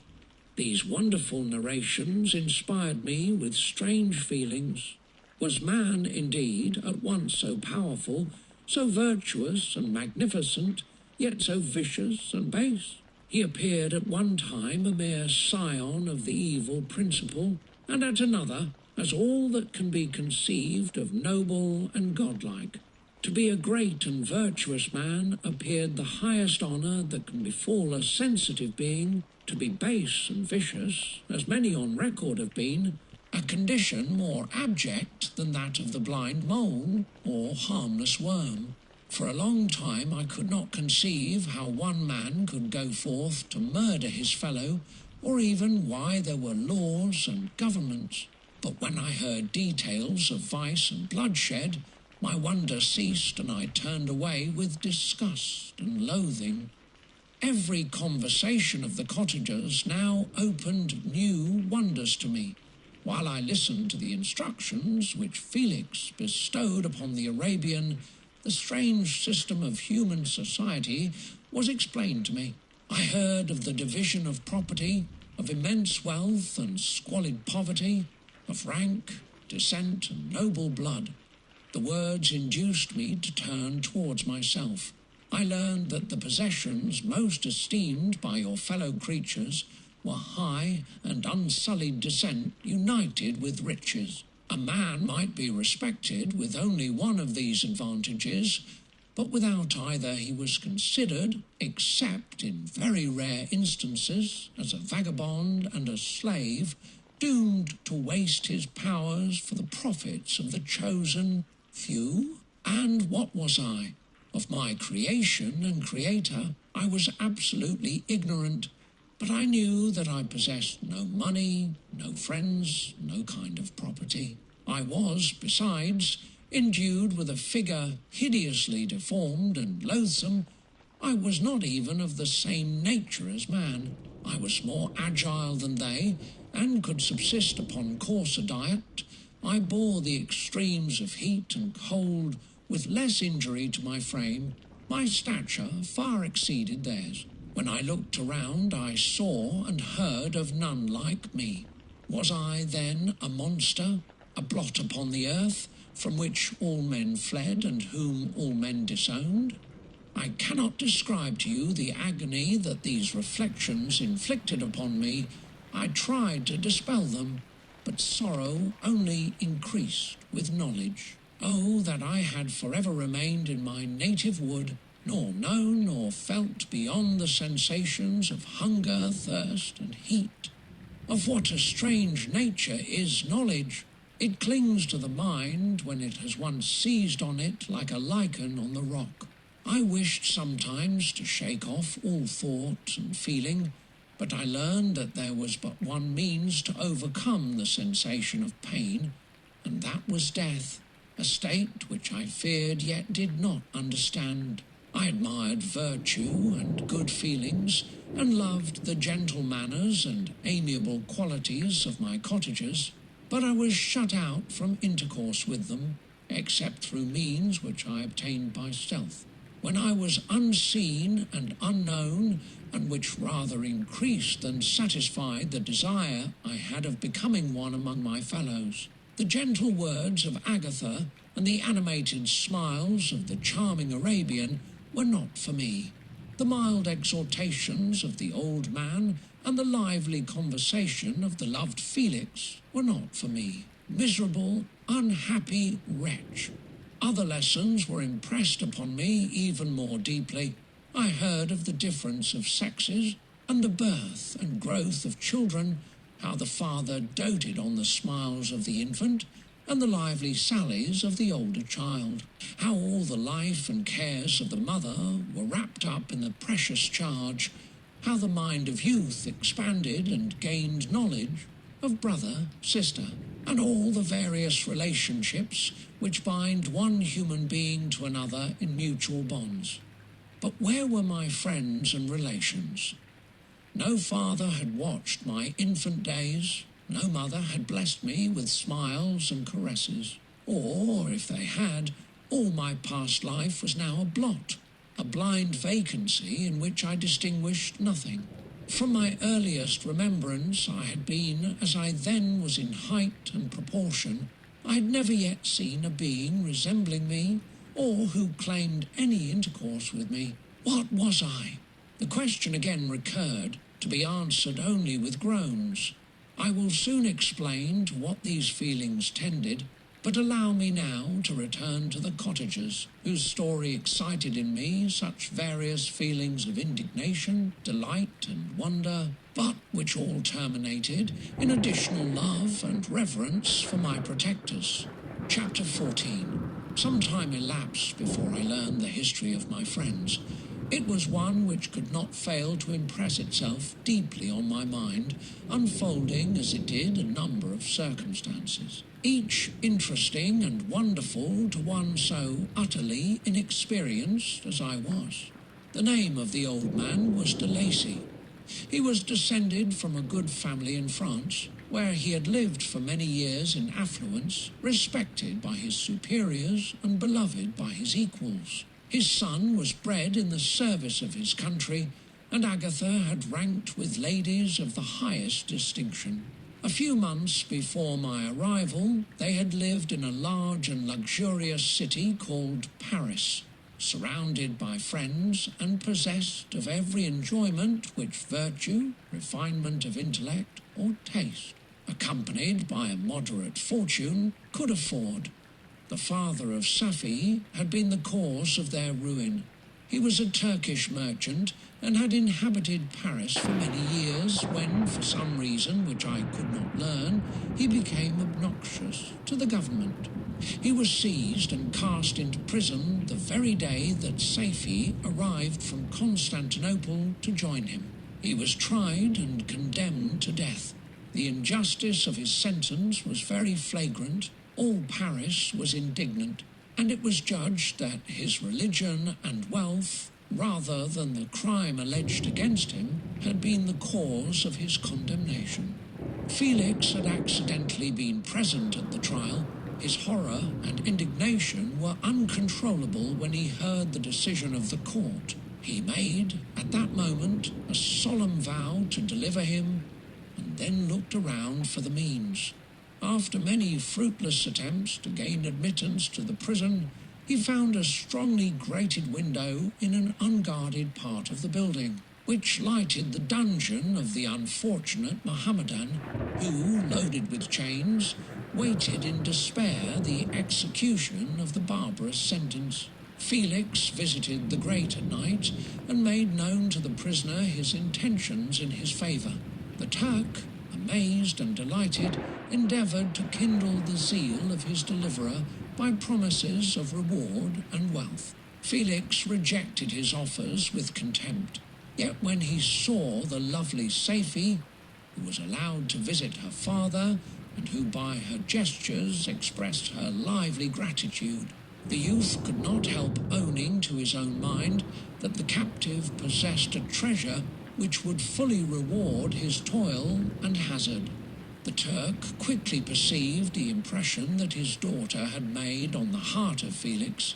These wonderful narrations inspired me with strange feelings. Was man, indeed, at once so powerful, so virtuous and magnificent, yet so vicious and base? He appeared at one time a mere scion of the evil principle, and at another as all that can be conceived of noble and godlike. To be a great and virtuous man appeared the highest honour that can befall a sensitive being. To be base and vicious, as many on record have been, a condition more abject than that of the blind mole or harmless worm. For a long time I could not conceive how one man could go forth to murder his fellow, or even why there were laws and governments. But when I heard details of vice and bloodshed, my wonder ceased, and I turned away with disgust and loathing. Every conversation of the cottagers now opened new wonders to me, while I listened to the instructions which Felix bestowed upon the Arabian. The strange system of human society was explained to me. I heard of the division of property, of immense wealth and squalid poverty, of rank, descent, and noble blood. The words induced me to turn towards myself. I learned that the possessions most esteemed by your fellow creatures were high and unsullied descent united with riches. A man might be respected with only one of these advantages, but without either he was considered, except in very rare instances, as a vagabond and a slave, doomed to waste his powers for the profits of the chosen few. And what was I? Of my creation and creator I was absolutely ignorant, but I knew that I possessed no money, no friends, no kind of property. I was, besides, endued with a figure hideously deformed and loathsome. I was not even of the same nature as man. I was more agile than they, and could subsist upon coarser diet. I bore the extremes of heat and cold with less injury to my frame. My stature far exceeded theirs. When I looked around, I saw and heard of none like me. Was I then a monster, a blot upon the earth, from which all men fled and whom all men disowned? I cannot describe to you the agony that these reflections inflicted upon me. I tried to dispel them, but sorrow only increased with knowledge. Oh, that I had forever remained in my native wood, nor known nor felt beyond the sensations of hunger, thirst, and heat. Of what a strange nature is knowledge! It clings to the mind when it has once seized on it like a lichen on the rock. I wished sometimes to shake off all thought and feeling, but I learned that there was but one means to overcome the sensation of pain, and that was death, a state which I feared yet did not understand. I admired virtue and good feelings, and loved the gentle manners and amiable qualities of my cottagers, but I was shut out from intercourse with them, except through means which I obtained by stealth. When I was unseen and unknown, and which rather increased than satisfied the desire I had of becoming one among my fellows. The gentle words of Agatha and the animated smiles of the charming Arabian were not for me. The mild exhortations of the old man and the lively conversation of the loved Felix were not for me. Miserable, unhappy wretch! Other lessons were impressed upon me even more deeply. I heard of the difference of sexes and the birth and growth of children, how the father doted on the smiles of the infant and the lively sallies of the older child, how all the life and cares of the mother were wrapped up in the precious charge, how the mind of youth expanded and gained knowledge of brother, sister, and all the various relationships which bind one human being to another in mutual bonds. But where were my friends and relations? No father had watched my infant days, no mother had blessed me with smiles and caresses, or, if they had, all my past life was now a blot, a blind vacancy in which I distinguished nothing. From my earliest remembrance I had been, as I then was in height and proportion, I had never yet seen a being resembling me, or who claimed any intercourse with me. What was I? The question again recurred, to be answered only with groans. I will soon explain to what these feelings tended, but allow me now to return to the cottagers, whose story excited in me such various feelings of indignation, delight, and wonder, but which all terminated in additional love and reverence for my protectors. Chapter 14. Some time elapsed before I learned the history of my friends. It was one which could not fail to impress itself deeply on my mind, unfolding as it did a number of circumstances, each interesting and wonderful to one so utterly inexperienced as I was. The name of the old man was de Lacy. He was descended from a good family in France, where he had lived for many years in affluence, respected by his superiors and beloved by his equals. His son was bred in the service of his country, and Agatha had ranked with ladies of the highest distinction. A few months before my arrival, they had lived in a large and luxurious city called Paris, surrounded by friends and possessed of every enjoyment which virtue, refinement of intellect, or taste, accompanied by a moderate fortune, could afford. The father of Safi had been the cause of their ruin. He was a Turkish merchant and had inhabited Paris for many years when, for some reason which I could not learn, he became obnoxious to the government. He was seized and cast into prison the very day that Safi arrived from Constantinople to join him. He was tried and condemned to death. The injustice of his sentence was very flagrant. All Paris was indignant, and it was judged that his religion and wealth, rather than the crime alleged against him, had been the cause of his condemnation. Felix had accidentally been present at the trial. His horror and indignation were uncontrollable when he heard the decision of the court. He made, at that moment, a solemn vow to deliver him, and then looked around for the means. After many fruitless attempts to gain admittance to the prison, he found a strongly grated window in an unguarded part of the building, which lighted the dungeon of the unfortunate Mohammedan, who, loaded with chains, waited in despair the execution of the barbarous sentence. Felix visited the grate at night and made known to the prisoner his intentions in his favour. The Turk, a amazed and delighted, endeavoured to kindle the zeal of his deliverer by promises of reward and wealth. Felix rejected his offers with contempt, yet when he saw the lovely Safie, who was allowed to visit her father, and who by her gestures expressed her lively gratitude, the youth could not help owning to his own mind that the captive possessed a treasure which would fully reward his toil and hazard. The Turk quickly perceived the impression that his daughter had made on the heart of Felix,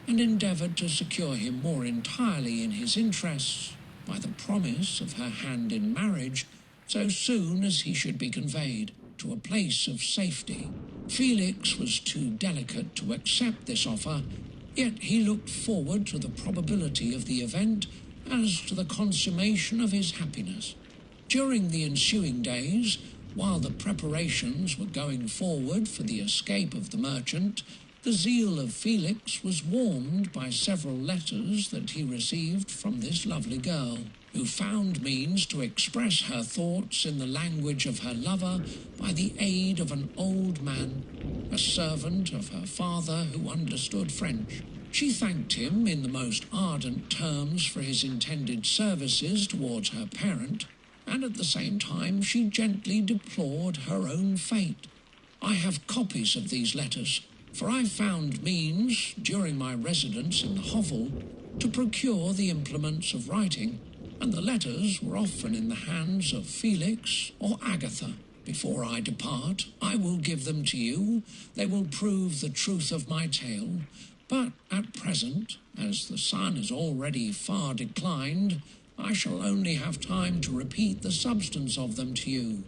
and endeavoured to secure him more entirely in his interests by the promise of her hand in marriage so soon as he should be conveyed to a place of safety. Felix was too delicate to accept this offer, yet he looked forward to the probability of the event as to the consummation of his happiness. During the ensuing days, while the preparations were going forward for the escape of the merchant, the zeal of Felix was warmed by several letters that he received from this lovely girl, who found means to express her thoughts in the language of her lover by the aid of an old man, a servant of her father who understood French. She thanked him in the most ardent terms for his intended services towards her parent, and at the same time she gently deplored her own fate. I have copies of these letters, for I found means, during my residence in the hovel, to procure the implements of writing, and the letters were often in the hands of Felix or Agatha. Before I depart, I will give them to you. They will prove the truth of my tale, but at present, as the sun is already far declined, I shall only have time to repeat the substance of them to you.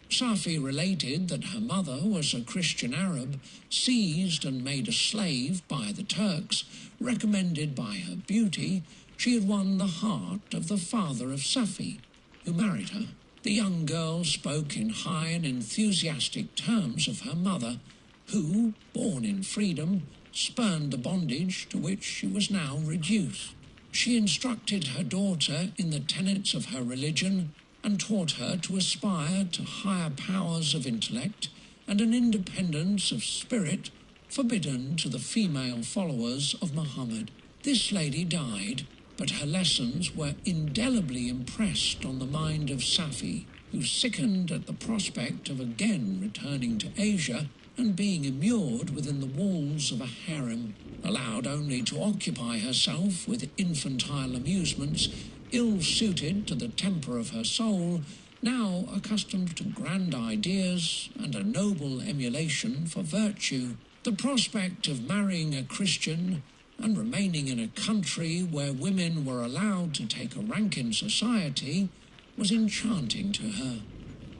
Safie related that her mother was a Christian Arab, seized and made a slave by the Turks. Recommended by her beauty, she had won the heart of the father of Safie, who married her. The young girl spoke in high and enthusiastic terms of her mother, who, born in freedom, spurned the bondage to which she was now reduced. She instructed her daughter in the tenets of her religion, and taught her to aspire to higher powers of intellect and an independence of spirit forbidden to the female followers of Muhammad. This lady died, but her lessons were indelibly impressed on the mind of Safie, who sickened at the prospect of again returning to Asia and being immured within the walls of a harem, allowed only to occupy herself with infantile amusements ill-suited to the temper of her soul, now accustomed to grand ideas and a noble emulation for virtue. The prospect of marrying a Christian and remaining in a country where women were allowed to take a rank in society was enchanting to her.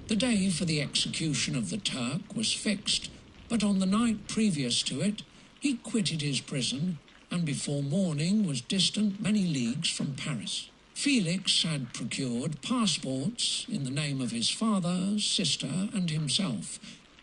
The day for the execution of the Turk was fixed, but on the night previous to it, he quitted his prison and before morning was distant many leagues from Paris. Felix had procured passports in the name of his father, sister, and himself.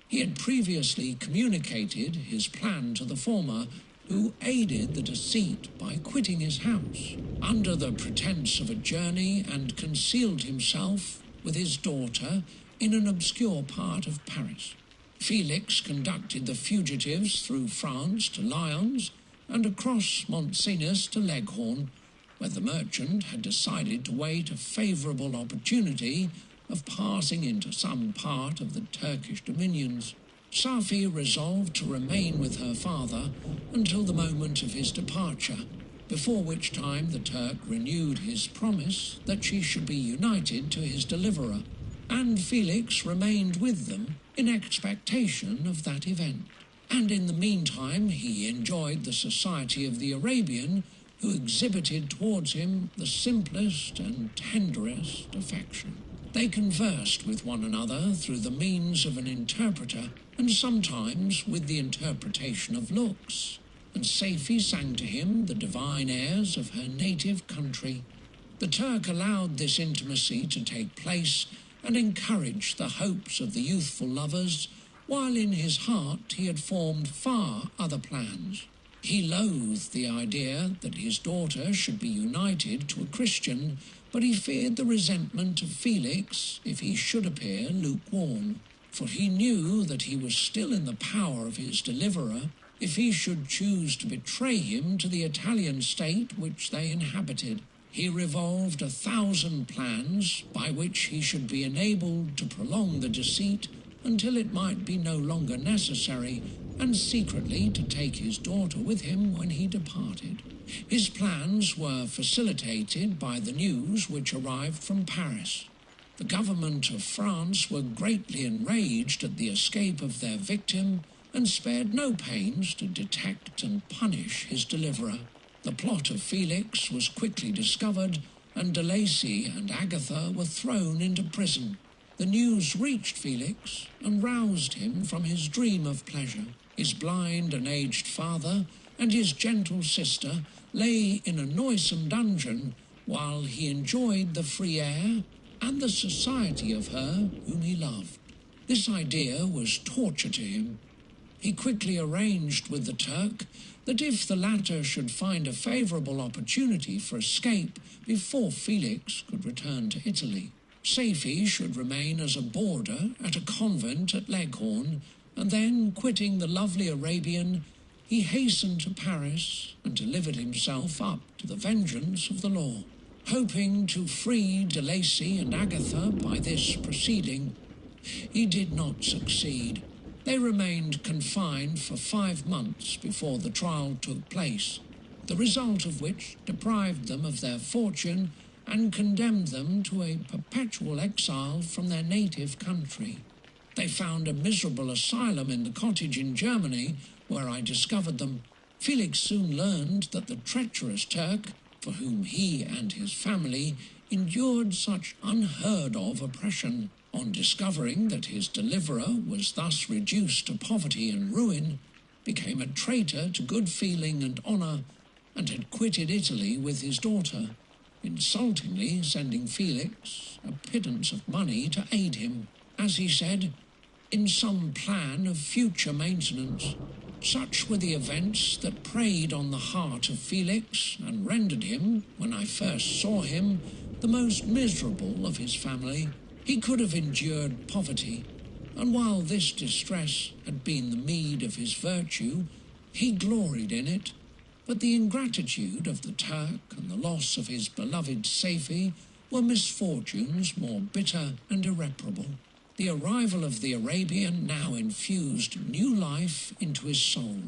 He had previously communicated his plan to the former, who aided the deceit by quitting his house under the pretence of a journey and concealed himself with his daughter in an obscure part of Paris. Felix conducted the fugitives through France to Lyons and across Mont Cenis to Leghorn, where the merchant had decided to wait a favourable opportunity of passing into some part of the Turkish dominions. Safie resolved to remain with her father until the moment of his departure, before which time the Turk renewed his promise that she should be united to his deliverer, and Felix remained with them in expectation of that event. And in the meantime he enjoyed the society of the Arabian, who exhibited towards him the simplest and tenderest affection. They conversed with one another through the means of an interpreter, and sometimes with the interpretation of looks, and Safie sang to him the divine airs of her native country. The Turk allowed this intimacy to take place and encouraged the hopes of the youthful lovers, while in his heart he had formed far other plans. He loathed the idea that his daughter should be united to a Christian, but he feared the resentment of Felix if he should appear lukewarm, for he knew that he was still in the power of his deliverer if he should choose to betray him to the Italian state which they inhabited. He revolved 1,000 plans by which he should be enabled to prolong the deceit until it might be no longer necessary, and secretly to take his daughter with him when he departed. His plans were facilitated by the news which arrived from Paris. The government of France were greatly enraged at the escape of their victim and spared no pains to detect and punish his deliverer. The plot of Felix was quickly discovered, and de Lacy and Agatha were thrown into prison. The news reached Felix and roused him from his dream of pleasure. His blind and aged father and his gentle sister lay in a noisome dungeon while he enjoyed the free air and the society of her whom he loved. This idea was torture to him. He quickly arranged with the Turk that if the latter should find a favourable opportunity for escape before Felix could return to Italy, Safie should remain as a boarder at a convent at Leghorn, and then, quitting the lovely Arabian, he hastened to Paris and delivered himself up to the vengeance of the law. Hoping to free de Lacy and Agatha by this proceeding, he did not succeed. They remained confined for 5 months before the trial took place, the result of which deprived them of their fortune and condemned them to a perpetual exile from their native country. They found a miserable asylum in the cottage in Germany, where I discovered them. Felix soon learned that the treacherous Turk, for whom he and his family endured such unheard-of oppression, on discovering that his deliverer was thus reduced to poverty and ruin, became a traitor to good feeling and honour, and had quitted Italy with his daughter, insultingly sending Felix a pittance of money to aid him, as he said, in some plan of future maintenance. Such were the events that preyed on the heart of Felix and rendered him, when I first saw him, the most miserable of his family. He could have endured poverty, and while this distress had been the meed of his virtue, he gloried in it. But the ingratitude of the Turk and the loss of his beloved Safie were misfortunes more bitter and irreparable. The arrival of the Arabian now infused new life into his soul.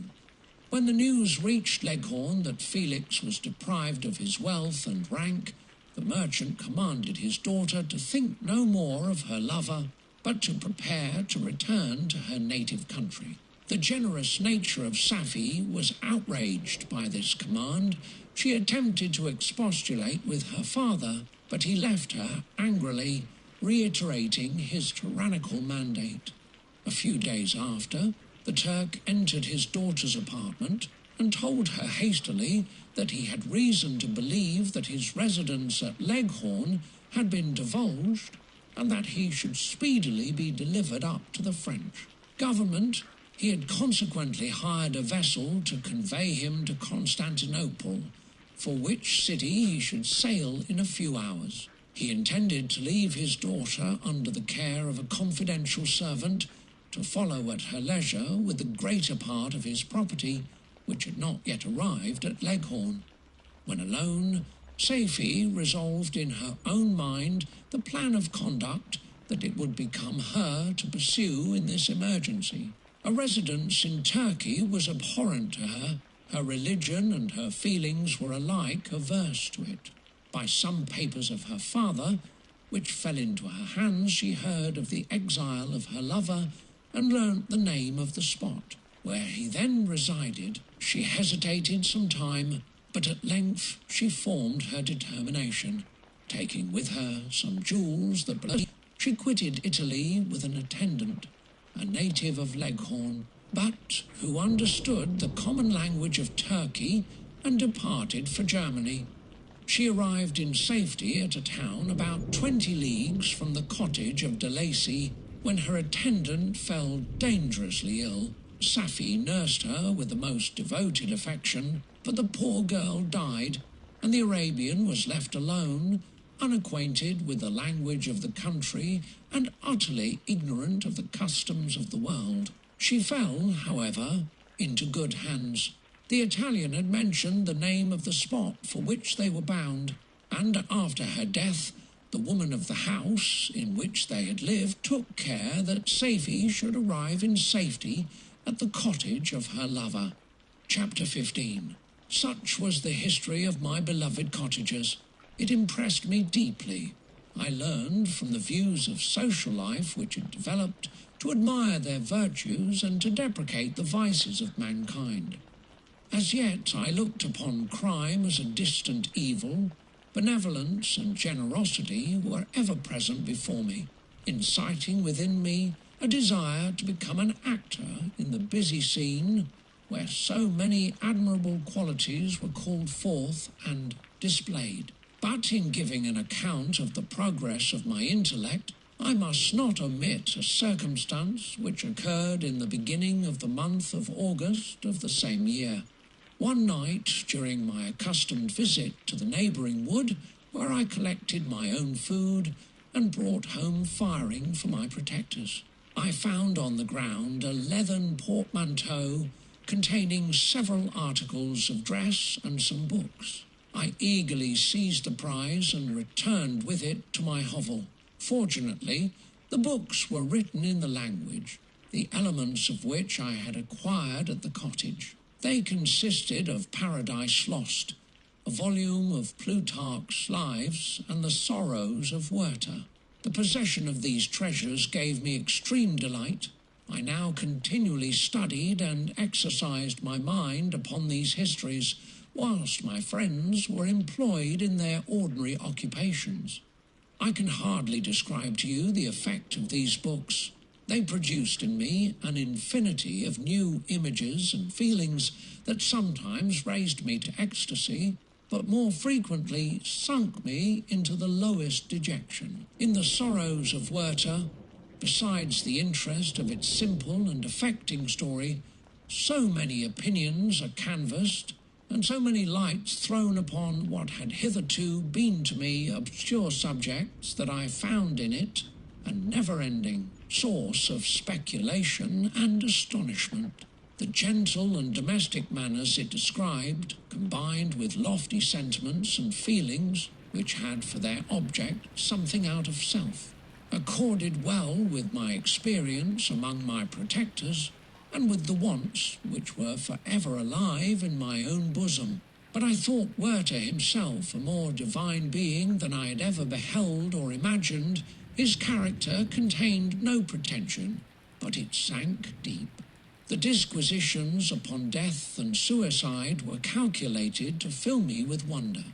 When the news reached Leghorn that Felix was deprived of his wealth and rank, the merchant commanded his daughter to think no more of her lover, but to prepare to return to her native country. The generous nature of Safie was outraged by this command. She attempted to expostulate with her father, but he left her angrily, reiterating his tyrannical mandate. A few days after, the Turk entered his daughter's apartment and told her hastily that he had reason to believe that his residence at Leghorn had been divulged, and that he should speedily be delivered up to the French government. He had consequently hired a vessel to convey him to Constantinople, for which city he should sail in a few hours. He intended to leave his daughter under the care of a confidential servant, to follow at her leisure with the greater part of his property, which had not yet arrived at Leghorn. When alone, Safie resolved in her own mind the plan of conduct that it would become her to pursue in this emergency. A residence in Turkey was abhorrent to her. Her religion and her feelings were alike averse to it. By some papers of her father, which fell into her hands, she heard of the exile of her lover and learnt the name of the spot where he then resided. She hesitated some time, but at length she formed her determination. Taking with her some jewels that belonged, she quitted Italy with an attendant, a native of Leghorn, but who understood the common language of Turkey, and departed for Germany. She arrived in safety at a town about 20 leagues from the cottage of de Lacy, when her attendant fell dangerously ill. Sapphi nursed her with the most devoted affection, but the poor girl died, and the Arabian was left alone, unacquainted with the language of the country and utterly ignorant of the customs of the world. She fell, however, into good hands. The Italian had mentioned the name of the spot for which they were bound, and after her death, the woman of the house in which they had lived took care that Sapphi should arrive in safety at the cottage of her lover. Chapter 15. Such was the history of my beloved cottagers. It impressed me deeply. I learned from the views of social life which had developed to admire their virtues and to deprecate the vices of mankind. As yet I looked upon crime as a distant evil. Benevolence and generosity were ever present before me, inciting within me a desire to become an actor in the busy scene where so many admirable qualities were called forth and displayed. But in giving an account of the progress of my intellect, I must not omit a circumstance which occurred in the beginning of the month of August of the same year. One night, during my accustomed visit to the neighbouring wood, where I collected my own food and brought home firing for my protectors, I found on the ground a leathern portmanteau containing several articles of dress and some books. I eagerly seized the prize and returned with it to my hovel. Fortunately, the books were written in the language, the elements of which I had acquired at the cottage. They consisted of Paradise Lost, a volume of Plutarch's Lives, and the Sorrows of Werther. The possession of these treasures gave me extreme delight. I now continually studied and exercised my mind upon these histories, whilst my friends were employed in their ordinary occupations. I can hardly describe to you the effect of these books. They produced in me an infinity of new images and feelings that sometimes raised me to ecstasy, but more frequently sunk me into the lowest dejection. In the Sorrows of Werther, besides the interest of its simple and affecting story, so many opinions are canvassed, and so many lights thrown upon what had hitherto been to me obscure subjects, that I found in it a never-ending source of speculation and astonishment. The gentle and domestic manners it described, combined with lofty sentiments and feelings which had for their object something out of self, accorded well with my experience among my protectors, and with the wants which were for ever alive in my own bosom. But I thought Werther himself a more divine being than I had ever beheld or imagined. His character contained no pretension, but it sank deep. The disquisitions upon death and suicide were calculated to fill me with wonder.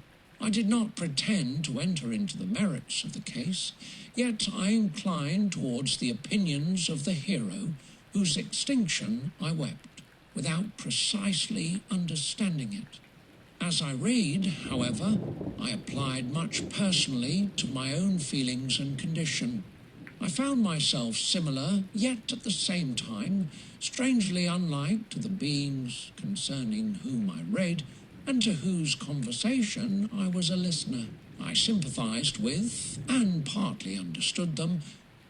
I did not pretend to enter into the merits of the case, yet I inclined towards the opinions of the hero, whose extinction I wept, without precisely understanding it. As I read, however, I applied much personally to my own feelings and condition. I found myself similar, yet at the same time strangely unlike to the beings concerning whom I read, and to whose conversation I was a listener. I sympathized with, and partly understood them,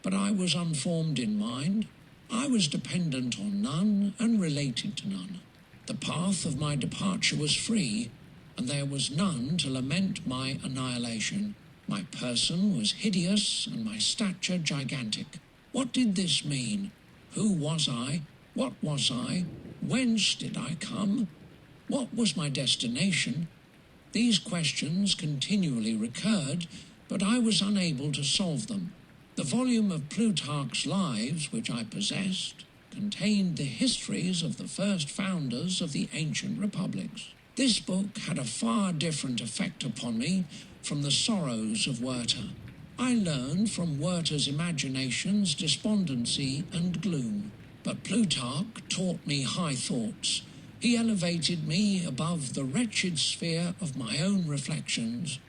but I was unformed in mind. I was dependent on none and related to none. The path of my departure was free, and there was none to lament my annihilation. My person was hideous and my stature gigantic. What did this mean? Who was I? What was I? Whence did I come? What was my destination? These questions continually recurred, but I was unable to solve them. The volume of Plutarch's Lives which I possessed contained the histories of the first founders of the ancient republics. This book had a far different effect upon me from the Sorrows of Werther. I learned from Werther's imaginations despondency and gloom, but Plutarch taught me high thoughts. He elevated me above the wretched sphere of my own reflections,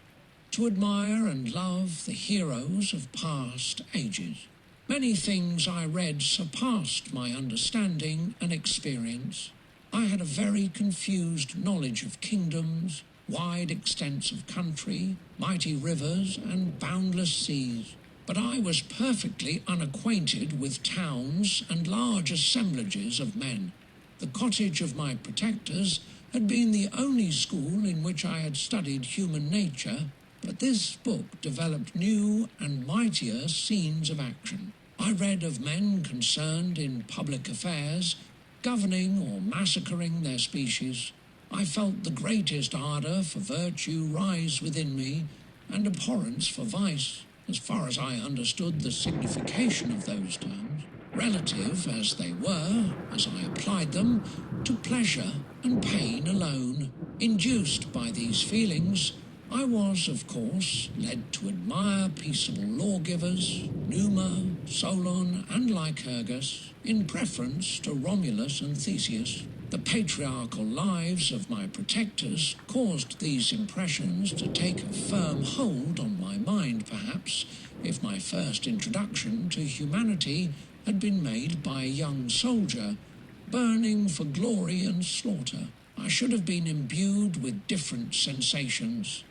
to admire and love the heroes of past ages. Many things I read surpassed my understanding and experience. I had a very confused knowledge of kingdoms, wide extents of country, mighty rivers, and boundless seas. But I was perfectly unacquainted with towns and large assemblages of men. The cottage of my protectors had been the only school in which I had studied human nature, but this book developed new and mightier scenes of action. I read of men concerned in public affairs, governing or massacring their species. I felt the greatest ardour for virtue rise within me, and abhorrence for vice, as far as I understood the signification of those terms, relative as they were, as I applied them, to pleasure and pain alone. Induced by these feelings, I was, of course, led to admire peaceable lawgivers, Numa, Solon, and Lycurgus, in preference to Romulus and Theseus. The patriarchal lives of my protectors caused these impressions to take a firm hold on my mind, perhaps, if my first introduction to humanity had been made by a young soldier, burning for glory and slaughter. I should have been imbued with different sensations.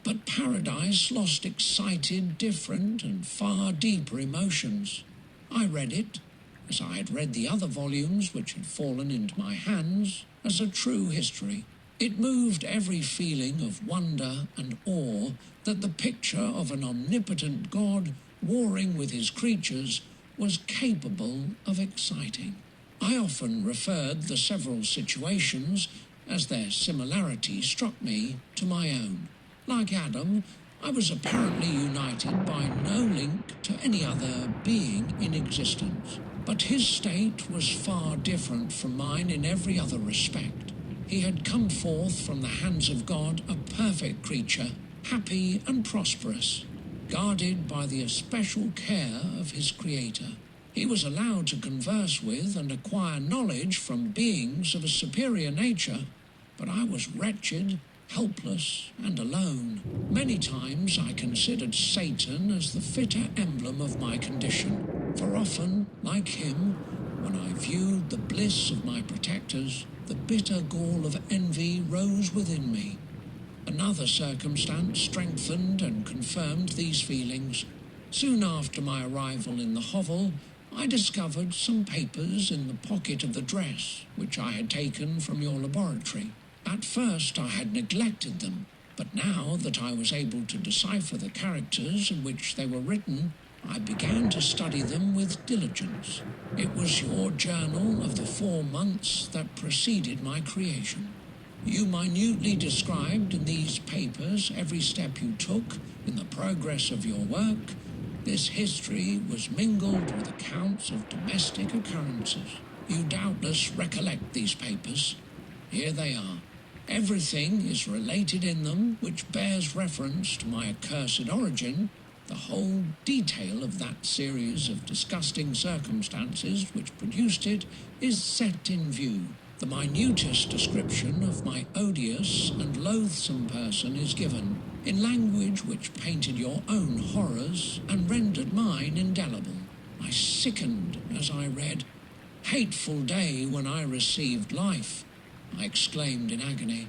But Paradise Lost excited different and far deeper emotions. I read it, as I had read the other volumes which had fallen into my hands, as a true history. It moved every feeling of wonder and awe that the picture of an omnipotent God warring with his creatures was capable of exciting. I often referred the several situations, as their similarity struck me, to my own. Like Adam, I was apparently united by no link to any other being in existence. But his state was far different from mine in every other respect. He had come forth from the hands of God a perfect creature, happy and prosperous, guarded by the especial care of his Creator. He was allowed to converse with and acquire knowledge from beings of a superior nature, but I was wretched, helpless, and alone. Many times I considered Satan as the fitter emblem of my condition, for often, like him, when I viewed the bliss of my protectors, the bitter gall of envy rose within me. Another circumstance strengthened and confirmed these feelings. Soon after my arrival in the hovel, I discovered some papers in the pocket of the dress which I had taken from your laboratory. At first I had neglected them, but now that I was able to decipher the characters in which they were written, I began to study them with diligence. It was your journal of the 4 months that preceded my creation. You minutely described in these papers every step you took in the progress of your work. This history was mingled with accounts of domestic occurrences. You doubtless recollect these papers. Here they are. Everything is related in them which bears reference to my accursed origin. The whole detail of that series of disgusting circumstances which produced it is set in view. The minutest description of my odious and loathsome person is given, in language which painted your own horrors and rendered mine indelible. I sickened as I read. "Hateful day when I received life," I exclaimed in agony.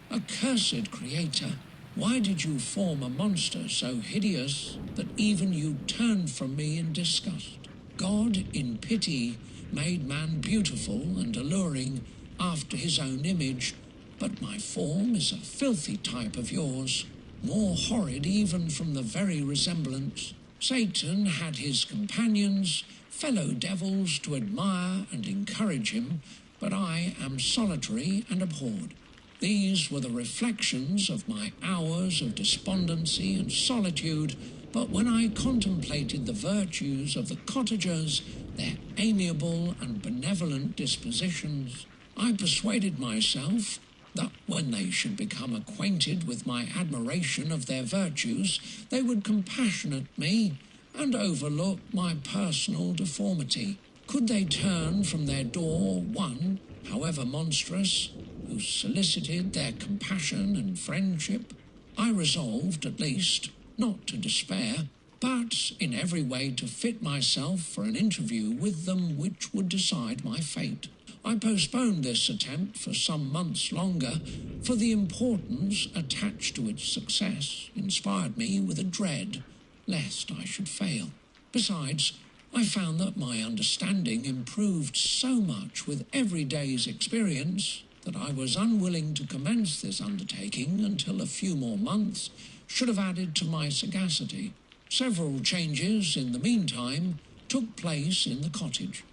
"Accursed Creator, why did you form a monster so hideous that even you turned from me in disgust? God, in pity, made man beautiful and alluring after his own image, but my form is a filthy type of yours, more horrid even from the very resemblance. Satan had his companions, fellow devils, to admire and encourage him, but I am solitary and abhorred. These were the reflections of my hours of despondency and solitude, but when I contemplated the virtues of the cottagers, their amiable and benevolent dispositions, I persuaded myself that when they should become acquainted with my admiration of their virtues, they would compassionate me and overlook my personal deformity. Could they turn from their door one, however monstrous, who solicited their compassion and friendship? I resolved, at least, not to despair, but in every way to fit myself for an interview with them which would decide my fate. I postponed this attempt for some months longer, for the importance attached to its success inspired me with a dread lest I should fail. Besides, I found that my understanding improved so much with every day's experience that I was unwilling to commence this undertaking until a few more months should have added to my sagacity. Several changes in the meantime took place in the cottage.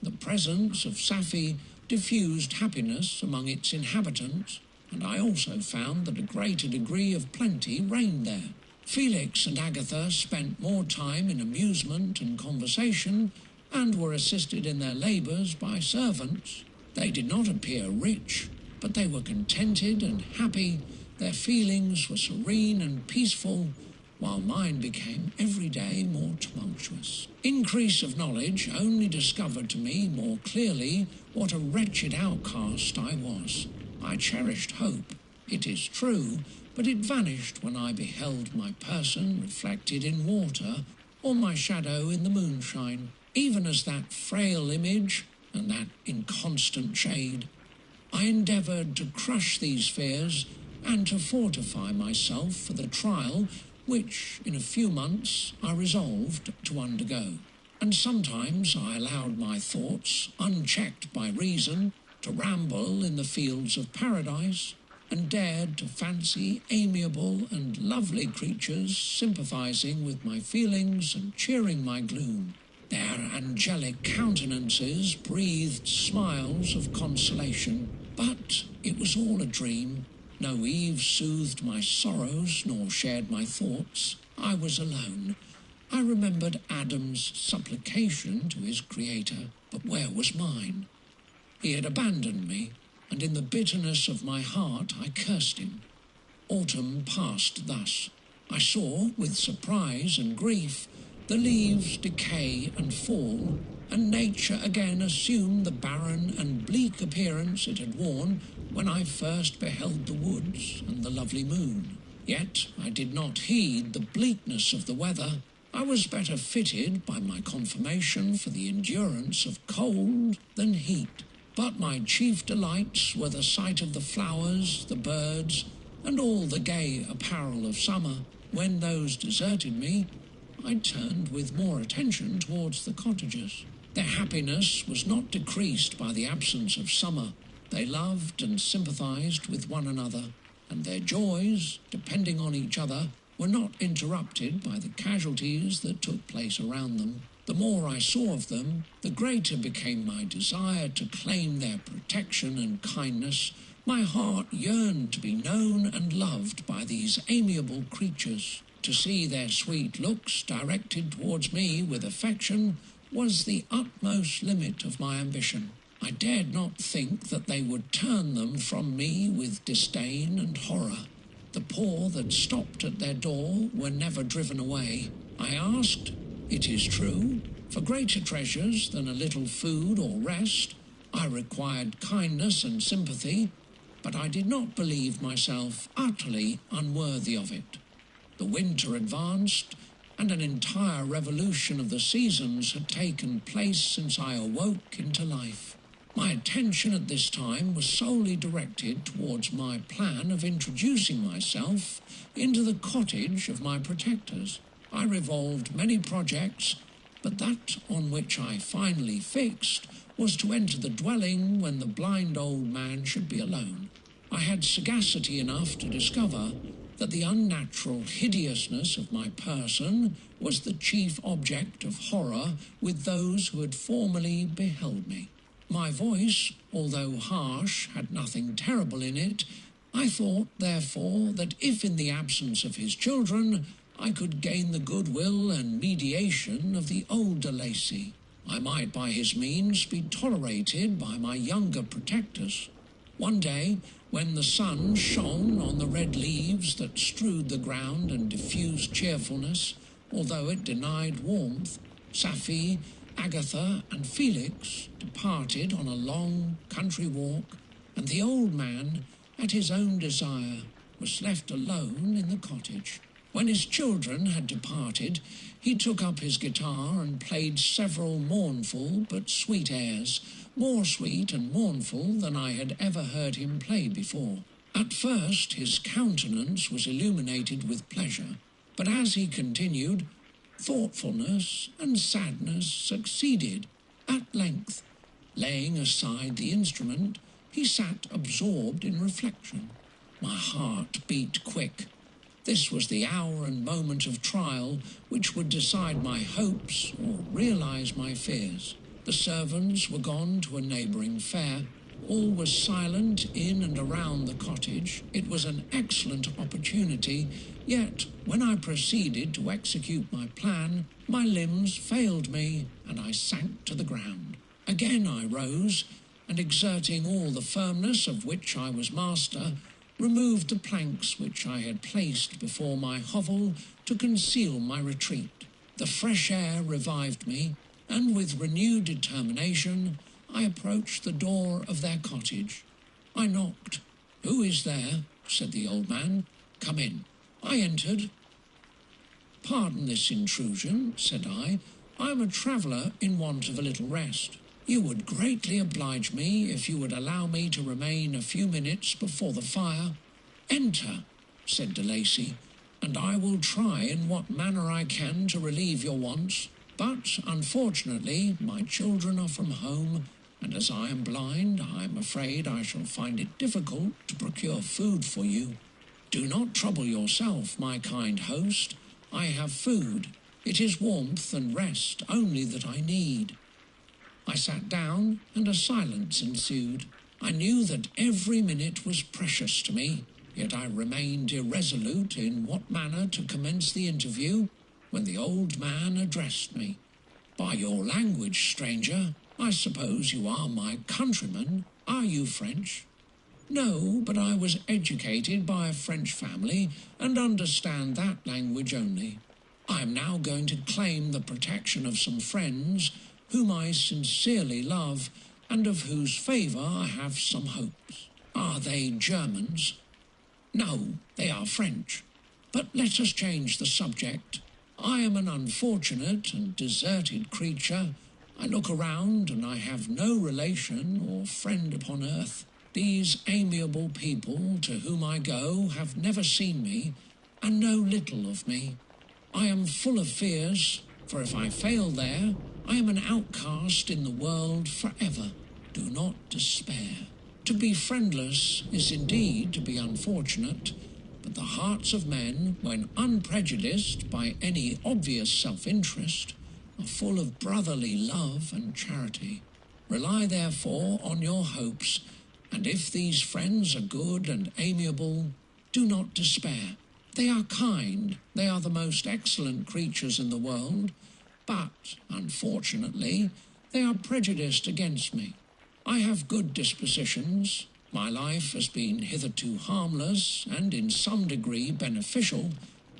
The presence of Safie diffused happiness among its inhabitants, and I also found that a greater degree of plenty reigned there. Felix and Agatha spent more time in amusement and conversation, and were assisted in their labours by servants. They did not appear rich, but they were contented and happy. Their feelings were serene and peaceful, while mine became every day more tumultuous. Increase of knowledge only discovered to me more clearly what a wretched outcast I was. I cherished hope, it is true, but it vanished when I beheld my person reflected in water, or my shadow in the moonshine, even as that frail image and that inconstant shade. I endeavoured to crush these fears and to fortify myself for the trial which, in a few months, I resolved to undergo. And sometimes I allowed my thoughts, unchecked by reason, to ramble in the fields of paradise, and dared to fancy amiable and lovely creatures sympathizing with my feelings and cheering my gloom. Their angelic countenances breathed smiles of consolation, but it was all a dream. No Eve soothed my sorrows nor shared my thoughts. I was alone. I remembered Adam's supplication to his Creator, but where was mine? He had abandoned me, and in the bitterness of my heart I cursed him. Autumn passed thus. I saw, with surprise and grief, the leaves decay and fall, and nature again assumed the barren and bleak appearance it had worn when I first beheld the woods and the lovely moon. Yet I did not heed the bleakness of the weather. I was better fitted by my conformation for the endurance of cold than heat. But my chief delights were the sight of the flowers, the birds, and all the gay apparel of summer. When those deserted me, I turned with more attention towards the cottagers. Their happiness was not decreased by the absence of summer. They loved and sympathized with one another, and their joys, depending on each other, were not interrupted by the casualties that took place around them. The more I saw of them, the greater became my desire to claim their protection and kindness. My heart yearned to be known and loved by these amiable creatures. To see their sweet looks directed towards me with affection was the utmost limit of my ambition. I dared not think that they would turn them from me with disdain and horror. The poor that stopped at their door were never driven away. I asked, it is true, for greater treasures than a little food or rest. I required kindness and sympathy, but I did not believe myself utterly unworthy of it. The winter advanced, and an entire revolution of the seasons had taken place since I awoke into life. My attention at this time was solely directed towards my plan of introducing myself into the cottage of my protectors. I revolved many projects, but that on which I finally fixed was to enter the dwelling when the blind old man should be alone. I had sagacity enough to discover that the unnatural hideousness of my person was the chief object of horror with those who had formerly beheld me. My voice, although harsh, had nothing terrible in it. I thought, therefore, that if in the absence of his children I could gain the goodwill and mediation of the older Lacey, I might by his means be tolerated by my younger protectors. One day, when the sun shone on the red leaves that strewed the ground and diffused cheerfulness, although it denied warmth, Safie, Agatha, and Felix departed on a long country walk, and the old man, at his own desire, was left alone in the cottage. When his children had departed, he took up his guitar and played several mournful but sweet airs, more sweet and mournful than I had ever heard him play before. At first his countenance was illuminated with pleasure, but as he continued, thoughtfulness and sadness succeeded. At length, laying aside the instrument, he sat absorbed in reflection. My heart beat quick. This was the hour and moment of trial which would decide my hopes or realize my fears. The servants were gone to a neighbouring fair. All was silent in and around the cottage. It was an excellent opportunity, yet when I proceeded to execute my plan, my limbs failed me and I sank to the ground. Again I rose, and exerting all the firmness of which I was master, removed the planks which I had placed before my hovel to conceal my retreat. The fresh air revived me, and with renewed determination I approached the door of their cottage. I knocked. "Who is there?" said the old man. "Come in." I entered. "Pardon this intrusion," said I. "I am a traveller in want of a little rest. You would greatly oblige me if you would allow me to remain a few minutes before the fire." "Enter," said de Lacy, "and I will try in what manner I can to relieve your wants. But, unfortunately, my children are from home, and as I am blind, I am afraid I shall find it difficult to procure food for you. Do not trouble yourself, my kind host. I have food. It is warmth and rest only that I need." I sat down, and a silence ensued. I knew that every minute was precious to me, yet I remained irresolute in what manner to commence the interview, when the old man addressed me. "By your language, stranger, I suppose you are my countryman. Are you French?" "No, but I was educated by a French family and understand that language only. I am now going to claim the protection of some friends whom I sincerely love, and of whose favour I have some hopes." "Are they Germans?" "No, they are French. But let us change the subject. I am an unfortunate and deserted creature. I look around, and I have no relation or friend upon earth. These amiable people to whom I go have never seen me, and know little of me. I am full of fears, for if I fail there, I am an outcast in the world forever. Do not despair. To be friendless is indeed to be unfortunate, but the hearts of men, when unprejudiced by any obvious self-interest, are full of brotherly love and charity. Rely therefore on your hopes, and if these friends are good and amiable, do not despair. They are kind, they are the most excellent creatures in the world, but, unfortunately, they are prejudiced against me. I have good dispositions. My life has been hitherto harmless and in some degree beneficial,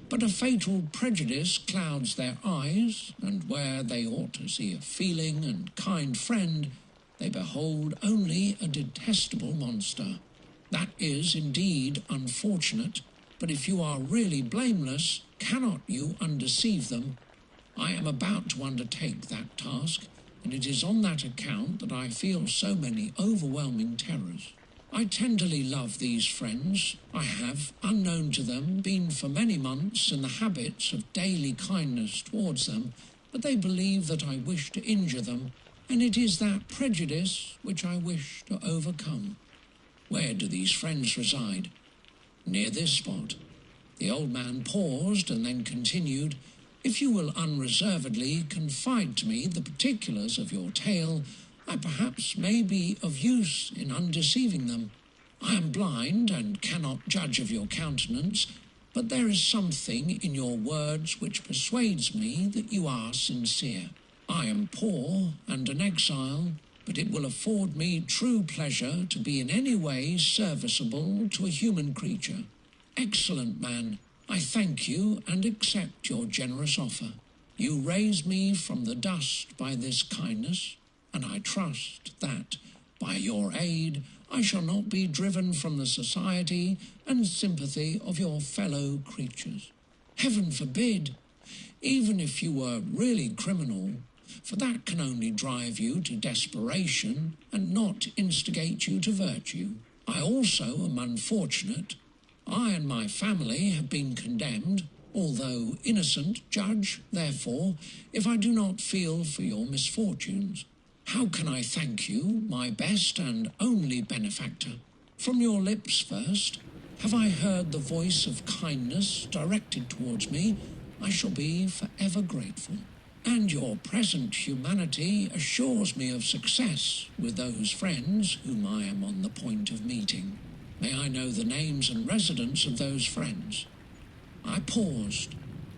but a fatal prejudice clouds their eyes, and where they ought to see a feeling and kind friend, they behold only a detestable monster. That is indeed unfortunate, but if you are really blameless, cannot you undeceive them? I am about to undertake that task, and it is on that account that I feel so many overwhelming terrors. I tenderly love these friends. I have, unknown to them, been for many months in the habits of daily kindness towards them, but they believe that I wish to injure them, and it is that prejudice which I wish to overcome. Where do these friends reside? Near this spot. The old man paused and then continued, "If you will unreservedly confide to me the particulars of your tale, I perhaps may be of use in undeceiving them. I am blind and cannot judge of your countenance, but there is something in your words which persuades me that you are sincere. I am poor and an exile, but it will afford me true pleasure to be in any way serviceable to a human creature. Excellent man, I thank you and accept your generous offer. You raise me from the dust by this kindness, and I trust that, by your aid, I shall not be driven from the society and sympathy of your fellow creatures. Heaven forbid! Even if you were really criminal, for that can only drive you to desperation and not instigate you to virtue. I also am unfortunate. I and my family have been condemned, although innocent, judge, therefore, if I do not feel for your misfortunes. How can I thank you, my best and only benefactor? From your lips first, have I heard the voice of kindness directed towards me? I shall be forever grateful. And your present humanity assures me of success with those friends whom I am on the point of meeting. May I know the names and residence of those friends? I paused.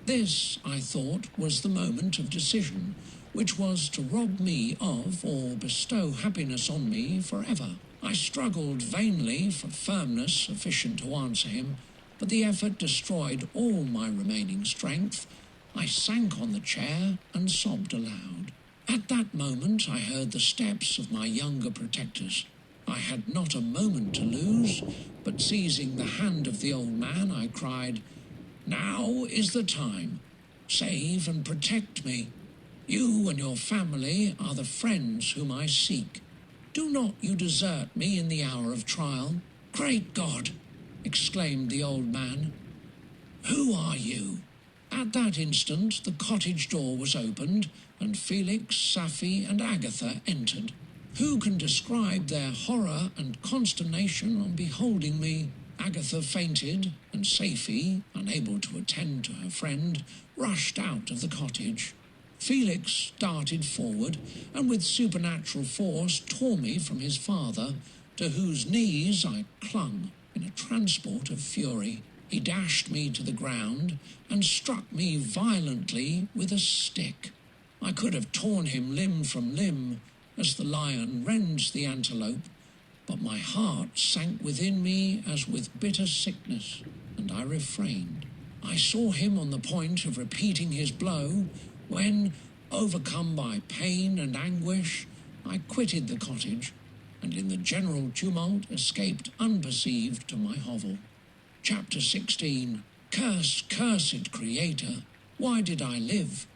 This, I thought, was the moment of decision, which was to rob me of or bestow happiness on me forever. I struggled vainly for firmness sufficient to answer him, but the effort destroyed all my remaining strength. I sank on the chair and sobbed aloud. At that moment I heard the steps of my younger protectors. I had not a moment to lose, but seizing the hand of the old man, I cried, "Now is the time. Save and protect me. You and your family are the friends whom I seek. Do not you desert me in the hour of trial." "Great God!" exclaimed the old man. "Who are you?" At that instant the cottage door was opened, and Felix, Safie, and Agatha entered. Who can describe their horror and consternation on beholding me? Agatha fainted, and Safie, unable to attend to her friend, rushed out of the cottage. Felix darted forward, and with supernatural force tore me from his father, to whose knees I clung in a transport of fury. He dashed me to the ground and struck me violently with a stick. I could have torn him limb from limb, as the lion rends the antelope, but my heart sank within me as with bitter sickness, and I refrained. I saw him on the point of repeating his blow, when, overcome by pain and anguish, I quitted the cottage, and in the general tumult escaped unperceived to my hovel. Chapter 16. Cursed Creator, why did I live?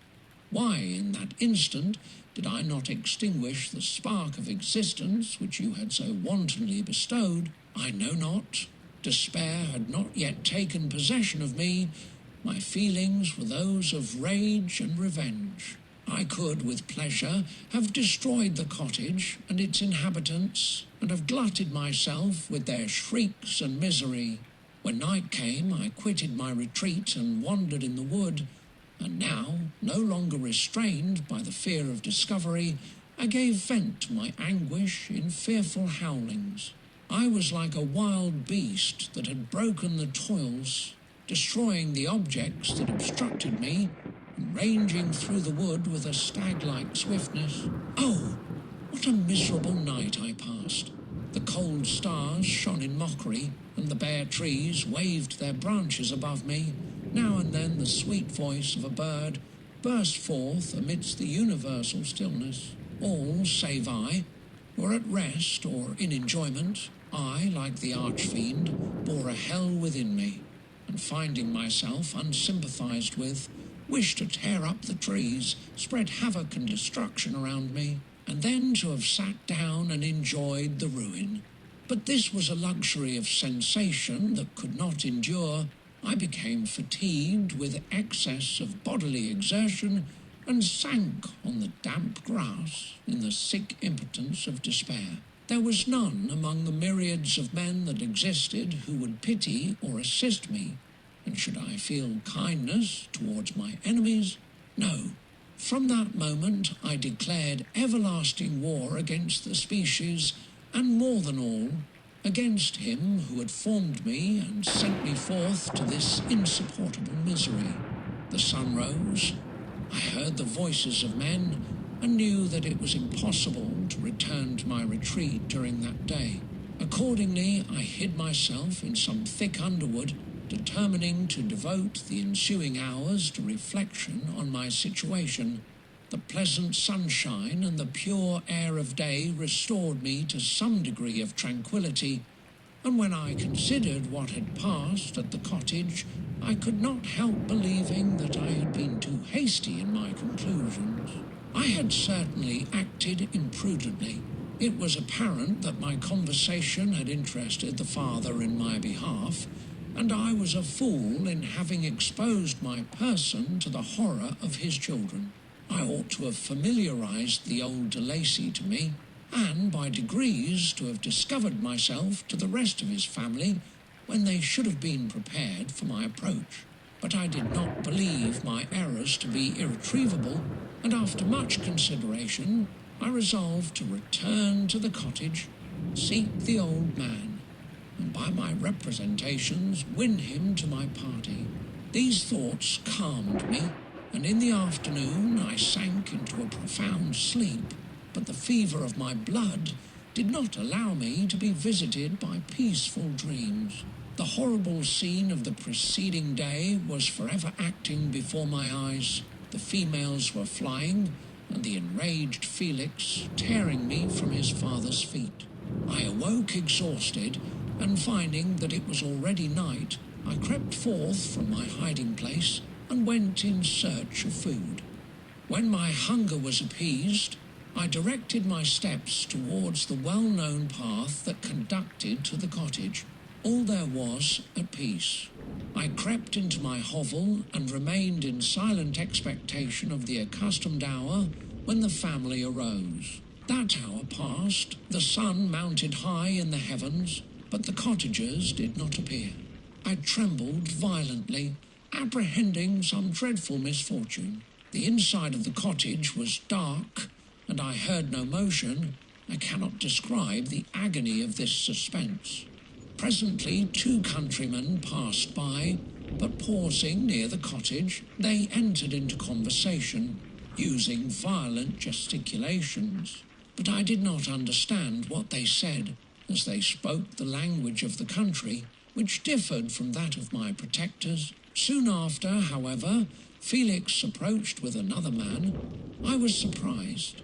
Why, in that instant, did I not extinguish the spark of existence which you had so wantonly bestowed? I know not. Despair had not yet taken possession of me. My feelings were those of rage and revenge. I could, with pleasure, have destroyed the cottage and its inhabitants, and have glutted myself with their shrieks and misery. When night came, I quitted my retreat and wandered in the wood, and now, no longer restrained by the fear of discovery, I gave vent to my anguish in fearful howlings. I was like a wild beast that had broken the toils, destroying the objects that obstructed me, and ranging through the wood with a stag-like swiftness. Oh, what a miserable night I passed! The cold stars shone in mockery, and the bare trees waved their branches above me. Now and then the sweet voice of a bird burst forth amidst the universal stillness. All, save I, were at rest or in enjoyment. I, like the arch-fiend, bore a hell within me, and finding myself unsympathized with, wished to tear up the trees, spread havoc and destruction around me, and then to have sat down and enjoyed the ruin. But this was a luxury of sensation that could not endure. I became fatigued with excess of bodily exertion, and sank on the damp grass in the sick impotence of despair. There was none among the myriads of men that existed who would pity or assist me, and should I feel kindness towards my enemies? No. From that moment I declared everlasting war against the species, and more than all, against him who had formed me and sent me forth to this insupportable misery. The sun rose. I heard the voices of men, and knew that it was impossible to return to my retreat during that day. Accordingly, I hid myself in some thick underwood, determining to devote the ensuing hours to reflection on my situation. The pleasant sunshine and the pure air of day restored me to some degree of tranquillity, and when I considered what had passed at the cottage, I could not help believing that I had been too hasty in my conclusions. I had certainly acted imprudently. It was apparent that my conversation had interested the father in my behalf, and I was a fool in having exposed my person to the horror of his children. I ought to have familiarized the old de Lacy to me, and by degrees to have discovered myself to the rest of his family when they should have been prepared for my approach. But I did not believe my errors to be irretrievable, and after much consideration I resolved to return to the cottage, seek the old man, and by my representations win him to my party. These thoughts calmed me, and in the afternoon I sank into a profound sleep, but the fever of my blood did not allow me to be visited by peaceful dreams. The horrible scene of the preceding day was forever acting before my eyes. The females were flying, and the enraged Felix tearing me from his father's feet. I awoke exhausted, and finding that it was already night, I crept forth from my hiding place and went in search of food. When my hunger was appeased, I directed my steps towards the well-known path that conducted to the cottage. All there was at peace. I crept into my hovel and remained in silent expectation of the accustomed hour when the family arose. That hour passed, the sun mounted high in the heavens, but the cottagers did not appear. I trembled violently, apprehending some dreadful misfortune. The inside of the cottage was dark, and I heard no motion. I cannot describe the agony of this suspense. Presently 2 countrymen passed by, but pausing near the cottage, they entered into conversation, using violent gesticulations. But I did not understand what they said, as they spoke the language of the country, which differed from that of my protectors. Soon after, however, Felix approached with another man. I was surprised,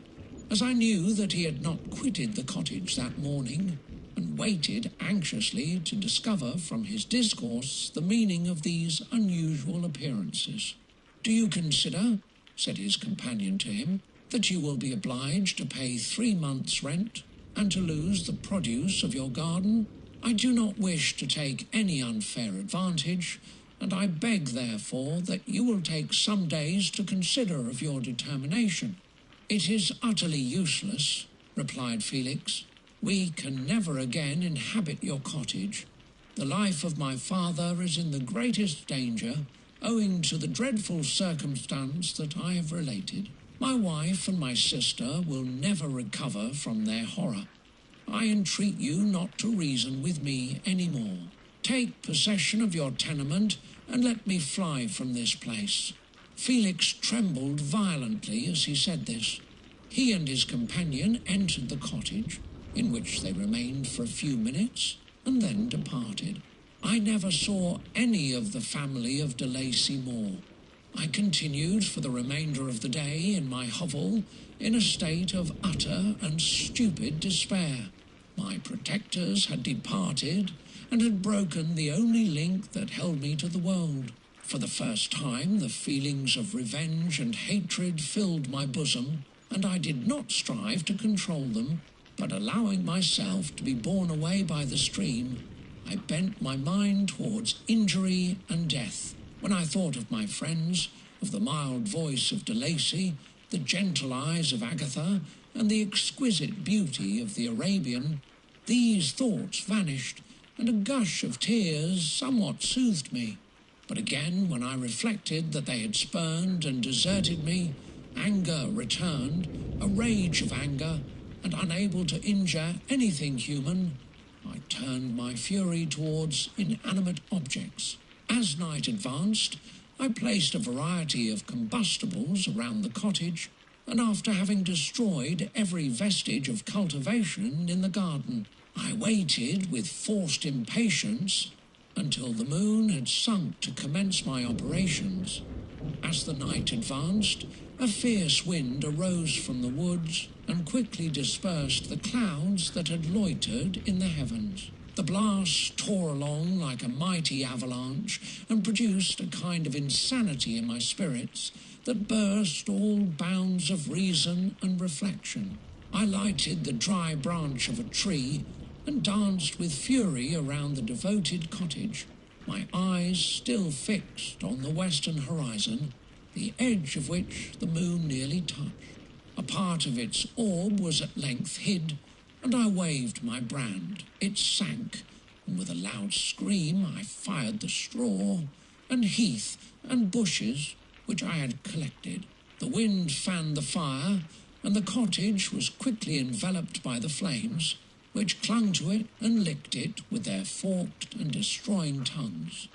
as I knew that he had not quitted the cottage that morning, and waited anxiously to discover from his discourse the meaning of these unusual appearances. "Do you consider," said his companion to him, "that you will be obliged to pay 3 months' rent, and to lose the produce of your garden? I do not wish to take any unfair advantage, and I beg, therefore, that you will take some days to consider of your determination." "It is utterly useless," replied Felix. "We can never again inhabit your cottage. The life of my father is in the greatest danger, owing to the dreadful circumstance that I have related. My wife and my sister will never recover from their horror. I entreat you not to reason with me any more. Take possession of your tenement, and let me fly from this place." Felix trembled violently as he said this. He and his companion entered the cottage, in which they remained for a few minutes, and then departed. I never saw any of the family of de Lacy more. I continued for the remainder of the day in my hovel in a state of utter and stupid despair. My protectors had departed, and had broken the only link that held me to the world. For the first time the feelings of revenge and hatred filled my bosom, and I did not strive to control them, but allowing myself to be borne away by the stream, I bent my mind towards injury and death. When I thought of my friends, of the mild voice of de Lacy, the gentle eyes of Agatha, and the exquisite beauty of the Arabian, these thoughts vanished, and a gush of tears somewhat soothed me. But again, when I reflected that they had spurned and deserted me, anger returned, a rage of anger, and unable to injure anything human, I turned my fury towards inanimate objects. As night advanced, I placed a variety of combustibles around the cottage, and after having destroyed every vestige of cultivation in the garden, I waited with forced impatience until the moon had sunk to commence my operations. As the night advanced, a fierce wind arose from the woods and quickly dispersed the clouds that had loitered in the heavens. The blast tore along like a mighty avalanche and produced a kind of insanity in my spirits that burst all bounds of reason and reflection. I lighted the dry branch of a tree and danced with fury around the devoted cottage, my eyes still fixed on the western horizon, the edge of which the moon nearly touched. A part of its orb was at length hid, and I waved my brand. It sank, and with a loud scream I fired the straw and heath and bushes which I had collected. The wind fanned the fire, and the cottage was quickly enveloped by the flames, which clung to it and licked it with their forked and destroying tongues.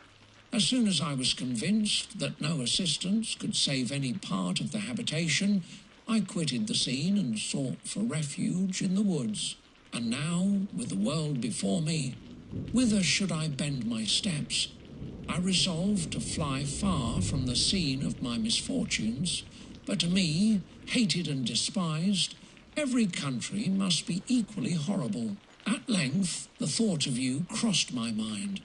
As soon as I was convinced that no assistance could save any part of the habitation, I quitted the scene and sought for refuge in the woods. And now, with the world before me, whither should I bend my steps? I resolved to fly far from the scene of my misfortunes, but to me, hated and despised, every country must be equally horrible. At length, the thought of you crossed my mind.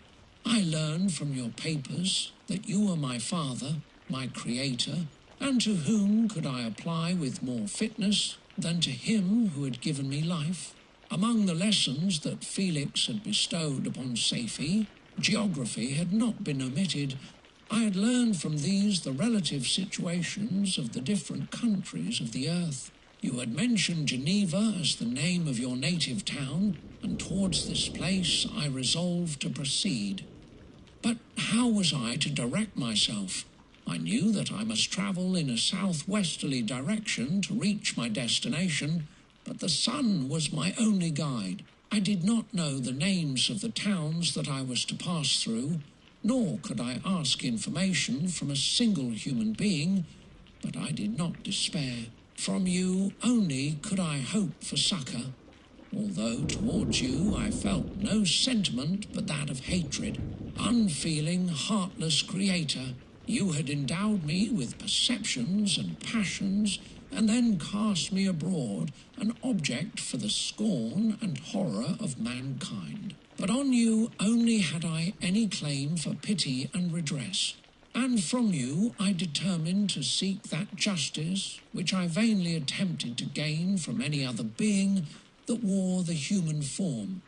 I learned from your papers that you were my father, my creator, and to whom could I apply with more fitness than to him who had given me life? Among the lessons that Felix had bestowed upon Safie, geography had not been omitted. I had learned from these the relative situations of the different countries of the earth. You had mentioned Geneva as the name of your native town, and towards this place I resolved to proceed. But how was I to direct myself? I knew that I must travel in a southwesterly direction to reach my destination, but the sun was my only guide. I did not know the names of the towns that I was to pass through, nor could I ask information from a single human being, but I did not despair. From you only could I hope for succour, although towards you I felt no sentiment but that of hatred. Unfeeling, heartless creator, you had endowed me with perceptions and passions, and then cast me abroad, an object for the scorn and horror of mankind. But on you only had I any claim for pity and redress, and from you I determined to seek that justice which I vainly attempted to gain from any other being that wore the human form.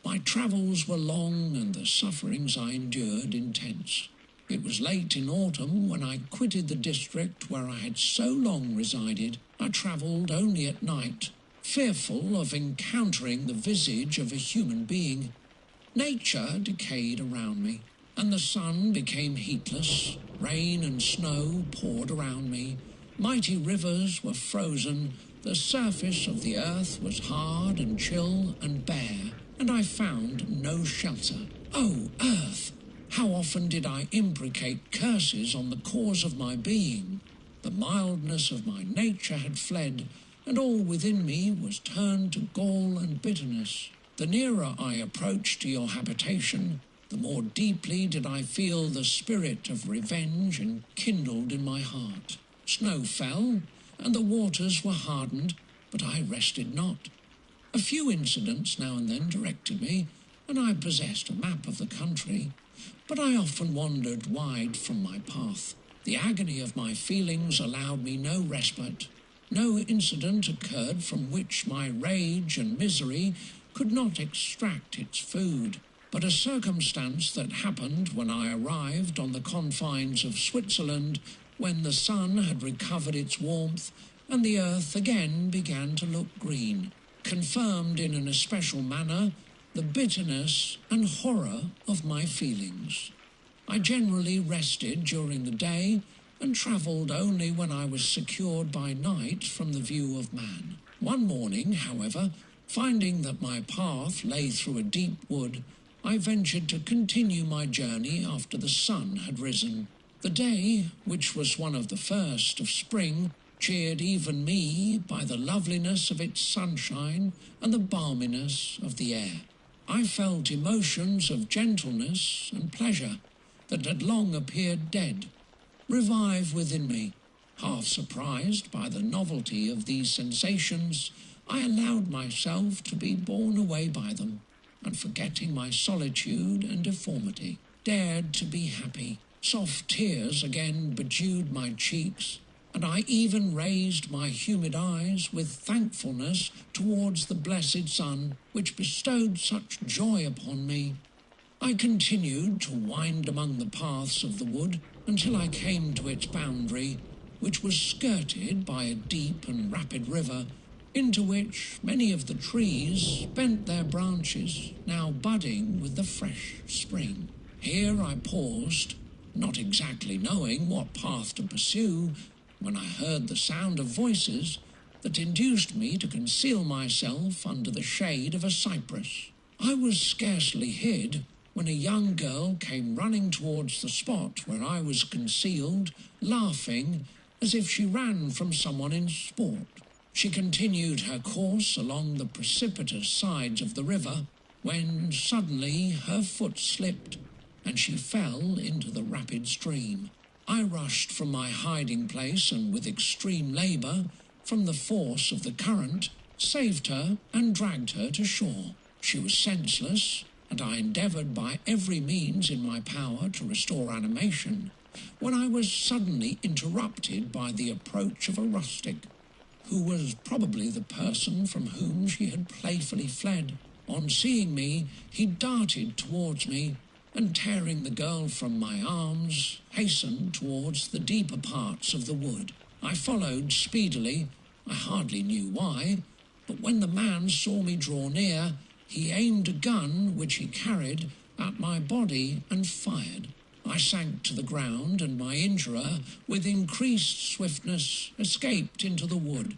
My travels were long, and the sufferings I endured intense. It was late in autumn when I quitted the district where I had so long resided. I travelled only at night, fearful of encountering the visage of a human being. Nature decayed around me, and the sun became heatless. Rain and snow poured around me. Mighty rivers were frozen. The surface of the earth was hard and chill and bare, and I found no shelter. Oh, earth! How often did I imprecate curses on the cause of my being? The mildness of my nature had fled, and all within me was turned to gall and bitterness. The nearer I approached to your habitation, the more deeply did I feel the spirit of revenge enkindled in my heart. Snow fell, and the waters were hardened, but I rested not. A few incidents now and then directed me, and I possessed a map of the country, but I often wandered wide from my path. The agony of my feelings allowed me no respite. No incident occurred from which my rage and misery could not extract its food. But a circumstance that happened when I arrived on the confines of Switzerland, when the sun had recovered its warmth and the earth again began to look green, confirmed in an especial manner the bitterness and horror of my feelings. I generally rested during the day and travelled only when I was secured by night from the view of man. One morning, however, finding that my path lay through a deep wood, I ventured to continue my journey after the sun had risen. The day, which was one of the first of spring, cheered even me by the loveliness of its sunshine and the balminess of the air. I felt emotions of gentleness and pleasure that had long appeared dead revive within me. Half surprised by the novelty of these sensations, I allowed myself to be borne away by them. and forgetting my solitude and deformity, dared to be happy. Soft tears again bedewed my cheeks, and I even raised my humid eyes with thankfulness towards the blessed sun, which bestowed such joy upon me. I continued to wind among the paths of the wood until I came to its boundary, which was skirted by a deep and rapid river, into which many of the trees bent their branches, now budding with the fresh spring. Here I paused, not exactly knowing what path to pursue, when I heard the sound of voices that induced me to conceal myself under the shade of a cypress. I was scarcely hid when a young girl came running towards the spot where I was concealed, laughing as if she ran from someone in sport. She continued her course along the precipitous sides of the river, when suddenly her foot slipped, and she fell into the rapid stream. I rushed from my hiding place, and with extreme labour, from the force of the current, saved her and dragged her to shore. She was senseless, and I endeavoured by every means in my power to restore animation, when I was suddenly interrupted by the approach of a rustic, who was probably the person from whom she had playfully fled. On seeing me, he darted towards me, and tearing the girl from my arms, hastened towards the deeper parts of the wood. I followed speedily. I hardly knew why, but when the man saw me draw near, he aimed a gun which he carried at my body and fired. I sank to the ground, and my injurer, with increased swiftness, escaped into the wood.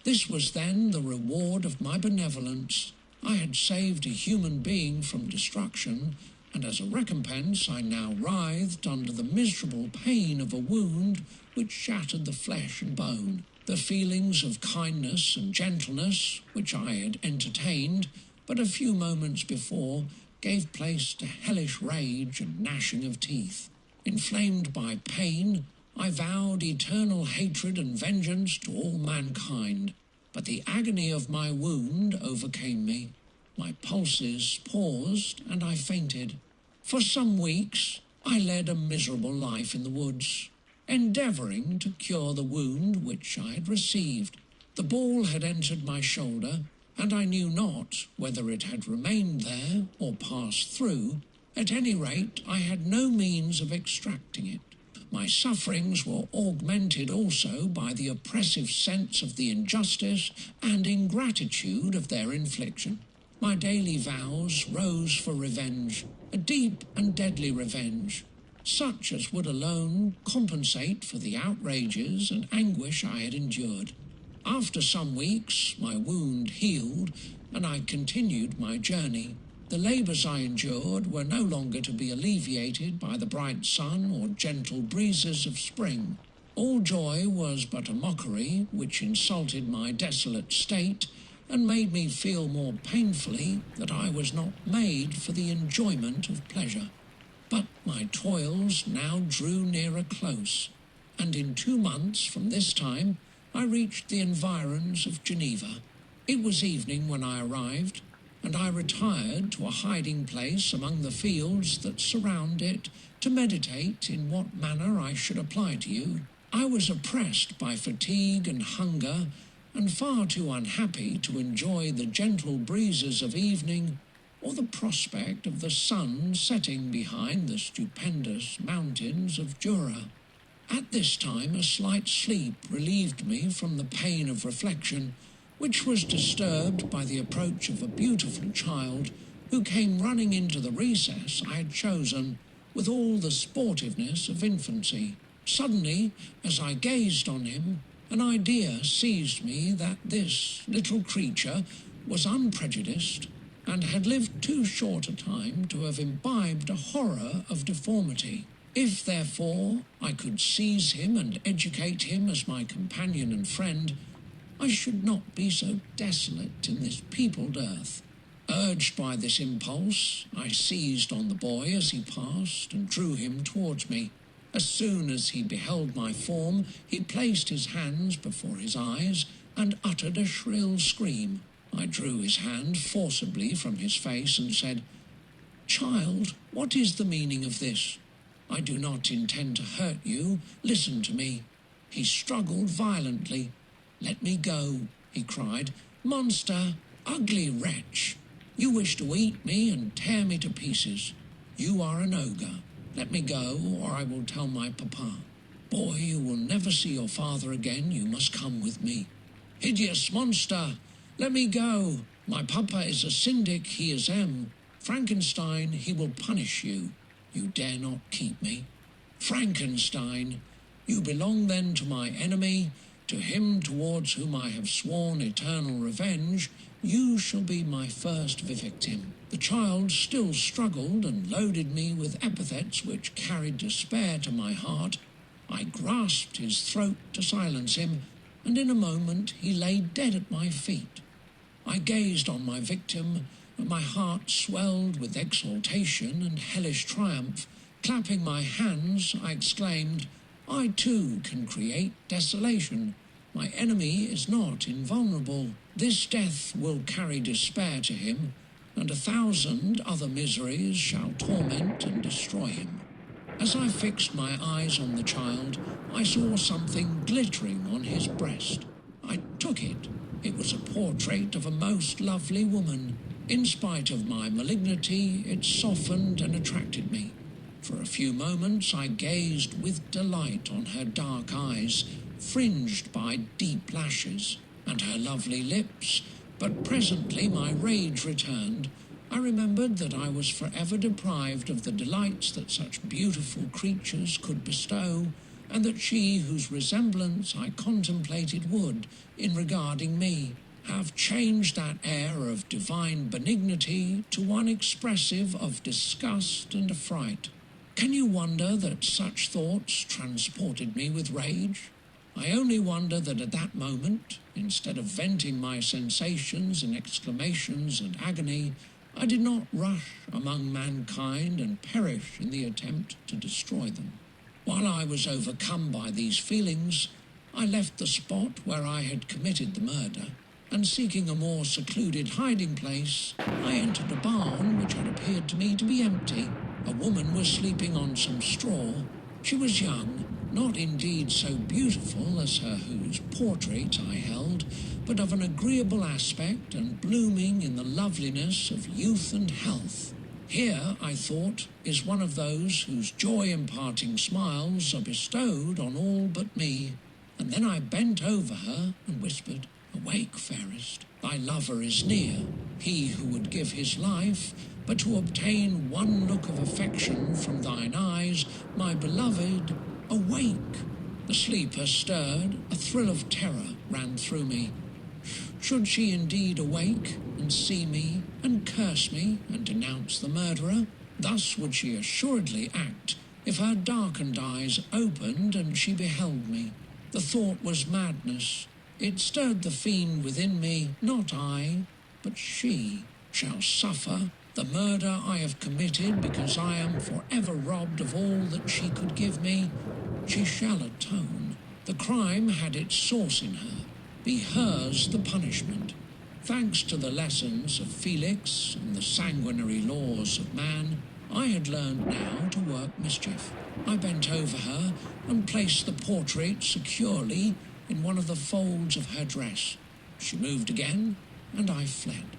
This was then the reward of my benevolence. I had saved a human being from destruction, and as a recompense I now writhed under the miserable pain of a wound which shattered the flesh and bone. The feelings of kindness and gentleness which I had entertained but a few moments before gave place to hellish rage and gnashing of teeth. Inflamed by pain, I vowed eternal hatred and vengeance to all mankind, but the agony of my wound overcame me. My pulses paused, and I fainted. For some weeks I led a miserable life in the woods, endeavouring to cure the wound which I had received. The ball had entered my shoulder, and I knew not whether it had remained there or passed through. At any rate, I had no means of extracting it. My sufferings were augmented also by the oppressive sense of the injustice and ingratitude of their infliction. My daily vows rose for revenge, a deep and deadly revenge, such as would alone compensate for the outrages and anguish I had endured. After some weeks, my wound healed, and I continued my journey. The labours I endured were no longer to be alleviated by the bright sun or gentle breezes of spring. All joy was but a mockery which insulted my desolate state, and made me feel more painfully that I was not made for the enjoyment of pleasure. But my toils now drew near a close, and in 2 months from this time I reached the environs of Geneva. It was evening when I arrived, and I retired to a hiding place among the fields that surround it to meditate in what manner I should apply to you. I was oppressed by fatigue and hunger, and far too unhappy to enjoy the gentle breezes of evening or the prospect of the sun setting behind the stupendous mountains of Jura. At this time a slight sleep relieved me from the pain of reflection, which was disturbed by the approach of a beautiful child who came running into the recess I had chosen with all the sportiveness of infancy. Suddenly, as I gazed on him, an idea seized me that this little creature was unprejudiced and had lived too short a time to have imbibed a horror of deformity. If, therefore, I could seize him and educate him as my companion and friend, I should not be so desolate in this peopled earth. Urged by this impulse, I seized on the boy as he passed and drew him towards me. As soon as he beheld my form, he placed his hands before his eyes and uttered a shrill scream. I drew his hand forcibly from his face and said, "Child, what is the meaning of this? I do not intend to hurt you. Listen to me." He struggled violently. "Let me go," he cried. "Monster, ugly wretch, you wish to eat me and tear me to pieces. You are an ogre. Let me go, or I will tell my papa. Boy, you will never see your father again. You must come with me." "Hideous monster, let me go. My papa is a syndic, he is M. Frankenstein, he will punish you. You dare not keep me. Frankenstein, you belong then to my enemy, to him towards whom I have sworn eternal revenge. You shall be my first victim." The child still struggled and loaded me with epithets which carried despair to my heart. I grasped his throat to silence him, and in a moment he lay dead at my feet. I gazed on my victim, and my heart swelled with exultation and hellish triumph. Clapping my hands, I exclaimed, "I too can create desolation. My enemy is not invulnerable. This death will carry despair to him, and 1,000 other miseries shall torment and destroy him." As I fixed my eyes on the child, I saw something glittering on his breast. I took it. It was a portrait of a most lovely woman. In spite of my malignity, it softened and attracted me. For a few moments I gazed with delight on her dark eyes, fringed by deep lashes, and her lovely lips, but presently my rage returned. I remembered that I was forever deprived of the delights that such beautiful creatures could bestow, and that she whose resemblance I contemplated would, in regarding me, have changed that air of divine benignity to one expressive of disgust and affright. Can you wonder that such thoughts transported me with rage? I only wonder that at that moment, instead of venting my sensations in exclamations and agony, I did not rush among mankind and perish in the attempt to destroy them. While I was overcome by these feelings, I left the spot where I had committed the murder, and seeking a more secluded hiding place, I entered a barn which had appeared to me to be empty. A woman was sleeping on some straw. She was young, not indeed so beautiful as her whose portrait I held, but of an agreeable aspect and blooming in the loveliness of youth and health. Here, I thought, is one of those whose joy-imparting smiles are bestowed on all but me. And then I bent over her and whispered, "Awake, fairest, thy lover is near, he who would give his life, but to obtain one look of affection from thine eyes, my beloved, awake." The sleeper stirred, a thrill of terror ran through me. Should she indeed awake and see me and curse me and denounce the murderer? Thus would she assuredly act if her darkened eyes opened and she beheld me. The thought was madness. It stirred the fiend within me. Not I, but she, shall suffer the murder I have committed because I am forever robbed of all that she could give me. She shall atone. The crime had its source in her. Be hers the punishment. Thanks to the lessons of Felix and the sanguinary laws of man, I had learned now to work mischief. I bent over her and placed the portrait securely in one of the folds of her dress. She moved again, and I fled.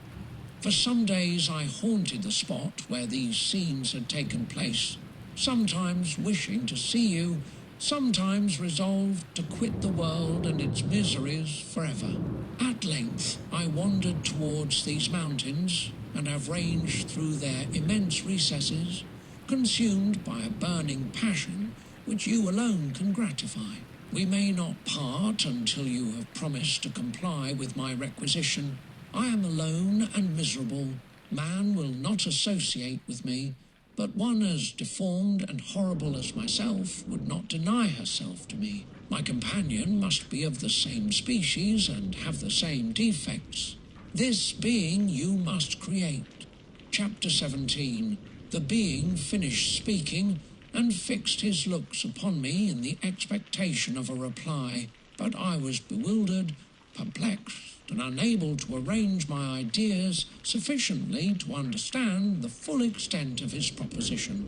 For some days I haunted the spot where these scenes had taken place, sometimes wishing to see you, sometimes resolved to quit the world and its miseries forever. At length I wandered towards these mountains, and have ranged through their immense recesses, consumed by a burning passion which you alone can gratify. We may not part until you have promised to comply with my requisition. I am alone and miserable. Man will not associate with me, but one as deformed and horrible as myself would not deny herself to me. My companion must be of the same species and have the same defects. This being you must create. Chapter 17. The being finished speaking and fixed his looks upon me in the expectation of a reply, but I was bewildered, perplexed and unable to arrange my ideas sufficiently to understand the full extent of his proposition.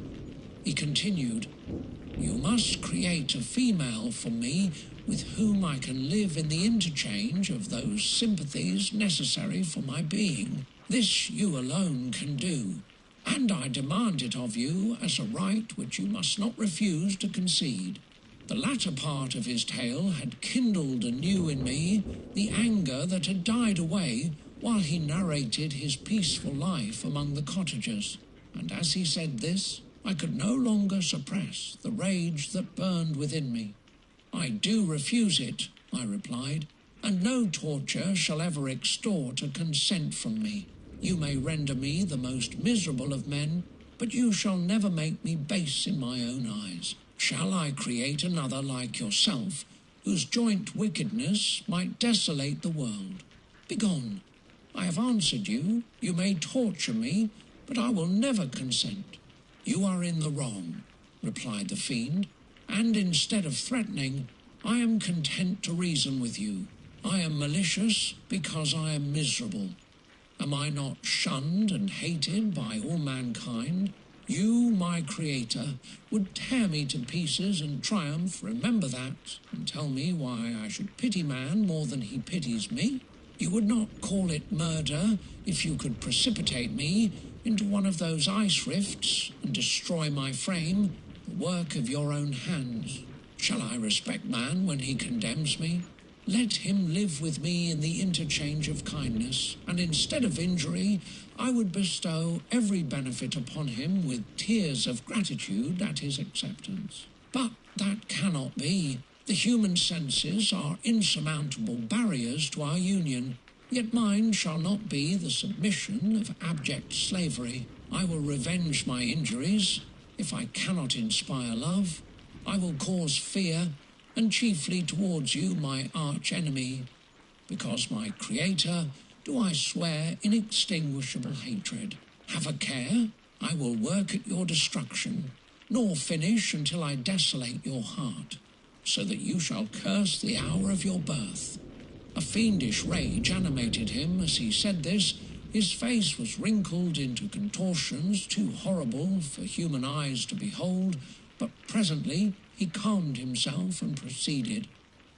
He continued, "You must create a female for me with whom I can live in the interchange of those sympathies necessary for my being. This you alone can do, and I demand it of you as a right which you must not refuse to concede." The latter part of his tale had kindled anew in me the anger that had died away while he narrated his peaceful life among the cottagers, and as he said this, I could no longer suppress the rage that burned within me. "I do refuse it," I replied, "and no torture shall ever extort a consent from me. You may render me the most miserable of men, but you shall never make me base in my own eyes. Shall I create another like yourself, whose joint wickedness might desolate the world? Begone! I have answered you. You may torture me, but I will never consent." "You are in the wrong," replied the fiend, "and instead of threatening, I am content to reason with you. I am malicious because I am miserable. Am I not shunned and hated by all mankind? You, my creator, would tear me to pieces and triumph, remember that, and tell me why I should pity man more than he pities me. You would not call it murder if you could precipitate me into one of those ice rifts and destroy my frame, the work of your own hands. Shall I respect man when he condemns me? Let him live with me in the interchange of kindness, and instead of injury, I would bestow every benefit upon him with tears of gratitude at his acceptance. But that cannot be. The human senses are insurmountable barriers to our union, yet mine shall not be the submission of abject slavery. I will revenge my injuries. If I cannot inspire love, I will cause fear, and chiefly towards you, my arch-enemy. Because my creator, do I swear inextinguishable hatred. Have a care, I will work at your destruction, nor finish until I desolate your heart, so that you shall curse the hour of your birth." A fiendish rage animated him as he said this. His face was wrinkled into contortions too horrible for human eyes to behold, but presently he calmed himself and proceeded.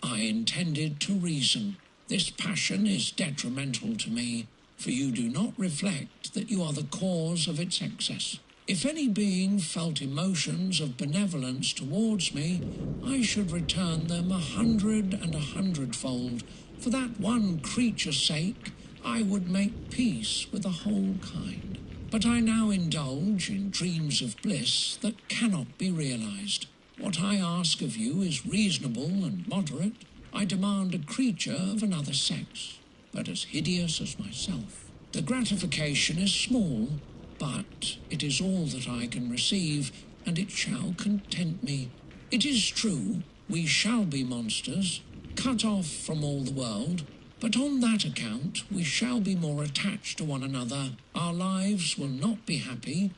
"I intended to reason. This passion is detrimental to me, for you do not reflect that you are the cause of its excess. If any being felt emotions of benevolence towards me, I should return them 100 and 100-fold. For that one creature's sake, I would make peace with the whole kind. But I now indulge in dreams of bliss that cannot be realized. What I ask of you is reasonable and moderate. I demand a creature of another sex, but as hideous as myself. The gratification is small, but it is all that I can receive, and it shall content me. It is true, we shall be monsters, cut off from all the world, but on that account we shall be more attached to one another. Our lives will not be happy,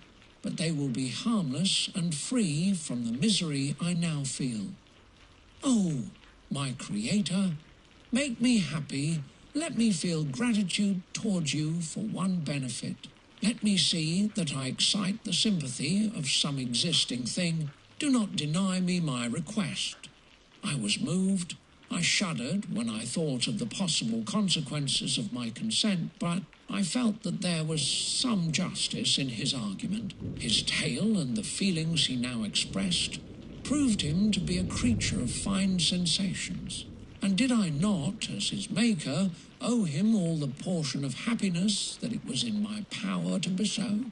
but they will be harmless and free from the misery I now feel. Oh, my creator, make me happy. Let me feel gratitude towards you for one benefit. Let me see that I excite the sympathy of some existing thing. Do not deny me my request." I was moved. I shuddered when I thought of the possible consequences of my consent, but I felt that there was some justice in his argument. His tale and the feelings he now expressed proved him to be a creature of fine sensations. And did I not, as his maker, owe him all the portion of happiness that it was in my power to bestow?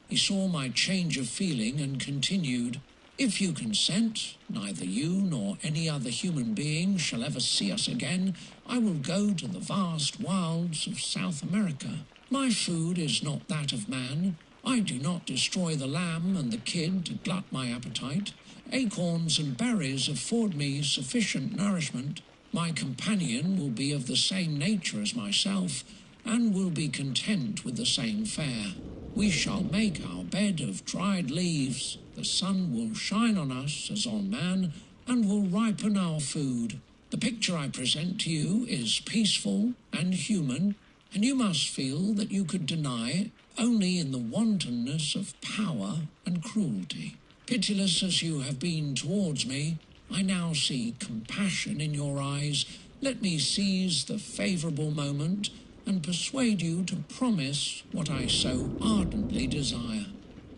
He saw my change of feeling and continued, "If you consent, neither you nor any other human being shall ever see us again. I will go to the vast wilds of South America. My food is not that of man. I do not destroy the lamb and the kid to glut my appetite. Acorns and berries afford me sufficient nourishment. My companion will be of the same nature as myself, and will be content with the same fare. We shall make our bed of dried leaves. The sun will shine on us as on man, and will ripen our food. The picture I present to you is peaceful and human, and you must feel that you could deny it only in the wantonness of power and cruelty. Pitiless as you have been towards me, I now see compassion in your eyes. Let me seize the favourable moment and persuade you to promise what I so ardently desire.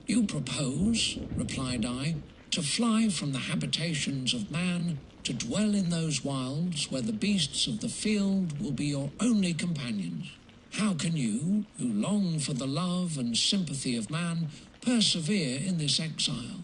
You propose, replied I, to fly from the habitations of man, to dwell in those wilds where the beasts of the field will be your only companions. How can you, who long for the love and sympathy of man, persevere in this exile?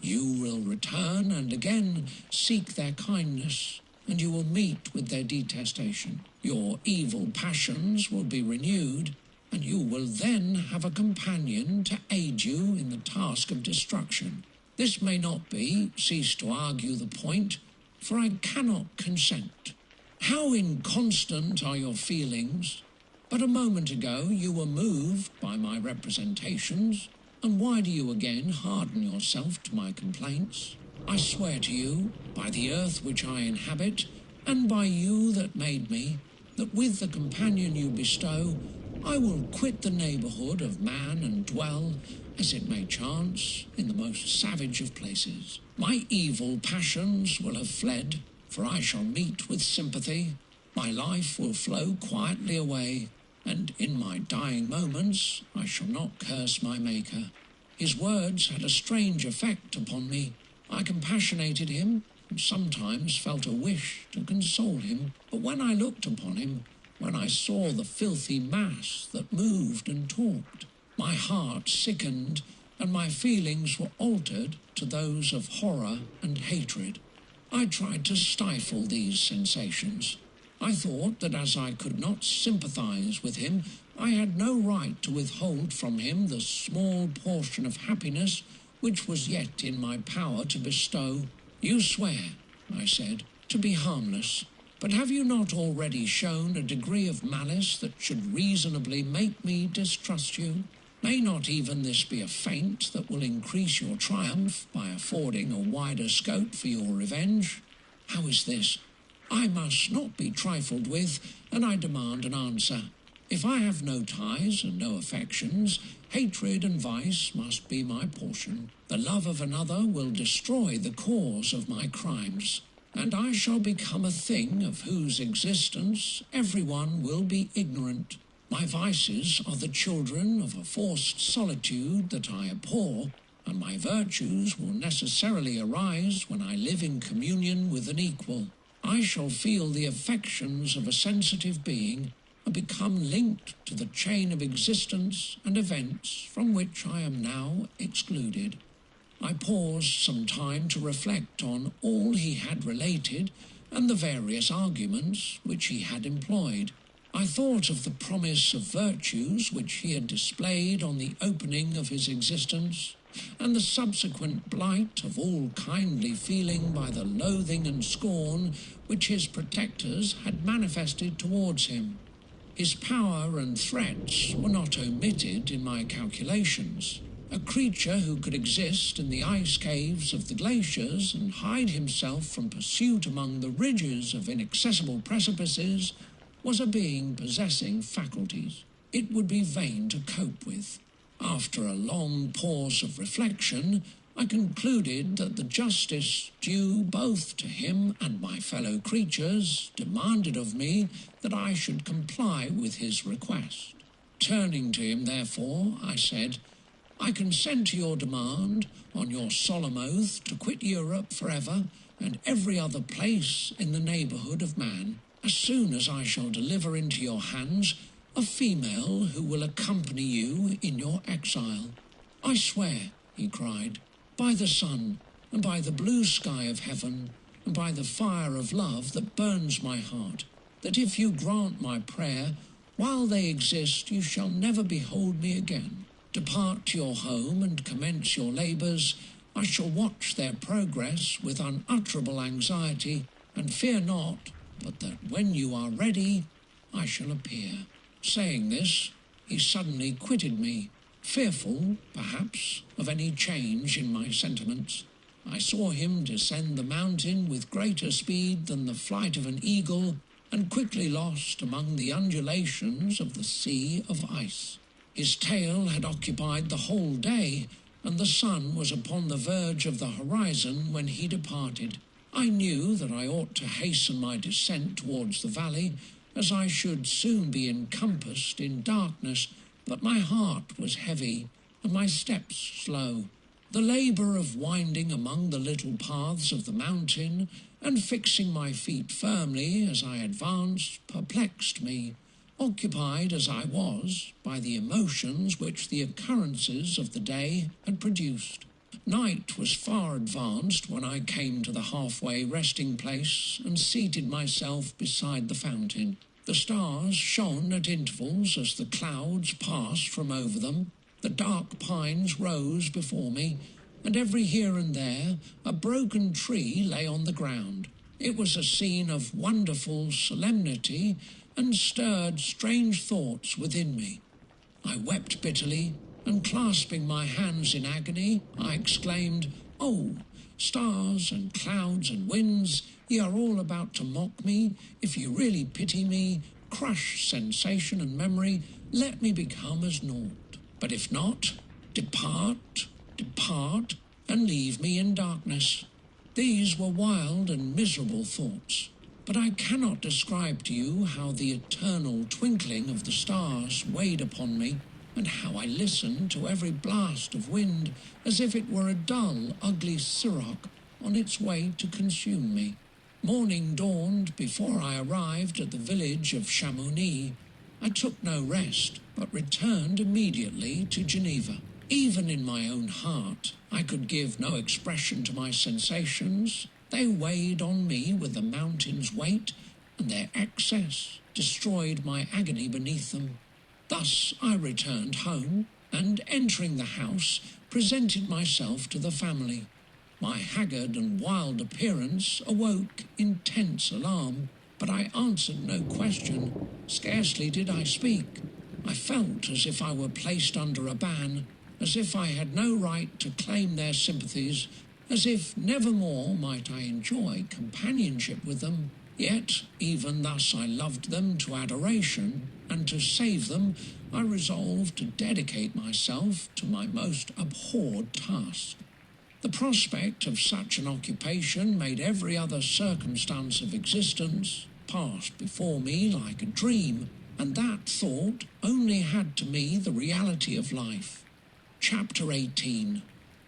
You will return and again seek their kindness, and you will meet with their detestation. Your evil passions will be renewed, and you will then have a companion to aid you in the task of destruction. This may not be, cease to argue the point, for I cannot consent. How inconstant are your feelings! But a moment ago you were moved by my representations, and why do you again harden yourself to my complaints? I swear to you, by the earth which I inhabit, and by you that made me, that with the companion you bestow, I will quit the neighbourhood of man and dwell, as it may chance, in the most savage of places. My evil passions will have fled, for I shall meet with sympathy. My life will flow quietly away, and in my dying moments I shall not curse my Maker. His words had a strange effect upon me. I compassionated him, and sometimes felt a wish to console him. But when I looked upon him, when I saw the filthy mass that moved and talked, my heart sickened, and my feelings were altered to those of horror and hatred. I tried to stifle these sensations. I thought that as I could not sympathize with him, I had no right to withhold from him the small portion of happiness which was yet in my power to bestow. You swear, I said, to be harmless, but have you not already shown a degree of malice that should reasonably make me distrust you? May not even this be a feint that will increase your triumph by affording a wider scope for your revenge? How is this? I must not be trifled with, and I demand an answer. If I have no ties and no affections, hatred and vice must be my portion. The love of another will destroy the cause of my crimes, and I shall become a thing of whose existence everyone will be ignorant. My vices are the children of a forced solitude that I abhor, and my virtues will necessarily arise when I live in communion with an equal. I shall feel the affections of a sensitive being and become linked to the chain of existence and events from which I am now excluded. I paused some time to reflect on all he had related and the various arguments which he had employed. I thought of the promise of virtues which he had displayed on the opening of his existence, and the subsequent blight of all kindly feeling by the loathing and scorn which his protectors had manifested towards him. His power and threats were not omitted in my calculations. A creature who could exist in the ice caves of the glaciers and hide himself from pursuit among the ridges of inaccessible precipices was a being possessing faculties it would be vain to cope with. After a long pause of reflection, I concluded that the justice due both to him and my fellow creatures demanded of me that I should comply with his request. Turning to him, therefore, I said, I consent to your demand, on your solemn oath, to quit Europe forever and every other place in the neighbourhood of man, as soon as I shall deliver into your hands a female who will accompany you in your exile. I swear, he cried, by the sun, and by the blue sky of heaven, and by the fire of love that burns my heart, that if you grant my prayer, while they exist you shall never behold me again. Depart to your home and commence your labours. I shall watch their progress with unutterable anxiety, and fear not but that when you are ready, I shall appear. Saying this, he suddenly quitted me, fearful, perhaps, of any change in my sentiments. I saw him descend the mountain with greater speed than the flight of an eagle, and quickly lost among the undulations of the sea of ice. His tail had occupied the whole day, and the sun was upon the verge of the horizon when he departed. I knew that I ought to hasten my descent towards the valley, as I should soon be encompassed in darkness, but my heart was heavy, and my steps slow. The labour of winding among the little paths of the mountain, and fixing my feet firmly as I advanced, perplexed me, occupied as I was by the emotions which the occurrences of the day had produced. Night was far advanced when I came to the halfway resting place and seated myself beside the fountain. The stars shone at intervals as the clouds passed from over them. The dark pines rose before me, and every here and there a broken tree lay on the ground. It was a scene of wonderful solemnity and stirred strange thoughts within me. I wept bitterly, and clasping my hands in agony, I exclaimed, "Oh, stars and clouds and winds, ye are all about to mock me. If you really pity me, crush sensation and memory, let me become as naught. But if not, depart, depart, and leave me in darkness." These were wild and miserable thoughts, but I cannot describe to you how the eternal twinkling of the stars weighed upon me, and how I listened to every blast of wind as if it were a dull, ugly siroc on its way to consume me. Morning dawned before I arrived at the village of Chamonix. I took no rest, but returned immediately to Geneva. Even in my own heart, I could give no expression to my sensations. They weighed on me with the mountain's weight, and their excess destroyed my agony beneath them. Thus I returned home, and entering the house, presented myself to the family. My haggard and wild appearance awoke intense alarm, but I answered no question. Scarcely did I speak. I felt as if I were placed under a ban, as if I had no right to claim their sympathies, as if never more might I enjoy companionship with them. Yet even thus I loved them to adoration, and to save them I resolved to dedicate myself to my most abhorred task. The prospect of such an occupation made every other circumstance of existence pass before me like a dream, and that thought only had to me the reality of life. Chapter 18.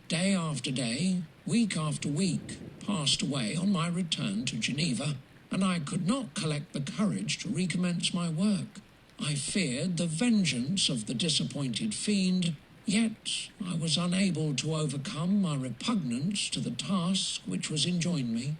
Day after day, week after week, passed away on my return to Geneva, and I could not collect the courage to recommence my work. I feared the vengeance of the disappointed fiend, yet I was unable to overcome my repugnance to the task which was enjoined me.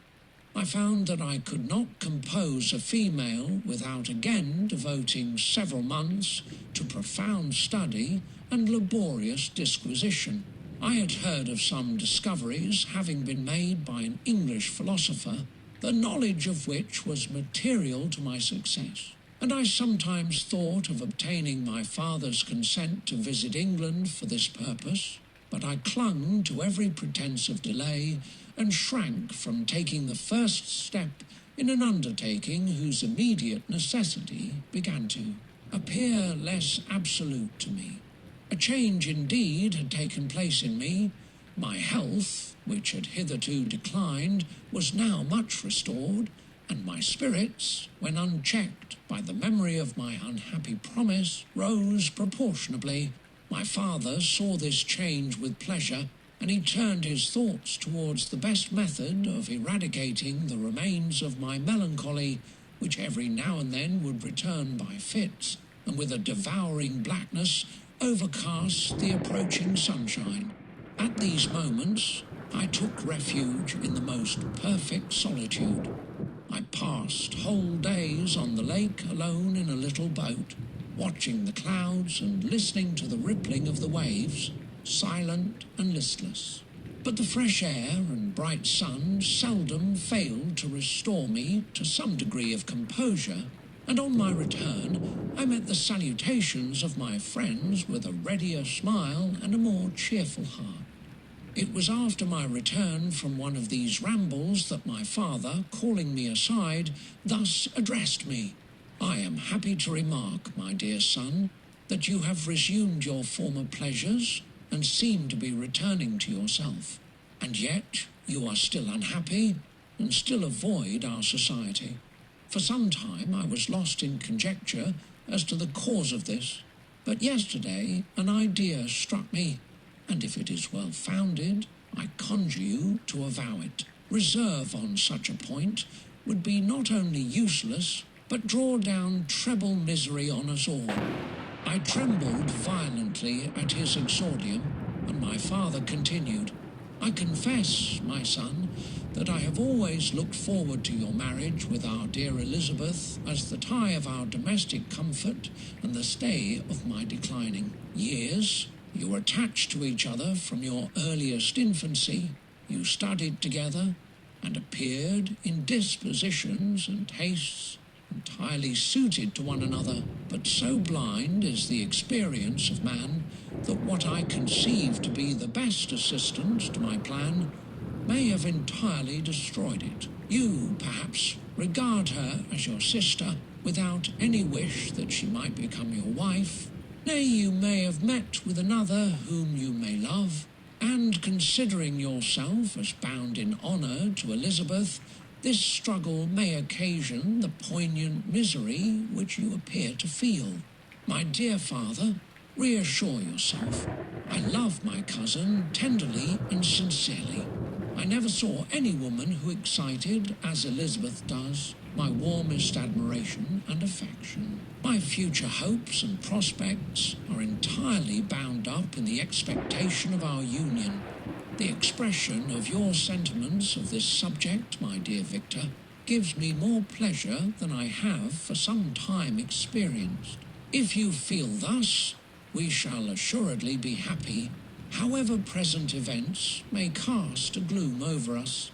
I found that I could not compose a female without again devoting several months to profound study and laborious disquisition. I had heard of some discoveries having been made by an English philosopher, the knowledge of which was material to my success, and I sometimes thought of obtaining my father's consent to visit England for this purpose, but I clung to every pretence of delay, and shrank from taking the first step in an undertaking whose immediate necessity began to appear less absolute to me. A change indeed had taken place in me. My health, which had hitherto declined, was now much restored, and my spirits, when unchecked by the memory of my unhappy promise, rose proportionably. My father saw this change with pleasure, and he turned his thoughts towards the best method of eradicating the remains of my melancholy, which every now and then would return by fits, and with a devouring blackness overcast the approaching sunshine. At these moments I took refuge in the most perfect solitude. I passed whole days on the lake alone in a little boat, watching the clouds and listening to the rippling of the waves, silent and listless. But the fresh air and bright sun seldom failed to restore me to some degree of composure, and on my return I met the salutations of my friends with a readier smile and a more cheerful heart. It was after my return from one of these rambles that my father, calling me aside, thus addressed me. I am happy to remark, my dear son, that you have resumed your former pleasures and seem to be returning to yourself. And yet you are still unhappy and still avoid our society. For some time I was lost in conjecture as to the cause of this, but yesterday an idea struck me, and if it is well founded, I conjure you to avow it. Reserve on such a point would be not only useless, but draw down treble misery on us all. I trembled violently at his exordium, and my father continued, I confess, my son, that I have always looked forward to your marriage with our dear Elizabeth as the tie of our domestic comfort and the stay of my declining years. You were attached to each other from your earliest infancy. You studied together and appeared in dispositions and tastes entirely suited to one another, but so blind is the experience of man that what I conceive to be the best assistance to my plan may have entirely destroyed it. You, perhaps, regard her as your sister without any wish that she might become your wife. Nay, you may have met with another whom you may love, and considering yourself as bound in honour to Elizabeth, this struggle may occasion the poignant misery which you appear to feel. My dear father, reassure yourself. I love my cousin tenderly and sincerely. I never saw any woman who excited, as Elizabeth does, my warmest admiration and affection. My future hopes and prospects are entirely bound up in the expectation of our union. The expression of your sentiments of this subject, my dear Victor, gives me more pleasure than I have for some time experienced. If you feel thus, we shall assuredly be happy, however present events may cast a gloom over us.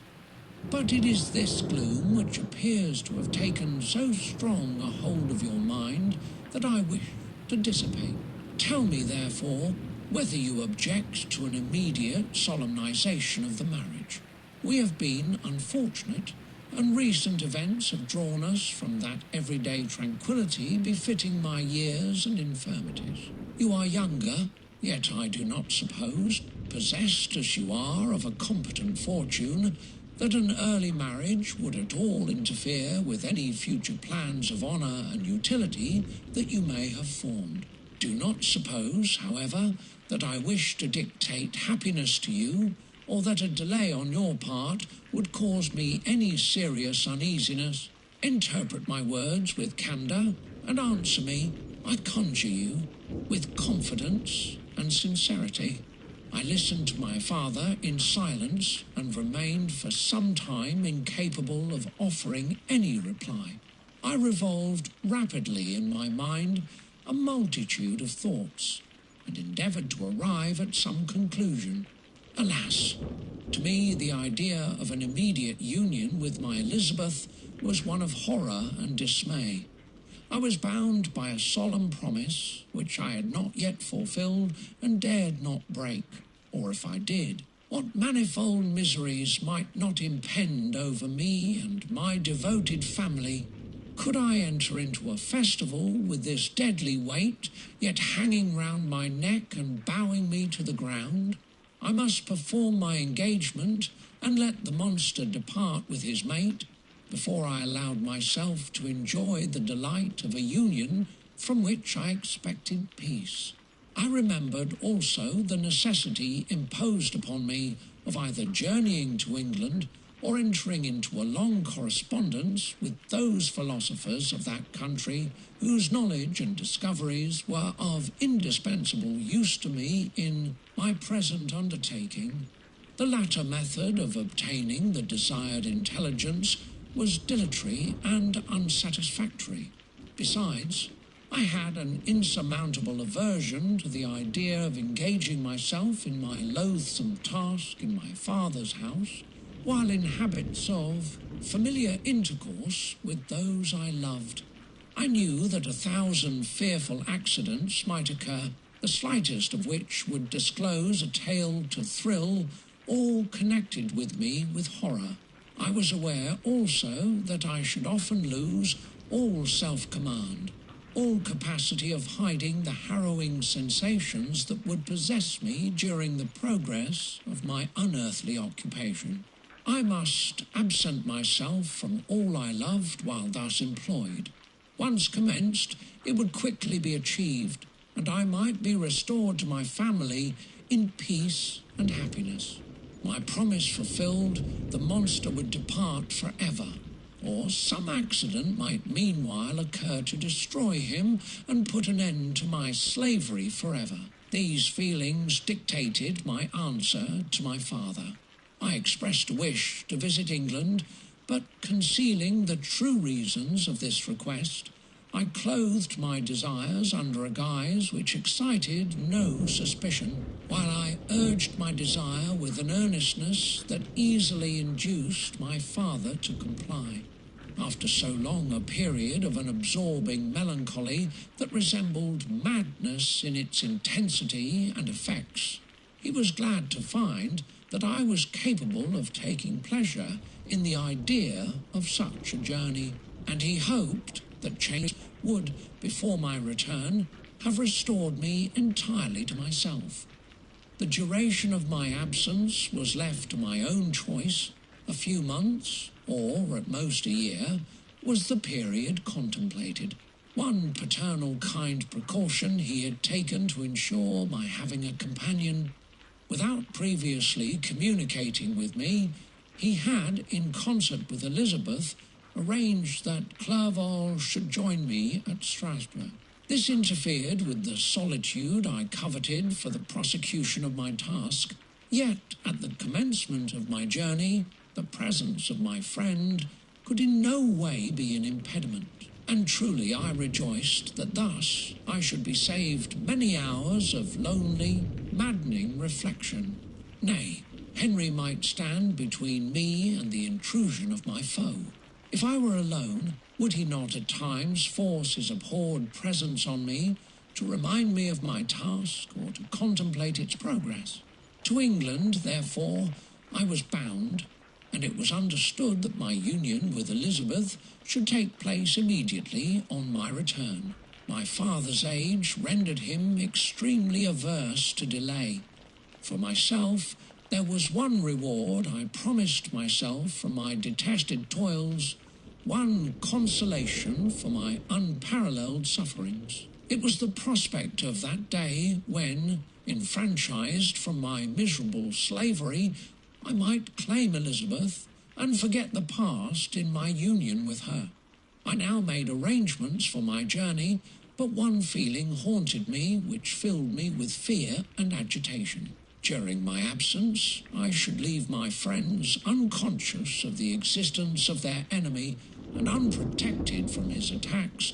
But it is this gloom which appears to have taken so strong a hold of your mind that I wish to dissipate. Tell me, therefore, whether you object to an immediate solemnization of the marriage. We have been unfortunate, and recent events have drawn us from that everyday tranquillity befitting my years and infirmities. You are younger, yet I do not suppose, possessed as you are of a competent fortune, that an early marriage would at all interfere with any future plans of honour and utility that you may have formed. Do not suppose, however, that I wish to dictate happiness to you, or that a delay on your part would cause me any serious uneasiness. Interpret my words with candour, and answer me, I conjure you, with confidence and sincerity. I listened to my father in silence and remained for some time incapable of offering any reply. I revolved rapidly in my mind a multitude of thoughts, and endeavoured to arrive at some conclusion. Alas, to me the idea of an immediate union with my Elizabeth was one of horror and dismay. I was bound by a solemn promise which I had not yet fulfilled and dared not break, or if I did, what manifold miseries might not impend over me and my devoted family. Could I enter into a festival with this deadly weight, yet hanging round my neck and bowing me to the ground? I must perform my engagement and let the monster depart with his mate before I allowed myself to enjoy the delight of a union from which I expected peace. I remembered also the necessity imposed upon me of either journeying to England or entering into a long correspondence with those philosophers of that country whose knowledge and discoveries were of indispensable use to me in my present undertaking. The latter method of obtaining the desired intelligence was dilatory and unsatisfactory. Besides, I had an insurmountable aversion to the idea of engaging myself in my loathsome task in my father's house, while in habits of familiar intercourse with those I loved. I knew that 1,000 fearful accidents might occur, the slightest of which would disclose a tale to thrill all connected with me with horror. I was aware also that I should often lose all self-command, all capacity of hiding the harrowing sensations that would possess me during the progress of my unearthly occupation. I must absent myself from all I loved while thus employed. Once commenced, it would quickly be achieved, and I might be restored to my family in peace and happiness. My promise fulfilled, the monster would depart forever, or some accident might meanwhile occur to destroy him and put an end to my slavery forever. These feelings dictated my answer to my father. I expressed a wish to visit England, but concealing the true reasons of this request, I clothed my desires under a guise which excited no suspicion, while I urged my desire with an earnestness that easily induced my father to comply. After so long a period of an absorbing melancholy that resembled madness in its intensity and effects, he was glad to find that I was capable of taking pleasure in the idea of such a journey, and he hoped that change would, before my return, have restored me entirely to myself. The duration of my absence was left to my own choice. A few months, or at most a year, was the period contemplated. One paternal kind precaution he had taken to ensure my having a companion. Without previously communicating with me, he had, in concert with Elizabeth, arranged that Clerval should join me at Strasbourg. This interfered with the solitude I coveted for the prosecution of my task, yet at the commencement of my journey, the presence of my friend could in no way be an impediment, and truly I rejoiced that thus I should be saved many hours of lonely, maddening reflection. Nay, Henry might stand between me and the intrusion of my foe. If I were alone, would he not at times force his abhorred presence on me to remind me of my task or to contemplate its progress? To England, therefore, I was bound, and it was understood that my union with Elizabeth should take place immediately on my return. My father's age rendered him extremely averse to delay. For myself, there was one reward I promised myself for my detested toils, one consolation for my unparalleled sufferings. It was the prospect of that day when, enfranchised from my miserable slavery, I might claim Elizabeth and forget the past in my union with her. I now made arrangements for my journey, but one feeling haunted me which filled me with fear and agitation. During my absence, I should leave my friends unconscious of the existence of their enemy and unprotected from his attacks,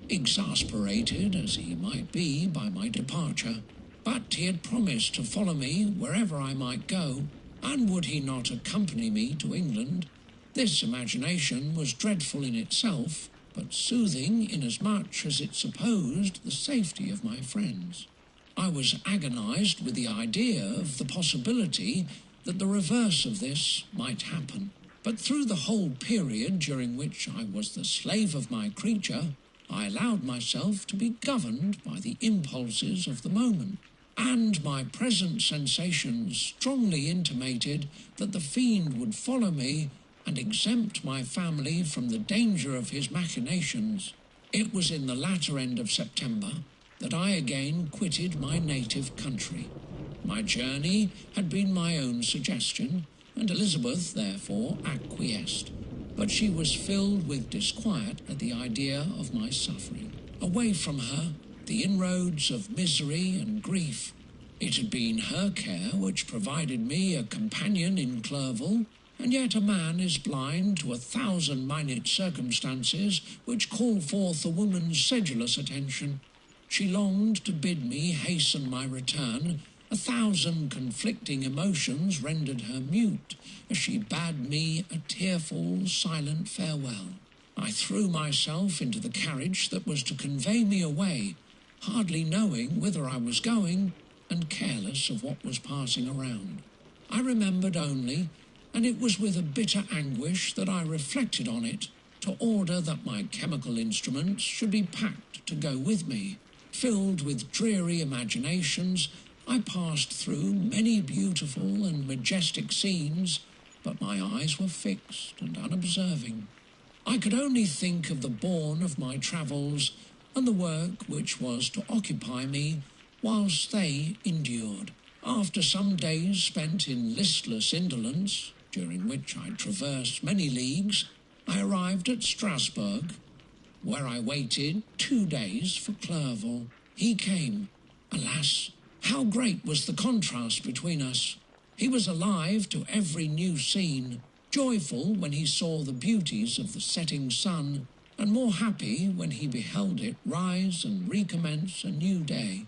exasperated as he might be by my departure. But he had promised to follow me wherever I might go, and would he not accompany me to England? This imagination was dreadful in itself, but soothing inasmuch as it supposed the safety of my friends. I was agonized with the idea of the possibility that the reverse of this might happen. But through the whole period during which I was the slave of my creature, I allowed myself to be governed by the impulses of the moment, and my present sensations strongly intimated that the fiend would follow me and exempt my family from the danger of his machinations. It was in the latter end of September that I again quitted my native country. My journey had been my own suggestion, and Elizabeth therefore acquiesced, but she was filled with disquiet at the idea of my suffering. Away from her, the inroads of misery and grief. It had been her care which provided me a companion in Clerval, and yet a man is blind to 1,000 minute circumstances which call forth a woman's sedulous attention. She longed to bid me hasten my return. 1,000 conflicting emotions rendered her mute as she bade me a tearful, silent farewell. I threw myself into the carriage that was to convey me away, hardly knowing whither I was going and careless of what was passing around. I remembered only, and it was with a bitter anguish that I reflected on it, to order that my chemical instruments should be packed to go with me. Filled with dreary imaginations, I passed through many beautiful and majestic scenes, but my eyes were fixed and unobserving. I could only think of the bourne of my travels and the work which was to occupy me whilst they endured. After some days spent in listless indolence, during which I traversed many leagues, I arrived at Strasbourg, where I waited 2 days for Clerval. He came. Alas, how great was the contrast between us! He was alive to every new scene, joyful when he saw the beauties of the setting sun, and more happy when he beheld it rise and recommence a new day.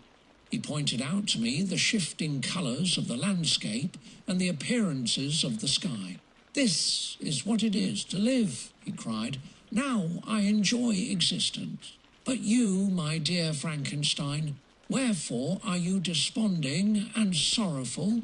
He pointed out to me the shifting colours of the landscape and the appearances of the sky. "This is what it is to live," he cried. "Now I enjoy existence. But you, my dear Frankenstein, wherefore are you desponding and sorrowful?"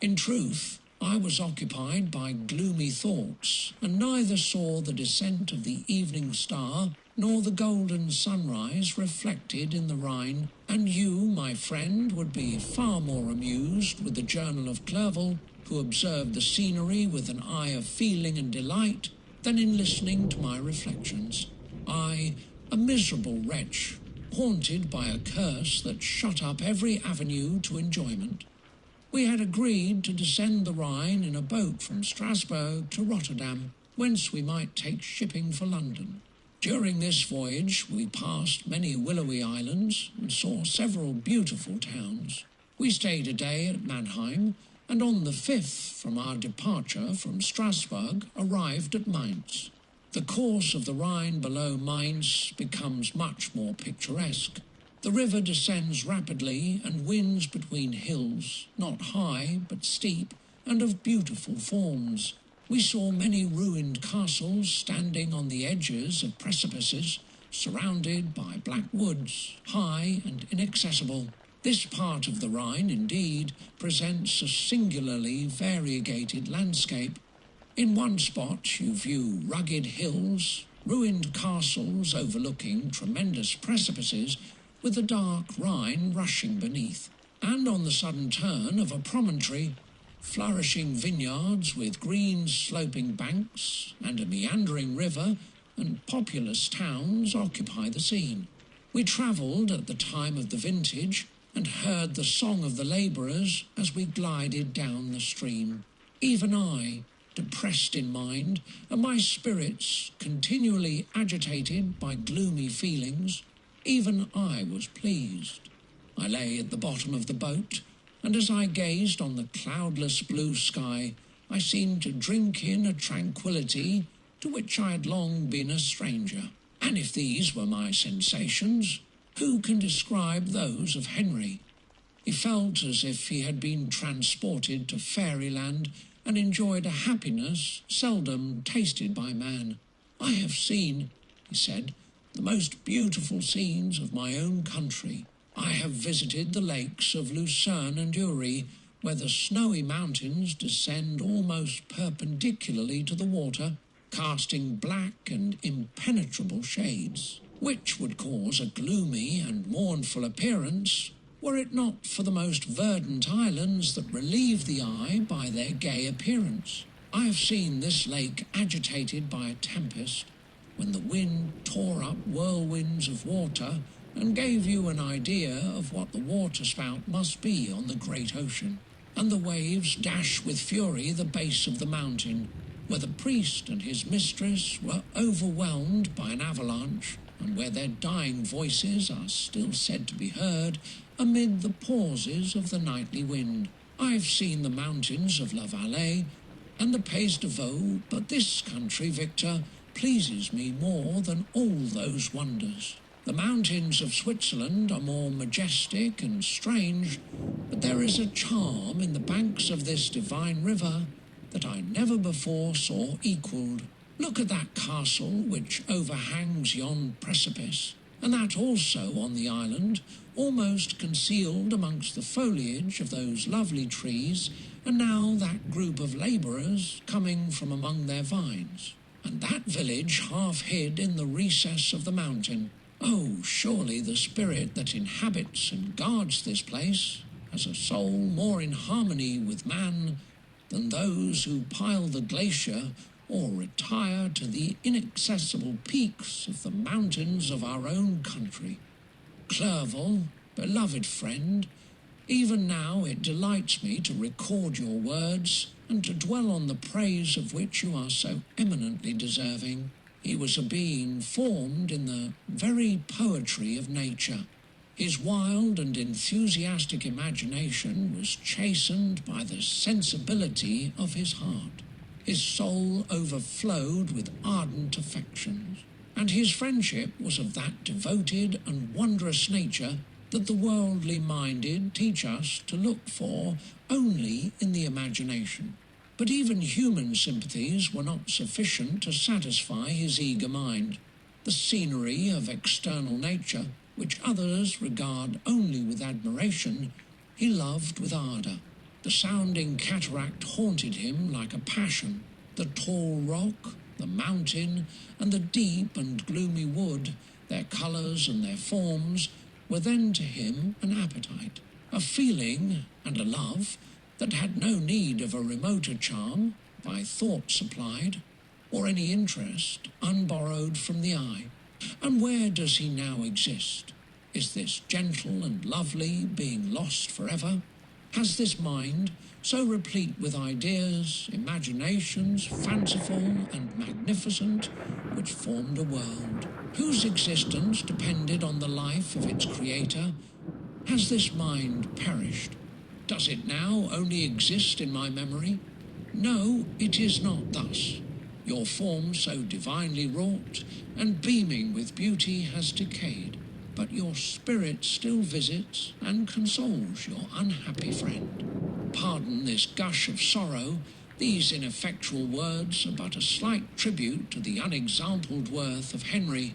In truth, I was occupied by gloomy thoughts, and neither saw the descent of the evening star nor the golden sunrise reflected in the Rhine, and you, my friend, would be far more amused with the journal of Clerval, who observed the scenery with an eye of feeling and delight, than in listening to my reflections. I, a miserable wretch, haunted by a curse that shut up every avenue to enjoyment. We had agreed to descend the Rhine in a boat from Strasbourg to Rotterdam, whence we might take shipping for London. During this voyage we passed many willowy islands and saw several beautiful towns. We stayed a day at Mannheim, and on the 5th from our departure from Strasbourg arrived at Mainz. The course of the Rhine below Mainz becomes much more picturesque. The river descends rapidly and winds between hills, not high but steep, and of beautiful forms. We saw many ruined castles standing on the edges of precipices, surrounded by black woods, high and inaccessible. This part of the Rhine, indeed, presents a singularly variegated landscape. In one spot you view rugged hills, ruined castles overlooking tremendous precipices, with the dark Rhine rushing beneath, and on the sudden turn of a promontory, flourishing vineyards with green sloping banks and a meandering river and populous towns occupy the scene. We travelled at the time of the vintage and heard the song of the labourers as we glided down the stream. Even I, depressed in mind, and my spirits continually agitated by gloomy feelings, even I was pleased. I lay at the bottom of the boat, and as I gazed on the cloudless blue sky, I seemed to drink in a tranquillity to which I had long been a stranger. And if these were my sensations, who can describe those of Henry? He felt as if he had been transported to fairyland and enjoyed a happiness seldom tasted by man. "I have seen," he said, "the most beautiful scenes of my own country. I have visited the lakes of Lucerne and Uri, where the snowy mountains descend almost perpendicularly to the water, casting black and impenetrable shades, which would cause a gloomy and mournful appearance were it not for the most verdant islands that relieve the eye by their gay appearance. I have seen this lake agitated by a tempest, when the wind tore up whirlwinds of water and gave you an idea of what the waterspout must be on the great ocean. And the waves dash with fury the base of the mountain, where the priest and his mistress were overwhelmed by an avalanche, and where their dying voices are still said to be heard amid the pauses of the nightly wind. I have seen the mountains of La Valais and the Pays de Vaud, but this country, Victor, pleases me more than all those wonders. The mountains of Switzerland are more majestic and strange, but there is a charm in the banks of this divine river that I never before saw equalled. Look at that castle which overhangs yon precipice, and that also on the island, almost concealed amongst the foliage of those lovely trees, and now that group of labourers coming from among their vines, and that village half hid in the recess of the mountain. Oh, surely the spirit that inhabits and guards this place has a soul more in harmony with man than those who pile the glacier or retire to the inaccessible peaks of the mountains of our own country. Clerval, beloved friend, even now it delights me to record your words and to dwell on the praise of which you are so eminently deserving. He was a being formed in the very poetry of nature. His wild and enthusiastic imagination was chastened by the sensibility of his heart. His soul overflowed with ardent affections, and his friendship was of that devoted and wondrous nature that the worldly minded teach us to look for only in the imagination. But even human sympathies were not sufficient to satisfy his eager mind. The scenery of external nature, which others regard only with admiration, he loved with ardour. The sounding cataract haunted him like a passion. The tall rock, the mountain, and the deep and gloomy wood, their colours and their forms, were then to him an appetite, a feeling and a love that had no need of a remoter charm, by thought supplied, or any interest unborrowed from the eye. And where does he now exist? Is this gentle and lovely being lost forever? Has this mind, so replete with ideas, imaginations, fanciful and magnificent, which formed a world, whose existence depended on the life of its creator, has this mind perished? Does it now only exist in my memory? No, it is not thus. Your form so divinely wrought and beaming with beauty has decayed, but your spirit still visits and consoles your unhappy friend. Pardon this gush of sorrow. These ineffectual words are but a slight tribute to the unexampled worth of Henry,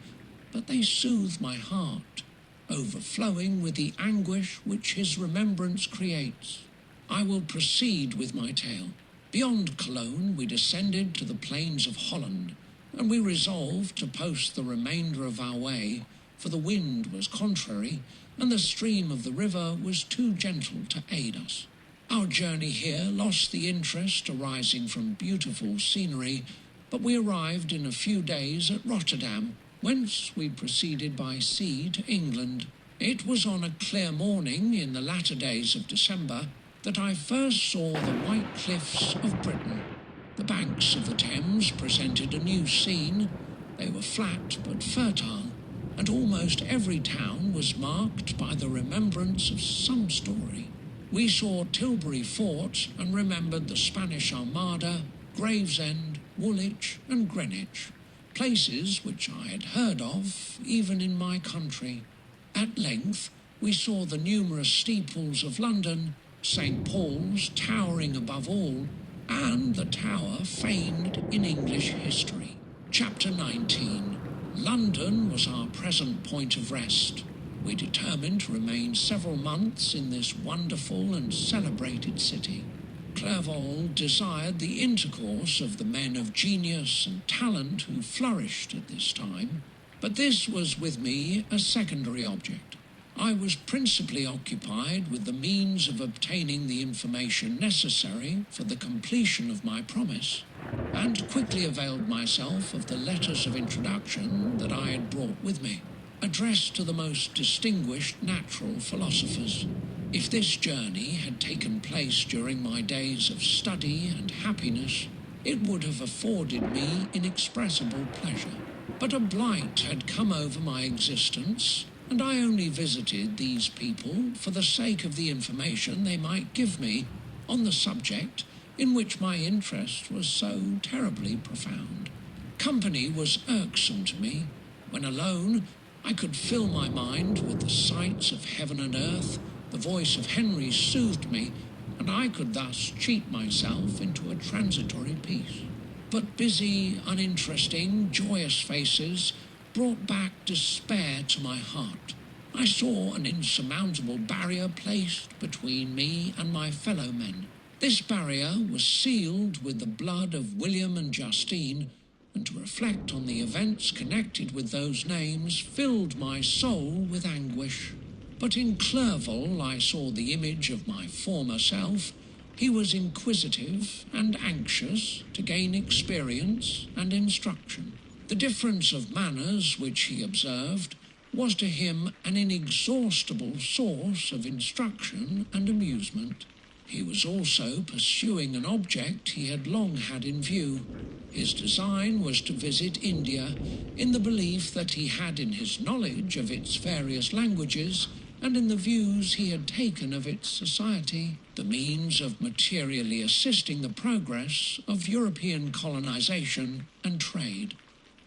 but they soothe my heart, overflowing with the anguish which his remembrance creates. I will proceed with my tale. Beyond Cologne we descended to the plains of Holland, and we resolved to post the remainder of our way, for the wind was contrary, and the stream of the river was too gentle to aid us. Our journey here lost the interest arising from beautiful scenery, but we arrived in a few days at Rotterdam, whence we proceeded by sea to England. It was on a clear morning in the latter days of December that I first saw the white cliffs of Britain. The banks of the Thames presented a new scene. They were flat but fertile, and almost every town was marked by the remembrance of some story. We saw Tilbury Fort and remembered the Spanish Armada, Gravesend, Woolwich and Greenwich, places which I had heard of even in my country. At length we saw the numerous steeples of London, St. Paul's towering above all, and the tower famed in English history. Chapter 19. London was our present point of rest. We determined to remain several months in this wonderful and celebrated city. Clerval desired the intercourse of the men of genius and talent who flourished at this time, but this was with me a secondary object. I was principally occupied with the means of obtaining the information necessary for the completion of my promise, and quickly availed myself of the letters of introduction that I had brought with me, addressed to the most distinguished natural philosophers. If this journey had taken place during my days of study and happiness, it would have afforded me inexpressible pleasure. But a blight had come over my existence, and I only visited these people for the sake of the information they might give me on the subject in which my interest was so terribly profound. Company was irksome to me. When alone, I could fill my mind with the sights of heaven and earth. The voice of Henry soothed me, and I could thus cheat myself into a transitory peace. But busy, uninteresting, joyous faces brought back despair to my heart. I saw an insurmountable barrier placed between me and my fellow men. This barrier was sealed with the blood of William and Justine, and to reflect on the events connected with those names filled my soul with anguish. But in Clerval I saw the image of my former self. He was inquisitive and anxious to gain experience and instruction. The difference of manners which he observed was to him an inexhaustible source of instruction and amusement. He was also pursuing an object he had long had in view. His design was to visit India in the belief that he had in his knowledge of its various languages and in the views he had taken of its society, the means of materially assisting the progress of European colonization and trade.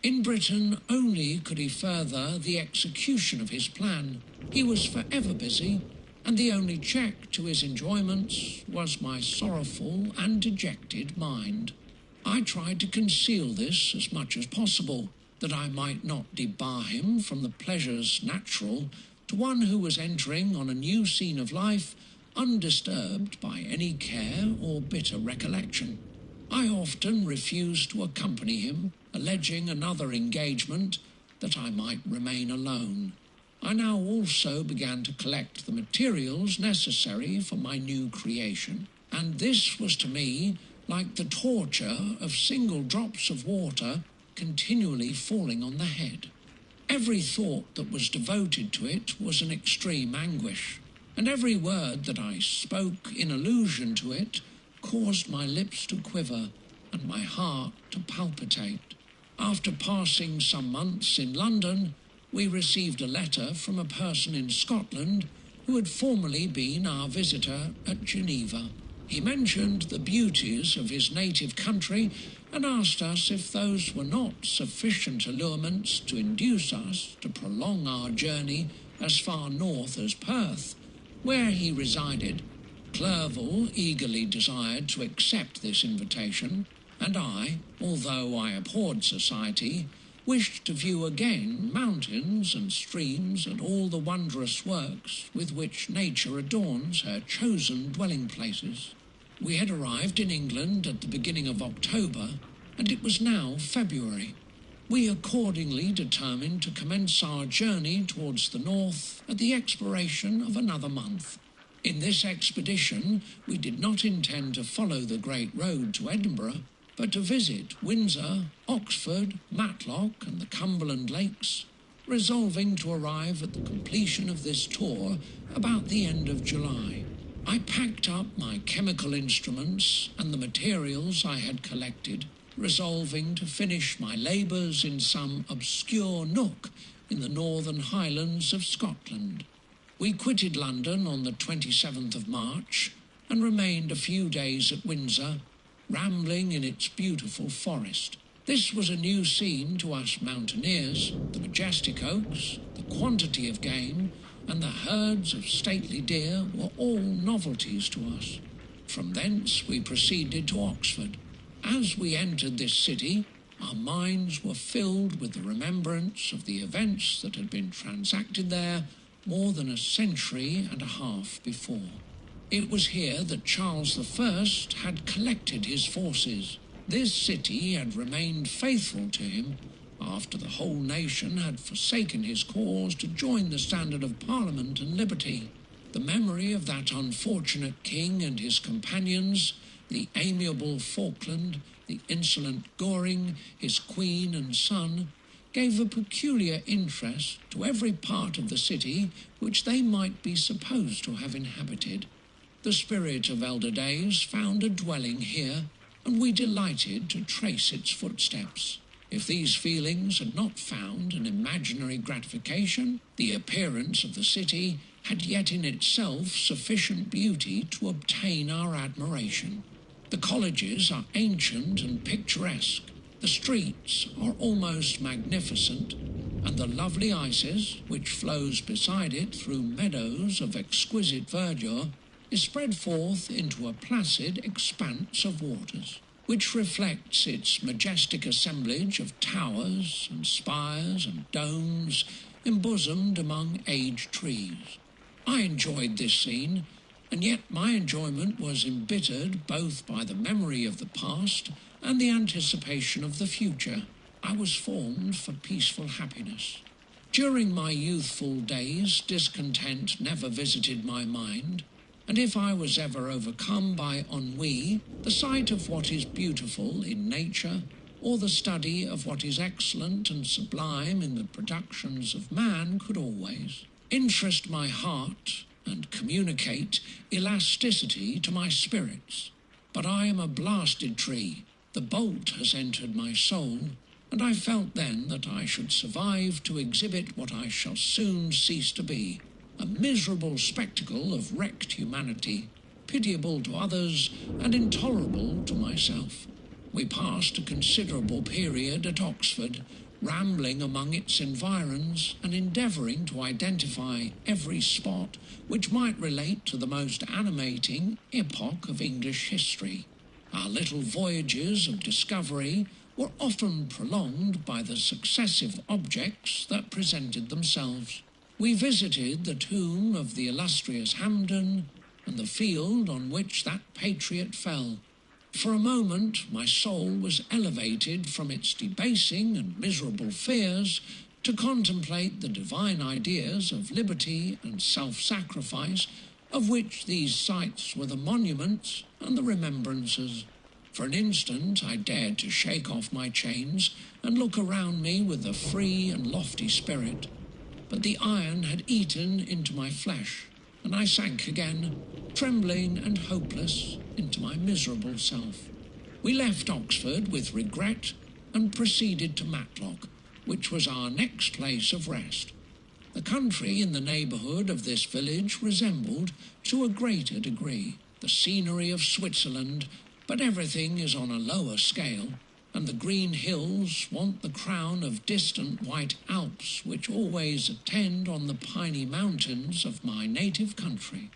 In Britain only could he further the execution of his plan. He was forever busy, and the only check to his enjoyments was my sorrowful and dejected mind. I tried to conceal this as much as possible, that I might not debar him from the pleasures natural to one who was entering on a new scene of life undisturbed by any care or bitter recollection. I often refused to accompany him, alleging another engagement that I might remain alone. I now also began to collect the materials necessary for my new creation, and this was to me like the torture of single drops of water continually falling on the head. Every thought that was devoted to it was an extreme anguish, and every word that I spoke in allusion to it caused my lips to quiver and my heart to palpitate. After passing some months in London, we received a letter from a person in Scotland who had formerly been our visitor at Geneva. He mentioned the beauties of his native country and asked us if those were not sufficient allurements to induce us to prolong our journey as far north as Perth, where he resided. Clerval eagerly desired to accept this invitation, and I, although I abhorred society, wished to view again mountains and streams and all the wondrous works with which nature adorns her chosen dwelling places. We had arrived in England at the beginning of October, and it was now February. We accordingly determined to commence our journey towards the north at the expiration of another month. In this expedition, we did not intend to follow the great road to Edinburgh, but to visit Windsor, Oxford, Matlock, and the Cumberland Lakes, resolving to arrive at the completion of this tour about the end of July. I packed up my chemical instruments and the materials I had collected, resolving to finish my labours in some obscure nook in the northern highlands of Scotland. We quitted London on the 27th of March and remained a few days at Windsor, rambling in its beautiful forest. This was a new scene to us mountaineers. The majestic oaks, the quantity of game, and the herds of stately deer were all novelties to us. From thence we proceeded to Oxford. As we entered this city, our minds were filled with the remembrance of the events that had been transacted there more than a century and a half before. It was here that Charles I had collected his forces. This city had remained faithful to him after the whole nation had forsaken his cause to join the standard of Parliament and liberty. The memory of that unfortunate king and his companions, the amiable Falkland, the insolent Goring, his queen and son, gave a peculiar interest to every part of the city which they might be supposed to have inhabited. The spirit of elder days found a dwelling here, and we delighted to trace its footsteps. If these feelings had not found an imaginary gratification, the appearance of the city had yet in itself sufficient beauty to obtain our admiration. The colleges are ancient and picturesque, the streets are almost magnificent, and the lovely Isis, which flows beside it through meadows of exquisite verdure, is spread forth into a placid expanse of waters, which reflects its majestic assemblage of towers and spires and domes embosomed among aged trees. I enjoyed this scene, and yet my enjoyment was embittered both by the memory of the past and the anticipation of the future. I was formed for peaceful happiness. During my youthful days, discontent never visited my mind, and if I was ever overcome by ennui, the sight of what is beautiful in nature, or the study of what is excellent and sublime in the productions of man, could always interest my heart and communicate elasticity to my spirits. But I am a blasted tree. The bolt has entered my soul, and I felt then that I should survive to exhibit what I shall soon cease to be, a miserable spectacle of wrecked humanity, pitiable to others and intolerable to myself. We passed a considerable period at Oxford, rambling among its environs and endeavouring to identify every spot which might relate to the most animating epoch of English history. Our little voyages of discovery were often prolonged by the successive objects that presented themselves. We visited the tomb of the illustrious Hampden and the field on which that patriot fell. For a moment my soul was elevated from its debasing and miserable fears to contemplate the divine ideas of liberty and self-sacrifice, of which these sites were the monuments and the remembrances. For an instant I dared to shake off my chains and look around me with a free and lofty spirit. But the iron had eaten into my flesh, and I sank again, trembling and hopeless, into my miserable self. We left Oxford with regret and proceeded to Matlock, which was our next place of rest. The country in the neighbourhood of this village resembled, to a greater degree, the scenery of Switzerland, but everything is on a lower scale, and the green hills want the crown of distant white Alps which always attend on the piny mountains of my native country.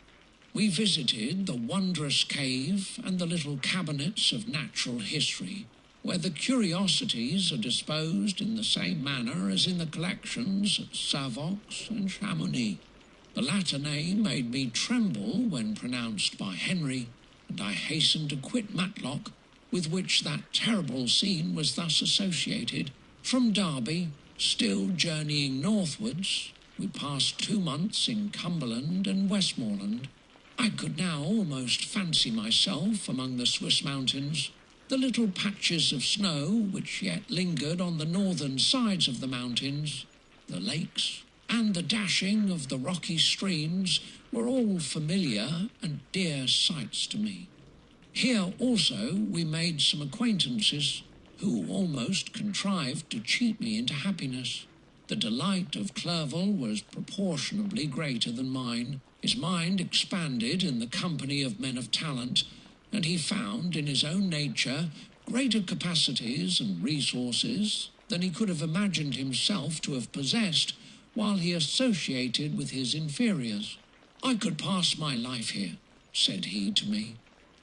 We visited the wondrous cave and the little cabinets of natural history, where the curiosities are disposed in the same manner as in the collections at Servox and Chamonix. The latter name made me tremble when pronounced by Henry, and I hastened to quit Matlock, with which that terrible scene was thus associated. From Derby, still journeying northwards, we passed 2 months in Cumberland and Westmoreland. I could now almost fancy myself among the Swiss mountains. The little patches of snow which yet lingered on the northern sides of the mountains, the lakes, and the dashing of the rocky streams were all familiar and dear sights to me. Here also we made some acquaintances who almost contrived to cheat me into happiness. The delight of Clerval was proportionably greater than mine. His mind expanded in the company of men of talent, and he found in his own nature greater capacities and resources than he could have imagined himself to have possessed while he associated with his inferiors. "I could pass my life here," said he to me,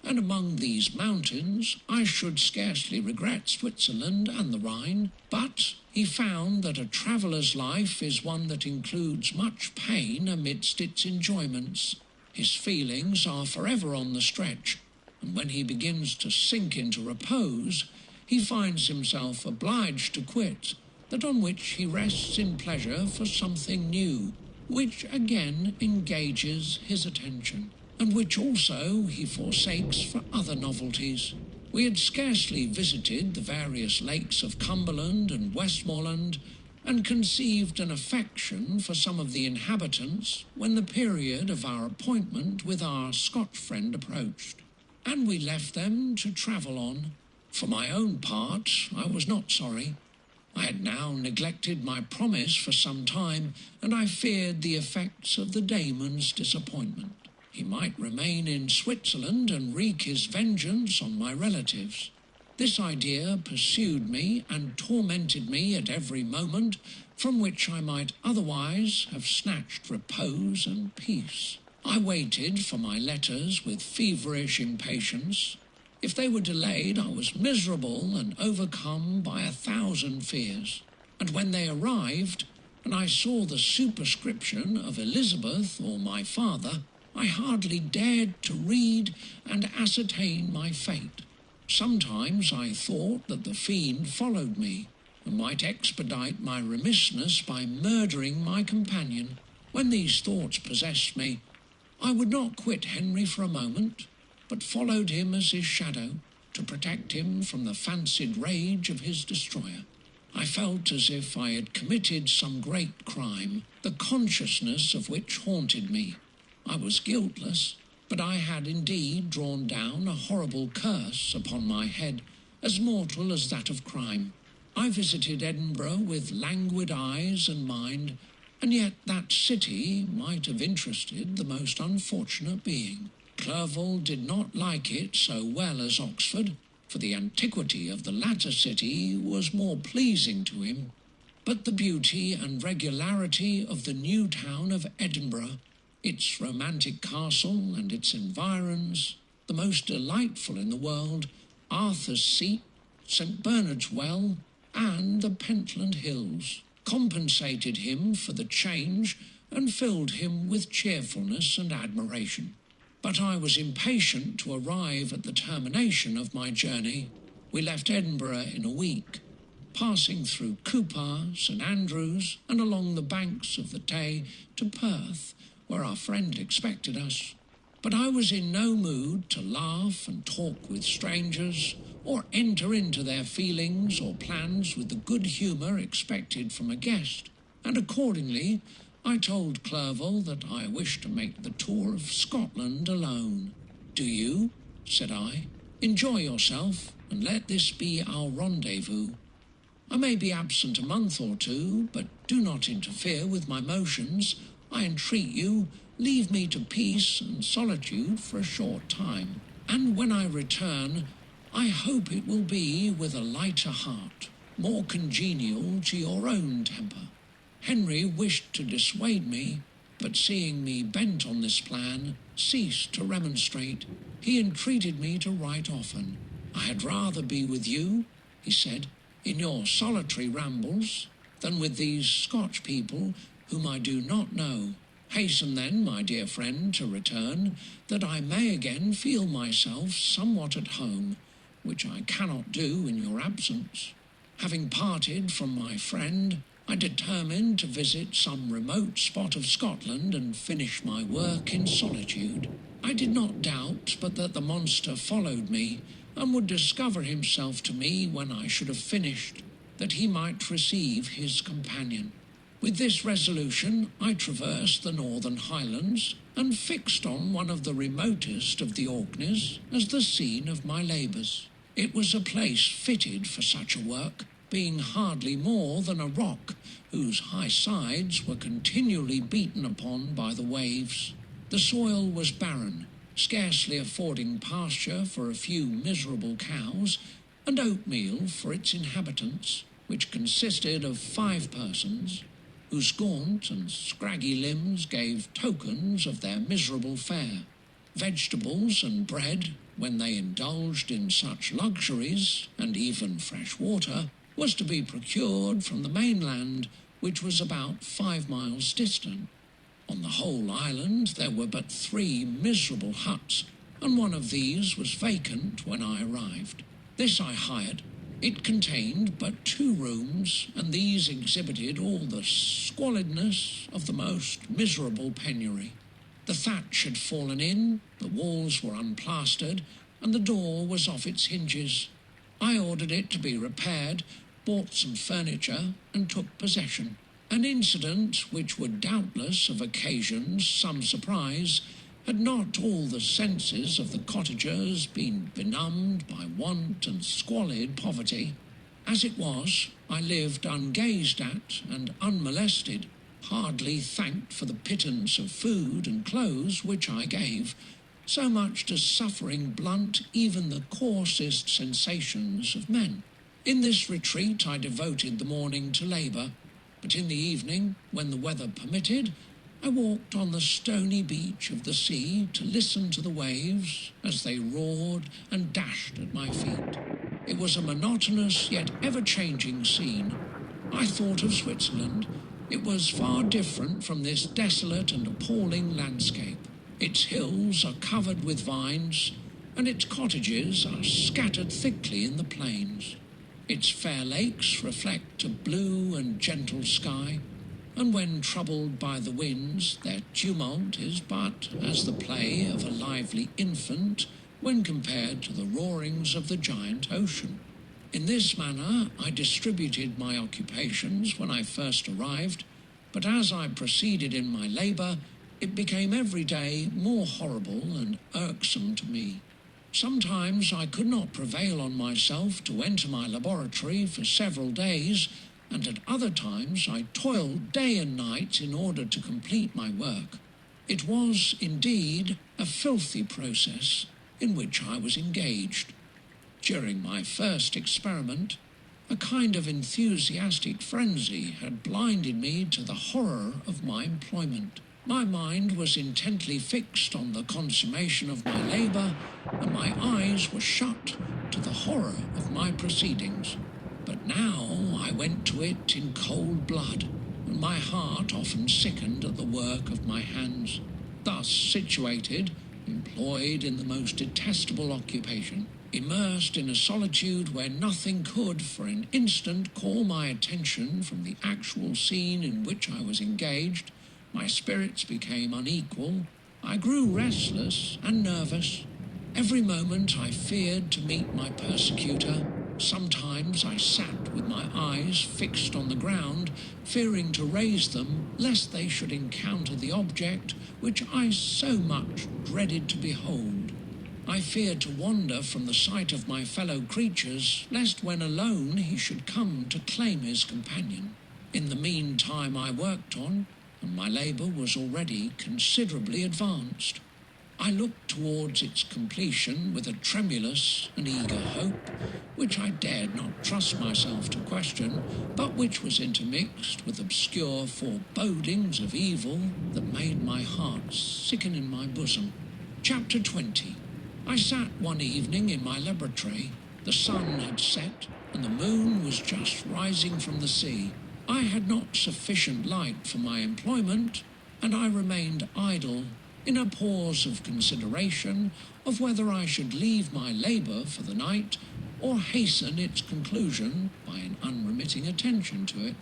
"and among these mountains I should scarcely regret Switzerland and the Rhine." But he found that a traveller's life is one that includes much pain amidst its enjoyments. His feelings are forever on the stretch, and when he begins to sink into repose, he finds himself obliged to quit that on which he rests in pleasure for something new, which again engages his attention, and which also he forsakes for other novelties. We had scarcely visited the various lakes of Cumberland and Westmoreland, and conceived an affection for some of the inhabitants when the period of our appointment with our Scotch friend approached, and we left them to travel on. For my own part, I was not sorry. I had now neglected my promise for some time, and I feared the effects of the Damon's disappointment. He might remain in Switzerland and wreak his vengeance on my relatives. This idea pursued me and tormented me at every moment, from which I might otherwise have snatched repose and peace. I waited for my letters with feverish impatience. If they were delayed, I was miserable and overcome by 1,000 fears. And when they arrived, and I saw the superscription of Elizabeth or my father, I hardly dared to read and ascertain my fate. Sometimes I thought that the fiend followed me, and might expedite my remissness by murdering my companion. When these thoughts possessed me, I would not quit Henry for a moment, but followed him as his shadow, to protect him from the fancied rage of his destroyer. I felt as if I had committed some great crime, the consciousness of which haunted me. I was guiltless, but I had indeed drawn down a horrible curse upon my head, as mortal as that of crime. I visited Edinburgh with languid eyes and mind, and yet that city might have interested the most unfortunate being. Clerval did not like it so well as Oxford, for the antiquity of the latter city was more pleasing to him. But the beauty and regularity of the new town of Edinburgh, its romantic castle and its environs, the most delightful in the world, Arthur's Seat, St. Bernard's Well, and the Pentland Hills, compensated him for the change and filled him with cheerfulness and admiration. But I was impatient to arrive at the termination of my journey. We left Edinburgh in a week, passing through Cupar, St. Andrews, and along the banks of the Tay to Perth, where our friend expected us. But I was in no mood to laugh and talk with strangers, or enter into their feelings or plans with the good humour expected from a guest, and accordingly I told Clerval that I wished to make the tour of Scotland alone. "Do you?" said I. "Enjoy yourself, and let this be our rendezvous. I may be absent a month or two, but do not interfere with my motions. I entreat you, leave me to peace and solitude for a short time, and when I return, I hope it will be with a lighter heart, more congenial to your own temper." Henry wished to dissuade me, but seeing me bent on this plan, ceased to remonstrate. He entreated me to write often. "I had rather be with you," he said, "in your solitary rambles, than with these Scotch people whom I do not know. Hasten then, my dear friend, to return, that I may again feel myself somewhat at home, which I cannot do in your absence." Having parted from my friend, I determined to visit some remote spot of Scotland and finish my work in solitude. I did not doubt but that the monster followed me, and would discover himself to me when I should have finished, that he might receive his companion. With this resolution I traversed the northern Highlands, and fixed on one of the remotest of the Orkneys as the scene of my labours. It was a place fitted for such a work, being hardly more than a rock, whose high sides were continually beaten upon by the waves. The soil was barren, scarcely affording pasture for a few miserable cows, and oatmeal for its inhabitants, which consisted of 5 persons, whose gaunt and scraggy limbs gave tokens of their miserable fare. Vegetables and bread, when they indulged in such luxuries, and even fresh water, was to be procured from the mainland, which was about 5 miles distant. On the whole island there were but 3 miserable huts, and one of these was vacant when I arrived. This I hired. It contained but 2 rooms, and these exhibited all the squalidness of the most miserable penury. The thatch had fallen in, the walls were unplastered, and the door was off its hinges. I ordered it to be repaired, bought some furniture, and took possession. An incident which would doubtless have occasioned some surprise, had not all the senses of the cottagers been benumbed by want and squalid poverty. As it was, I lived ungazed at and unmolested, hardly thanked for the pittance of food and clothes which I gave, so much does suffering blunt even the coarsest sensations of men. In this retreat I devoted the morning to labour, but in the evening, when the weather permitted, I walked on the stony beach of the sea to listen to the waves as they roared and dashed at my feet. It was a monotonous yet ever-changing scene. I thought of Switzerland. It was far different from this desolate and appalling landscape. Its hills are covered with vines, and its cottages are scattered thickly in the plains. Its fair lakes reflect a blue and gentle sky, and when troubled by the winds, their tumult is but as the play of a lively infant when compared to the roarings of the giant ocean. In this manner I distributed my occupations when I first arrived, but as I proceeded in my labour, it became every day more horrible and irksome to me. Sometimes I could not prevail on myself to enter my laboratory for several days, and at other times I toiled day and night in order to complete my work. It was, indeed, a filthy process in which I was engaged. During my first experiment, a kind of enthusiastic frenzy had blinded me to the horror of my employment. My mind was intently fixed on the consummation of my labour, and my eyes were shut to the horror of my proceedings. But now I went to it in cold blood, and my heart often sickened at the work of my hands. Thus situated, employed in the most detestable occupation, immersed in a solitude where nothing could for an instant call my attention from the actual scene in which I was engaged, my spirits became unequal, I grew restless and nervous. Every moment I feared to meet my persecutor. Sometimes I sat with my eyes fixed on the ground, fearing to raise them lest they should encounter the object which I so much dreaded to behold. I feared to wander from the sight of my fellow creatures, lest when alone he should come to claim his companion. In the meantime I worked on, and my labour was already considerably advanced. I looked towards its completion with a tremulous and eager hope, which I dared not trust myself to question, but which was intermixed with obscure forebodings of evil that made my heart sicken in my bosom. Chapter 20. I sat one evening in my laboratory. The sun had set, and the moon was just rising from the sea. I had not sufficient light for my employment, and I remained idle in a pause of consideration of whether I should leave my labour for the night or hasten its conclusion by an unremitting attention to it.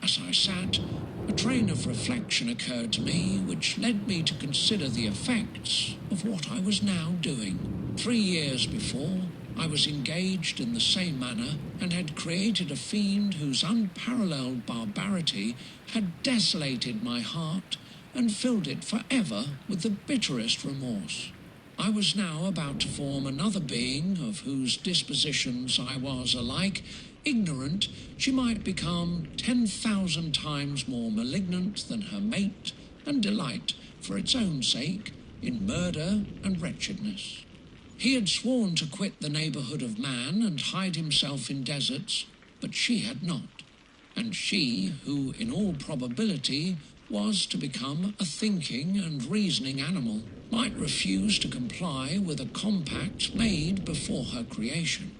As I sat, a train of reflection occurred to me which led me to consider the effects of what I was now doing. 3 years before, I was engaged in the same manner and had created a fiend whose unparalleled barbarity had desolated my heart and filled it forever with the bitterest remorse. I was now about to form another being of whose dispositions I was alike ignorant. She might become 10,000 times more malignant than her mate, and delight, for its own sake, in murder and wretchedness. He had sworn to quit the neighbourhood of man and hide himself in deserts, but she had not, and she, who in all probability was to become a thinking and reasoning animal, might refuse to comply with a compact made before her creation.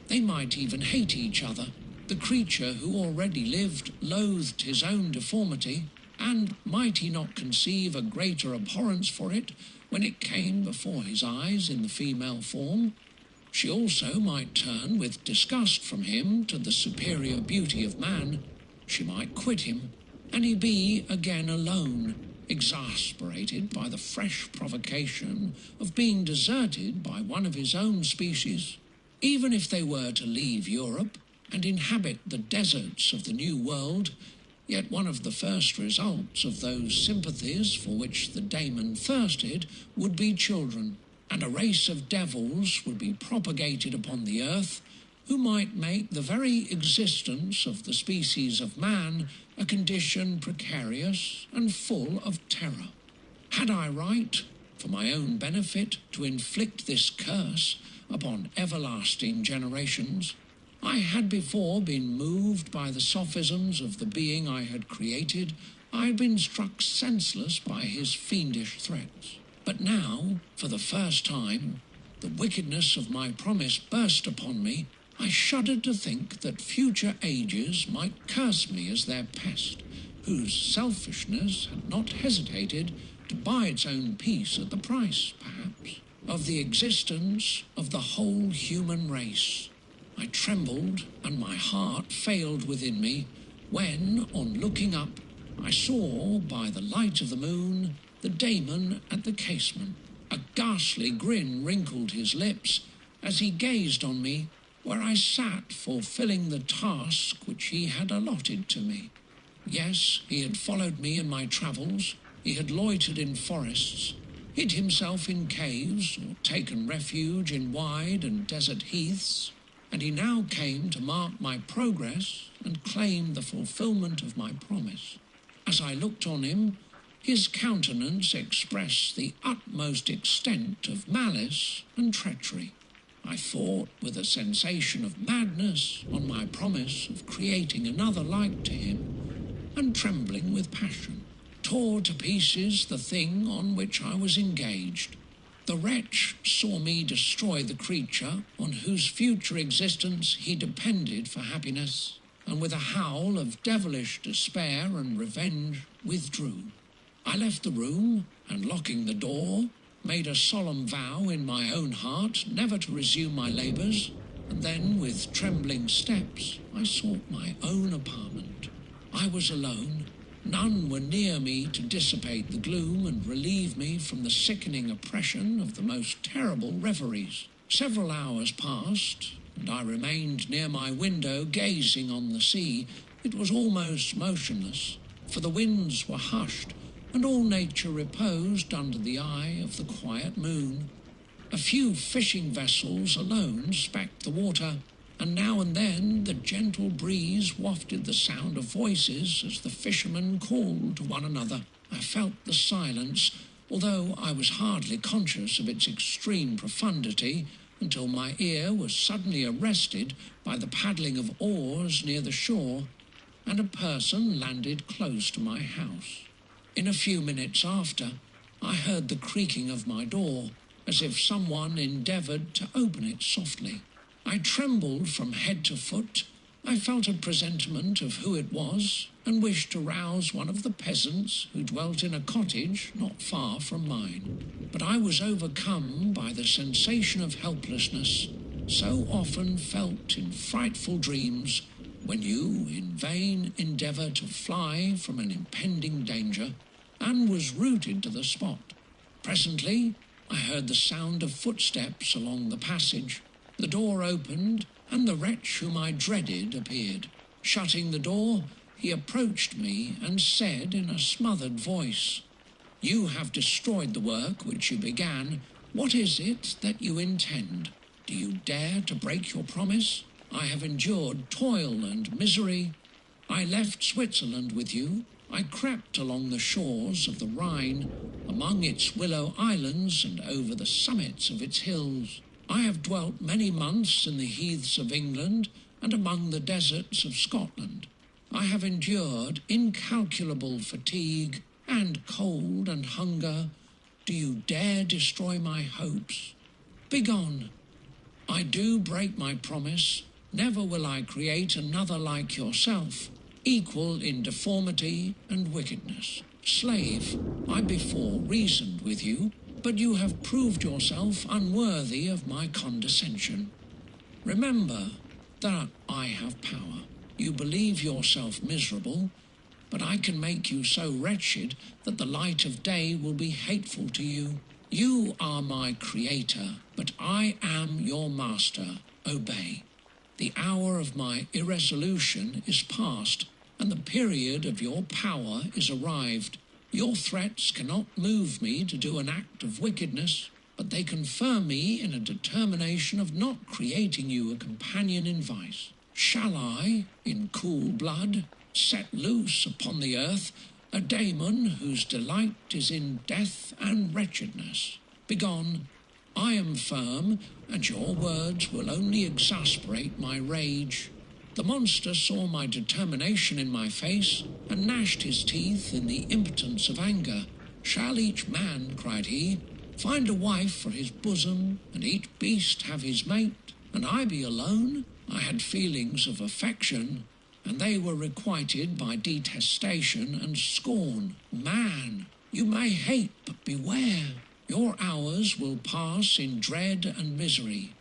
They might even hate each other. The creature who already lived loathed his own deformity, and might he not conceive a greater abhorrence for it when it came before his eyes in the female form? She also might turn with disgust from him to the superior beauty of man. She might quit him, and he be again alone, exasperated by the fresh provocation of being deserted by one of his own species. Even if they were to leave Europe and inhabit the deserts of the New World, yet one of the first results of those sympathies for which the Daemon thirsted would be children, and a race of devils would be propagated upon the earth, who might make the very existence of the species of man a condition precarious and full of terror. Had I right, for my own benefit, to inflict this curse upon everlasting generations? I had before been moved by the sophisms of the being I had created. I had been struck senseless by his fiendish threats. But now, for the first time, the wickedness of my promise burst upon me. I shuddered to think that future ages might curse me as their pest, whose selfishness had not hesitated to buy its own peace at the price, perhaps, of the existence of the whole human race. I trembled, and my heart failed within me, when, on looking up, I saw, by the light of the moon, the daemon at the casement. A ghastly grin wrinkled his lips as he gazed on me, where I sat fulfilling the task which he had allotted to me. Yes, he had followed me in my travels. He had loitered in forests, hid himself in caves, or taken refuge in wide and desert heaths, and he now came to mark my progress and claim the fulfilment of my promise. As I looked on him, his countenance expressed the utmost extent of malice and treachery. I thought with a sensation of madness on my promise of creating another like to him, and trembling with passion, tore to pieces the thing on which I was engaged. The wretch saw me destroy the creature on whose future existence he depended for happiness, and with a howl of devilish despair and revenge withdrew. I left the room, and locking the door, made a solemn vow in my own heart never to resume my labours, and then with trembling steps I sought my own apartment. I was alone. None were near me to dissipate the gloom and relieve me from the sickening oppression of the most terrible reveries. Several hours passed, and I remained near my window gazing on the sea. It was almost motionless, for the winds were hushed, and all nature reposed under the eye of the quiet moon. A few fishing vessels alone specked the water, and now and then the gentle breeze wafted the sound of voices as the fishermen called to one another. I felt the silence, although I was hardly conscious of its extreme profundity, until my ear was suddenly arrested by the paddling of oars near the shore, and a person landed close to my house. In a few minutes after, I heard the creaking of my door, as if someone endeavoured to open it softly. I trembled from head to foot. I felt a presentiment of who it was, and wished to rouse one of the peasants who dwelt in a cottage not far from mine. But I was overcome by the sensation of helplessness, so often felt in frightful dreams, when you in vain endeavour to fly from an impending danger, and was rooted to the spot. Presently I heard the sound of footsteps along the passage. The door opened, and the wretch whom I dreaded appeared. Shutting the door, he approached me and said in a smothered voice, "You have destroyed the work which you began. What is it that you intend? Do you dare to break your promise? I have endured toil and misery. I left Switzerland with you. I crept along the shores of the Rhine, among its willow islands and over the summits of its hills. I have dwelt many months in the heaths of England and among the deserts of Scotland. I have endured incalculable fatigue and cold and hunger. Do you dare destroy my hopes? Begone! I do break my promise. Never will I create another like yourself, equal in deformity and wickedness. Slave, I before reasoned with you, but you have proved yourself unworthy of my condescension. Remember that I have power. You believe yourself miserable, but I can make you so wretched that the light of day will be hateful to you. You are my creator, but I am your master. Obey. The hour of my irresolution is past, and the period of your power is arrived. Your threats cannot move me to do an act of wickedness, but they confirm me in a determination of not creating you a companion in vice. Shall I, in cool blood, set loose upon the earth a daemon whose delight is in death and wretchedness? Begone! I am firm, and your words will only exasperate my rage. The monster saw my determination in my face, and gnashed his teeth in the impotence of anger. "Shall each man," cried he, "find a wife for his bosom, and each beast have his mate, and I be alone?" I had feelings of affection, and they were requited by detestation and scorn. Man, You may hate, but beware. Your hours will pass in dread and misery,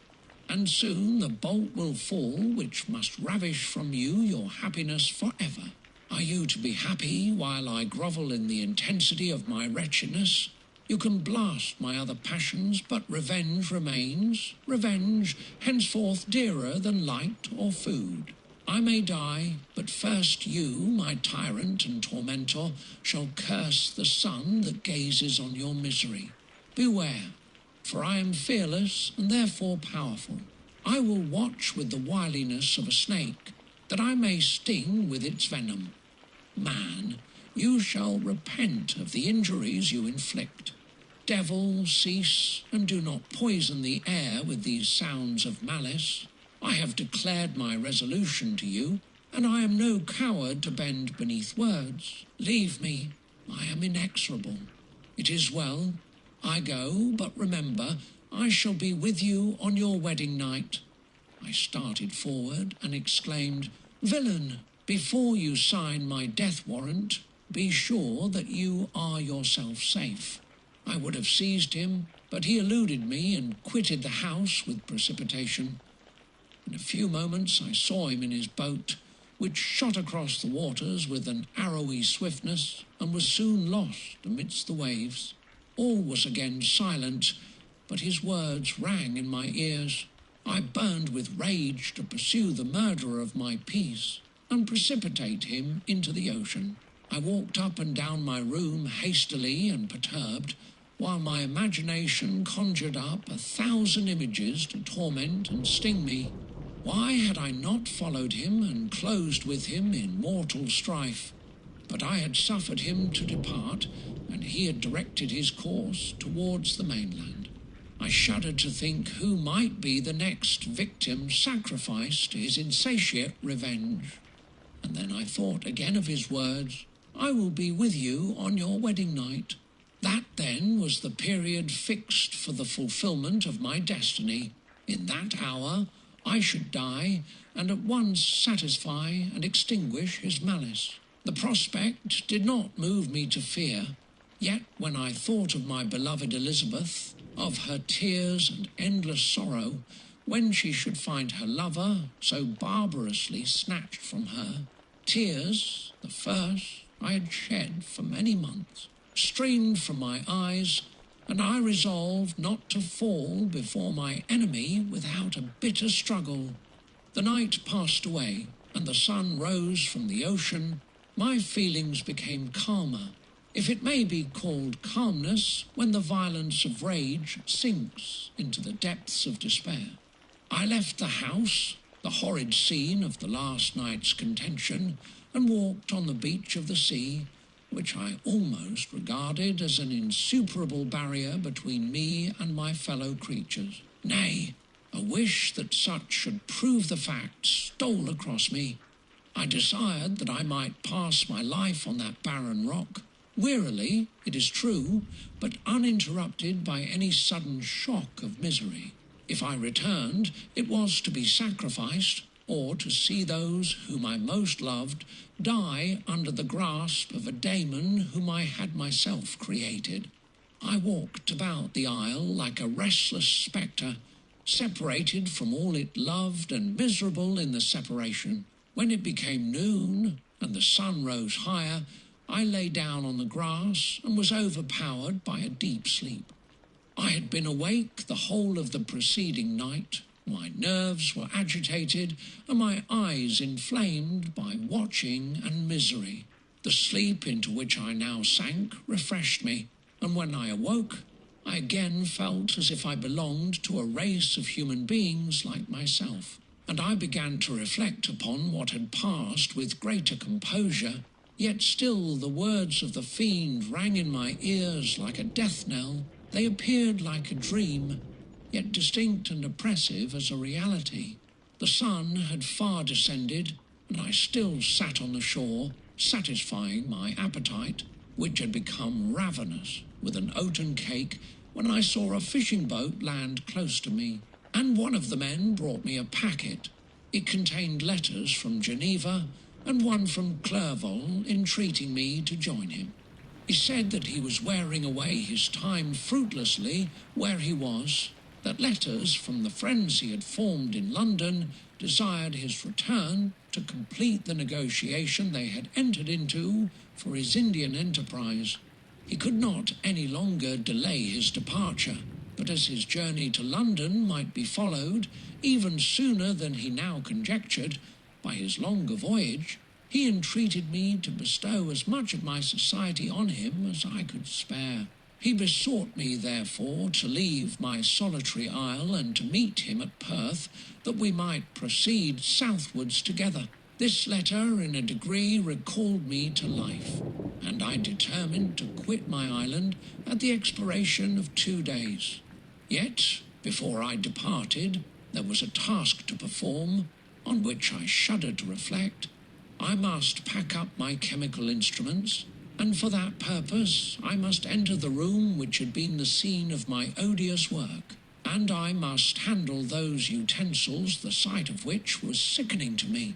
and soon the bolt will fall which must ravish from you your happiness forever. Are you to be happy while I grovel in the intensity of my wretchedness? You can blast my other passions, but revenge remains, revenge henceforth dearer than light or food. I may die, but first you, my tyrant and tormentor, shall curse the sun that gazes on your misery. Beware, for I am fearless and therefore powerful. I will watch with the wiliness of a snake, that I may sting with its venom. Man, you shall repent of the injuries you inflict. Devil, cease, and do not poison the air with these sounds of malice. I have declared my resolution to you, and I am no coward to bend beneath words. Leave me, I am inexorable. It is well, I go, but remember, I shall be with you on your wedding night. I started forward and exclaimed, Villain, before you sign my death warrant, be sure that you are yourself safe. I would have seized him, but he eluded me and quitted the house with precipitation. In a few moments I saw him in his boat, which shot across the waters with an arrowy swiftness and was soon lost amidst the waves. All was again silent, but his words rang in my ears. I burned with rage to pursue the murderer of my peace and precipitate him into the ocean. I walked up and down my room hastily and perturbed, while my imagination conjured up 1,000 images to torment and sting me. Why had I not followed him and closed with him in mortal strife? But I had suffered him to depart, and he had directed his course towards the mainland. I shuddered to think who might be the next victim sacrificed to his insatiate revenge. And then I thought again of his words, I will be with you on your wedding night. That then was the period fixed for the fulfilment of my destiny. In that hour I should die, and at once satisfy and extinguish his malice. The prospect did not move me to fear, yet when I thought of my beloved Elizabeth, of her tears and endless sorrow, when she should find her lover so barbarously snatched from her, tears, the first I had shed for many months, streamed from my eyes, and I resolved not to fall before my enemy without a bitter struggle. The night passed away, and the sun rose from the ocean. My feelings became calmer, if it may be called calmness when the violence of rage sinks into the depths of despair. I left the house, the horrid scene of the last night's contention, and walked on the beach of the sea, which I almost regarded as an insuperable barrier between me and my fellow creatures. Nay, a wish that such should prove the fact stole across me. I desired that I might pass my life on that barren rock, wearily, it is true, but uninterrupted by any sudden shock of misery. If I returned, it was to be sacrificed, or to see those whom I most loved die under the grasp of a daemon whom I had myself created. I walked about the isle like a restless spectre, separated from all it loved and miserable in the separation. When it became noon and the sun rose higher, I lay down on the grass and was overpowered by a deep sleep. I had been awake the whole of the preceding night. My nerves were agitated and my eyes inflamed by watching and misery. The sleep into which I now sank refreshed me, and when I awoke, I again felt as if I belonged to a race of human beings like myself, and I began to reflect upon what had passed with greater composure. Yet still the words of the fiend rang in my ears like a death knell. They appeared like a dream, yet distinct and oppressive as a reality. The sun had far descended, and I still sat on the shore, satisfying my appetite, which had become ravenous with an oaten cake, when I saw a fishing boat land close to me, and one of the men brought me a packet. It contained letters from Geneva and one from Clerval entreating me to join him. He said that he was wearing away his time fruitlessly where he was, that letters from the friends he had formed in London desired his return to complete the negotiation they had entered into for his Indian enterprise. He could not any longer delay his departure, but as his journey to London might be followed, even sooner than he now conjectured, by his longer voyage, he entreated me to bestow as much of my society on him as I could spare. He besought me, therefore, to leave my solitary isle and to meet him at Perth, that we might proceed southwards together. This letter in a degree recalled me to life, and I determined to quit my island at the expiration of 2 days. Yet, before I departed, there was a task to perform, on which I shuddered to reflect. I must pack up my chemical instruments, and for that purpose I must enter the room which had been the scene of my odious work, and I must handle those utensils the sight of which was sickening to me.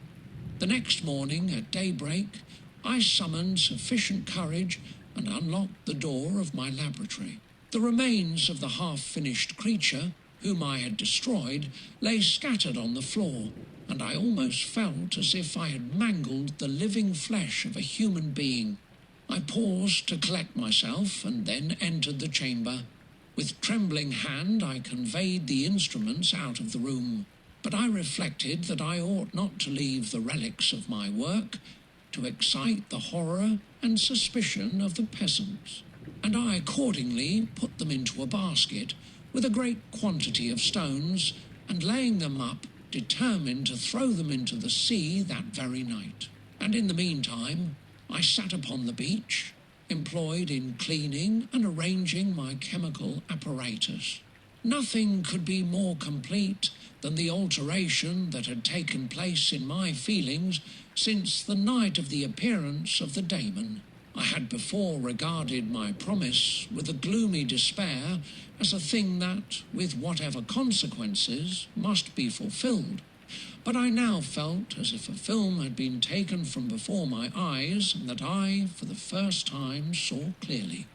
The next morning at daybreak I summoned sufficient courage and unlocked the door of my laboratory. The remains of the half-finished creature, whom I had destroyed, lay scattered on the floor, and I almost felt as if I had mangled the living flesh of a human being. I paused to collect myself, and then entered the chamber. With trembling hand I conveyed the instruments out of the room, but I reflected that I ought not to leave the relics of my work to excite the horror and suspicion of the peasants, and I accordingly put them into a basket with a great quantity of stones, and laying them up, determined to throw them into the sea that very night. And in the meantime I sat upon the beach, employed in cleaning and arranging my chemical apparatus. Nothing could be more complete than the alteration that had taken place in my feelings since the night of the appearance of the daemon. I had before regarded my promise with a gloomy despair as a thing that, with whatever consequences, must be fulfilled. But I now felt as if a film had been taken from before my eyes, and that I, for the first time, saw clearly.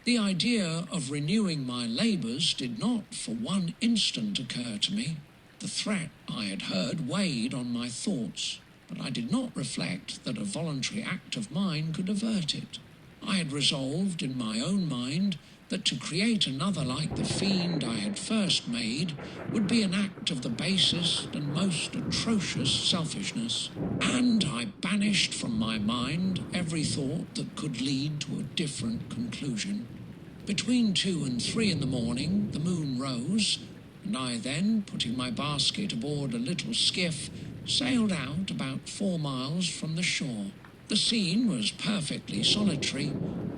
The idea of renewing my labours did not for one instant occur to me. The threat I had heard weighed on my thoughts, but I did not reflect that a voluntary act of mine could avert it. I had resolved in my own mind that to create another like the fiend I had first made would be an act of the basest and most atrocious selfishness, and I banished from my mind every thought that could lead to a different conclusion. Between 2 and 3 in the morning the moon rose, and I then, putting my basket aboard a little skiff, sailed out about 4 miles from the shore. The scene was perfectly solitary.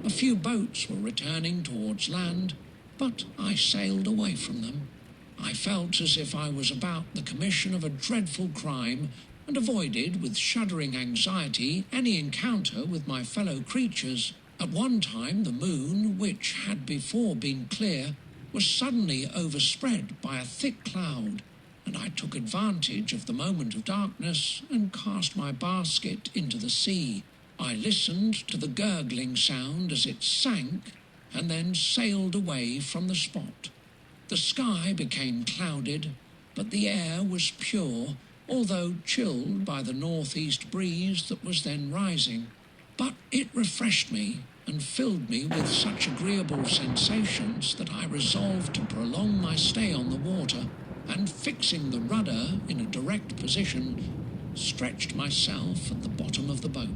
A few boats were returning towards land, but I sailed away from them. I felt as if I was about the commission of a dreadful crime, and avoided with shuddering anxiety any encounter with my fellow creatures. At one time the moon, which had before been clear, was suddenly overspread by a thick cloud, and I took advantage of the moment of darkness and cast my basket into the sea. I listened to the gurgling sound as it sank, and then sailed away from the spot. The sky became clouded, but the air was pure, although chilled by the northeast breeze that was then rising. But it refreshed me and filled me with such agreeable sensations that I resolved to prolong my stay on the water, and fixing the rudder in a direct position, stretched myself at the bottom of the boat.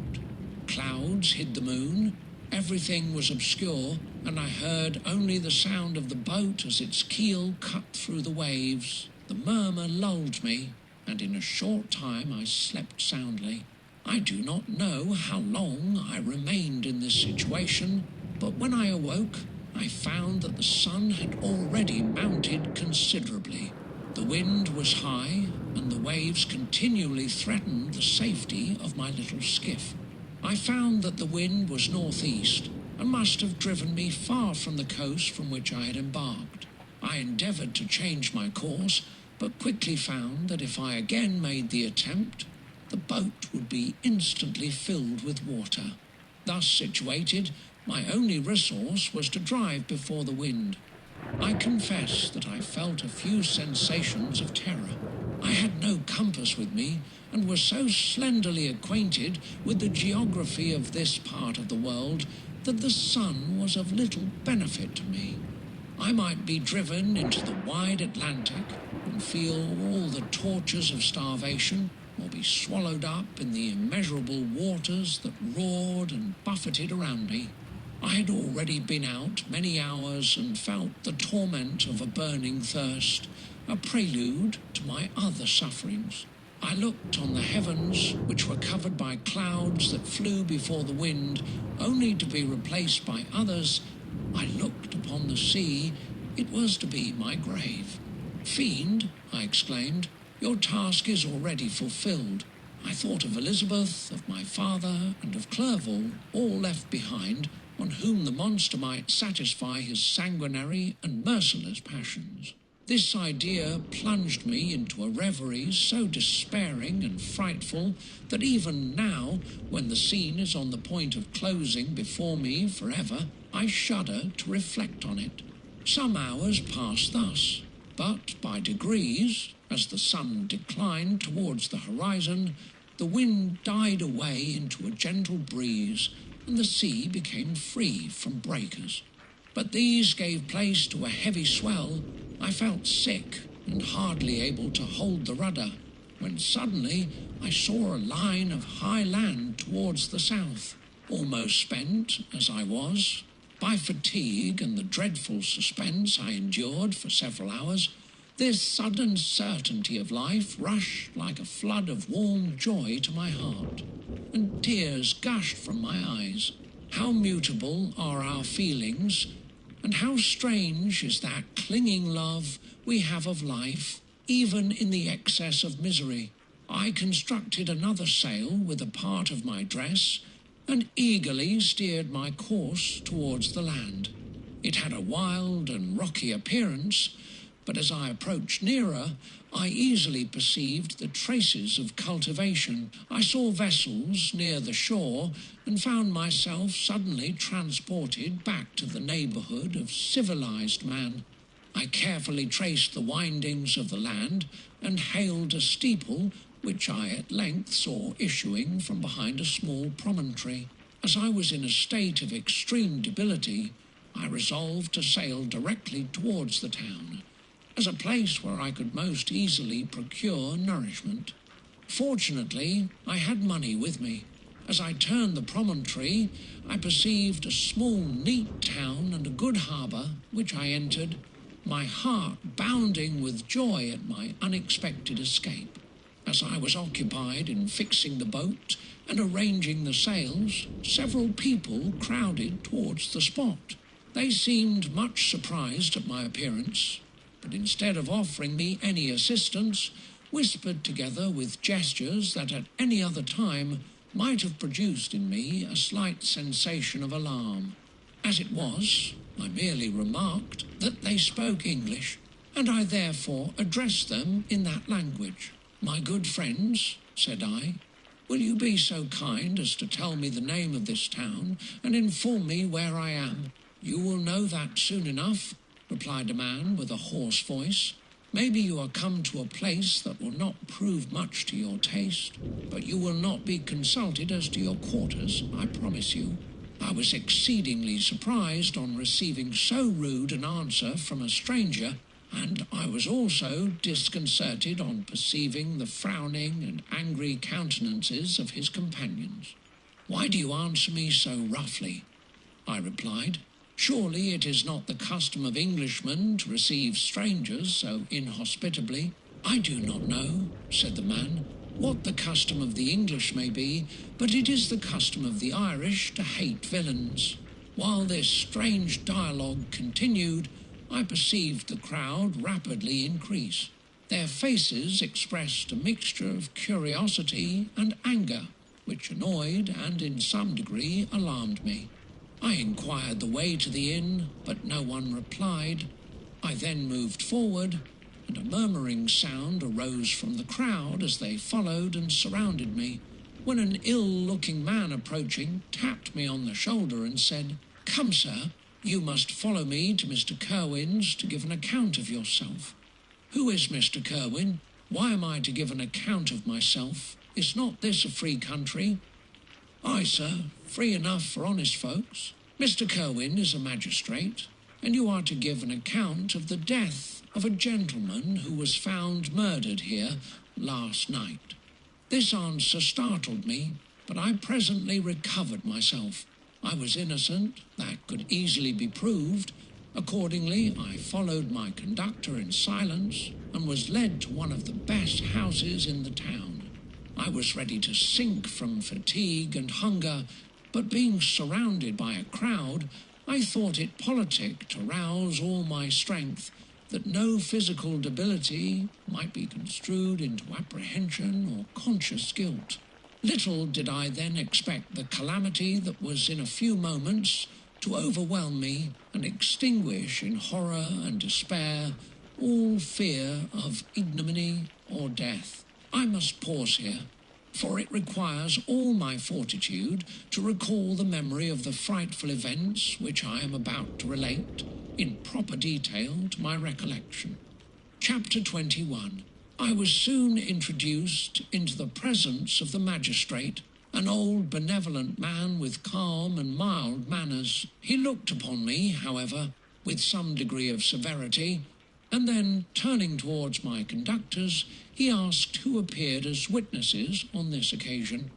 Clouds hid the moon, everything was obscure, and I heard only the sound of the boat as its keel cut through the waves. The murmur lulled me, and in a short time I slept soundly. I do not know how long I remained in this situation, but when I awoke, I found that the sun had already mounted considerably. The wind was high, and the waves continually threatened the safety of my little skiff. I found that the wind was northeast, and must have driven me far from the coast from which I had embarked. I endeavoured to change my course, but quickly found that if I again made the attempt, the boat would be instantly filled with water. Thus situated, My only resource was to drive before the wind. I confess that I felt a few sensations of terror. I had no compass with me, and was so slenderly acquainted with the geography of this part of the world that the sun was of little benefit to me. I might be driven into the wide Atlantic and feel all the tortures of starvation, or be swallowed up in the immeasurable waters that roared and buffeted around me. I had already been out many hours and felt the torment of a burning thirst, a prelude to my other sufferings. I looked on the heavens, which were covered by clouds that flew before the wind, only to be replaced by others. I looked upon the sea. It was to be my grave. "Fiend," I exclaimed, "your task is already fulfilled." I thought of Elizabeth, of my father, and of Clerval, all left behind, on whom the monster might satisfy his sanguinary and merciless passions. This idea plunged me into a reverie so despairing and frightful that even now, when the scene is on the point of closing before me forever, I shudder to reflect on it. Some hours passed thus, but by degrees, as the sun declined towards the horizon, the wind died away into a gentle breeze, and the sea became free from breakers. But these gave place to a heavy swell. I felt sick and hardly able to hold the rudder, when suddenly I saw a line of high land towards the south. Almost spent, as I was, by fatigue and the dreadful suspense I endured for several hours, this sudden certainty of life rushed like a flood of warm joy to my heart, and tears gushed from my eyes. How mutable are our feelings, and how strange is that clinging love we have of life, even in the excess of misery. I constructed another sail with a part of my dress, and eagerly steered my course towards the land. It had a wild and rocky appearance, but as I approached nearer, I easily perceived the traces of cultivation. I saw vessels near the shore, and found myself suddenly transported back to the neighbourhood of civilized man. I carefully traced the windings of the land, and hailed a steeple which I at length saw issuing from behind a small promontory. As I was in a state of extreme debility, I resolved to sail directly towards the town, as a place where I could most easily procure nourishment. Fortunately, I had money with me. As I turned the promontory, I perceived a small, neat town and a good harbour, which I entered, my heart bounding with joy at my unexpected escape. As I was occupied in fixing the boat and arranging the sails, several people crowded towards the spot. They seemed much surprised at my appearance, but instead of offering me any assistance, whispered together with gestures that at any other time might have produced in me a slight sensation of alarm. As it was, I merely remarked that they spoke English, and I therefore addressed them in that language. "My good friends," said I, "will you be so kind as to tell me the name of this town, and inform me where I am?" "You will know that soon enough," replied a man with a hoarse voice. "Maybe you are come to a place that will not prove much to your taste, but you will not be consulted as to your quarters, I promise you." I was exceedingly surprised on receiving so rude an answer from a stranger, and I was also disconcerted on perceiving the frowning and angry countenances of his companions. "Why do you answer me so roughly?" I replied. "Surely it is not the custom of Englishmen to receive strangers so inhospitably." "I do not know," said the man, "what the custom of the English may be, but it is the custom of the Irish to hate villains." While this strange dialogue continued, I perceived the crowd rapidly increase. Their faces expressed a mixture of curiosity and anger, which annoyed and in some degree alarmed me. I inquired the way to the inn, but no one replied. I then moved forward, and a murmuring sound arose from the crowd as they followed and surrounded me, when an ill-looking man approaching tapped me on the shoulder and said, Come, sir, you must follow me to Mr. Kerwin's to give an account of yourself. Who is Mr. Kerwin? Why am I to give an account of myself? Is not this a free country? Aye, sir, free enough for honest folks. Mr. Kerwin is a magistrate, and you are to give an account of the death of a gentleman who was found murdered here last night. This answer startled me, but I presently recovered myself. I was innocent, that could easily be proved. Accordingly, I followed my conductor in silence and was led to one of the best houses in the town. I was ready to sink from fatigue and hunger, but being surrounded by a crowd, I thought it politic to rouse all my strength, that no physical debility might be construed into apprehension or conscious guilt. Little did I then expect the calamity that was in a few moments to overwhelm me and extinguish in horror and despair all fear of ignominy or death. I must pause here, for it requires all my fortitude to recall the memory of the frightful events which I am about to relate in proper detail to my recollection. Chapter 21. I was soon introduced into the presence of the magistrate, an old benevolent man with calm and mild manners. He looked upon me, however, with some degree of severity, and then, turning towards my conductors, he asked who appeared as witnesses on this occasion.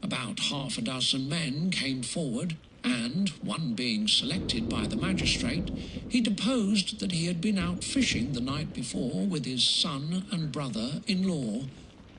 About half a dozen men came forward, and, one being selected by the magistrate, he deposed that he had been out fishing the night before with his son and brother-in-law,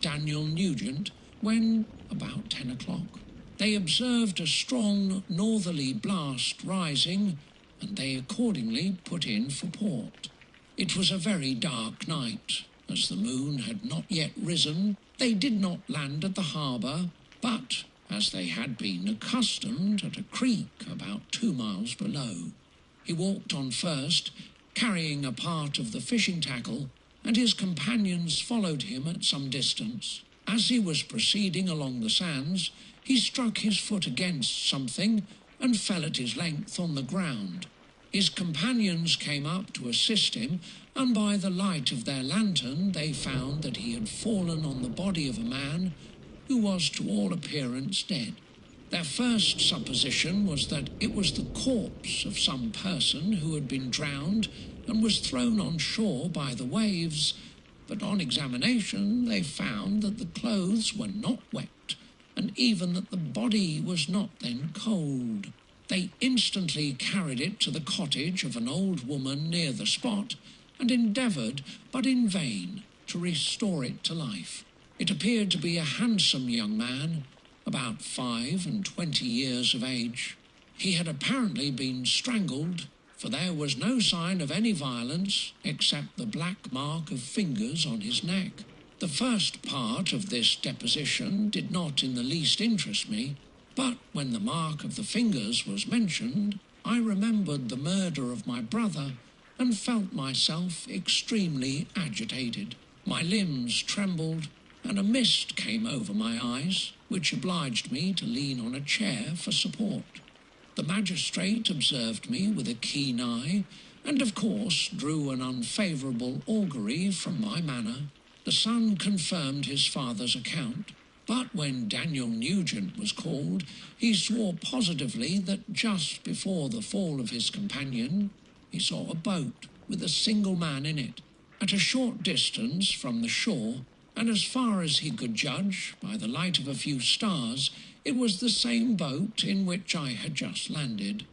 Daniel Nugent, when, about 10 o'clock, they observed a strong northerly blast rising, and they accordingly put in for port. It was a very dark night. As the moon had not yet risen, they did not land at the harbour, but, as they had been accustomed, at a creek about 2 miles below. He walked on first, carrying a part of the fishing tackle, and his companions followed him at some distance. As he was proceeding along the sands, he struck his foot against something and fell at his length on the ground. His companions came up to assist him, and by the light of their lantern they found that he had fallen on the body of a man who was to all appearance dead. Their first supposition was that it was the corpse of some person who had been drowned and was thrown on shore by the waves, but on examination they found that the clothes were not wet, and even that the body was not then cold. They instantly carried it to the cottage of an old woman near the spot, and endeavoured, but in vain, to restore it to life. It appeared to be a handsome young man, about 25 years of age. He had apparently been strangled, for there was no sign of any violence except the black mark of fingers on his neck. The first part of this deposition did not in the least interest me, but when the mark of the fingers was mentioned, I remembered the murder of my brother and felt myself extremely agitated. My limbs trembled, and a mist came over my eyes, which obliged me to lean on a chair for support. The magistrate observed me with a keen eye, and of course drew an unfavourable augury from my manner. The son confirmed his father's account, but when Daniel Nugent was called, he swore positively that just before the fall of his companion, he saw a boat with a single man in it, at a short distance from the shore, and as far as he could judge by the light of a few stars, it was the same boat in which I had just landed.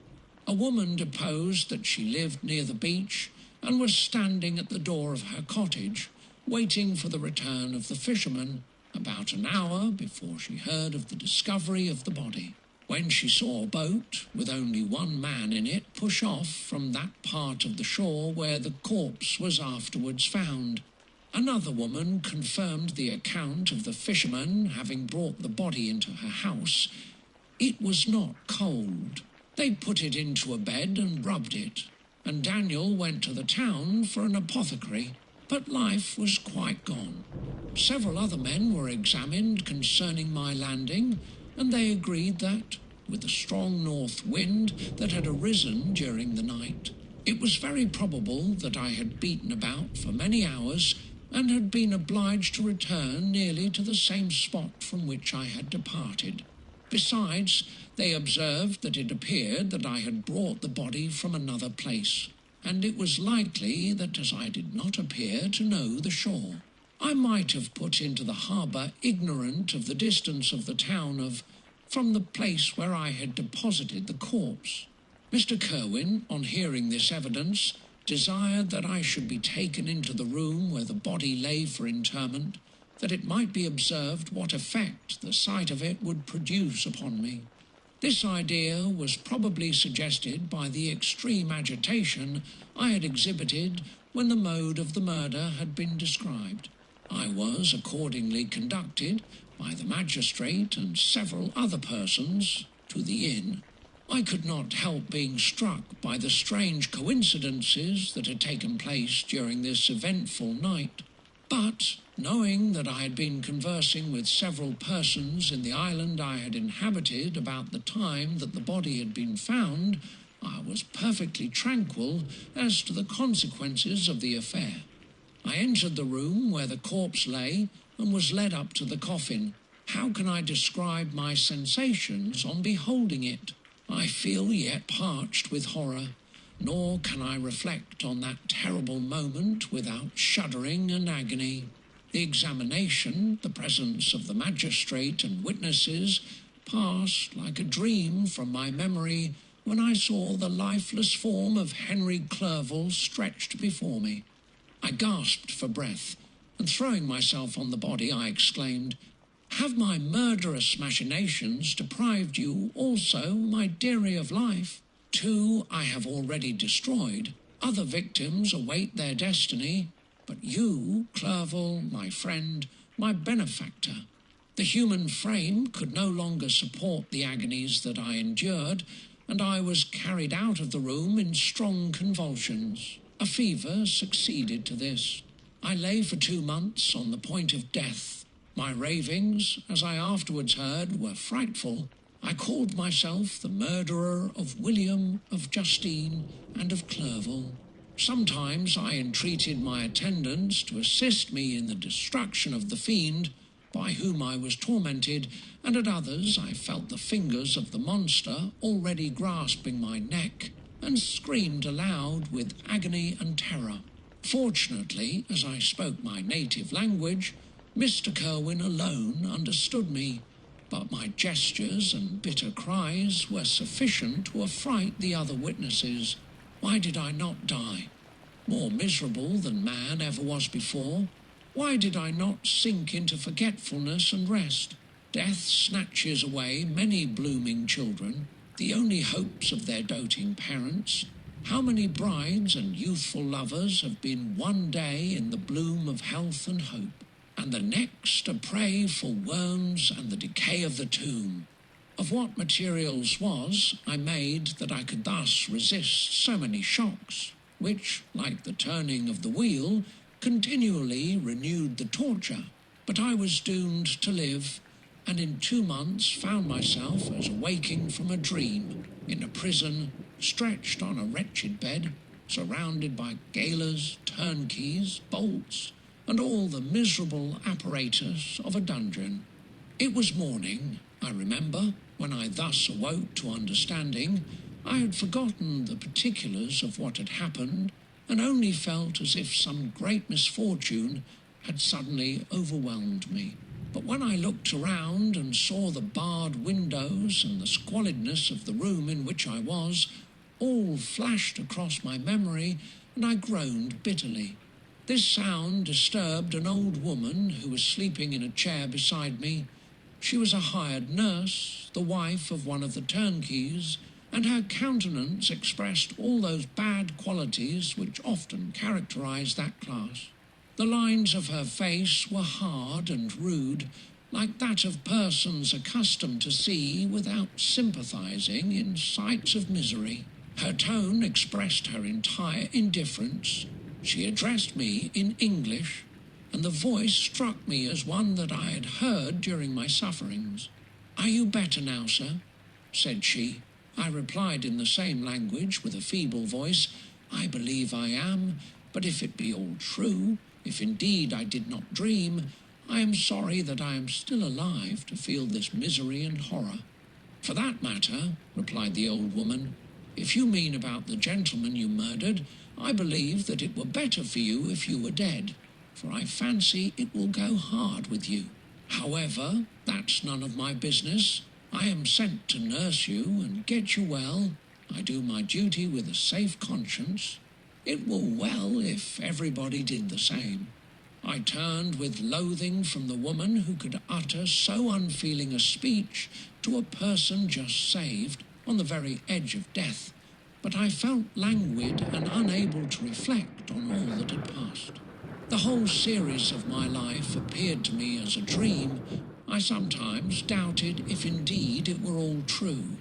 A woman deposed that she lived near the beach and was standing at the door of her cottage, waiting for the return of the fisherman, about an hour before she heard of the discovery of the body. When she saw a boat with only one man in it push off from that part of the shore where the corpse was afterwards found, another woman confirmed the account of the fisherman having brought the body into her house. It was not cold. They put it into a bed and rubbed it, and Daniel went to the town for an apothecary, but life was quite gone. Several other men were examined concerning my landing, and they agreed that, with a strong north wind that had arisen during the night. It was very probable that I had beaten about for many hours and had been obliged to return nearly to the same spot from which I had departed. Besides, they observed that it appeared that I had brought the body from another place, and it was likely that as I did not appear to know the shore, I might have put into the harbour ignorant of the distance of the town from the place where I had deposited the corpse. Mr. Kirwin, on hearing this evidence, desired that I should be taken into the room where the body lay for interment, that it might be observed what effect the sight of it would produce upon me. This idea was probably suggested by the extreme agitation I had exhibited when the mode of the murder had been described. I was accordingly conducted by the magistrate and several other persons to the inn. I could not help being struck by the strange coincidences that had taken place during this eventful night. But, knowing that I had been conversing with several persons in the island I had inhabited about the time that the body had been found, I was perfectly tranquil as to the consequences of the affair. I entered the room where the corpse lay and was led up to the coffin. How can I describe my sensations on beholding it? I feel yet parched with horror, nor can I reflect on that terrible moment without shuddering and agony. The examination, the presence of the magistrate and witnesses, passed like a dream from my memory when I saw the lifeless form of Henry Clerval stretched before me. I gasped for breath, and throwing myself on the body, I exclaimed, "Have my murderous machinations deprived you also, my dearie, of life? 2 I have already destroyed. Other victims await their destiny. But you, Clerval, my friend, my benefactor." The human frame could no longer support the agonies that I endured, and I was carried out of the room in strong convulsions. A fever succeeded to this. I lay for 2 months on the point of death. My ravings, as I afterwards heard, were frightful. I called myself the murderer of William, of Justine, and of Clerval. Sometimes I entreated my attendants to assist me in the destruction of the fiend by whom I was tormented, and at others I felt the fingers of the monster already grasping my neck, and screamed aloud with agony and terror. Fortunately, as I spoke my native language, Mr. Kirwin alone understood me, but my gestures and bitter cries were sufficient to affright the other witnesses. Why did I not die? More miserable than man ever was before? Why did I not sink into forgetfulness and rest? Death snatches away many blooming children, the only hopes of their doting parents. How many brides and youthful lovers have been one day in the bloom of health and hope, and the next a prey for worms and the decay of the tomb? Of what materials was I made that I could thus resist so many shocks, which, like the turning of the wheel, continually renewed the torture? But I was doomed to live, and in 2 months found myself as awaking from a dream, in a prison, stretched on a wretched bed, surrounded by gaolers, turnkeys, bolts, and all the miserable apparatus of a dungeon. It was morning, I remember, when I thus awoke to understanding. I had forgotten the particulars of what had happened, and only felt as if some great misfortune had suddenly overwhelmed me. But when I looked around and saw the barred windows and the squalidness of the room in which I was, all flashed across my memory, and I groaned bitterly. This sound disturbed an old woman who was sleeping in a chair beside me. She was a hired nurse, the wife of one of the turnkeys, and her countenance expressed all those bad qualities which often characterize that class. The lines of her face were hard and rude, like that of persons accustomed to see without sympathizing in sights of misery. Her tone expressed her entire indifference. She addressed me in English, and the voice struck me as one that I had heard during my sufferings. "Are you better now, sir?" said she. I replied in the same language with a feeble voice, I believe I am, but if it be all true, if indeed I did not dream, I am sorry that I am still alive to feel this misery and horror. For that matter, replied the old woman, if you mean about the gentleman you murdered, I believe that it were better for you if you were dead, for I fancy it will go hard with you. However, that's none of my business. I am sent to nurse you and get you well. I do my duty with a safe conscience. It were well if everybody did the same. I turned with loathing from the woman who could utter so unfeeling a speech to a person just saved on the very edge of death, but I felt languid and unable to reflect on all that had passed. The whole series of my life appeared to me as a dream. I sometimes doubted if indeed it were all true,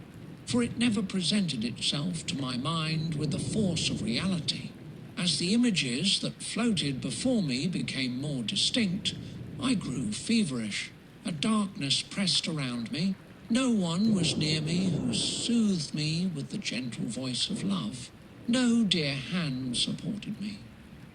for it never presented itself to my mind with the force of reality. As the images that floated before me became more distinct, I grew feverish. A darkness pressed around me. No one was near me who soothed me with the gentle voice of love. No dear hand supported me.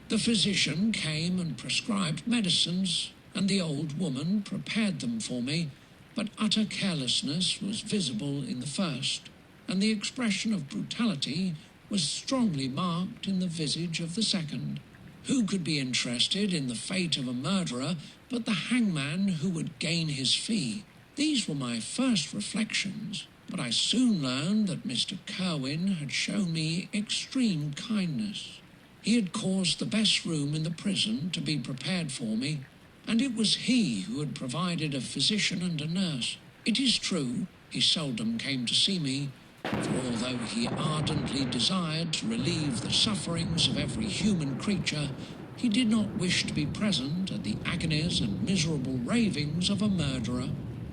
The physician came and prescribed medicines, and the old woman prepared them for me, but utter carelessness was visible in the first, and the expression of brutality was strongly marked in the visage of the second. Who could be interested in the fate of a murderer but the hangman who would gain his fee? These were my first reflections, but I soon learned that Mr. Kerwin had shown me extreme kindness. He had caused the best room in the prison to be prepared for me, and it was he who had provided a physician and a nurse. It is true, he seldom came to see me, for although he ardently desired to relieve the sufferings of every human creature, he did not wish to be present at the agonies and miserable ravings of a murderer.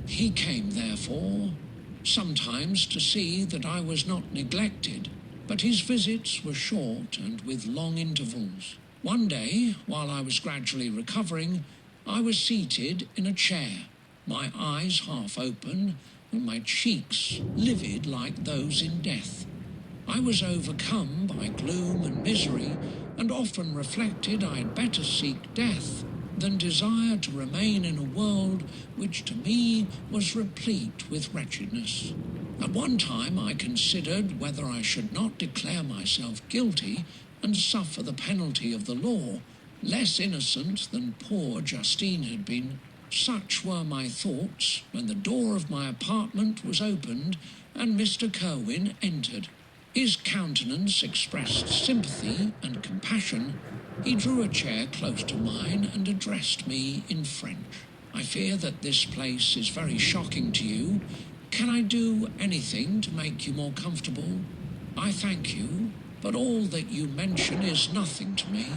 He came, therefore, sometimes to see that I was not neglected, but his visits were short and with long intervals. One day, while I was gradually recovering, I was seated in a chair, my eyes half open and my cheeks livid like those in death. I was overcome by gloom and misery, and often reflected I had better seek death than desire to remain in a world which to me was replete with wretchedness. At one time I considered whether I should not declare myself guilty and suffer the penalty of the law, less innocent than poor Justine had been. Such were my thoughts when the door of my apartment was opened and Mr. Kerwin entered. His countenance expressed sympathy and compassion. He drew a chair close to mine and addressed me in French. I fear that this place is very shocking to you. Can I do anything to make you more comfortable? I thank you, but all that you mention is nothing to me.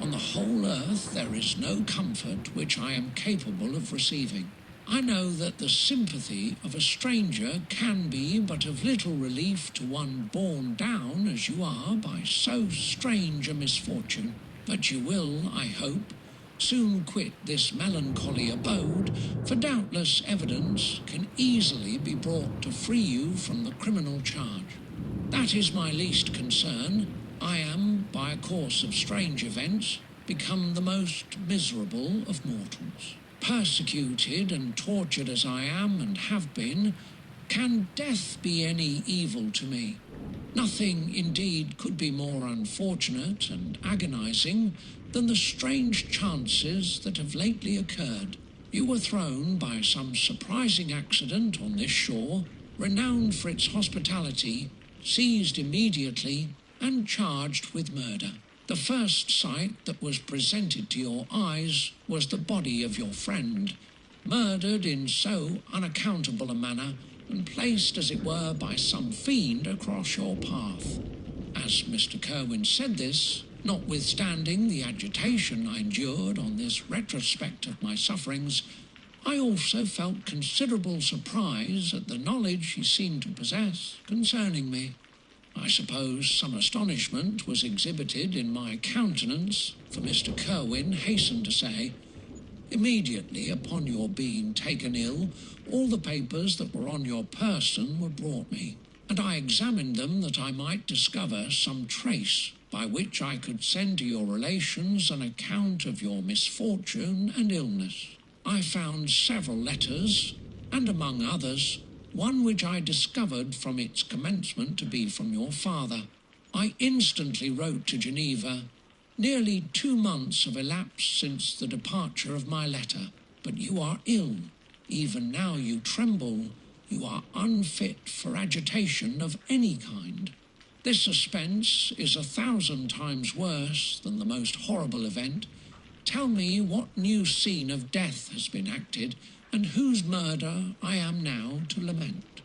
On the whole earth there is no comfort which I am capable of receiving. I know that the sympathy of a stranger can be but of little relief to one borne down as you are by so strange a misfortune, but you will, I hope, soon quit this melancholy abode, for doubtless evidence can easily be brought to free you from the criminal charge. That is my least concern. I am, by a course of strange events, become the most miserable of mortals. Persecuted and tortured as I am and have been, can death be any evil to me? Nothing, indeed, could be more unfortunate and agonizing than the strange chances that have lately occurred. You were thrown by some surprising accident on this shore, renowned for its hospitality, seized immediately, and charged with murder. The first sight that was presented to your eyes was the body of your friend, murdered in so unaccountable a manner, and placed, as it were, by some fiend across your path. As Mr. Kerwin said this, notwithstanding the agitation I endured on this retrospect of my sufferings, I also felt considerable surprise at the knowledge he seemed to possess concerning me. I suppose some astonishment was exhibited in my countenance, for Mr. Kerwin hastened to say, Immediately upon your being taken ill, all the papers that were on your person were brought me, and I examined them that I might discover some trace by which I could send to your relations an account of your misfortune and illness. I found several letters, and among others, one which I discovered from its commencement to be from your father. I instantly wrote to Geneva. Nearly 2 months have elapsed since the departure of my letter, but you are ill. Even now you tremble. You are unfit for agitation of any kind. This suspense is 1,000 times worse than the most horrible event. Tell me what new scene of death has been acted, and whose murder I am now to lament.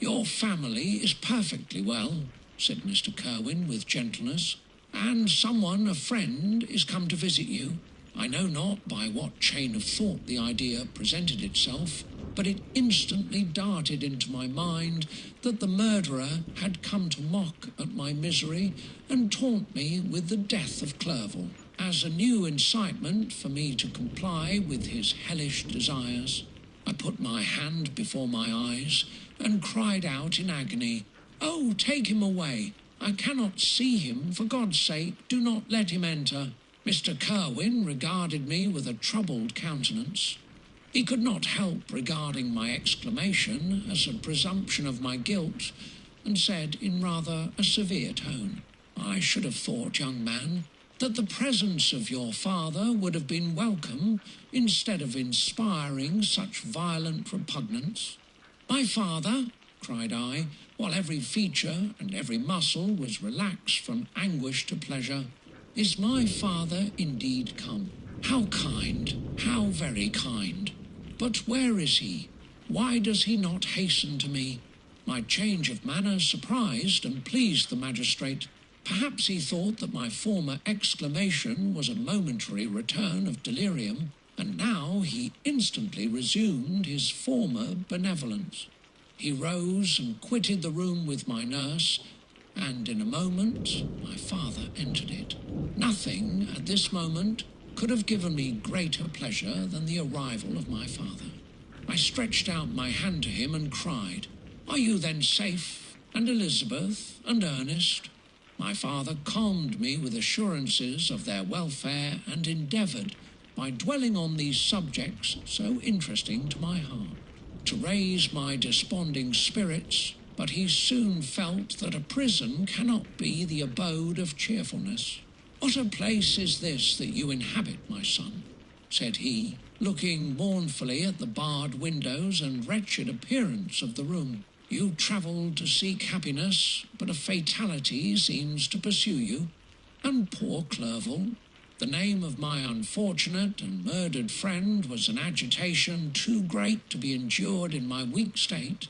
Your family is perfectly well, said Mr. Kirwin with gentleness, and someone, a friend, is come to visit you. I know not by what chain of thought the idea presented itself, but it instantly darted into my mind that the murderer had come to mock at my misery and taunt me with the death of Clerval, as a new incitement for me to comply with his hellish desires. I put my hand before my eyes and cried out in agony, "Oh, take him away! I cannot see him. For God's sake, do not let him enter." Mr. Kirwin regarded me with a troubled countenance. He could not help regarding my exclamation as a presumption of my guilt, and said in rather a severe tone, "I should have thought, young man, that the presence of your father would have been welcome instead of inspiring such violent repugnance." "My father!" cried I, while every feature and every muscle was relaxed from anguish to pleasure. "Is my father indeed come? How kind, how very kind! But where is he? Why does he not hasten to me?" My change of manner surprised and pleased the magistrate. Perhaps he thought that my former exclamation was a momentary return of delirium, and now he instantly resumed his former benevolence. He rose and quitted the room with my nurse, and in a moment my father entered it. Nothing at this moment could have given me greater pleasure than the arrival of my father. I stretched out my hand to him and cried, "Are you then safe, and Elizabeth, and Ernest?" My father calmed me with assurances of their welfare, and endeavoured, by dwelling on these subjects so interesting to my heart, to raise my desponding spirits, but he soon felt that a prison cannot be the abode of cheerfulness. "What a place is this that you inhabit, my son?" said he, looking mournfully at the barred windows and wretched appearance of the room. "You travelled to seek happiness, but a fatality seems to pursue you. And poor Clerval, the name of my unfortunate and murdered friend was an agitation too great to be endured in my weak state."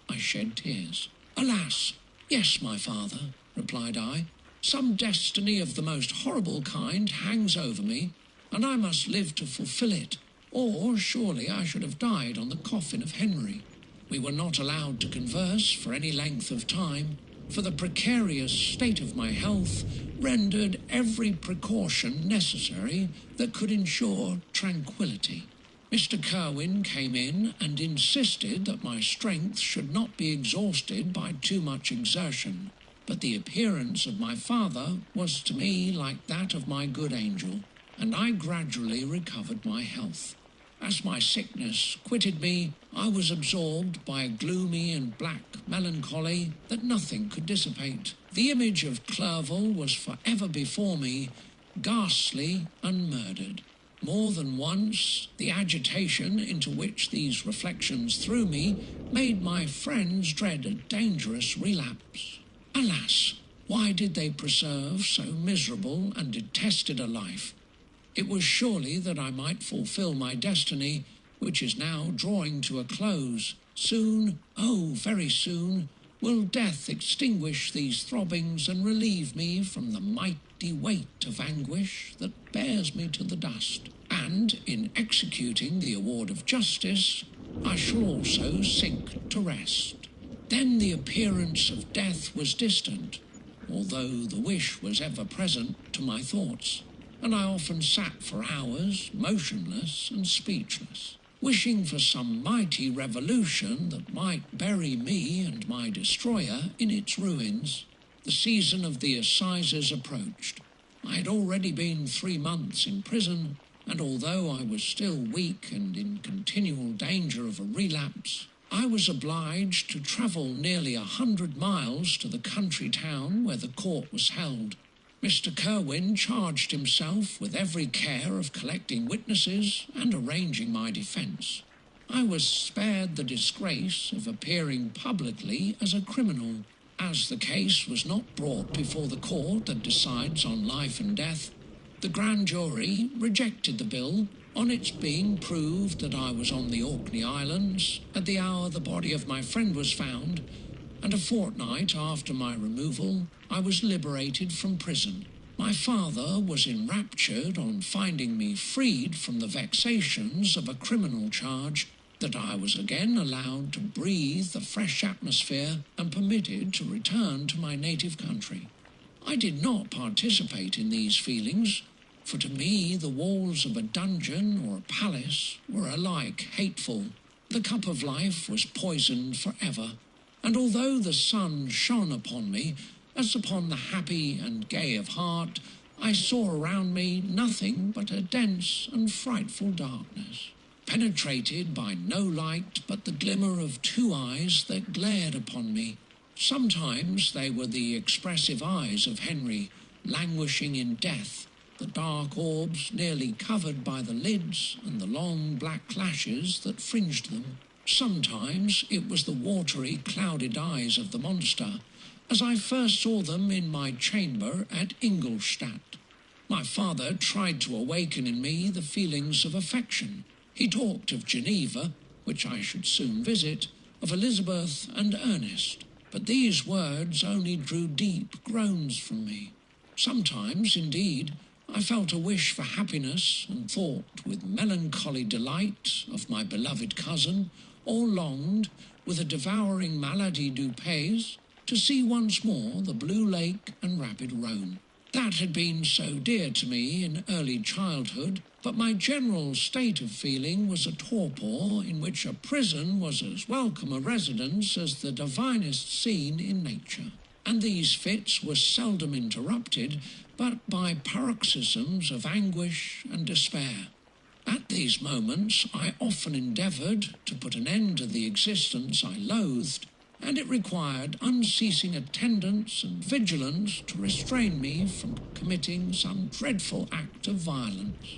I shed tears. "Alas! Yes, my father," replied I. "Some destiny of the most horrible kind hangs over me, and I must live to fulfil it, or surely I should have died on the coffin of Henry." We were not allowed to converse for any length of time, for the precarious state of my health rendered every precaution necessary that could ensure tranquillity. Mr. Kirwin came in and insisted that my strength should not be exhausted by too much exertion, but the appearance of my father was to me like that of my good angel, and I gradually recovered my health. As my sickness quitted me, I was absorbed by a gloomy and black melancholy that nothing could dissipate. The image of Clerval was for ever before me, ghastly and murdered. More than once, the agitation into which these reflections threw me made my friends dread a dangerous relapse. Alas! Why did they preserve so miserable and detested a life? It was surely that I might fulfil my destiny, which is now drawing to a close. Soon, oh, very soon, will death extinguish these throbbings and relieve me from the mighty weight of anguish that bears me to the dust. And in executing the award of justice, I shall also sink to rest. Then the appearance of death was distant, although the wish was ever present to my thoughts. and I often sat for hours, motionless and speechless, wishing for some mighty revolution that might bury me and my destroyer in its ruins. The season of the assizes approached. I had already been 3 months in prison, and although I was still weak and in continual danger of a relapse, I was obliged to travel nearly 100 miles to the country town where the court was held. Mr. Kerwin charged himself with every care of collecting witnesses and arranging my defence. I was spared the disgrace of appearing publicly as a criminal. As the case was not brought before the court that decides on life and death, the grand jury rejected the bill on its being proved that I was on the Orkney Islands at the hour the body of my friend was found, and a fortnight after my removal, I was liberated from prison. My father was enraptured on finding me freed from the vexations of a criminal charge, that I was again allowed to breathe the fresh atmosphere and permitted to return to my native country. I did not participate in these feelings, for to me the walls of a dungeon or a palace were alike hateful. The cup of life was poisoned forever, and although the sun shone upon me as upon the happy and gay of heart, I saw around me nothing but a dense and frightful darkness, penetrated by no light but the glimmer of 2 eyes that glared upon me. Sometimes they were the expressive eyes of Henry, languishing in death, the dark orbs nearly covered by the lids and the long black lashes that fringed them. Sometimes it was the watery, clouded eyes of the monster, as I first saw them in my chamber at Ingolstadt. My father tried to awaken in me the feelings of affection. He talked of Geneva, which I should soon visit, of Elizabeth and Ernest, but these words only drew deep groans from me. Sometimes, indeed, I felt a wish for happiness and thought with melancholy delight of my beloved cousin, or longed, with a devouring malady du pays, to see once more the blue lake and rapid Rhone. That had been so dear to me in early childhood, but my general state of feeling was a torpor in which a prison was as welcome a residence as the divinest scene in nature, and these fits were seldom interrupted but by paroxysms of anguish and despair. At these moments I often endeavoured to put an end to the existence I loathed, and it required unceasing attendance and vigilance to restrain me from committing some dreadful act of violence.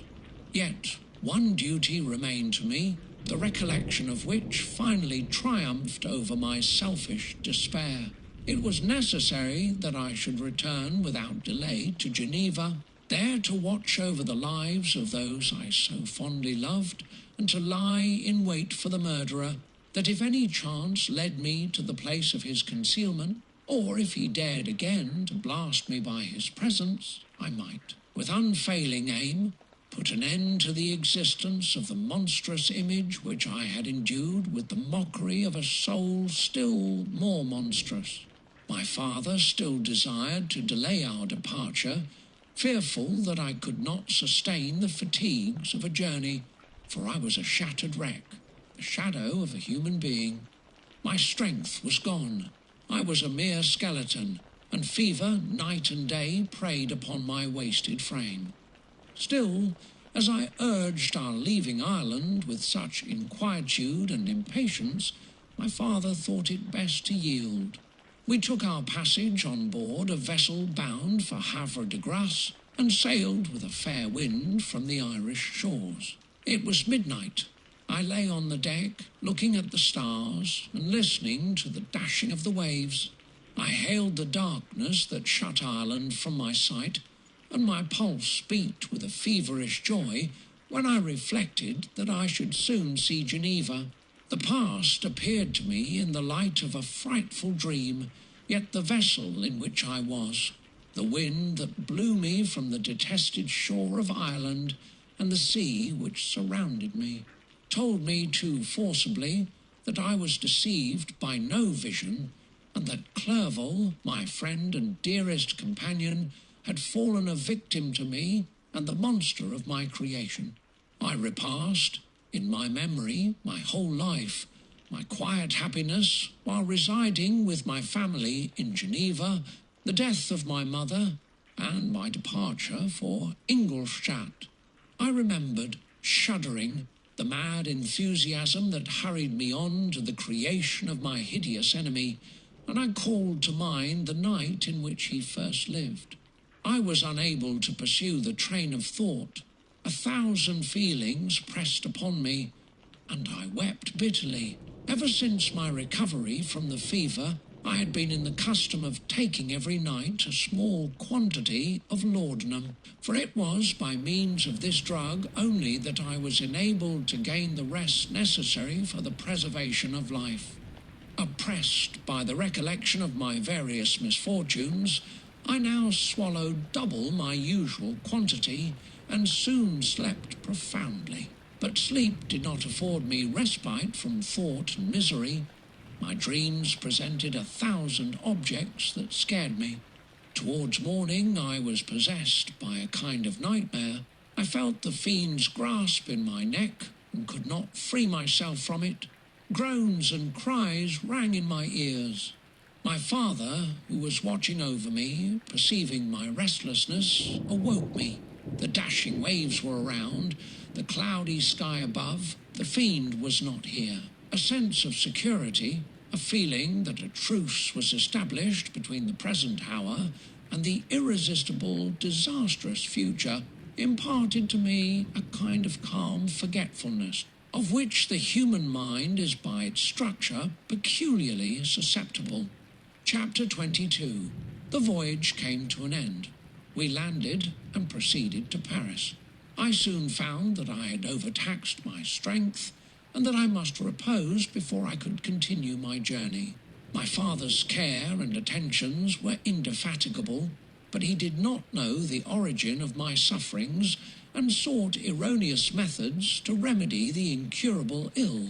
Yet one duty remained to me, the recollection of which finally triumphed over my selfish despair. It was necessary that I should return without delay to Geneva, there to watch over the lives of those I so fondly loved, and to lie in wait for the murderer, that if any chance led me to the place of his concealment, or if he dared again to blast me by his presence, I might, with unfailing aim, put an end to the existence of the monstrous image which I had endued with the mockery of a soul still more monstrous. My father still desired to delay our departure, fearful that I could not sustain the fatigues of a journey, for I was a shattered wreck, the shadow of a human being. My strength was gone. I was a mere skeleton, and fever night and day preyed upon my wasted frame. Still, as I urged our leaving Ireland with such inquietude and impatience, my father thought it best to yield. We took our passage on board a vessel bound for Havre de Grace, and sailed with a fair wind from the Irish shores. It was midnight. I lay on the deck, looking at the stars and listening to the dashing of the waves. I hailed the darkness that shut Ireland from my sight, and my pulse beat with a feverish joy when I reflected that I should soon see Geneva. The past appeared to me in the light of a frightful dream, yet the vessel in which I was, the wind that blew me from the detested shore of Ireland, and the sea which surrounded me, told me too forcibly that I was deceived by no vision, and that Clerval, my friend and dearest companion, had fallen a victim to me and the monster of my creation. I repassed, in my memory, my whole life, my quiet happiness while residing with my family in Geneva, the death of my mother, and my departure for Ingolstadt. I remembered, shuddering, the mad enthusiasm that hurried me on to the creation of my hideous enemy, and I called to mind the night in which he first lived. I was unable to pursue the train of thought. 1,000 feelings pressed upon me, and I wept bitterly. Ever since my recovery from the fever, I had been in the custom of taking every night a small quantity of laudanum, for it was by means of this drug only that I was enabled to gain the rest necessary for the preservation of life. Oppressed by the recollection of my various misfortunes, I now swallowed double my usual quantity, and soon slept profoundly. But sleep did not afford me respite from thought and misery. My dreams presented 1,000 objects that scared me. Towards morning I was possessed by a kind of nightmare. I felt the fiend's grasp in my neck and could not free myself from it. Groans and cries rang in my ears. My father, who was watching over me, perceiving my restlessness, awoke me. The dashing waves were around, the cloudy sky above. The fiend was not here. A sense of security, a feeling that a truce was established between the present hour and the irresistible, disastrous future, imparted to me a kind of calm forgetfulness, of which the human mind is by its structure peculiarly susceptible. Chapter 22. The voyage came to an end. We landed and proceeded to Paris. I soon found that I had overtaxed my strength, and that I must repose before I could continue my journey. My father's care and attentions were indefatigable, but he did not know the origin of my sufferings, and sought erroneous methods to remedy the incurable ill.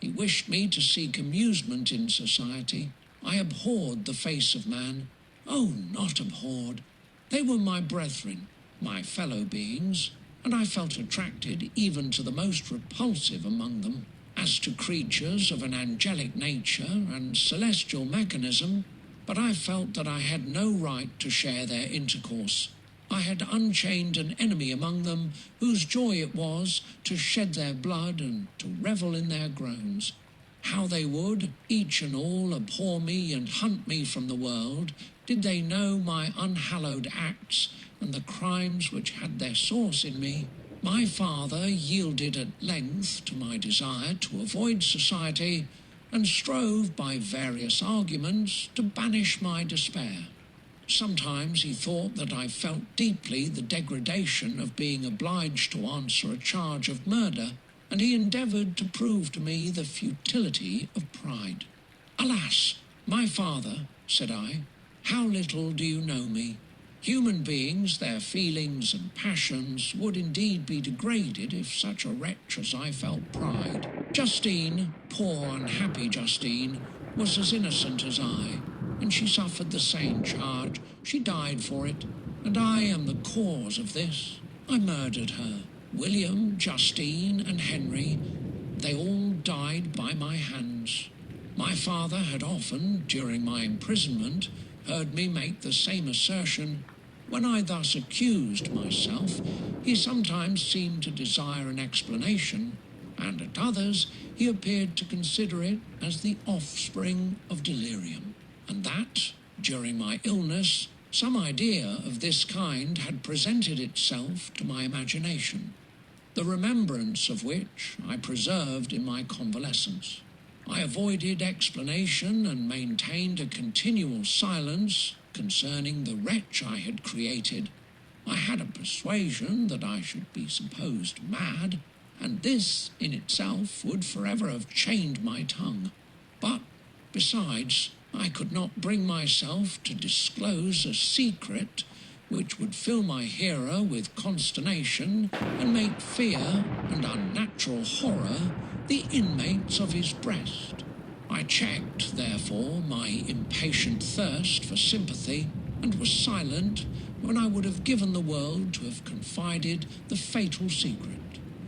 He wished me to seek amusement in society. I abhorred the face of man. Oh, not abhorred. They were my brethren, my fellow beings, and I felt attracted even to the most repulsive among them. As to creatures of an angelic nature and celestial mechanism, but I felt that I had no right to share their intercourse. I had unchained an enemy among them whose joy it was to shed their blood and to revel in their groans. How they would, each and all, abhor me and hunt me from the world, did they know my unhallowed acts and the crimes which had their source in me. My father yielded at length to my desire to avoid society, and strove by various arguments to banish my despair. Sometimes he thought that I felt deeply the degradation of being obliged to answer a charge of murder, and he endeavoured to prove to me the futility of pride. "Alas, my father," said I, "how little do you know me? Human beings, their feelings and passions would indeed be degraded if such a wretch as I felt pride. Justine, poor unhappy Justine, was as innocent as I, and she suffered the same charge. She died for it, and I am the cause of this. I murdered her. William, Justine, and Henry, they all died by my hands." My father had often, during my imprisonment, heard me make the same assertion. When I thus accused myself, he sometimes seemed to desire an explanation, and at others he appeared to consider it as the offspring of delirium, and that, during my illness, some idea of this kind had presented itself to my imagination, the remembrance of which I preserved in my convalescence. I avoided explanation and maintained a continual silence concerning the wretch I had created. I had a persuasion that I should be supposed mad, and this in itself would forever have chained my tongue. But, besides, I could not bring myself to disclose a secret which would fill my hearer with consternation and make fear and unnatural horror the inmates of his breast. I checked, therefore, my impatient thirst for sympathy, and was silent when I would have given the world to have confided the fatal secret.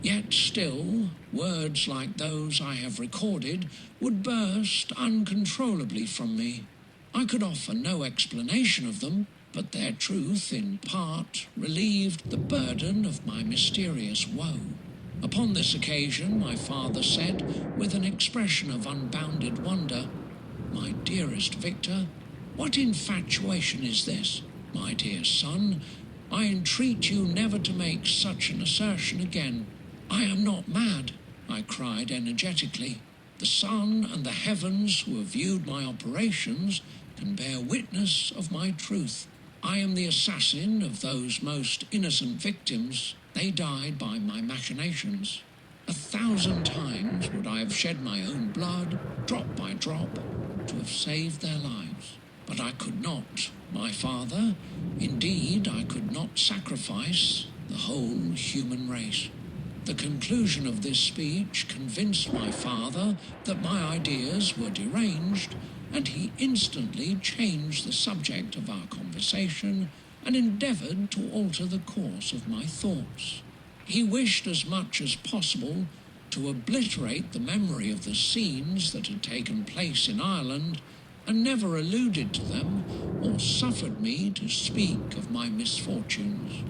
Yet still, words like those I have recorded would burst uncontrollably from me. I could offer no explanation of them, but their truth in part relieved the burden of my mysterious woe. Upon this occasion, my father said, with an expression of unbounded wonder, "My dearest Victor, what infatuation is this? My dear son, I entreat you never to make such an assertion again. I am not mad," I cried energetically. "The sun and the heavens who have viewed my operations can bear witness of my truth. I am the assassin of those most innocent victims. They died by my machinations. 1,000 times would I have shed my own blood, drop by drop, to have saved their lives. But I could not, my father. Indeed, I could not sacrifice the whole human race." The conclusion of this speech convinced my father that my ideas were deranged, and he instantly changed the subject of our conversation and endeavoured to alter the course of my thoughts. He wished as much as possible to obliterate the memory of the scenes that had taken place in Ireland, and never alluded to them or suffered me to speak of my misfortunes.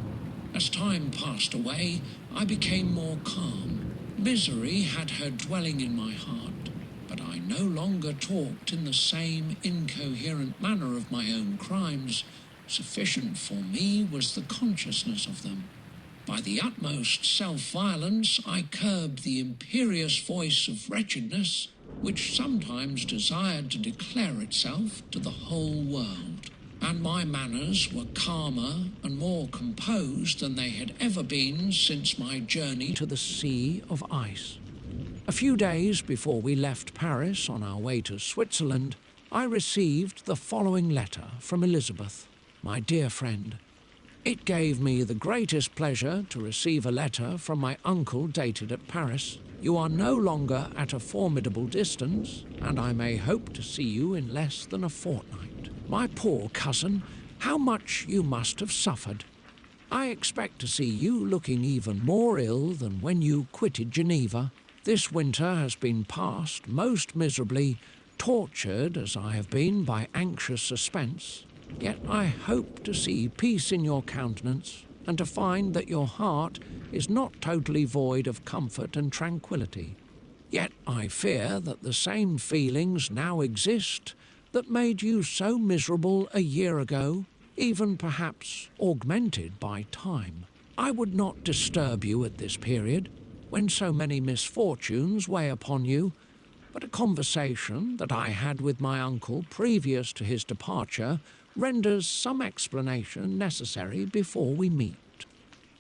As time passed away, I became more calm. Misery had her dwelling in my heart, but I no longer talked in the same incoherent manner of my own crimes. Sufficient for me was the consciousness of them. By the utmost self-violence, I curbed the imperious voice of wretchedness, which sometimes desired to declare itself to the whole world, and my manners were calmer and more composed than they had ever been since my journey to the Sea of Ice. A few days before we left Paris on our way to Switzerland, I received the following letter from Elizabeth, my dear friend. It gave me the greatest pleasure to receive a letter from my uncle dated at Paris. You are no longer at a formidable distance, and I may hope to see you in less than a fortnight. My poor cousin, how much you must have suffered. I expect to see you looking even more ill than when you quitted Geneva. This winter has been passed most miserably, tortured as I have been by anxious suspense. Yet I hope to see peace in your countenance, and to find that your heart is not totally void of comfort and tranquillity. Yet I fear that the same feelings now exist that made you so miserable a year ago, even perhaps augmented by time. I would not disturb you at this period, when so many misfortunes weigh upon you, but a conversation that I had with my uncle previous to his departure renders some explanation necessary before we meet.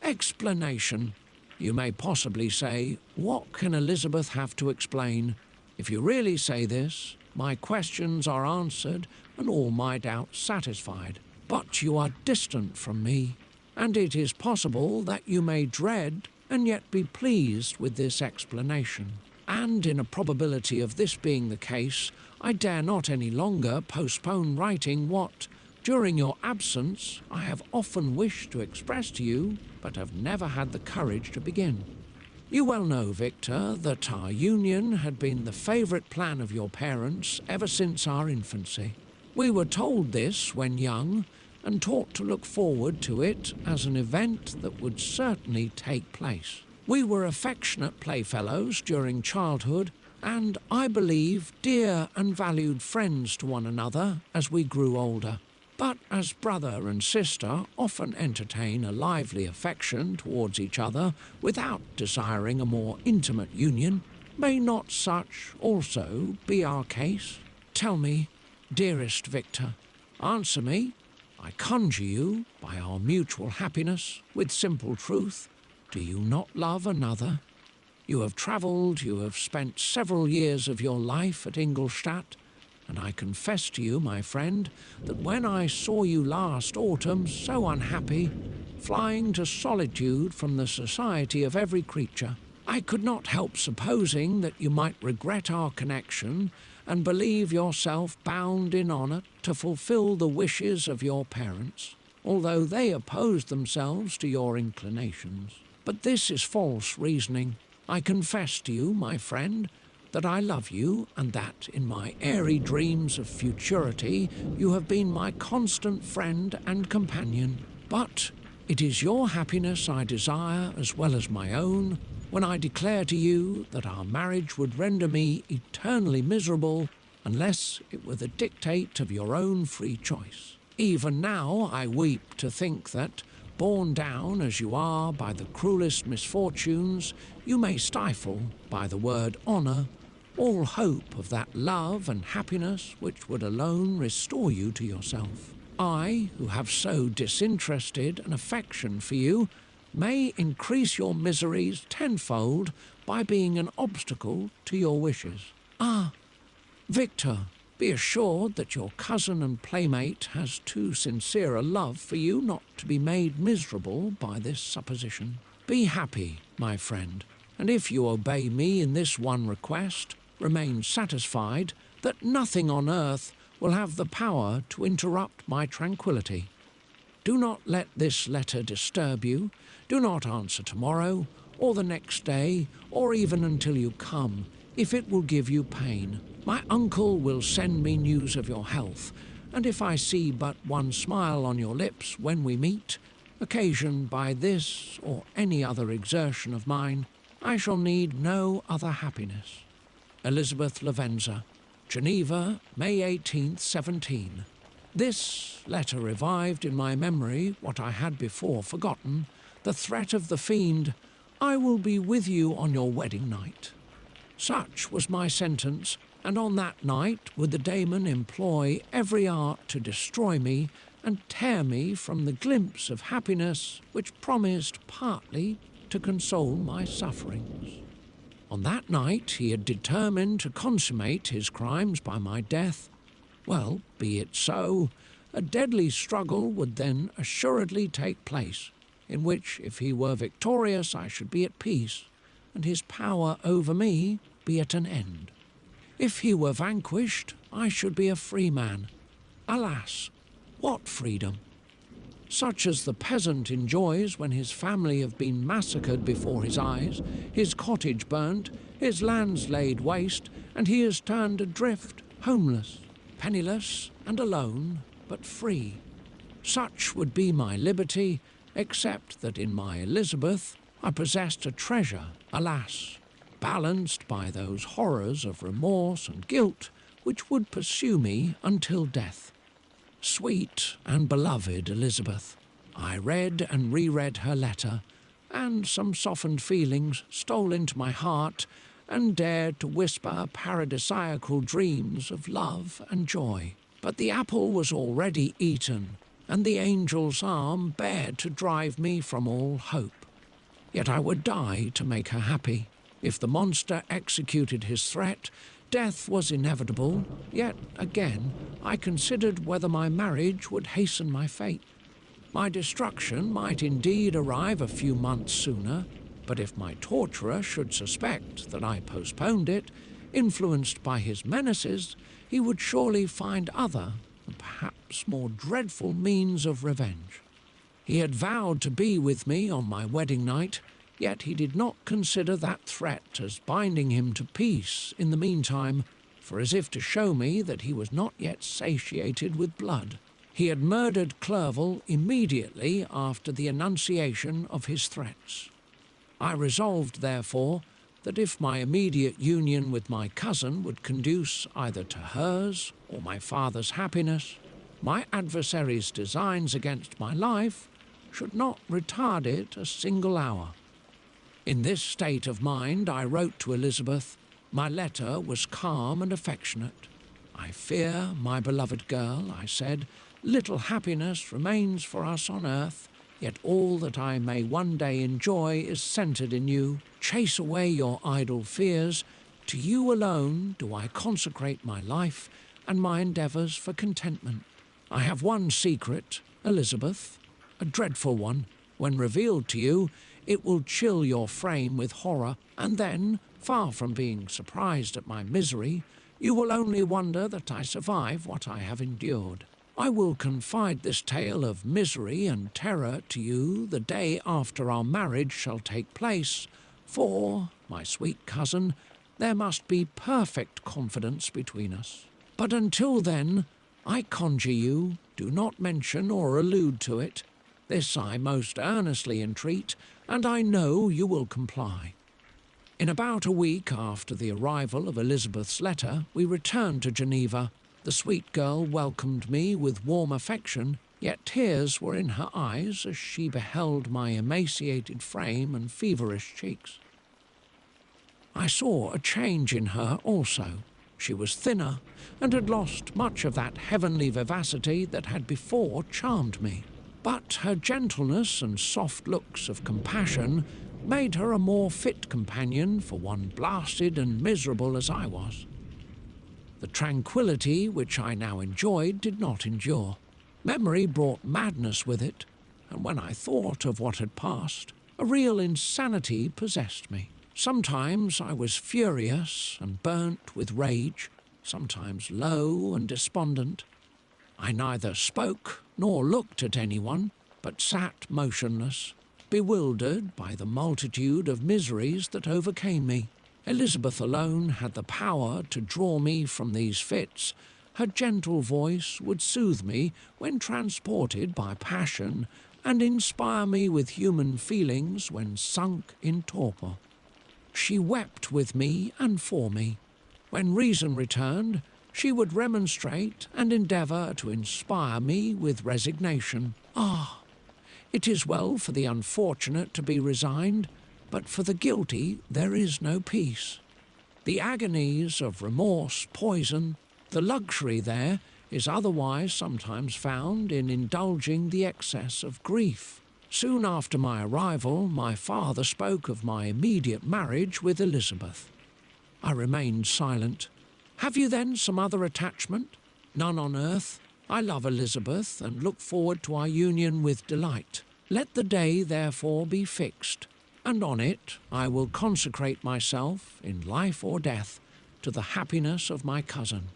Explanation. You may possibly say, what can Elizabeth have to explain? If you really say this, my questions are answered and all my doubts satisfied. But you are distant from me, and it is possible that you may dread and yet be pleased with this explanation. And in a probability of this being the case, I dare not any longer postpone writing what, during your absence, I have often wished to express to you, but have never had the courage to begin. You well know, Victor, that our union had been the favourite plan of your parents ever since our infancy. We were told this when young, and taught to look forward to it as an event that would certainly take place. We were affectionate playfellows during childhood, and, I believe, dear and valued friends to one another as we grew older. But as brother and sister often entertain a lively affection towards each other without desiring a more intimate union, may not such also be our case? Tell me, dearest Victor, answer me, I conjure you, by our mutual happiness, with simple truth, do you not love another? You have travelled, you have spent several years of your life at Ingolstadt, and I confess to you, my friend, that when I saw you last autumn so unhappy, flying to solitude from the society of every creature, I could not help supposing that you might regret our connection and believe yourself bound in honour to fulfil the wishes of your parents. although they oppose themselves to your inclinations. But this is false reasoning. I confess to you, my friend, that I love you, and that in my airy dreams of futurity you have been my constant friend and companion. But it is your happiness I desire as well as my own when I declare to you that our marriage would render me eternally miserable unless it were the dictate of your own free choice. Even now I weep to think that, borne down as you are by the cruelest misfortunes, you may stifle, by the word honour, all hope of that love and happiness which would alone restore you to yourself. I, who have so disinterested an affection for you, may increase your miseries tenfold by being an obstacle to your wishes. Ah, Victor, be assured that your cousin and playmate has too sincere a love for you not to be made miserable by this supposition. Be happy, my friend, and if you obey me in this one request, remain satisfied that nothing on earth will have the power to interrupt my tranquillity. Do not let this letter disturb you. Do not answer tomorrow, or the next day, or even until you come, if it will give you pain. My uncle will send me news of your health, and if I see but one smile on your lips when we meet, occasioned by this or any other exertion of mine, I shall need no other happiness. Elizabeth Lavenza, Geneva, May 18th, 17. This letter revived in my memory what I had before forgotten, the threat of the fiend, "I will be with you on your wedding night." Such was my sentence, and on that night would the daemon employ every art to destroy me and tear me from the glimpse of happiness which promised partly to console my sufferings. On that night he had determined to consummate his crimes by my death. Well, be it so. A deadly struggle would then assuredly take place, in which, if he were victorious, I should be at peace, and his power over me be at an end. If he were vanquished, I should be a free man. Alas, what freedom! Such as the peasant enjoys when his family have been massacred before his eyes, his cottage burnt, his lands laid waste, and he is turned adrift, homeless, penniless and alone, but free. Such would be my liberty, except that in my Elizabeth I possessed a treasure, alas, balanced by those horrors of remorse and guilt which would pursue me until death. Sweet and beloved Elizabeth, I read and reread her letter, and some softened feelings stole into my heart and dared to whisper paradisiacal dreams of love and joy. But the apple was already eaten, and the angel's arm bared to drive me from all hope. Yet I would die to make her happy. If the monster executed his threat, death was inevitable, yet again I considered whether my marriage would hasten my fate. My destruction might indeed arrive a few months sooner, but if my torturer should suspect that I postponed it, influenced by his menaces, he would surely find other, and perhaps more dreadful means of revenge. He had vowed to be with me on my wedding night, yet he did not consider that threat as binding him to peace in the meantime, for as if to show me that he was not yet satiated with blood, he had murdered Clerval immediately after the enunciation of his threats. I resolved, therefore, that if my immediate union with my cousin would conduce either to hers or my father's happiness, my adversary's designs against my life should not retard it a single hour. In this state of mind I wrote to Elizabeth. My letter was calm and affectionate. "I fear, my beloved girl," I said, "little happiness remains for us on earth, yet all that I may one day enjoy is centred in you. Chase away your idle fears. To you alone do I consecrate my life and my endeavours for contentment. I have one secret, Elizabeth, a dreadful one. When revealed to you, it will chill your frame with horror, and then, far from being surprised at my misery, you will only wonder that I survive what I have endured. I will confide this tale of misery and terror to you the day after our marriage shall take place, for, my sweet cousin, there must be perfect confidence between us. But until then, I conjure you, do not mention or allude to it. This I most earnestly entreat, and I know you will comply. In about a week after the arrival of Elizabeth's letter, we returned to Geneva. The sweet girl welcomed me with warm affection, yet tears were in her eyes as she beheld my emaciated frame and feverish cheeks. I saw a change in her also. She was thinner, and had lost much of that heavenly vivacity that had before charmed me. But her gentleness and soft looks of compassion made her a more fit companion for one blasted and miserable as I was. The tranquillity which I now enjoyed did not endure. Memory brought madness with it, and when I thought of what had passed, a real insanity possessed me. Sometimes I was furious and burnt with rage, sometimes low and despondent. I neither spoke nor looked at anyone, but sat motionless, bewildered by the multitude of miseries that overcame me. Elizabeth alone had the power to draw me from these fits. Her gentle voice would soothe me when transported by passion, and inspire me with human feelings when sunk in torpor. She wept with me and for me. When reason returned, she would remonstrate and endeavour to inspire me with resignation. Ah, it is well for the unfortunate to be resigned, but for the guilty there is no peace. The agonies of remorse poison. The luxury there is otherwise sometimes found in indulging the excess of grief. Soon after my arrival, my father spoke of my immediate marriage with Elizabeth. I remained silent. Have you then some other attachment? None on earth. I love Elizabeth and look forward to our union with delight. Let the day therefore be fixed, and on it I will consecrate myself, in life or death, to the happiness of my cousin.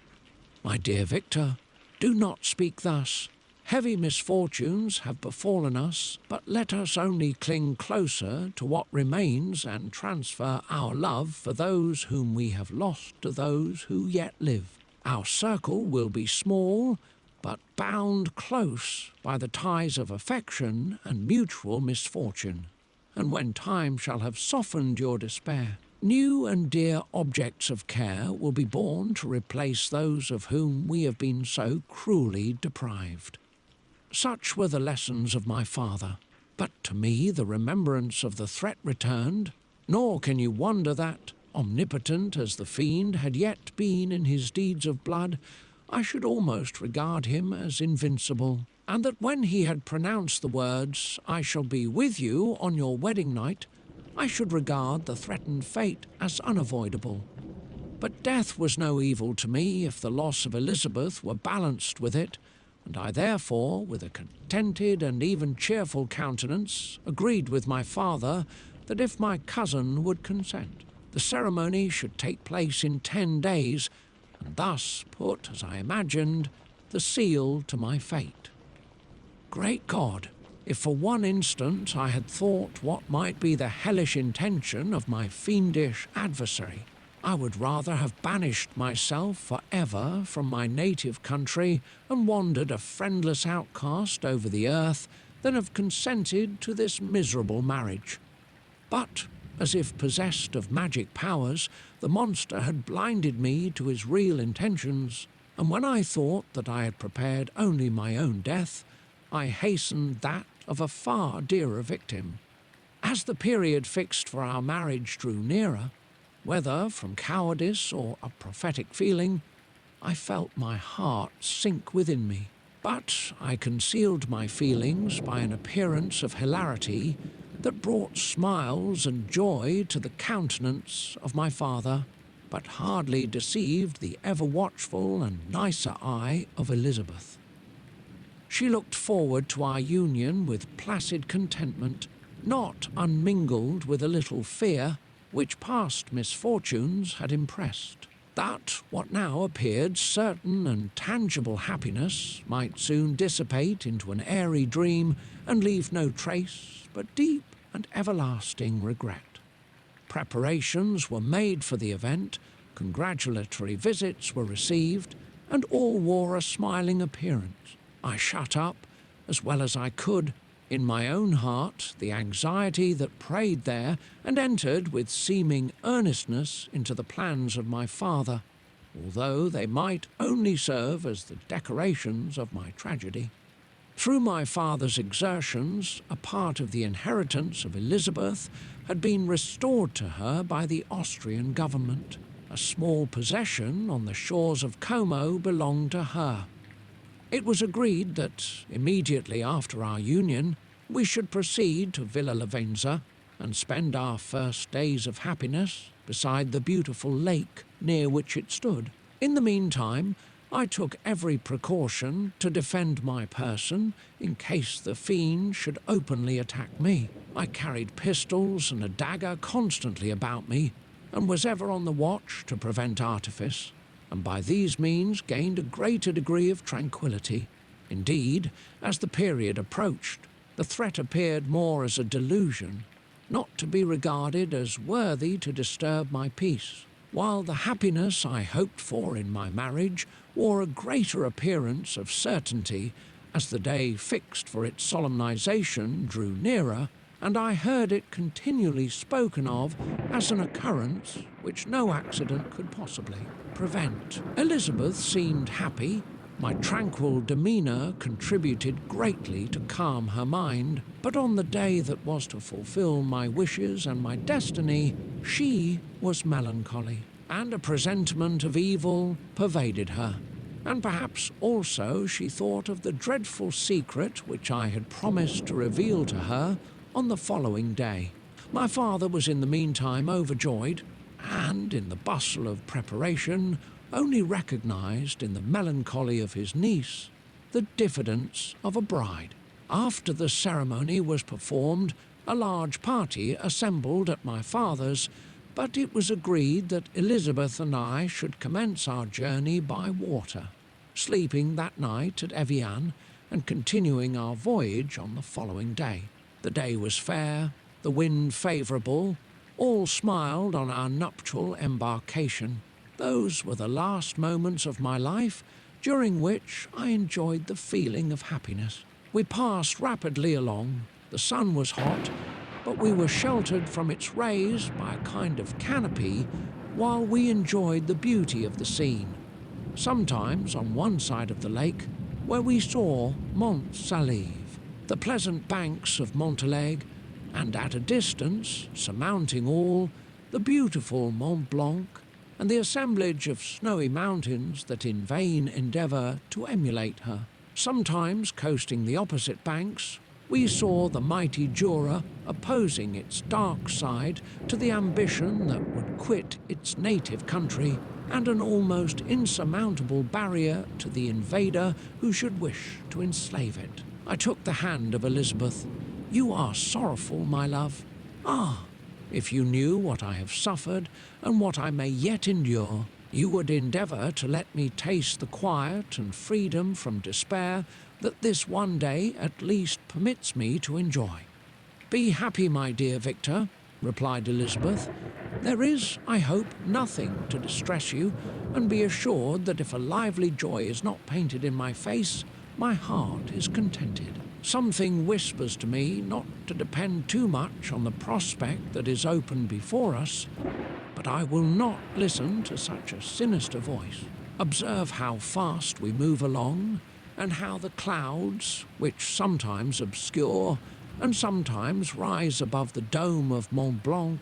My dear Victor, do not speak thus. Heavy misfortunes have befallen us, but let us only cling closer to what remains and transfer our love for those whom we have lost to those who yet live. Our circle will be small, but bound close by the ties of affection and mutual misfortune. And when time shall have softened your despair, new and dear objects of care will be born to replace those of whom we have been so cruelly deprived. Such were the lessons of my father, but to me the remembrance of the threat returned, nor can you wonder that, omnipotent as the fiend had yet been in his deeds of blood, I should almost regard him as invincible, and that when he had pronounced the words, "I shall be with you on your wedding night," I should regard the threatened fate as unavoidable. But death was no evil to me if the loss of Elizabeth were balanced with it, and I therefore, with a contented and even cheerful countenance, agreed with my father that if my cousin would consent, the ceremony should take place in 10 days, and thus put, as I imagined, the seal to my fate. Great God! If for one instant I had thought what might be the hellish intention of my fiendish adversary, I would rather have banished myself for ever from my native country and wandered a friendless outcast over the earth than have consented to this miserable marriage. But, as if possessed of magic powers, the monster had blinded me to his real intentions, and when I thought that I had prepared only my own death, I hastened that of a far dearer victim. As the period fixed for our marriage drew nearer, whether from cowardice or a prophetic feeling, I felt my heart sink within me. But I concealed my feelings by an appearance of hilarity that brought smiles and joy to the countenance of my father, but hardly deceived the ever-watchful and nicer eye of Elizabeth. She looked forward to our union with placid contentment, not unmingled with a little fear, which past misfortunes had impressed. that what now appeared certain and tangible happiness might soon dissipate into an airy dream and leave no trace but deep and everlasting regret. Preparations were made for the event, congratulatory visits were received, and all wore a smiling appearance. I shut up, as well as I could, in my own heart the anxiety that preyed there, and entered with seeming earnestness into the plans of my father, although they might only serve as the decorations of my tragedy. Through my father's exertions, a part of the inheritance of Elizabeth had been restored to her by the Austrian government. A small possession on the shores of Como belonged to her. It was agreed that, immediately after our union, we should proceed to Villa Lavenza and spend our first days of happiness beside the beautiful lake near which it stood. In the meantime, I took every precaution to defend my person in case the fiend should openly attack me. I carried pistols and a dagger constantly about me, and was ever on the watch to prevent artifice, and by these means gained a greater degree of tranquillity. Indeed, as the period approached, the threat appeared more as a delusion, not to be regarded as worthy to disturb my peace, while the happiness I hoped for in my marriage wore a greater appearance of certainty as the day fixed for its solemnization drew nearer, and I heard it continually spoken of as an occurrence which no accident could possibly prevent. Elizabeth seemed happy. My tranquil demeanour contributed greatly to calm her mind, but on the day that was to fulfil my wishes and my destiny, she was melancholy, and a presentiment of evil pervaded her. And perhaps also she thought of the dreadful secret which I had promised to reveal to her on the following day. My father was in the meantime overjoyed, and in the bustle of preparation only recognized in the melancholy of his niece the diffidence of a bride. After the ceremony was performed, a large party assembled at my father's, but it was agreed that Elizabeth and I should commence our journey by water, sleeping that night at Evian and continuing our voyage on the following day. The day was fair, the wind favourable, all smiled on our nuptial embarkation. Those were the last moments of my life during which I enjoyed the feeling of happiness. We passed rapidly along. The sun was hot, but we were sheltered from its rays by a kind of canopy while we enjoyed the beauty of the scene. Sometimes on one side of the lake, where we saw Mont Saleve, the pleasant banks of Montalegre, and at a distance, surmounting all, the beautiful Mont Blanc, and the assemblage of snowy mountains that in vain endeavour to emulate her. Sometimes, coasting the opposite banks, we saw the mighty Jura opposing its dark side to the ambition that would quit its native country, and an almost insurmountable barrier to the invader who should wish to enslave it. I took the hand of Elizabeth. "You are sorrowful, my love. Ah, if you knew what I have suffered and what I may yet endure, you would endeavour to let me taste the quiet and freedom from despair that this one day at least permits me to enjoy." "Be happy, my dear Victor," replied Elizabeth. "There is, I hope, nothing to distress you, and be assured that if a lively joy is not painted in my face, my heart is contented. Something whispers to me not to depend too much on the prospect that is open before us, but I will not listen to such a sinister voice. Observe how fast we move along, and how the clouds, which sometimes obscure and sometimes rise above the dome of Mont Blanc,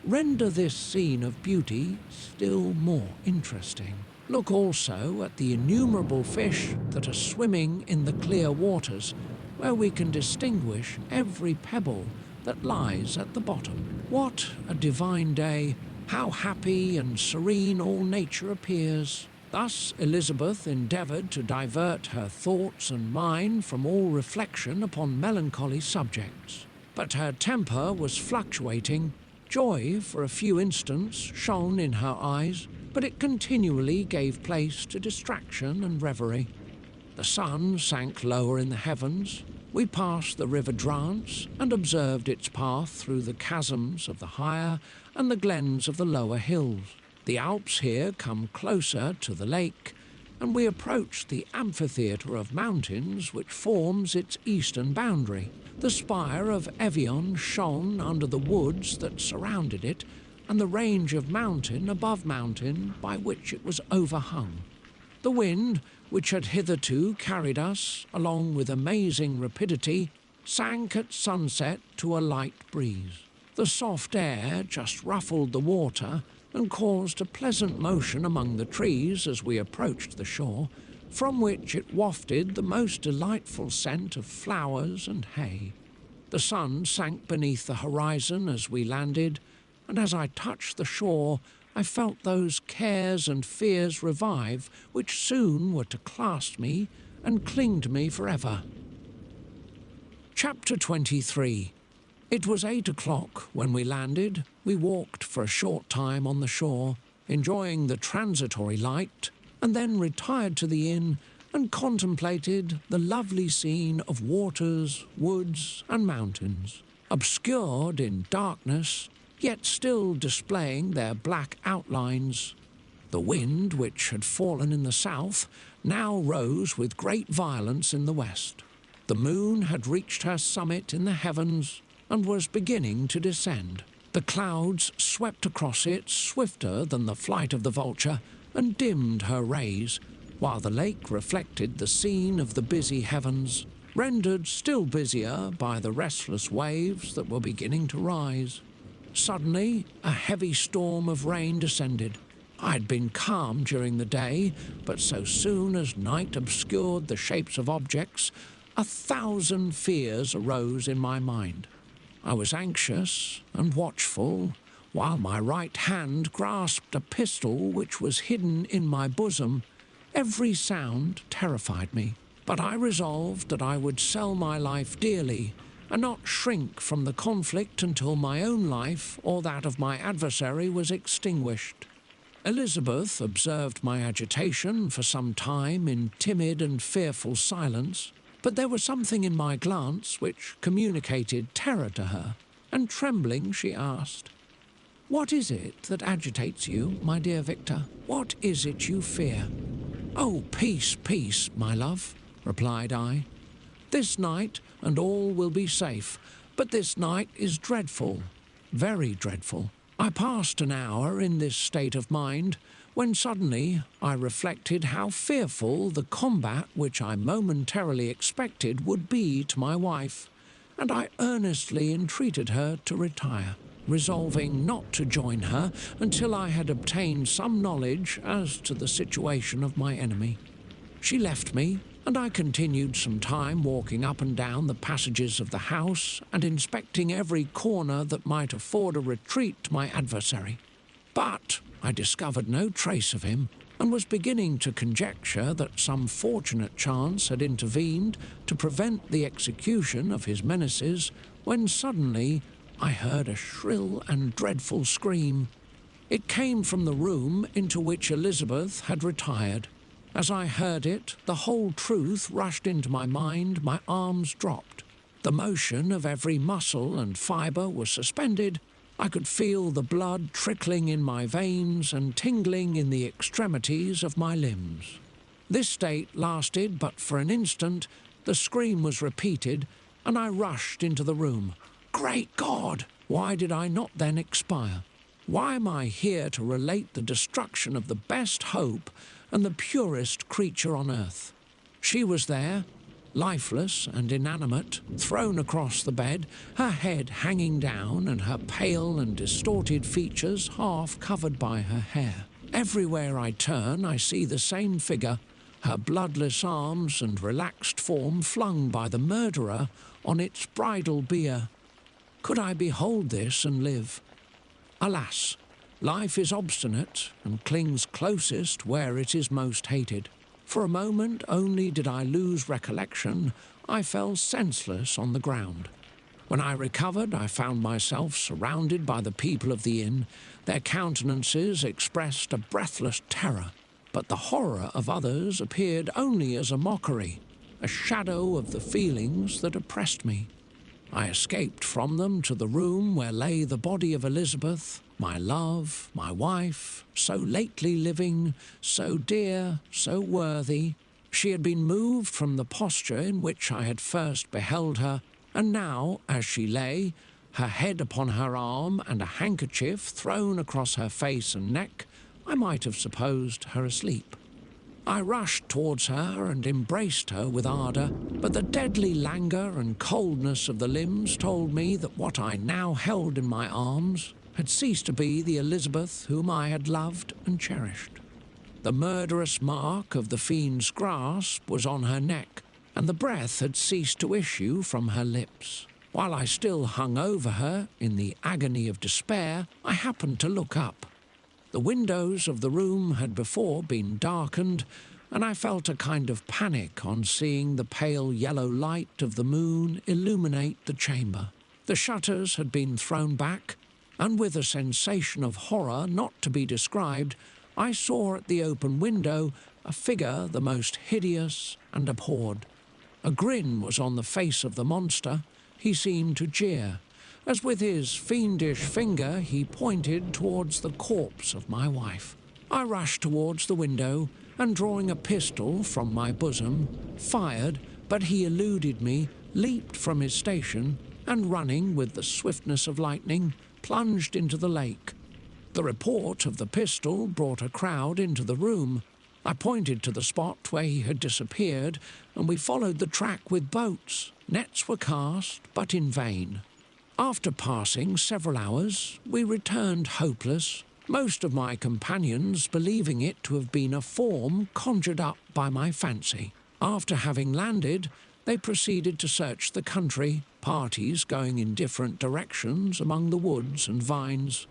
render this scene of beauty still more interesting. Look also at the innumerable fish that are swimming in the clear waters, where we can distinguish every pebble that lies at the bottom. What a divine day! How happy and serene all nature appears! Thus Elizabeth endeavoured to divert her thoughts and mine from all reflection upon melancholy subjects. But her temper was fluctuating. Joy for a few instants shone in her eyes, but it continually gave place to distraction and reverie. The sun sank lower in the heavens. We passed the river Drance and observed its path through the chasms of the higher and the glens of the lower hills. The Alps here come closer to the lake, and we approached the amphitheatre of mountains which forms its eastern boundary. The spire of Evian shone under the woods that surrounded it, and the range of mountain above mountain by which it was overhung. The wind, which had hitherto carried us along with amazing rapidity, sank at sunset to a light breeze. The soft air just ruffled the water and caused a pleasant motion among the trees as we approached the shore, from which it wafted the most delightful scent of flowers and hay. The sun sank beneath the horizon as we landed, and as I touched the shore, I felt those cares and fears revive which soon were to clasp me and cling to me forever. Chapter 23. It was 8 o'clock when we landed. We walked for a short time on the shore, enjoying the transitory light, and then retired to the inn and contemplated the lovely scene of waters, woods, and mountains, obscured in darkness, yet still displaying their black outlines. The wind, which had fallen in the south, now rose with great violence in the west. The moon had reached her summit in the heavens and was beginning to descend. The clouds swept across it swifter than the flight of the vulture and dimmed her rays, while the lake reflected the scene of the busy heavens, rendered still busier by the restless waves that were beginning to rise. Suddenly, a heavy storm of rain descended. I had been calm during the day, but so soon as night obscured the shapes of objects, 1,000 fears arose in my mind. I was anxious and watchful, while my right hand grasped a pistol which was hidden in my bosom. Every sound terrified me, but I resolved that I would sell my life dearly and not shrink from the conflict until my own life or that of my adversary was extinguished. Elizabeth observed my agitation for some time in timid and fearful silence, but there was something in my glance which communicated terror to her, and trembling she asked, "What is it that agitates you, my dear Victor? What is it you fear?" "Oh, peace, peace, my love," replied I. "This night and all will be safe, but this night is dreadful, very dreadful." I passed an hour in this state of mind, when suddenly I reflected how fearful the combat which I momentarily expected would be to my wife, and I earnestly entreated her to retire, resolving not to join her until I had obtained some knowledge as to the situation of my enemy. She left me, and I continued some time walking up and down the passages of the house and inspecting every corner that might afford a retreat to my adversary. But I discovered no trace of him, and was beginning to conjecture that some fortunate chance had intervened to prevent the execution of his menaces, when suddenly I heard a shrill and dreadful scream. It came from the room into which Elizabeth had retired. As I heard it, the whole truth rushed into my mind, my arms dropped. The motion of every muscle and fibre was suspended. I could feel the blood trickling in my veins and tingling in the extremities of my limbs. This state lasted but for an instant. The scream was repeated, and I rushed into the room. Great God! Why did I not then expire? Why am I here to relate the destruction of the best hope and the purest creature on earth? She was there, lifeless and inanimate, thrown across the bed, her head hanging down and her pale and distorted features half covered by her hair. Everywhere I turn, I see the same figure, her bloodless arms and relaxed form flung by the murderer on its bridal bier. Could I behold this and live? Alas, life is obstinate and clings closest where it is most hated. For a moment only did I lose recollection. I fell senseless on the ground. When I recovered, I found myself surrounded by the people of the inn. Their countenances expressed a breathless terror, but the horror of others appeared only as a mockery, a shadow of the feelings that oppressed me. I escaped from them to the room where lay the body of Elizabeth, my love, my wife, so lately living, so dear, so worthy. She had been moved from the posture in which I had first beheld her, and now, as she lay, her head upon her arm and a handkerchief thrown across her face and neck, I might have supposed her asleep. I rushed towards her and embraced her with ardour, but the deadly languor and coldness of the limbs told me that what I now held in my arms had ceased to be the Elizabeth whom I had loved and cherished. The murderous mark of the fiend's grasp was on her neck, and the breath had ceased to issue from her lips. While I still hung over her in the agony of despair, I happened to look up. The windows of the room had before been darkened, and I felt a kind of panic on seeing the pale yellow light of the moon illuminate the chamber. The shutters had been thrown back, and with a sensation of horror not to be described, I saw at the open window a figure the most hideous and abhorred. A grin was on the face of the monster. He seemed to jeer, as with his fiendish finger he pointed towards the corpse of my wife. I rushed towards the window, and drawing a pistol from my bosom, fired, but he eluded me, leaped from his station, and running with the swiftness of lightning, plunged into the lake. The report of the pistol brought a crowd into the room. I pointed to the spot where he had disappeared, and we followed the track with boats. Nets were cast, but in vain. After passing several hours, we returned hopeless, most of my companions believing it to have been a form conjured up by my fancy. After having landed, they proceeded to search the country, parties going in different directions among the woods and vines.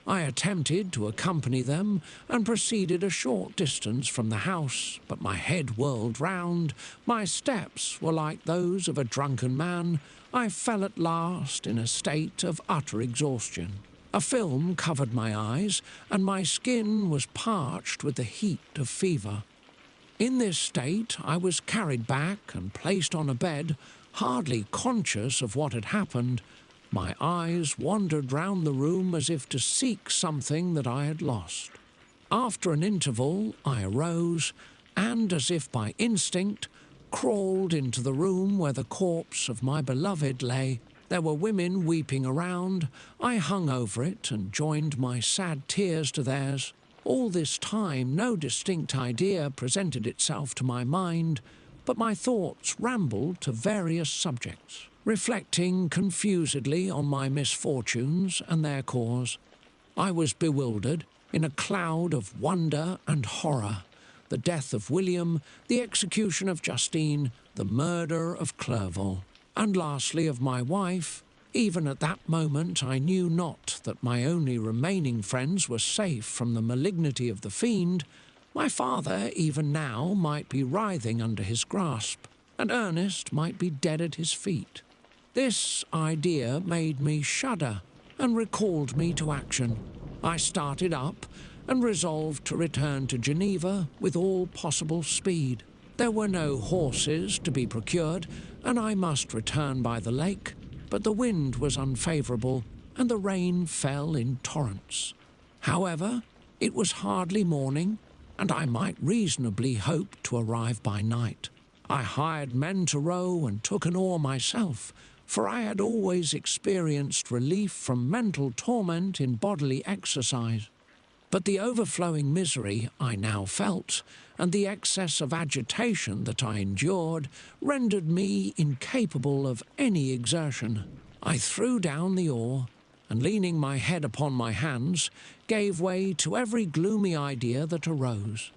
I attempted to accompany them and proceeded a short distance from the house, but my head whirled round, my steps were like those of a drunken man. I fell at last in a state of utter exhaustion. A film covered my eyes, and my skin was parched with the heat of fever. In this state I was carried back and placed on a bed, hardly conscious of what had happened. My eyes wandered round the room as if to seek something that I had lost. After an interval, I arose and, as if by instinct, crawled into the room where the corpse of my beloved lay. There were women weeping around. I hung over it and joined my sad tears to theirs. All this time no distinct idea presented itself to my mind, but my thoughts rambled to various subjects, reflecting confusedly on my misfortunes and their cause. I was bewildered in a cloud of wonder and horror. The death of William, the execution of Justine, the murder of Clerval, and lastly of my wife. Even at that moment I knew not that my only remaining friends were safe from the malignity of the fiend. My father even now might be writhing under his grasp, and Ernest might be dead at his feet. This idea made me shudder and recalled me to action. I started up and resolved to return to Geneva with all possible speed. There were no horses to be procured, and I must return by the lake, but the wind was unfavourable, and the rain fell in torrents. However, it was hardly morning, and I might reasonably hope to arrive by night. I hired men to row and took an oar myself, for I had always experienced relief from mental torment in bodily exercise. But the overflowing misery I now felt, and the excess of agitation that I endured, rendered me incapable of any exertion. I threw down the oar, and leaning my head upon my hands, gave way to every gloomy idea that arose.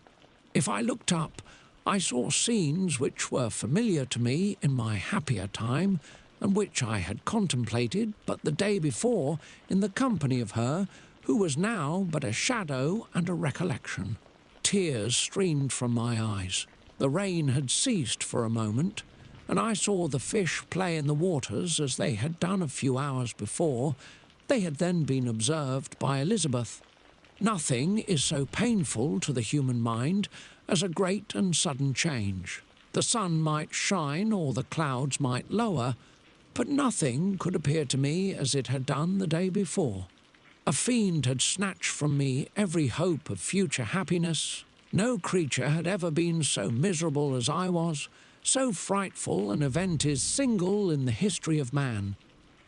If I looked up, I saw scenes which were familiar to me in my happier time, and which I had contemplated but the day before in the company of her who was now but a shadow and a recollection. Tears streamed from my eyes. The rain had ceased for a moment, and I saw the fish play in the waters as they had done a few hours before. They had then been observed by Elizabeth. Nothing is so painful to the human mind as a great and sudden change. The sun might shine or the clouds might lower, but nothing could appear to me as it had done the day before. A fiend had snatched from me every hope of future happiness. No creature had ever been so miserable as I was. So frightful an event is single in the history of man.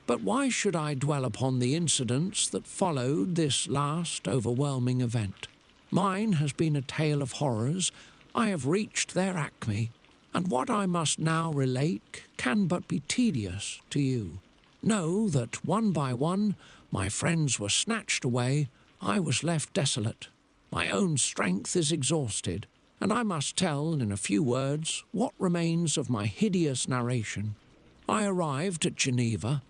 But why should I dwell upon the incidents that followed this last overwhelming event? Mine has been a tale of horrors. I have reached their acme, and what I must now relate can but be tedious to you. Know that one by one my friends were snatched away. I was left desolate. My own strength is exhausted, and I must tell in a few words what remains of my hideous narration. I arrived at Geneva.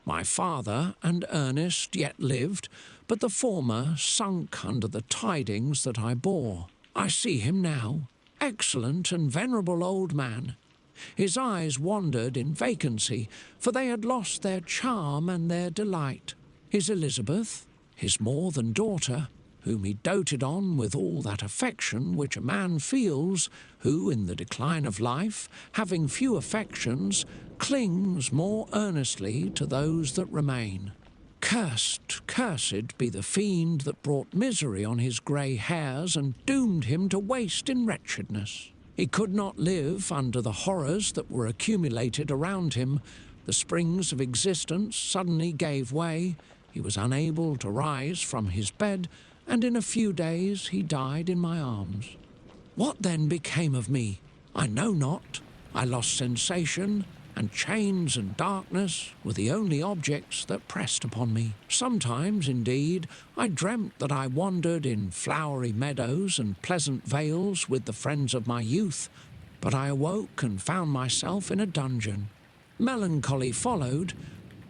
My father and Ernest yet lived, but the former sunk under the tidings that I bore. I see him now, excellent and venerable old man. His eyes wandered in vacancy, for they had lost their charm and their delight. His Elizabeth, his more than daughter, whom he doted on with all that affection which a man feels, who, in the decline of life, having few affections, clings more earnestly to those that remain. Cursed be the fiend that brought misery on his grey hairs and doomed him to waste in wretchedness. He could not live under the horrors that were accumulated around him. The springs of existence suddenly gave way. He was unable to rise from his bed, and in a few days he died in my arms. What then became of me? I know not. I lost sensation, and chains and darkness were the only objects that pressed upon me. Sometimes, indeed, I dreamt that I wandered in flowery meadows and pleasant vales with the friends of my youth, but I awoke and found myself in a dungeon. Melancholy followed,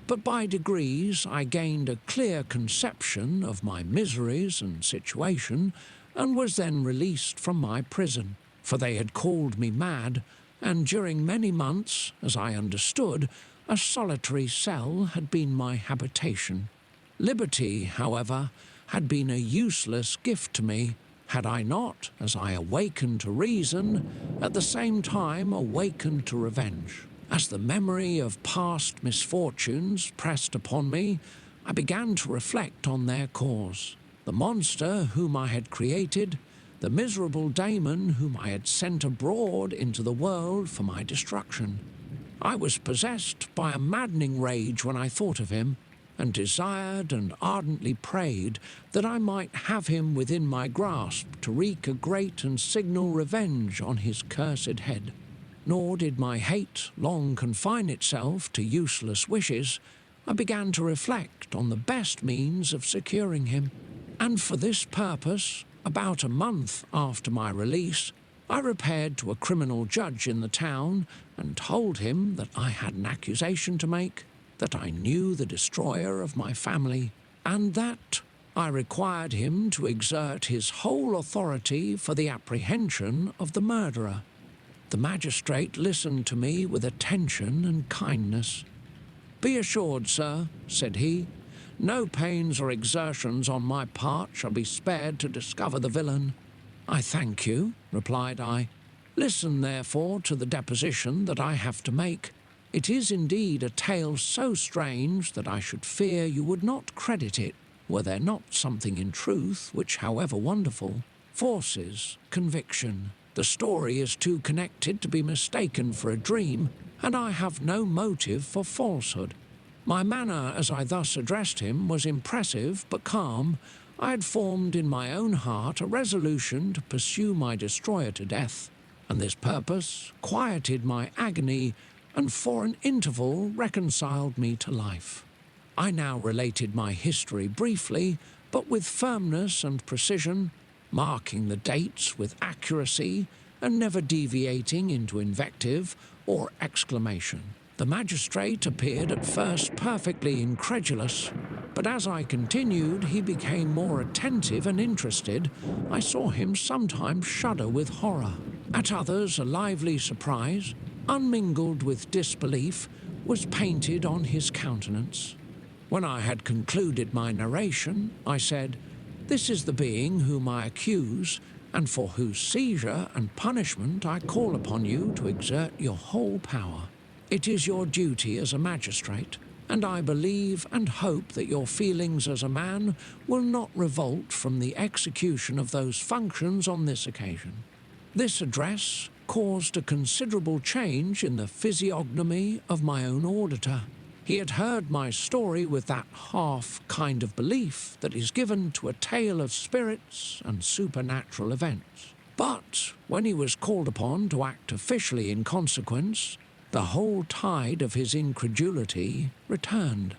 but by degrees I gained a clear conception of my miseries and situation, and was then released from my prison, for they had called me mad, and during many months, as I understood, a solitary cell had been my habitation. Liberty, however, had been a useless gift to me, had I not, as I awakened to reason, at the same time awakened to revenge. As the memory of past misfortunes pressed upon me, I began to reflect on their cause. The monster whom I had created, the miserable Damon whom I had sent abroad into the world for my destruction. I was possessed by a maddening rage when I thought of him, and desired and ardently prayed that I might have him within my grasp to wreak a great and signal revenge on his cursed head. Nor did my hate long confine itself to useless wishes. I began to reflect on the best means of securing him, and for this purpose, about a month after my release, I repaired to a criminal judge in the town and told him that I had an accusation to make, that I knew the destroyer of my family, and that I required him to exert his whole authority for the apprehension of the murderer. The magistrate listened to me with attention and kindness. "Be assured, sir," said he, "no pains or exertions on my part shall be spared to discover the villain." "I thank you," replied I. "Listen, therefore, to the deposition that I have to make. It is indeed a tale so strange that I should fear you would not credit it, were there not something in truth which, however wonderful, forces conviction. The story is too connected to be mistaken for a dream, and I have no motive for falsehood. My manner as I thus addressed him was impressive but calm. I had formed in my own heart a resolution to pursue my destroyer to death, and this purpose quieted my agony and for an interval reconciled me to life. I now related my history briefly, but with firmness and precision, marking the dates with accuracy and never deviating into invective or exclamation. The magistrate appeared at first perfectly incredulous, but as I continued, he became more attentive and interested. I saw him sometimes shudder with horror, at others a lively surprise, unmingled with disbelief, was painted on his countenance. When I had concluded my narration, I said, "This is the being whom I accuse, and for whose seizure and punishment I call upon you to exert your whole power. It is your duty as a magistrate, and I believe and hope that your feelings as a man will not revolt from the execution of those functions on this occasion." This address caused a considerable change in the physiognomy of my own auditor. He had heard my story with that half kind of belief that is given to a tale of spirits and supernatural events. But when he was called upon to act officially in consequence, the whole tide of his incredulity returned.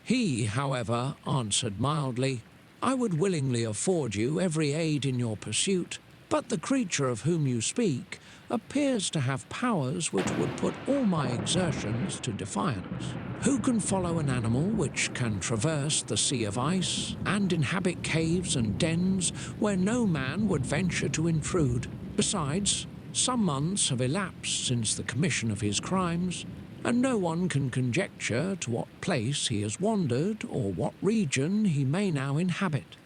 He, however, answered mildly, "I would willingly afford you every aid in your pursuit, but the creature of whom you speak appears to have powers which would put all my exertions to defiance. Who can follow an animal which can traverse the sea of ice and inhabit caves and dens where no man would venture to intrude? Besides, some months have elapsed since the commission of his crimes, and no one can conjecture to what place he has wandered or what region he may now inhabit.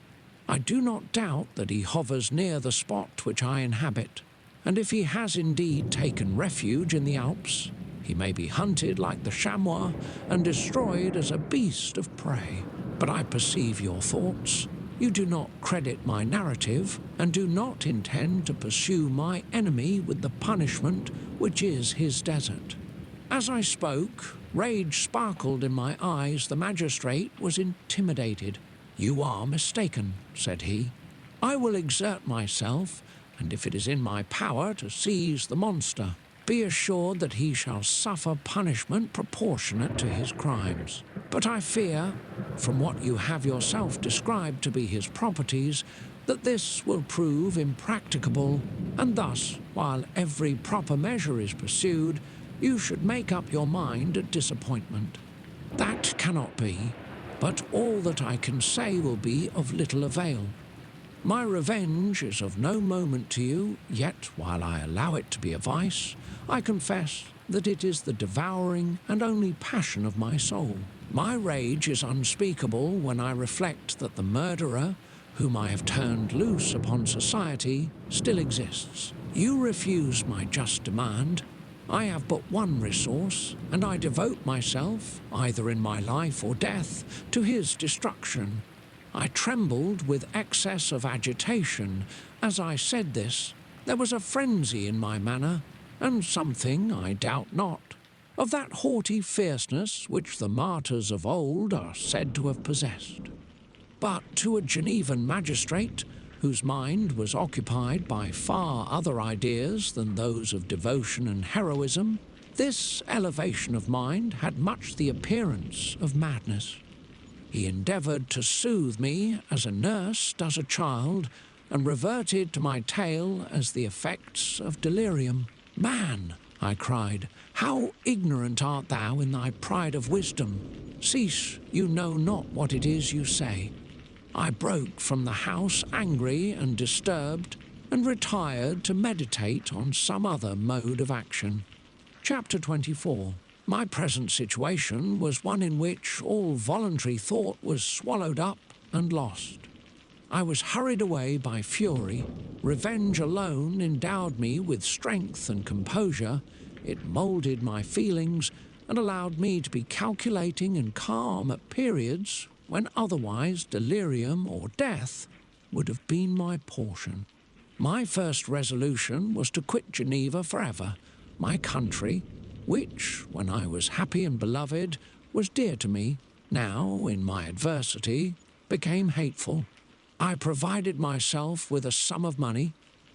I do not doubt that he hovers near the spot which I inhabit, and if he has indeed taken refuge in the Alps, he may be hunted like the chamois and destroyed as a beast of prey. But I perceive your thoughts. You do not credit my narrative, and do not intend to pursue my enemy with the punishment which is his desert." As I spoke, rage sparkled in my eyes. The magistrate was intimidated. "You are mistaken," said he. "I will exert myself, and if it is in my power to seize the monster, be assured that he shall suffer punishment proportionate to his crimes. But I fear, from what you have yourself described to be his properties, that this will prove impracticable, and thus, while every proper measure is pursued, you should make up your mind at disappointment. That cannot be, but all that I can say will be of little avail. My revenge is of no moment to you, yet while I allow it to be a vice, I confess that it is the devouring and only passion of my soul. My rage is unspeakable when I reflect that the murderer, whom I have turned loose upon society, still exists. You refuse my just demand. I have but one resource, and I devote myself, either in my life or death, to his destruction." I trembled with excess of agitation. As I said this, there was a frenzy in my manner, and something, I doubt not, of that haughty fierceness which the martyrs of old are said to have possessed. But to a Genevan magistrate, whose mind was occupied by far other ideas than those of devotion and heroism, this elevation of mind had much the appearance of madness. He endeavoured to soothe me as a nurse does a child, and reverted to my tale as the effects of delirium. "Man," I cried, "how ignorant art thou in thy pride of wisdom! Cease, you know not what it is you say." I broke from the house angry and disturbed, and retired to meditate on some other mode of action. Chapter 24. My present situation was one in which all voluntary thought was swallowed up and lost. I was hurried away by fury. Revenge alone endowed me with strength and composure. It moulded my feelings and allowed me to be calculating and calm at periods when otherwise delirium or death would have been my portion. My first resolution was to quit Geneva forever, my country, which, when I was happy and beloved, was dear to me, now, in my adversity, became hateful. I provided myself with a sum of money,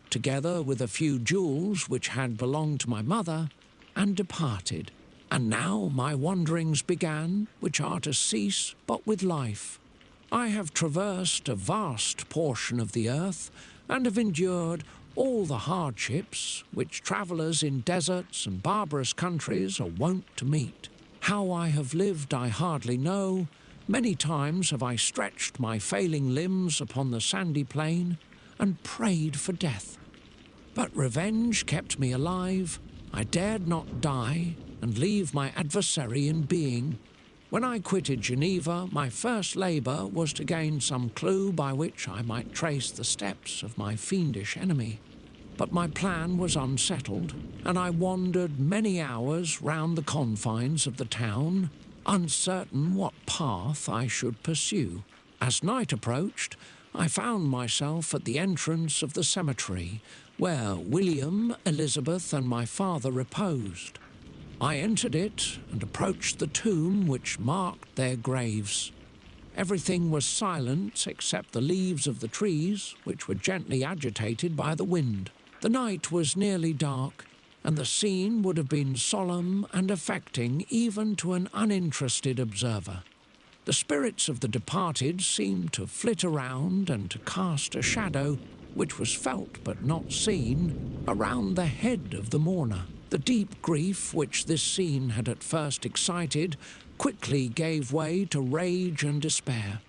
together with a few jewels which had belonged to my mother, and departed. And now my wanderings began, which are to cease but with life. I have traversed a vast portion of the earth, and have endured all the hardships which travellers in deserts and barbarous countries are wont to meet. How I have lived I hardly know. Many times have I stretched my failing limbs upon the sandy plain and prayed for death. But revenge kept me alive, I dared not die and leave my adversary in being. When I quitted Geneva, my first labour was to gain some clue by which I might trace the steps of my fiendish enemy. But my plan was unsettled, and I wandered many hours round the confines of the town, uncertain what path I should pursue. As night approached, I found myself at the entrance of the cemetery, where William, Elizabeth, and my father reposed. I entered it and approached the tomb which marked their graves. Everything was silent except the leaves of the trees, which were gently agitated by the wind. The night was nearly dark, and the scene would have been solemn and affecting even to an uninterested observer. The spirits of the departed seemed to flit around and to cast a shadow, which was felt but not seen, around the head of the mourner. The deep grief which this scene had at first excited quickly gave way to rage and despair.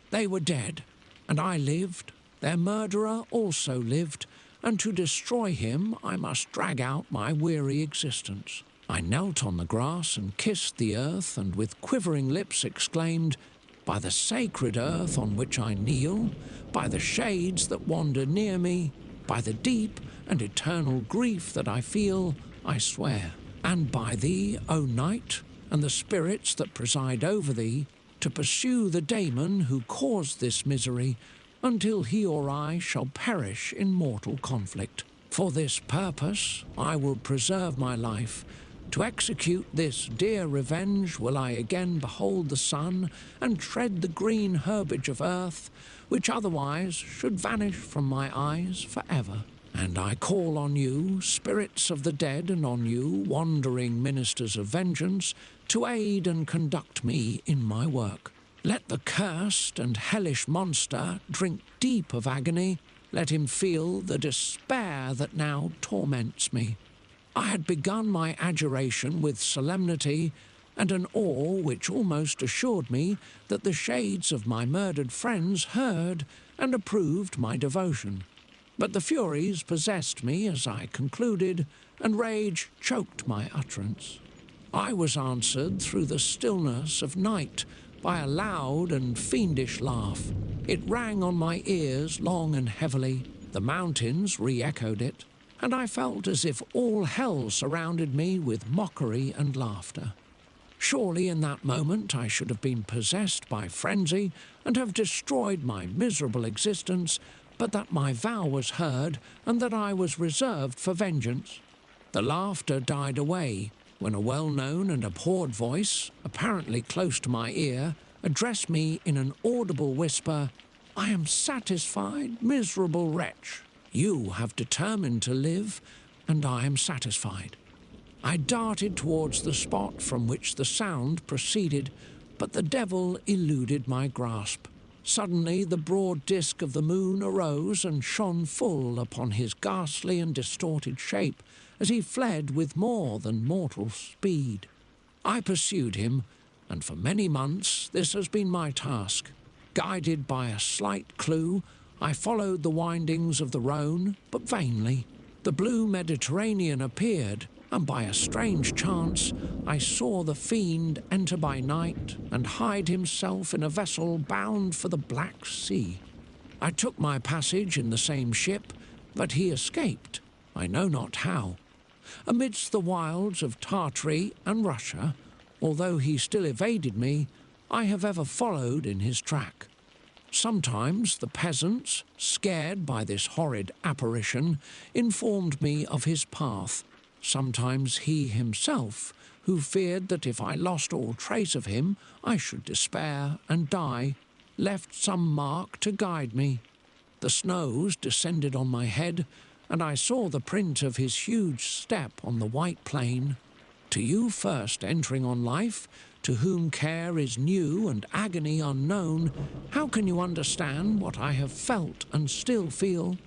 They were dead, and I lived. Their murderer also lived, and to destroy him I must drag out my weary existence. I knelt on the grass and kissed the earth, and with quivering lips exclaimed, "By the sacred earth on which I kneel, by the shades that wander near me, by the deep and eternal grief that I feel, I swear, and by thee, O night, and the spirits that preside over thee, to pursue the daemon who caused this misery, until he or I shall perish in mortal conflict. For this purpose I will preserve my life. To execute this dear revenge will I again behold the sun and tread the green herbage of earth, which otherwise should vanish from my eyes for ever. And I call on you, spirits of the dead, and on you, wandering ministers of vengeance, to aid and conduct me in my work. Let the cursed and hellish monster drink deep of agony. Let him feel the despair that now torments me." I had begun my adjuration with solemnity and an awe which almost assured me that the shades of my murdered friends heard and approved my devotion. But the furies possessed me as I concluded, and rage choked my utterance. I was answered through the stillness of night by a loud and fiendish laugh. It rang on my ears long and heavily. The mountains re-echoed it, and I felt as if all hell surrounded me with mockery and laughter. Surely in that moment I should have been possessed by frenzy and have destroyed my miserable existence, but that my vow was heard and that I was reserved for vengeance. The laughter died away when a well-known and abhorred voice, apparently close to my ear, addressed me in an audible whisper, "I am satisfied, miserable wretch. You have determined to live, and I am satisfied." I darted towards the spot from which the sound proceeded, but the devil eluded my grasp. Suddenly the broad disk of the moon arose and shone full upon his ghastly and distorted shape as he fled with more than mortal speed. I pursued him, and for many months this has been my task. Guided by a slight clue, I followed the windings of the Rhone, but vainly. The blue Mediterranean appeared, and by a strange chance I saw the fiend enter by night and hide himself in a vessel bound for the Black Sea. I took my passage in the same ship, but he escaped, I know not how. Amidst the wilds of Tartary and Russia, although he still evaded me, I have ever followed in his track. Sometimes the peasants, scared by this horrid apparition, informed me of his path. Sometimes he himself, who feared that if I lost all trace of him, I should despair and die, left some mark to guide me. The snows descended on my head, and I saw the print of his huge step on the white plain. To you first entering on life, to whom care is new and agony unknown, how can you understand what I have felt and still feel?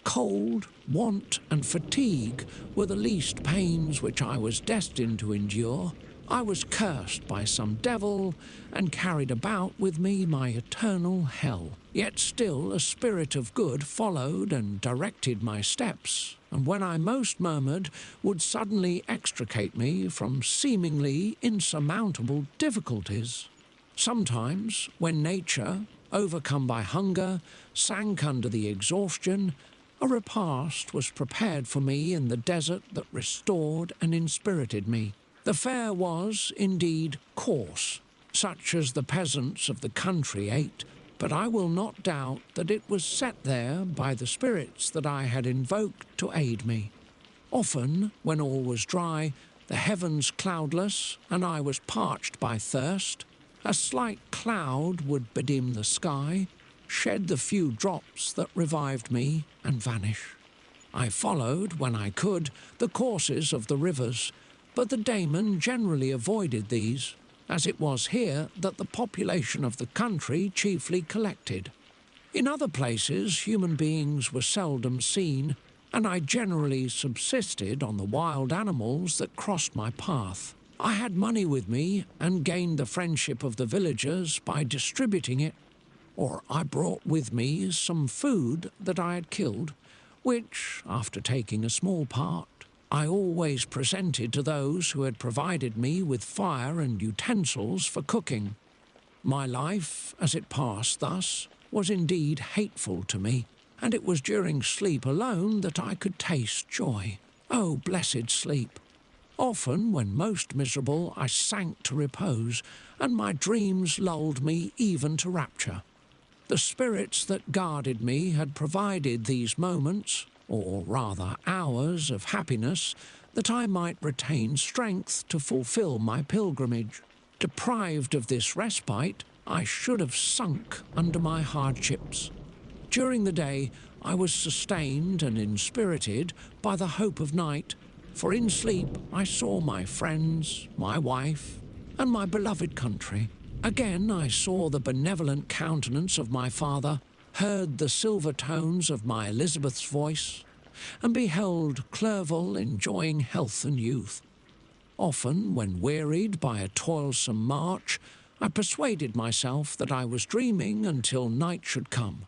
Cold, want, and fatigue were the least pains which I was destined to endure. I was cursed by some devil and carried about with me my eternal hell. Yet still a spirit of good followed and directed my steps, and when I most murmured, would suddenly extricate me from seemingly insurmountable difficulties. Sometimes, when nature, overcome by hunger, sank under the exhaustion, a repast was prepared for me in the desert that restored and inspirited me. The fare was, indeed, coarse, such as the peasants of the country ate, but I will not doubt that it was set there by the spirits that I had invoked to aid me. Often, when all was dry, the heavens cloudless, and I was parched by thirst, a slight cloud would bedim the sky, shed the few drops that revived me, and vanish. I followed, when I could, the courses of the rivers, but the daemon generally avoided these, as it was here that the population of the country chiefly collected. In other places human beings were seldom seen, and I generally subsisted on the wild animals that crossed my path. I had money with me and gained the friendship of the villagers by distributing it, or I brought with me some food that I had killed, which, after taking a small part, I always presented to those who had provided me with fire and utensils for cooking. My life, as it passed thus, was indeed hateful to me, and it was during sleep alone that I could taste joy. Oh, blessed sleep! Often, when most miserable, I sank to repose, and my dreams lulled me even to rapture. The spirits that guarded me had provided these moments, or rather hours of happiness, that I might retain strength to fulfill my pilgrimage. Deprived of this respite, I should have sunk under my hardships. During the day, I was sustained and inspirited by the hope of night, for in sleep I saw my friends, my wife, and my beloved country. Again I saw the benevolent countenance of my father, heard the silver tones of my Elizabeth's voice, and beheld Clerval enjoying health and youth. Often, when wearied by a toilsome march, I persuaded myself that I was dreaming until night should come,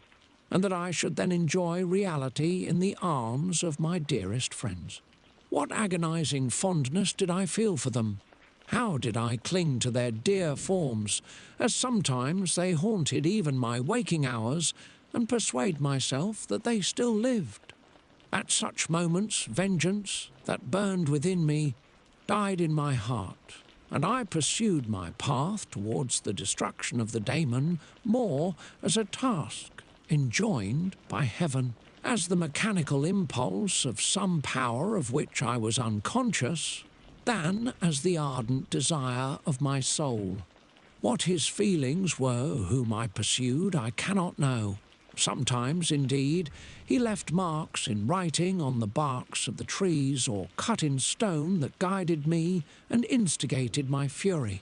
and that I should then enjoy reality in the arms of my dearest friends. What agonizing fondness did I feel for them? How did I cling to their dear forms, as sometimes they haunted even my waking hours, and persuade myself that they still lived. At such moments, vengeance, that burned within me, died in my heart, and I pursued my path towards the destruction of the daemon more as a task enjoined by heaven, as the mechanical impulse of some power of which I was unconscious, than as the ardent desire of my soul. What his feelings were whom I pursued, I cannot know. Sometimes, indeed, he left marks in writing on the barks of the trees or cut in stone that guided me and instigated my fury.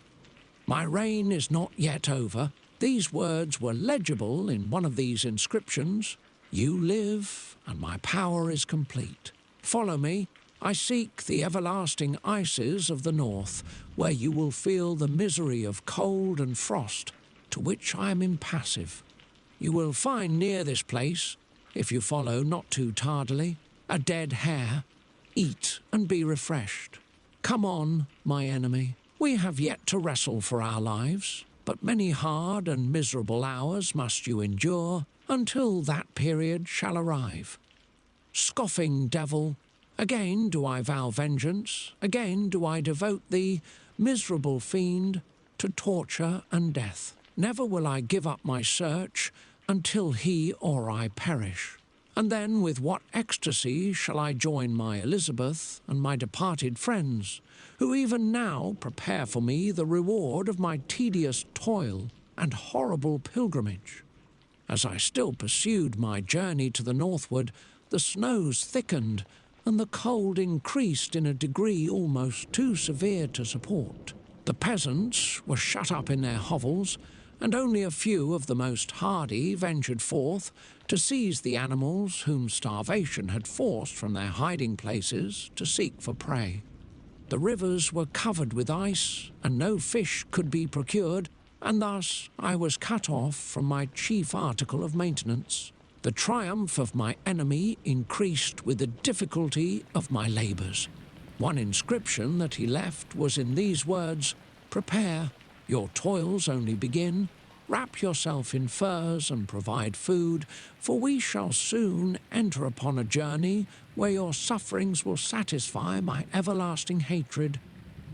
My reign is not yet over. These words were legible in one of these inscriptions: "You live, and my power is complete. Follow me. I seek the everlasting ices of the north, where you will feel the misery of cold and frost, to which I am impassive. You will find near this place, if you follow not too tardily, a dead hare. Eat and be refreshed. Come on, my enemy. We have yet to wrestle for our lives, but many hard and miserable hours must you endure until that period shall arrive. Scoffing devil, again do I vow vengeance, again do I devote thee, miserable fiend, to torture and death. Never will I give up my search until he or I perish. And then with what ecstasy shall I join my Elizabeth and my departed friends, who even now prepare for me the reward of my tedious toil and horrible pilgrimage. As I still pursued my journey to the northward, the snows thickened, and the cold increased in a degree almost too severe to support. The peasants were shut up in their hovels, and only a few of the most hardy ventured forth to seize the animals whom starvation had forced from their hiding places to seek for prey. The rivers were covered with ice, and no fish could be procured, and thus I was cut off from my chief article of maintenance. The triumph of my enemy increased with the difficulty of my labours. One inscription that he left was in these words: "Prepare, your toils only begin. Wrap yourself in furs and provide food, for we shall soon enter upon a journey where your sufferings will satisfy my everlasting hatred."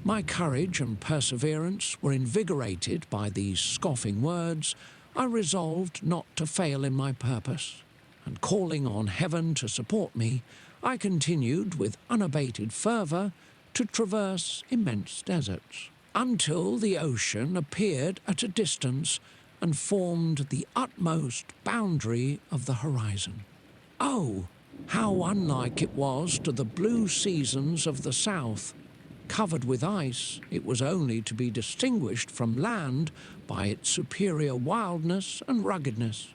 My courage and perseverance were invigorated by these scoffing words. I resolved not to fail in my purpose, and calling on heaven to support me, I continued with unabated fervour to traverse immense deserts, until the ocean appeared at a distance and formed the utmost boundary of the horizon. Oh, how unlike it was to the blue seasons of the south! Covered with ice, it was only to be distinguished from land by its superior wildness and ruggedness.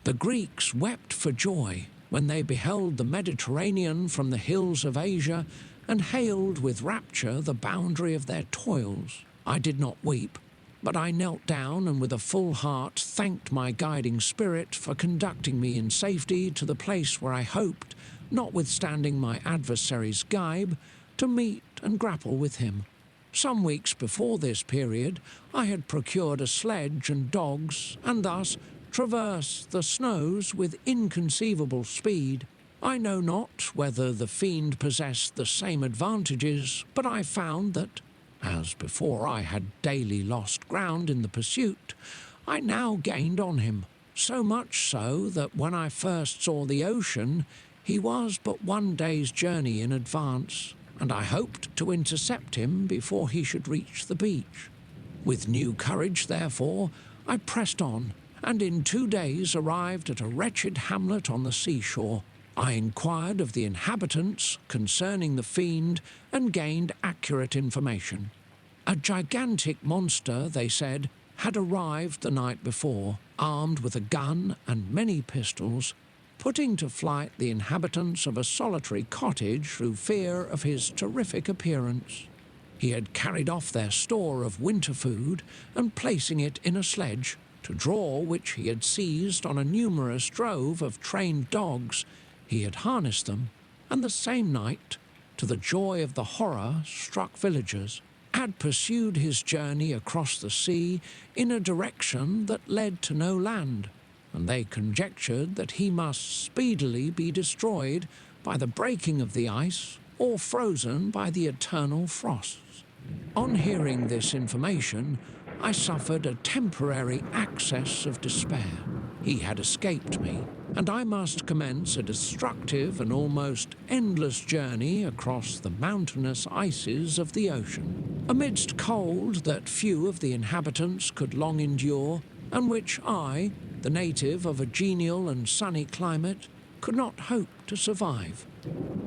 The Greeks wept for joy when they beheld the Mediterranean from the hills of Asia and hailed with rapture the boundary of their toils. I did not weep, but I knelt down and with a full heart thanked my guiding spirit for conducting me in safety to the place where I hoped, notwithstanding my adversary's gibe, to meet and grapple with him. Some weeks before this period, I had procured a sledge and dogs, and thus traversed the snows with inconceivable speed. I know not whether the fiend possessed the same advantages, but I found that, as before I had daily lost ground in the pursuit, I now gained on him, so much so that when I first saw the ocean, he was but one day's journey in advance, and I hoped to intercept him before he should reach the beach. With new courage, therefore, I pressed on, and in 2 days arrived at a wretched hamlet on the seashore. I inquired of the inhabitants concerning the fiend and gained accurate information. A gigantic monster, they said, had arrived the night before, armed with a gun and many pistols, putting to flight the inhabitants of a solitary cottage through fear of his terrific appearance. He had carried off their store of winter food and placing it in a sledge, to draw which he had seized on a numerous drove of trained dogs. He had harnessed them, and the same night, to the joy of the horror-struck villagers, had pursued his journey across the sea in a direction that led to no land, and they conjectured that he must speedily be destroyed by the breaking of the ice or frozen by the eternal frosts. On hearing this information, I suffered a temporary access of despair. He had escaped me, and I must commence a destructive and almost endless journey across the mountainous ices of the ocean, amidst cold that few of the inhabitants could long endure, and which I, the native of a genial and sunny climate, could not hope to survive.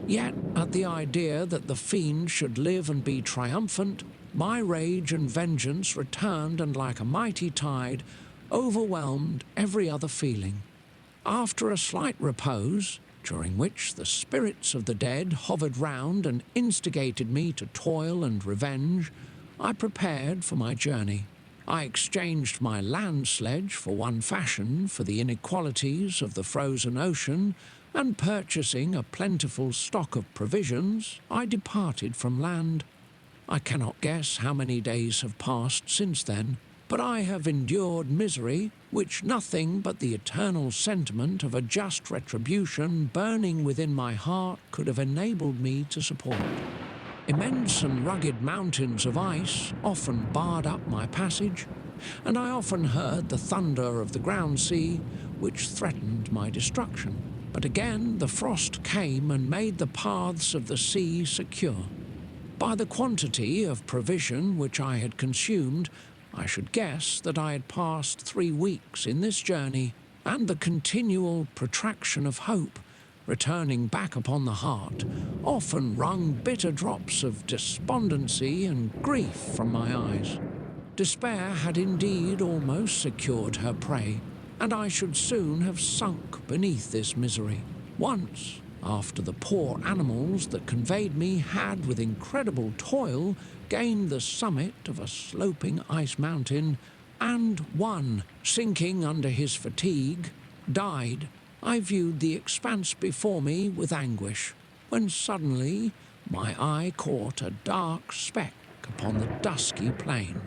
Yet, at the idea that the fiend should live and be triumphant, my rage and vengeance returned and like a mighty tide overwhelmed every other feeling. After a slight repose, during which the spirits of the dead hovered round and instigated me to toil and revenge, I prepared for my journey. I exchanged my land sledge for one fashioned for the inequalities of the frozen ocean, and purchasing a plentiful stock of provisions, I departed from land. I cannot guess how many days have passed since then, but I have endured misery which nothing but the eternal sentiment of a just retribution burning within my heart could have enabled me to support. Immense and rugged mountains of ice often barred up my passage, and I often heard the thunder of the ground sea, which threatened my destruction. But again the frost came and made the paths of the sea secure. By the quantity of provision which I had consumed, I should guess that I had passed 3 weeks in this journey, and the continual protraction of hope, returning back upon the heart, often wrung bitter drops of despondency and grief from my eyes. Despair had indeed almost secured her prey, and I should soon have sunk beneath this misery. Once, after the poor animals that conveyed me had, with incredible toil, gained the summit of a sloping ice mountain, and one, sinking under his fatigue, died, I viewed the expanse before me with anguish, when suddenly my eye caught a dark speck upon the dusky plain.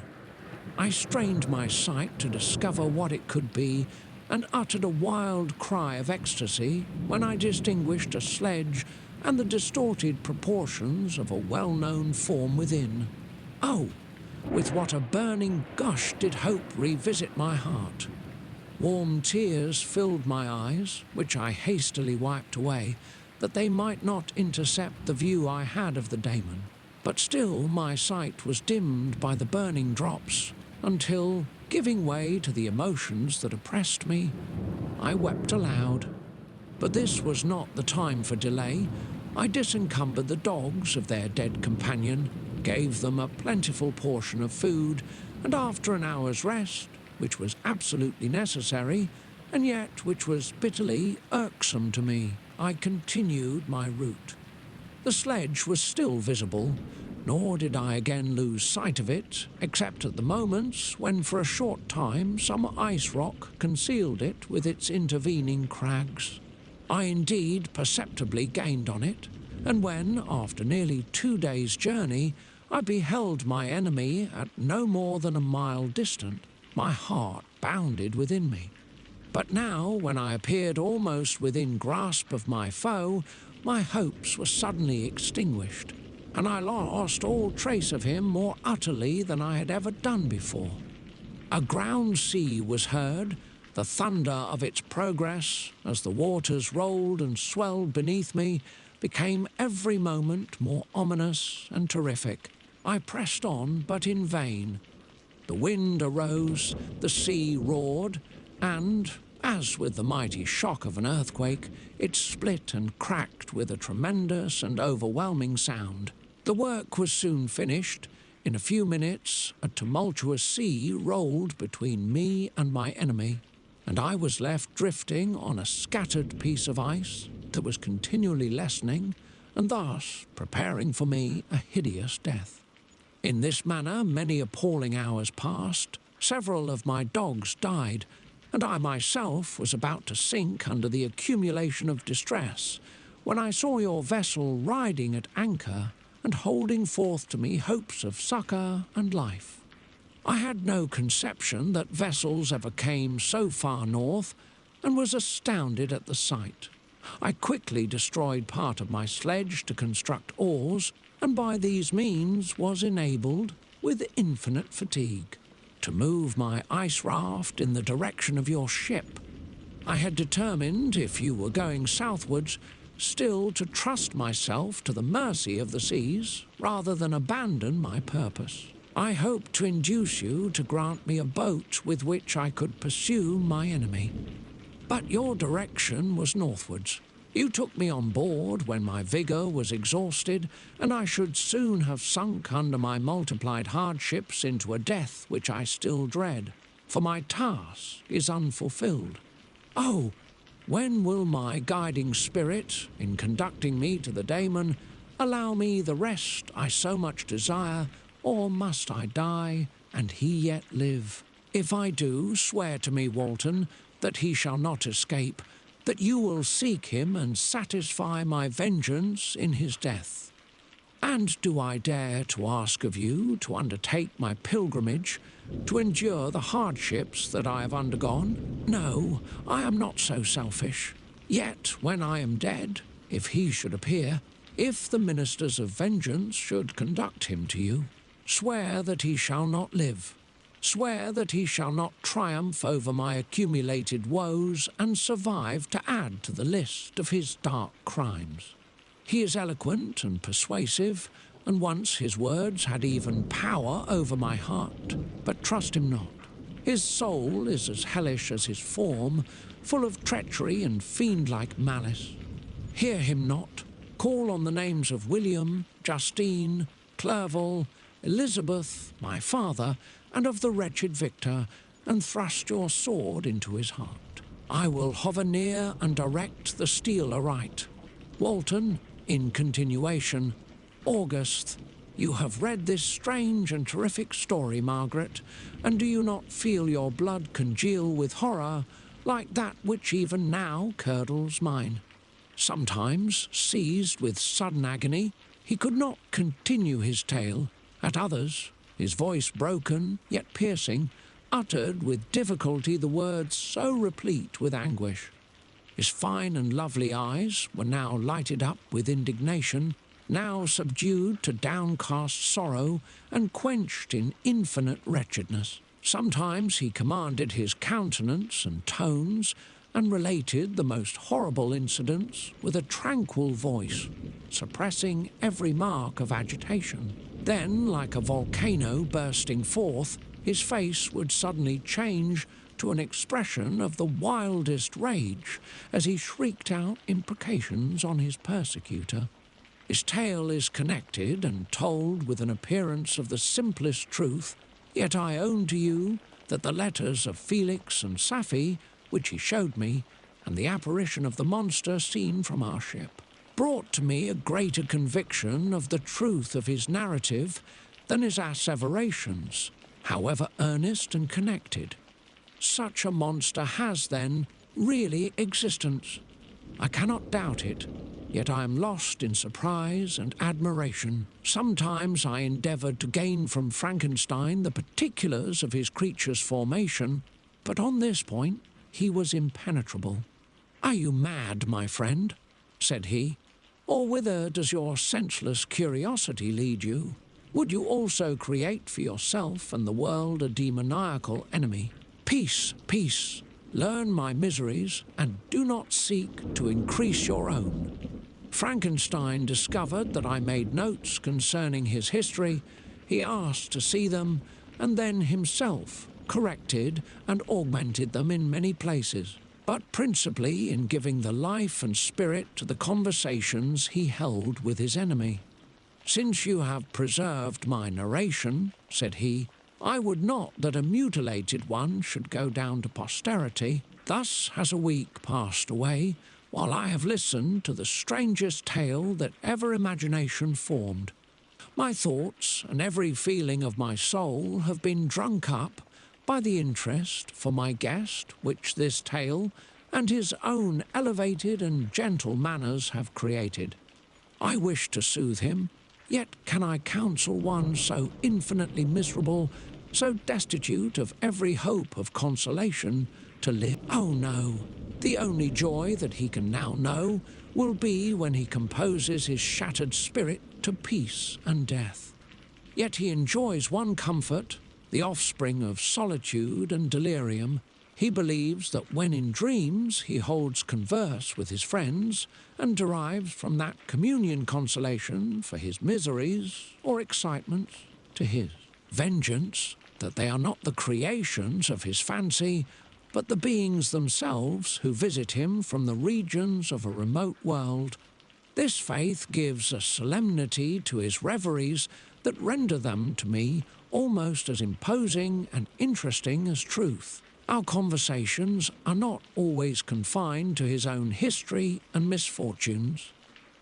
I strained my sight to discover what it could be, and uttered a wild cry of ecstasy when I distinguished a sledge and the distorted proportions of a well-known form within. Oh, with what a burning gush did hope revisit my heart! Warm tears filled my eyes, which I hastily wiped away, that they might not intercept the view I had of the daemon. But still my sight was dimmed by the burning drops, until, giving way to the emotions that oppressed me, I wept aloud. But this was not the time for delay. I disencumbered the dogs of their dead companion, gave them a plentiful portion of food, and after an hour's rest, which was absolutely necessary, and yet which was bitterly irksome to me, I continued my route. The sledge was still visible, nor did I again lose sight of it, except at the moments when for a short time some ice rock concealed it with its intervening crags. I indeed perceptibly gained on it, and when, after nearly 2 days' journey, I beheld my enemy at no more than a mile distant, my heart bounded within me. But now, when I appeared almost within grasp of my foe, my hopes were suddenly extinguished, and I lost all trace of him more utterly than I had ever done before. A ground sea was heard, the thunder of its progress, as the waters rolled and swelled beneath me, became every moment more ominous and terrific. I pressed on, but in vain. The wind arose, the sea roared, and, as with the mighty shock of an earthquake, it split and cracked with a tremendous and overwhelming sound. The work was soon finished. In a few minutes, a tumultuous sea rolled between me and my enemy, and I was left drifting on a scattered piece of ice that was continually lessening, and thus preparing for me a hideous death. In this manner many appalling hours passed. Several of my dogs died, and I myself was about to sink under the accumulation of distress, when I saw your vessel riding at anchor and holding forth to me hopes of succour and life. I had no conception that vessels ever came so far north, and was astounded at the sight. I quickly destroyed part of my sledge to construct oars, and by these means was enabled, with infinite fatigue, to move my ice raft in the direction of your ship. I had determined, if you were going southwards, still to trust myself to the mercy of the seas, rather than abandon my purpose. I hoped to induce you to grant me a boat with which I could pursue my enemy. But your direction was northwards. You took me on board when my vigour was exhausted, and I should soon have sunk under my multiplied hardships into a death which I still dread, for my task is unfulfilled. Oh, when will my guiding spirit, in conducting me to the daemon, allow me the rest I so much desire, or must I die, and he yet live? If I do, swear to me, Walton, that he shall not escape, that you will seek him and satisfy my vengeance in his death. And do I dare to ask of you to undertake my pilgrimage, to endure the hardships that I have undergone? No, I am not so selfish. Yet, when I am dead, if he should appear, if the ministers of vengeance should conduct him to you, swear that he shall not live. Swear that he shall not triumph over my accumulated woes and survive to add to the list of his dark crimes. He is eloquent and persuasive, and once his words had even power over my heart, but trust him not. His soul is as hellish as his form, full of treachery and fiend-like malice. Hear him not. Call on the names of William, Justine, Clerval, Elizabeth, my father, and of the wretched Victor, and thrust your sword into his heart. I will hover near and direct the steel aright. Walton, in continuation, August, you have read this strange and terrific story, Margaret, and do you not feel your blood congeal with horror like that which even now curdles mine? Sometimes, seized with sudden agony, he could not continue his tale. At others, his voice broken, yet piercing, uttered with difficulty the words so replete with anguish. His fine and lovely eyes were now lighted up with indignation, now subdued to downcast sorrow and quenched in infinite wretchedness. Sometimes he commanded his countenance and tones, and related the most horrible incidents with a tranquil voice, suppressing every mark of agitation. Then, like a volcano bursting forth, his face would suddenly change to an expression of the wildest rage as he shrieked out imprecations on his persecutor. His tale is connected and told with an appearance of the simplest truth, yet I own to you that the letters of Felix and Safie, which he showed me, and the apparition of the monster seen from our ship, brought to me a greater conviction of the truth of his narrative than his asseverations, however earnest and connected. Such a monster has, then, really existence. I cannot doubt it, yet I am lost in surprise and admiration. Sometimes I endeavoured to gain from Frankenstein the particulars of his creature's formation, but on this point he was impenetrable. "Are you mad, my friend?" said he. "Or whither does your senseless curiosity lead you? Would you also create for yourself and the world a demoniacal enemy? Peace, peace! Learn my miseries, and do not seek to increase your own." Frankenstein discovered that I made notes concerning his history. He asked to see them, and then himself corrected and augmented them in many places, but principally in giving the life and spirit to the conversations he held with his enemy. "Since you have preserved my narration," said he, "I would not that a mutilated one should go down to posterity. Thus has a week passed away, while I have listened to the strangest tale that ever imagination formed. My thoughts and every feeling of my soul have been drunk up by the interest for my guest which this tale and his own elevated and gentle manners have created. I wish to soothe him, yet can I counsel one so infinitely miserable, so destitute of every hope of consolation, to live? Oh no! The only joy that he can now know will be when he composes his shattered spirit to peace and death. Yet he enjoys one comfort, the offspring of solitude and delirium. He believes that when in dreams he holds converse with his friends, and derives from that communion consolation for his miseries or excitements to his. Vengeance, that they are not the creations of his fancy, but the beings themselves who visit him from the regions of a remote world. This faith gives a solemnity to his reveries that render them to me almost as imposing and interesting as truth. Our conversations are not always confined to his own history and misfortunes.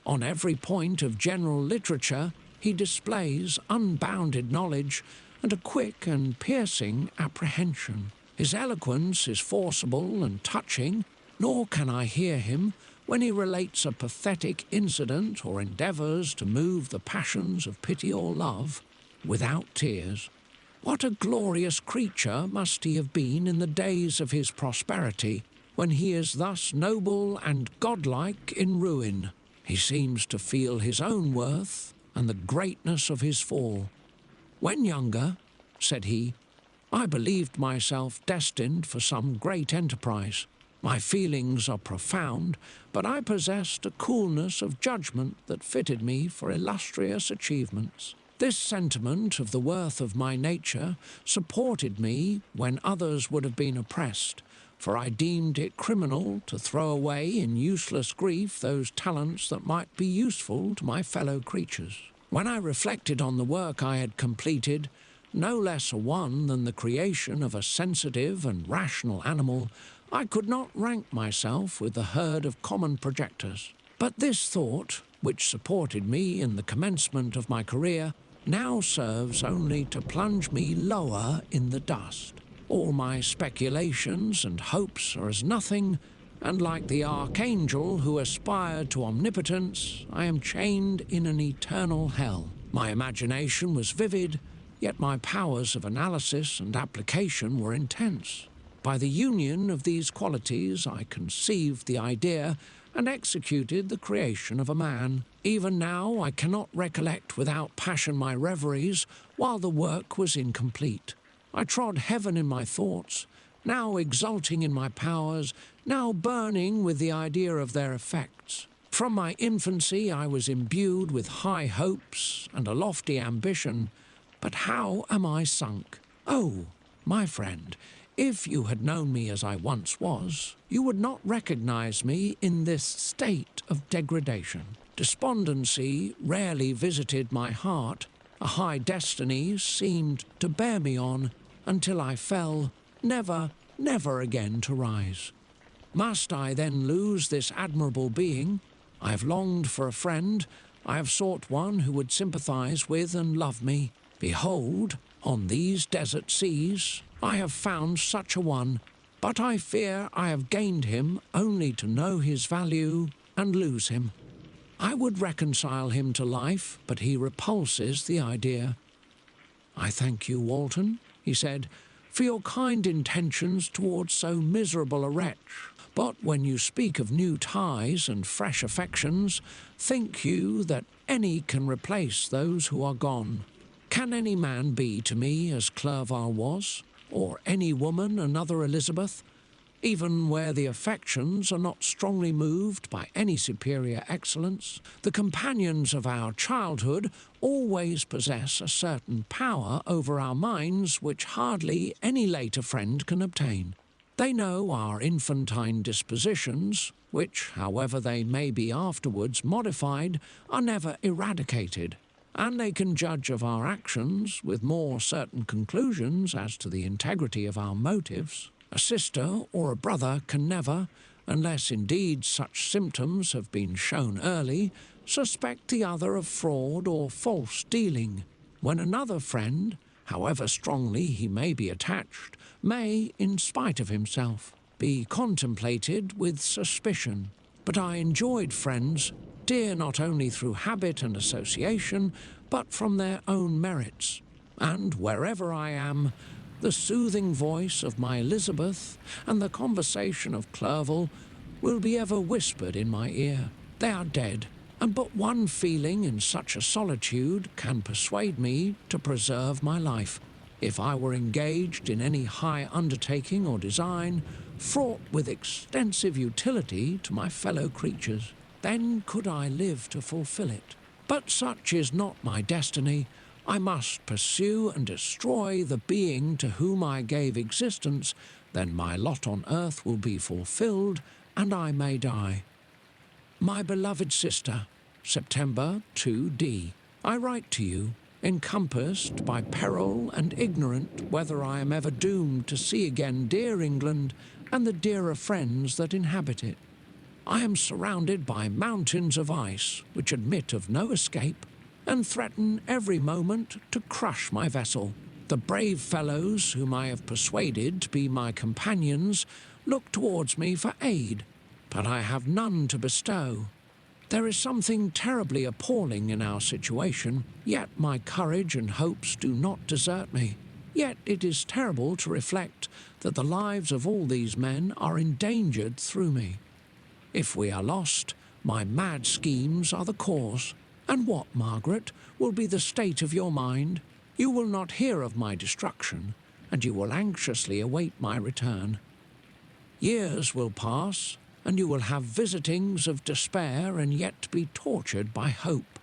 On every point of general literature he displays unbounded knowledge and a quick and piercing apprehension. His eloquence is forcible and touching, nor can I hear him when he relates a pathetic incident or endeavours to move the passions of pity or love without tears. What a glorious creature must he have been in the days of his prosperity, when he is thus noble and godlike in ruin. He seems to feel his own worth and the greatness of his fall. "When younger," said he, "I believed myself destined for some great enterprise. My feelings are profound, but I possessed a coolness of judgment that fitted me for illustrious achievements. This sentiment of the worth of my nature supported me when others would have been oppressed, for I deemed it criminal to throw away in useless grief those talents that might be useful to my fellow creatures. When I reflected on the work I had completed, no less a one than the creation of a sensitive and rational animal, I could not rank myself with the herd of common projectors. But this thought, which supported me in the commencement of my career, now serves only to plunge me lower in the dust. All my speculations and hopes are as nothing, and like the archangel who aspired to omnipotence, I am chained in an eternal hell. My imagination was vivid, yet my powers of analysis and application were intense. By the union of these qualities, I conceived the idea and executed the creation of a man. Even now, I cannot recollect without passion my reveries while the work was incomplete. I trod heaven in my thoughts, now exulting in my powers, now burning with the idea of their effects. From my infancy, I was imbued with high hopes and a lofty ambition. But how am I sunk? Oh, my friend, if you had known me as I once was, you would not recognize me in this state of degradation. Despondency rarely visited my heart. A high destiny seemed to bear me on until I fell, never, never again to rise. Must I then lose this admirable being? I have longed for a friend. I have sought one who would sympathize with and love me. Behold, on these desert seas, I have found such a one, but I fear I have gained him only to know his value and lose him. I would reconcile him to life, but he repulses the idea. I thank you, Walton, he said, for your kind intentions towards so miserable a wretch. But when you speak of new ties and fresh affections, think you that any can replace those who are gone? Can any man be to me as Clerval was, or any woman another Elizabeth? Even where the affections are not strongly moved by any superior excellence, the companions of our childhood always possess a certain power over our minds which hardly any later friend can obtain. They know our infantine dispositions, which, however they may be afterwards modified, are never eradicated, and they can judge of our actions with more certain conclusions as to the integrity of our motives. A sister or a brother can never, unless indeed such symptoms have been shown early, suspect the other of fraud or false dealing, when another friend, however strongly he may be attached, may, in spite of himself, be contemplated with suspicion. But I enjoyed friends, dear not only through habit and association, but from their own merits. And wherever I am, the soothing voice of my Elizabeth and the conversation of Clerval will be ever whispered in my ear. They are dead, and but one feeling in such a solitude can persuade me to preserve my life. If I were engaged in any high undertaking or design, fraught with extensive utility to my fellow creatures, then could I live to fulfill it. But such is not my destiny. I must pursue and destroy the being to whom I gave existence, then my lot on earth will be fulfilled, and I may die. My beloved sister, September 2D. I write to you, encompassed by peril and ignorant whether I am ever doomed to see again dear England and the dearer friends that inhabit it. I am surrounded by mountains of ice which admit of no escape and threaten every moment to crush my vessel. The brave fellows whom I have persuaded to be my companions look towards me for aid, but I have none to bestow. There is something terribly appalling in our situation, yet my courage and hopes do not desert me. Yet it is terrible to reflect that the lives of all these men are endangered through me. If we are lost, my mad schemes are the cause. And what, Margaret, will be the state of your mind? You will not hear of my destruction, and you will anxiously await my return. Years will pass, and you will have visitings of despair and yet be tortured by hope.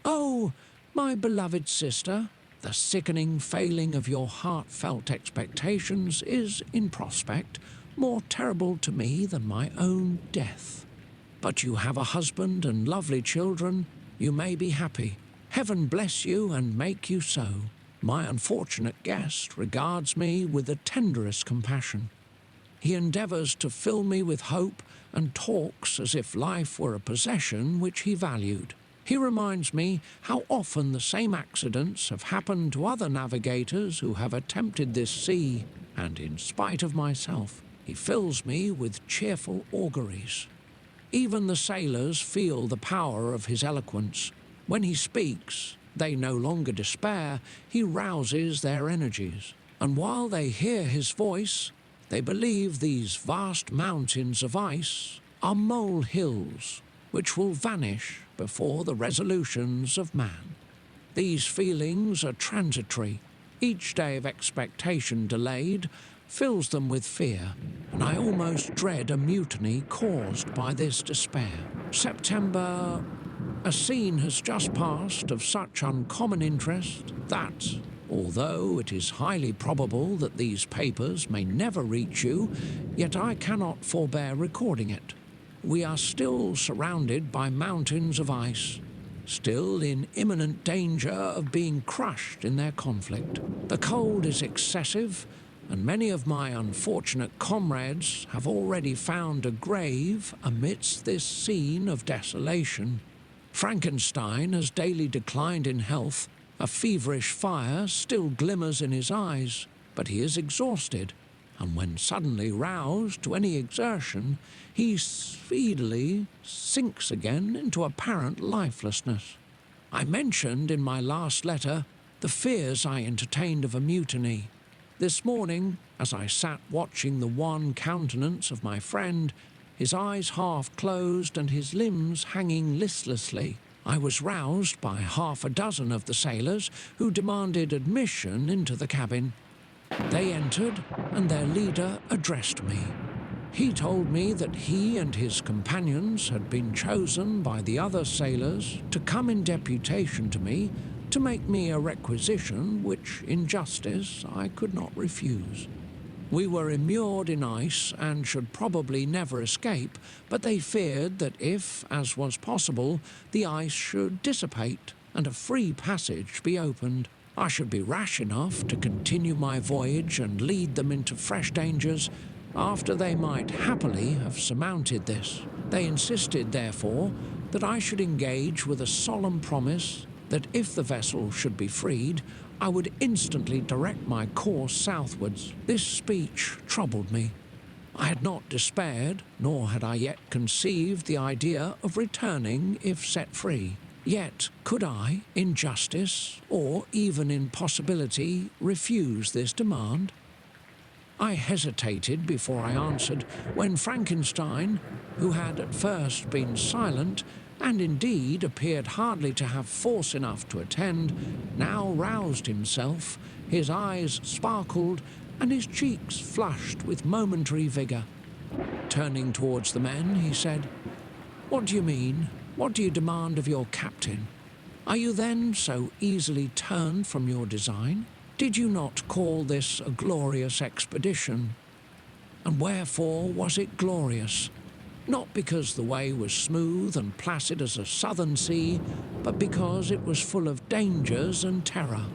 Oh, my beloved sister, the sickening failing of your heartfelt expectations is, in prospect, more terrible to me than my own death. But you have a husband and lovely children. You may be happy. Heaven bless you and make you so. My unfortunate guest regards me with the tenderest compassion. He endeavours to fill me with hope and talks as if life were a possession which he valued. He reminds me how often the same accidents have happened to other navigators who have attempted this sea, and in spite of myself, he fills me with cheerful auguries. Even the sailors feel the power of his eloquence. When he speaks, they no longer despair, he rouses their energies. And while they hear his voice, they believe these vast mountains of ice are molehills which will vanish before the resolutions of man. These feelings are transitory. Each day of expectation delayed fills them with fear, and I almost dread a mutiny caused by this despair. September. A scene has just passed of such uncommon interest that, although it is highly probable that these papers may never reach you, yet I cannot forbear recording it. We are still surrounded by mountains of ice, still in imminent danger of being crushed in their conflict. The cold is excessive, and many of my unfortunate comrades have already found a grave amidst this scene of desolation. Frankenstein has daily declined in health. A feverish fire still glimmers in his eyes, but he is exhausted, and when suddenly roused to any exertion, he speedily sinks again into apparent lifelessness. I mentioned in my last letter the fears I entertained of a mutiny. This morning, as I sat watching the wan countenance of my friend, his eyes half closed and his limbs hanging listlessly, I was roused by half a dozen of the sailors who demanded admission into the cabin. They entered, and their leader addressed me. He told me that he and his companions had been chosen by the other sailors to come in deputation to me to make me a requisition which, in justice, I could not refuse. We were immured in ice and should probably never escape, but they feared that if, as was possible, the ice should dissipate and a free passage be opened, I should be rash enough to continue my voyage and lead them into fresh dangers after they might happily have surmounted this. They insisted, therefore, that I should engage with a solemn promise that if the vessel should be freed, I would instantly direct my course southwards. This speech troubled me. I had not despaired, nor had I yet conceived the idea of returning if set free. Yet could I, in justice, or even in possibility, refuse this demand? I hesitated before I answered, when Frankenstein, who had at first been silent, and indeed appeared hardly to have force enough to attend, now roused himself, his eyes sparkled, and his cheeks flushed with momentary vigour. Turning towards the men, he said, "What do you mean? What do you demand of your captain? Are you then so easily turned from your design? Did you not call this a glorious expedition? And wherefore was it glorious? Not because the way was smooth and placid as a southern sea, but because it was full of dangers and terror.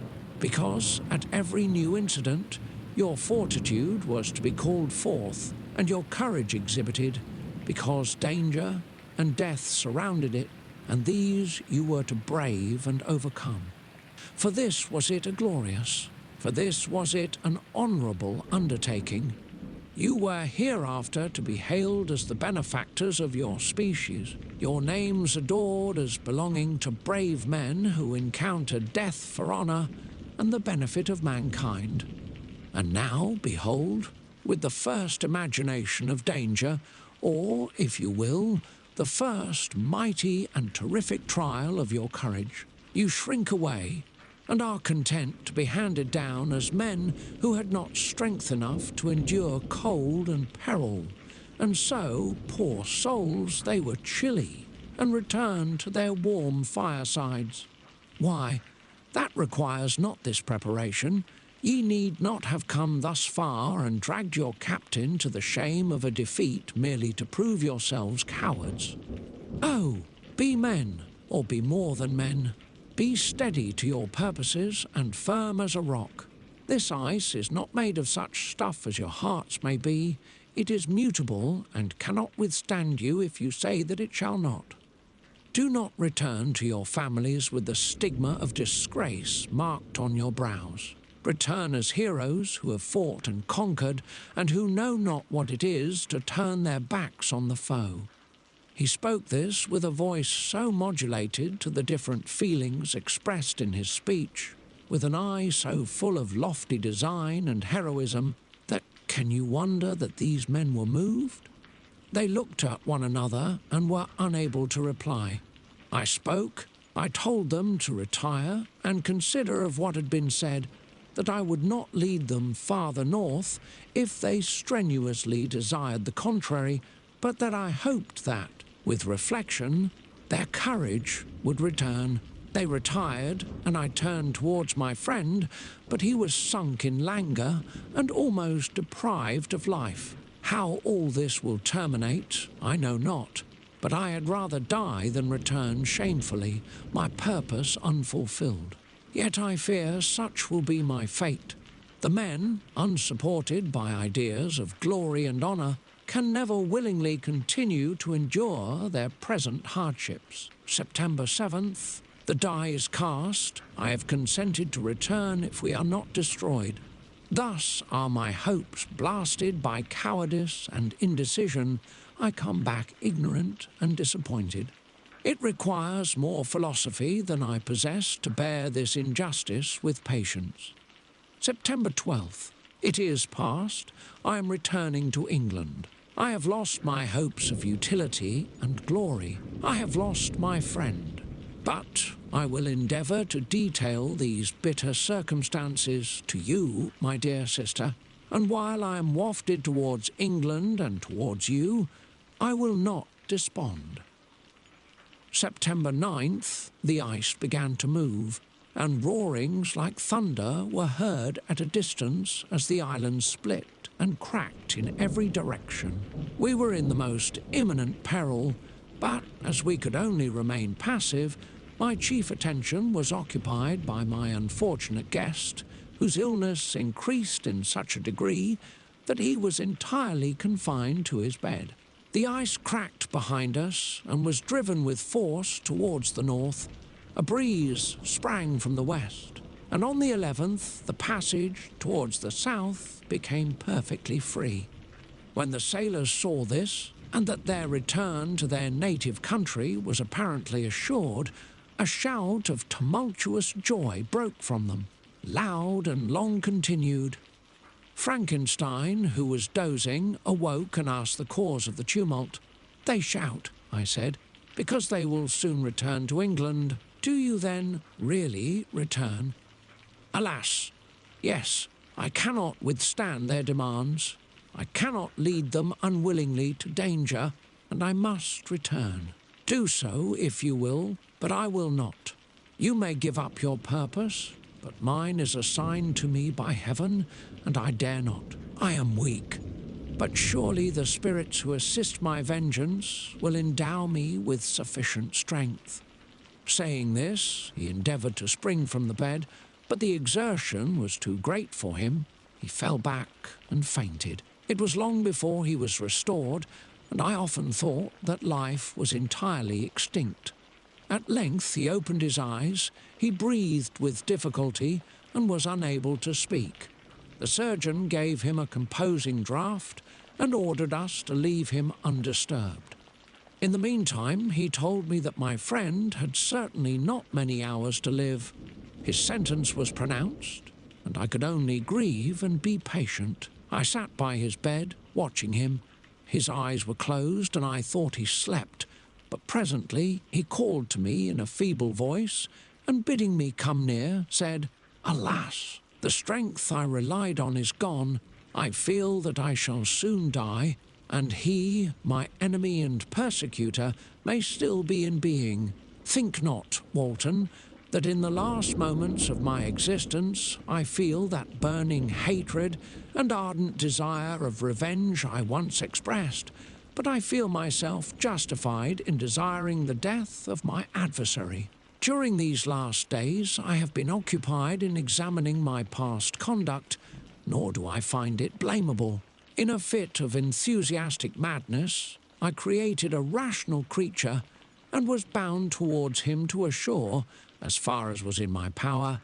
Because at every new incident, your fortitude was to be called forth, and your courage exhibited, because danger and death surrounded it, and these you were to brave and overcome. For this was it a glorious, for this was it an honourable undertaking. You were hereafter to be hailed as the benefactors of your species, your names adored as belonging to brave men who encountered death for honour and the benefit of mankind. And now, behold, with the first imagination of danger, or, if you will, the first mighty and terrific trial of your courage, you shrink away and are content to be handed down as men who had not strength enough to endure cold and peril, and so, poor souls, they were chilly, and returned to their warm firesides. Why, that requires not this preparation. Ye need not have come thus far and dragged your captain to the shame of a defeat merely to prove yourselves cowards. Oh, be men, or be more than men. Be steady to your purposes and firm as a rock. This ice is not made of such stuff as your hearts may be. It is mutable and cannot withstand you if you say that it shall not. Do not return to your families with the stigma of disgrace marked on your brows. Return as heroes who have fought and conquered, and who know not what it is to turn their backs on the foe. He spoke this with a voice so modulated to the different feelings expressed in his speech, with an eye so full of lofty design and heroism, that can you wonder that these men were moved? They looked at one another and were unable to reply. I spoke. I told them to retire and consider of what had been said, that I would not lead them farther north if they strenuously desired the contrary, but that I hoped that, with reflection, their courage would return. They retired, and I turned towards my friend, but he was sunk in languor and almost deprived of life. How all this will terminate, I know not, but I had rather die than return shamefully, my purpose unfulfilled. Yet I fear such will be my fate. The men, unsupported by ideas of glory and honour, can never willingly continue to endure their present hardships. September 7th, the die is cast. I have consented to return if we are not destroyed. Thus are my hopes blasted by cowardice and indecision. I come back ignorant and disappointed. It requires more philosophy than I possess to bear this injustice with patience. September 12th. It is past. I am returning to England. I have lost my hopes of utility and glory. I have lost my friend. But I will endeavour to detail these bitter circumstances to you, my dear sister, and while I am wafted towards England and towards you, I will not despond. September 9th, the ice began to move, and roarings like thunder were heard at a distance as the island split and cracked in every direction. We were in the most imminent peril, but as we could only remain passive, my chief attention was occupied by my unfortunate guest, whose illness increased in such a degree that he was entirely confined to his bed. The ice cracked behind us and was driven with force towards the north. A breeze sprang from the west, and on the 11th, the passage towards the south became perfectly free. When the sailors saw this, and that their return to their native country was apparently assured, a shout of tumultuous joy broke from them, loud and long continued. Frankenstein, who was dozing, awoke and asked the cause of the tumult. "They shout," I said, "because they will soon return to England. Do you then really return?" "Alas, yes, I cannot withstand their demands. I cannot lead them unwillingly to danger, and I must return. Do so, if you will, but I will not. You may give up your purpose, but mine is assigned to me by heaven, and I dare not. I am weak, but surely the spirits who assist my vengeance will endow me with sufficient strength." Saying this, he endeavoured to spring from the bed, but the exertion was too great for him. He fell back and fainted. It was long before he was restored, and I often thought that life was entirely extinct. At length he opened his eyes, he breathed with difficulty, and was unable to speak. The surgeon gave him a composing draught and ordered us to leave him undisturbed. In the meantime, he told me that my friend had certainly not many hours to live. His sentence was pronounced, and I could only grieve and be patient. I sat by his bed, watching him. His eyes were closed, and I thought he slept, but presently he called to me in a feeble voice, and bidding me come near, said, "Alas, the strength I relied on is gone. I feel that I shall soon die, and he, my enemy and persecutor, may still be in being. Think not, Walton, that in the last moments of my existence I feel that burning hatred and ardent desire of revenge I once expressed, but I feel myself justified in desiring the death of my adversary. During these last days I have been occupied in examining my past conduct, nor do I find it blamable. In a fit of enthusiastic madness, I created a rational creature and was bound towards him to assure, as far as was in my power,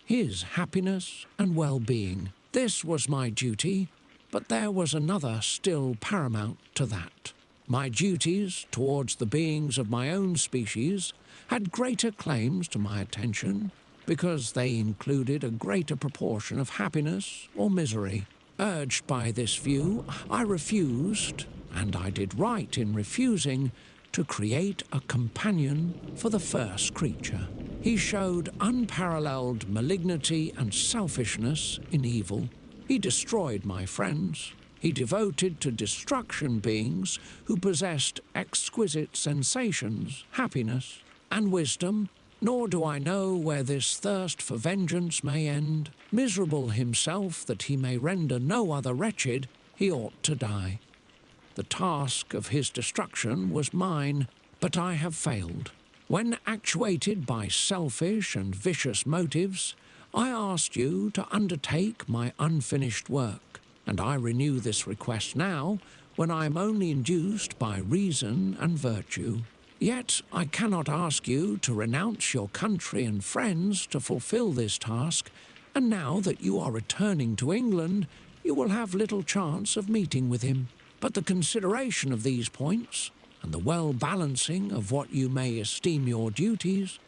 his happiness and well-being. This was my duty, but there was another still paramount to that. My duties towards the beings of my own species had greater claims to my attention because they included a greater proportion of happiness or misery. Urged by this view, I refused, and I did right in refusing, to create a companion for the first creature. He showed unparalleled malignity and selfishness in evil. He destroyed my friends. He devoted to destruction beings who possessed exquisite sensations, happiness, and wisdom, nor do I know where this thirst for vengeance may end. Miserable himself that he may render no other wretched, he ought to die. The task of his destruction was mine, but I have failed. When actuated by selfish and vicious motives, I asked you to undertake my unfinished work, and I renew this request now, when I am only induced by reason and virtue. Yet I cannot ask you to renounce your country and friends to fulfill this task, and now that you are returning to England, you will have little chance of meeting with him. But the consideration of these points, and the well-balancing of what you may esteem your duties,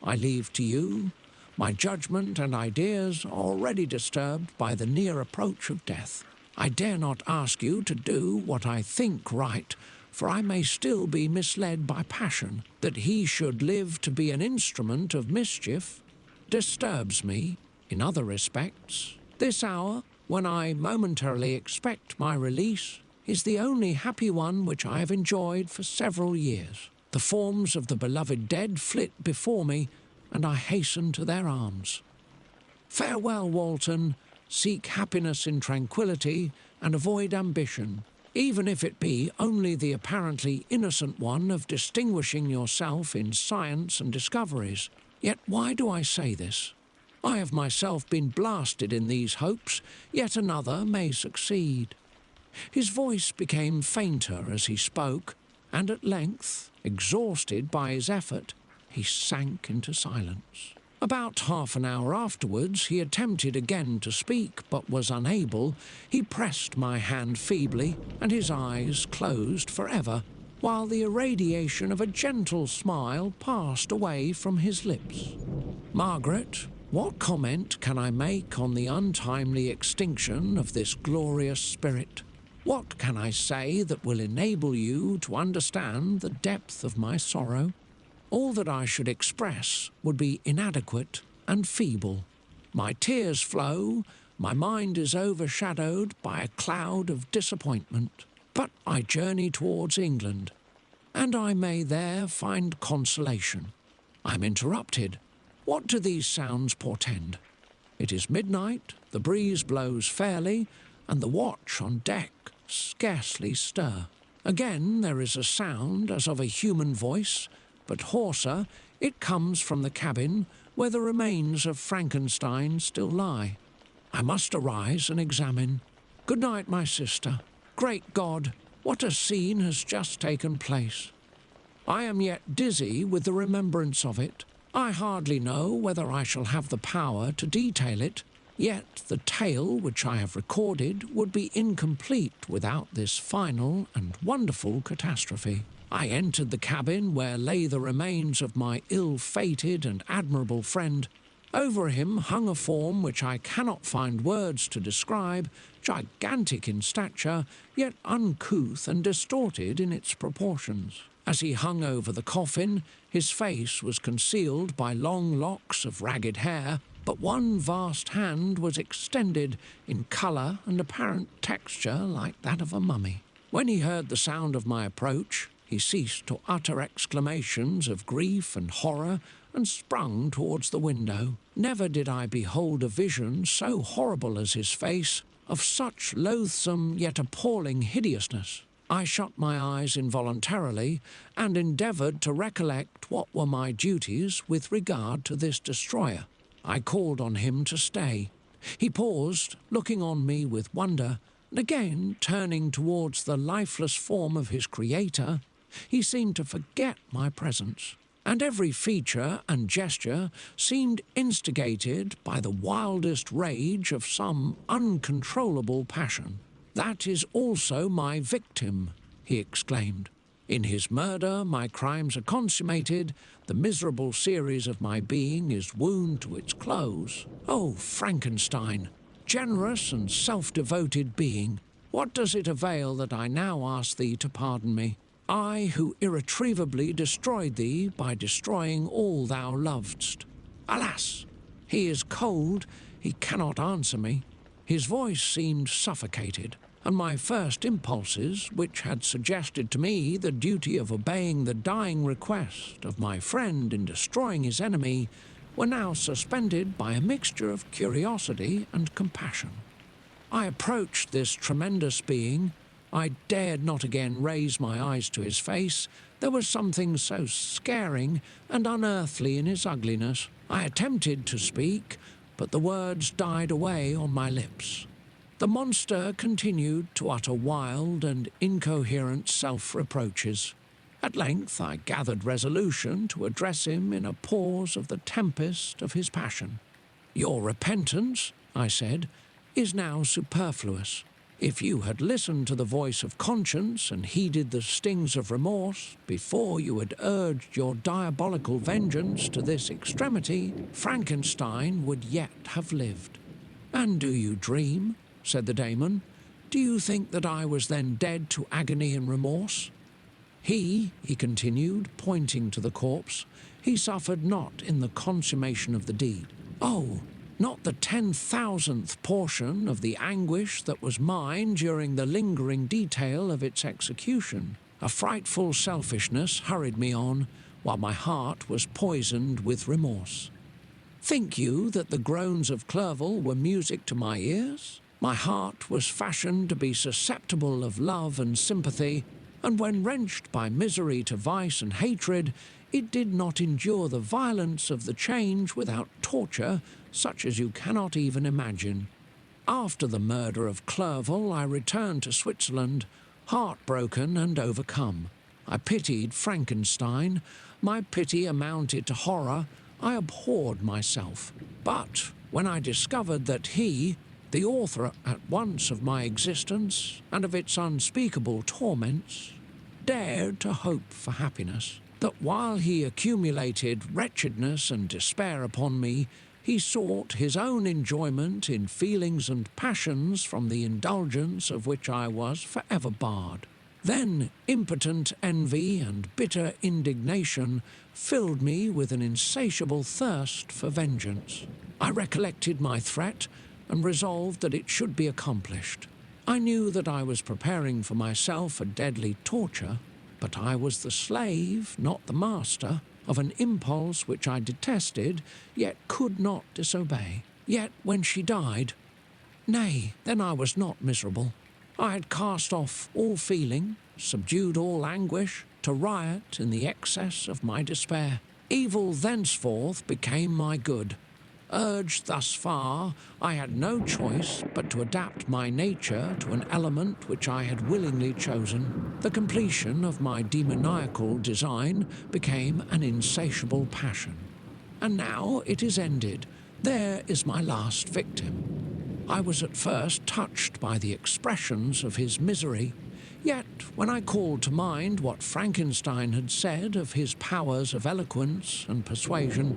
I leave to you. My judgment and ideas are already disturbed by the near approach of death. I dare not ask you to do what I think right, for I may still be misled by passion. That he should live to be an instrument of mischief disturbs me in other respects. This hour, when I momentarily expect my release, is the only happy one which I have enjoyed for several years. The forms of the beloved dead flit before me, and I hasten to their arms. Farewell, Walton. Seek happiness in tranquillity and avoid ambition, even if it be only the apparently innocent one of distinguishing yourself in science and discoveries. Yet why do I say this? I have myself been blasted in these hopes, yet another may succeed. His voice became fainter as he spoke, and at length, exhausted by his effort, he sank into silence. About half an hour afterwards, he attempted again to speak, but was unable. He pressed my hand feebly, and his eyes closed forever, while the irradiation of a gentle smile passed away from his lips. Margaret, what comment can I make on the untimely extinction of this glorious spirit? What can I say that will enable you to understand the depth of my sorrow? All that I should express would be inadequate and feeble. My tears flow, my mind is overshadowed by a cloud of disappointment. But I journey towards England, and I may there find consolation. I am interrupted. What do these sounds portend? It is midnight, the breeze blows fairly, and the watch on deck scarcely stir. Again there is a sound as of a human voice, but hoarser. It comes from the cabin where the remains of Frankenstein still lie. I must arise and examine. Good night, my sister. Great God, what a scene has just taken place. I am yet dizzy with the remembrance of it. I hardly know whether I shall have the power to detail it, yet the tale which I have recorded would be incomplete without this final and wonderful catastrophe. I entered the cabin where lay the remains of my ill-fated and admirable friend. Over him hung a form which I cannot find words to describe, gigantic in stature, yet uncouth and distorted in its proportions. As he hung over the coffin, his face was concealed by long locks of ragged hair, but one vast hand was extended in colour and apparent texture like that of a mummy. When he heard the sound of my approach, he ceased to utter exclamations of grief and horror and sprung towards the window. Never did I behold a vision so horrible as his face, of such loathsome yet appalling hideousness. I shut my eyes involuntarily and endeavoured to recollect what were my duties with regard to this destroyer. I called on him to stay. He paused, looking on me with wonder, And again, turning towards the lifeless form of his creator, he seemed to forget my presence, and every feature and gesture seemed instigated by the wildest rage of some uncontrollable passion. "That is also my victim," he exclaimed. "In his murder my crimes are consummated, the miserable series of my being is wound to its close. Oh, Frankenstein, generous and self-devoted being, what does it avail that I now ask thee to pardon me? I who irretrievably destroyed thee by destroying all thou lovedst. Alas! He is cold, he cannot answer me." His voice seemed suffocated, and my first impulses, which had suggested to me the duty of obeying the dying request of my friend in destroying his enemy, were now suspended by a mixture of curiosity and compassion. I approached this tremendous being. I dared not again raise my eyes to his face. There was something so scaring and unearthly in his ugliness. I attempted to speak, but the words died away on my lips. The monster continued to utter wild and incoherent self-reproaches. At length I gathered resolution to address him in a pause of the tempest of his passion. "Your repentance," I said, "is now superfluous. If you had listened to the voice of conscience and heeded the stings of remorse before you had urged your diabolical vengeance to this extremity, Frankenstein would yet have lived." "And do you dream?" said the daemon. "Do you think that I was then dead to agony and remorse? He continued, pointing to the corpse, he suffered not in the consummation of the deed. Oh, not the 10,000th portion of the anguish that was mine during the lingering detail of its execution. A frightful selfishness hurried me on, while my heart was poisoned with remorse. Think you that the groans of Clerval were music to my ears? My heart was fashioned to be susceptible of love and sympathy, and when wrenched by misery to vice and hatred, it did not endure the violence of the change without torture such as you cannot even imagine. After the murder of Clerval, I returned to Switzerland, heartbroken and overcome. I pitied Frankenstein. My pity amounted to horror. I abhorred myself. But when I discovered that he, the author at once of my existence and of its unspeakable torments, dared to hope for happiness, that while he accumulated wretchedness and despair upon me, he sought his own enjoyment in feelings and passions from the indulgence of which I was forever barred. Then impotent envy and bitter indignation filled me with an insatiable thirst for vengeance. I recollected my threat and resolved that it should be accomplished. I knew that I was preparing for myself a deadly torture, but I was the slave, not the master, of an impulse which I detested, yet could not disobey. Yet when she died, nay, then I was not miserable. I had cast off all feeling, subdued all anguish, to riot in the excess of my despair. Evil thenceforth became my good. Urged thus far, I had no choice but to adapt my nature to an element which I had willingly chosen. The completion of my demoniacal design became an insatiable passion. And now it is ended. There is my last victim. I was at first touched by the expressions of his misery. Yet, when I called to mind what Frankenstein had said of his powers of eloquence and persuasion,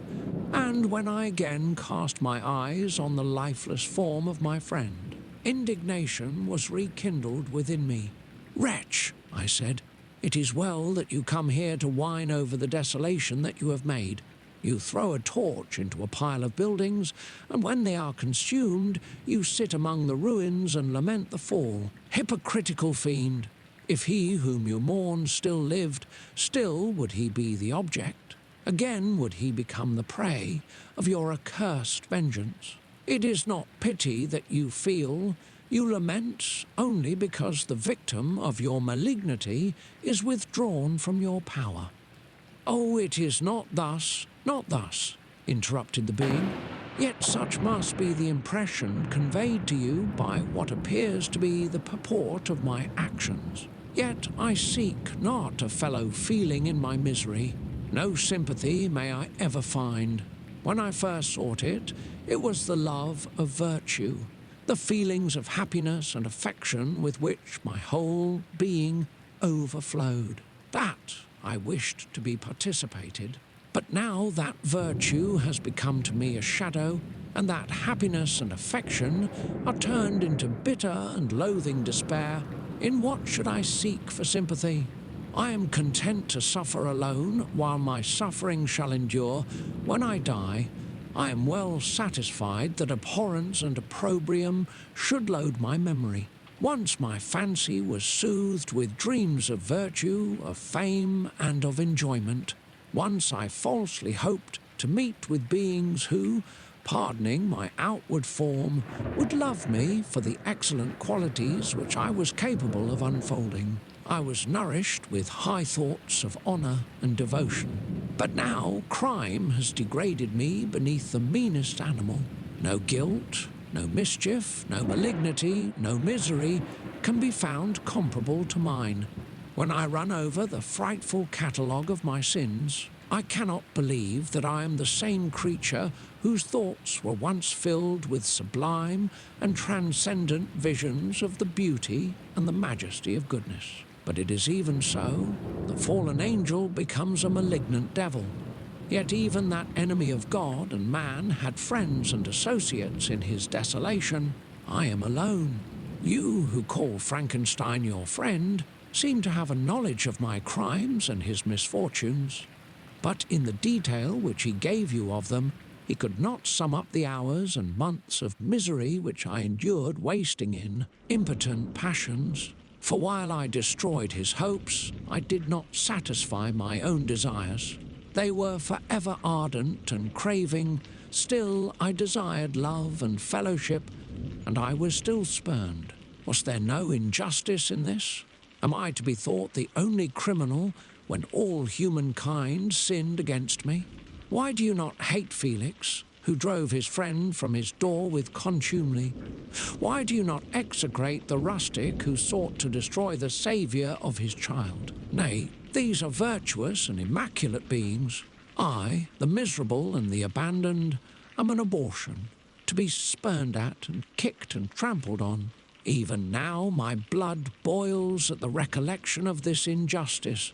and when I again cast my eyes on the lifeless form of my friend, indignation was rekindled within me. "Wretch," I said, "it is well that you come here to whine over the desolation that you have made. You throw a torch into a pile of buildings, and when they are consumed, you sit among the ruins and lament the fall. Hypocritical fiend! If he whom you mourn still lived, still would he be the object. Again would he become the prey of your accursed vengeance. It is not pity that you feel. You lament only because the victim of your malignity is withdrawn from your power." "Oh, it is not thus, not thus," interrupted the being. Yet such must be the impression conveyed to you by what appears to be the purport of my actions. Yet I seek not a fellow feeling in my misery. No sympathy may I ever find. When I first sought it, it was the love of virtue, the feelings of happiness and affection with which my whole being overflowed. That I wished to be participated. But now that virtue has become to me a shadow, and that happiness and affection are turned into bitter and loathing despair, in what should I seek for sympathy? I am content to suffer alone while my suffering shall endure. When I die, I am well satisfied that abhorrence and opprobrium should load my memory. Once my fancy was soothed with dreams of virtue, of fame, and of enjoyment. Once I falsely hoped to meet with beings who, pardoning my outward form, would love me for the excellent qualities which I was capable of unfolding. I was nourished with high thoughts of honour and devotion. But now crime has degraded me beneath the meanest animal. No guilt, no mischief, no malignity, no misery can be found comparable to mine. When I run over the frightful catalogue of my sins, I cannot believe that I am the same creature whose thoughts were once filled with sublime and transcendent visions of the beauty and the majesty of goodness. But it is even so, the fallen angel becomes a malignant devil. Yet even that enemy of God and man had friends and associates in his desolation. I am alone. You, who call Frankenstein your friend, seem to have a knowledge of my crimes and his misfortunes. But in the detail which he gave you of them, he could not sum up the hours and months of misery which I endured wasting in impotent passions. For while I destroyed his hopes, I did not satisfy my own desires. They were forever ardent and craving. Still I desired love and fellowship, and I was still spurned. Was there no injustice in this? Am I to be thought the only criminal when all humankind sinned against me? Why do you not hate Felix, who drove his friend from his door with contumely? Why do you not execrate the rustic who sought to destroy the saviour of his child? Nay, these are virtuous and immaculate beings. I, the miserable and the abandoned, am an abortion, to be spurned at and kicked and trampled on. Even now my blood boils at the recollection of this injustice.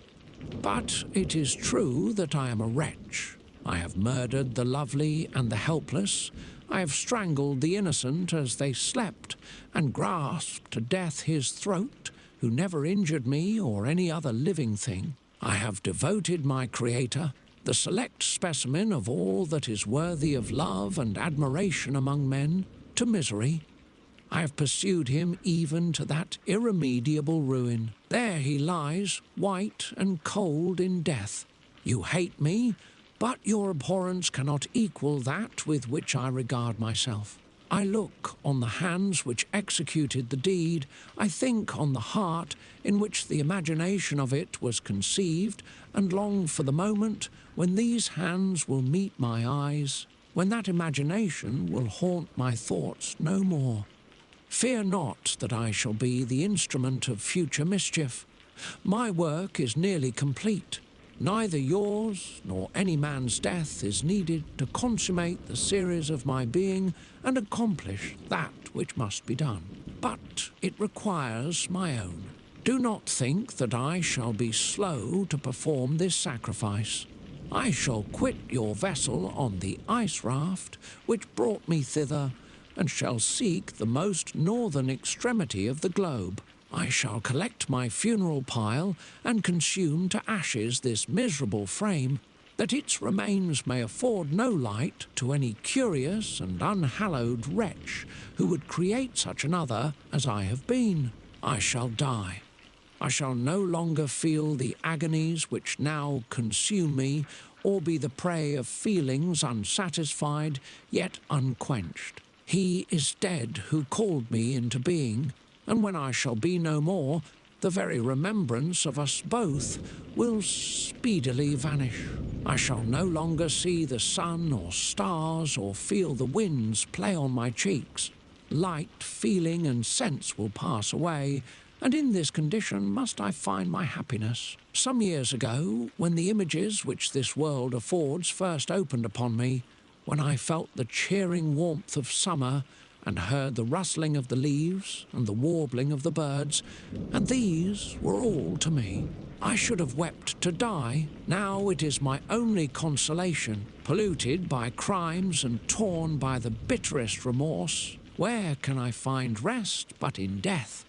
But it is true that I am a wretch. I have murdered the lovely and the helpless. I have strangled the innocent as they slept, and grasped to death his throat, who never injured me or any other living thing. I have devoted my Creator, the select specimen of all that is worthy of love and admiration among men, to misery. I have pursued him even to that irremediable ruin. There he lies, white and cold in death. You hate me, but your abhorrence cannot equal that with which I regard myself. I look on the hands which executed the deed. I think on the heart in which the imagination of it was conceived, and long for the moment when these hands will meet my eyes, when that imagination will haunt my thoughts no more. Fear not that I shall be the instrument of future mischief. My work is nearly complete. Neither yours nor any man's death is needed to consummate the series of my being and accomplish that which must be done. But it requires my own. Do not think that I shall be slow to perform this sacrifice. I shall quit your vessel on the ice raft which brought me thither, and shall seek the most northern extremity of the globe. I shall collect my funeral pile and consume to ashes this miserable frame, that its remains may afford no light to any curious and unhallowed wretch who would create such another as I have been. I shall die. I shall no longer feel the agonies which now consume me, or be the prey of feelings unsatisfied yet unquenched. He is dead who called me into being, and when I shall be no more, the very remembrance of us both will speedily vanish. I shall no longer see the sun or stars or feel the winds play on my cheeks. Light, feeling and sense will pass away, and in this condition must I find my happiness. Some years ago, when the images which this world affords first opened upon me, when I felt the cheering warmth of summer and heard the rustling of the leaves and the warbling of the birds, and these were all to me. I should have wept to die. Now it is my only consolation, polluted by crimes and torn by the bitterest remorse. Where can I find rest but in death?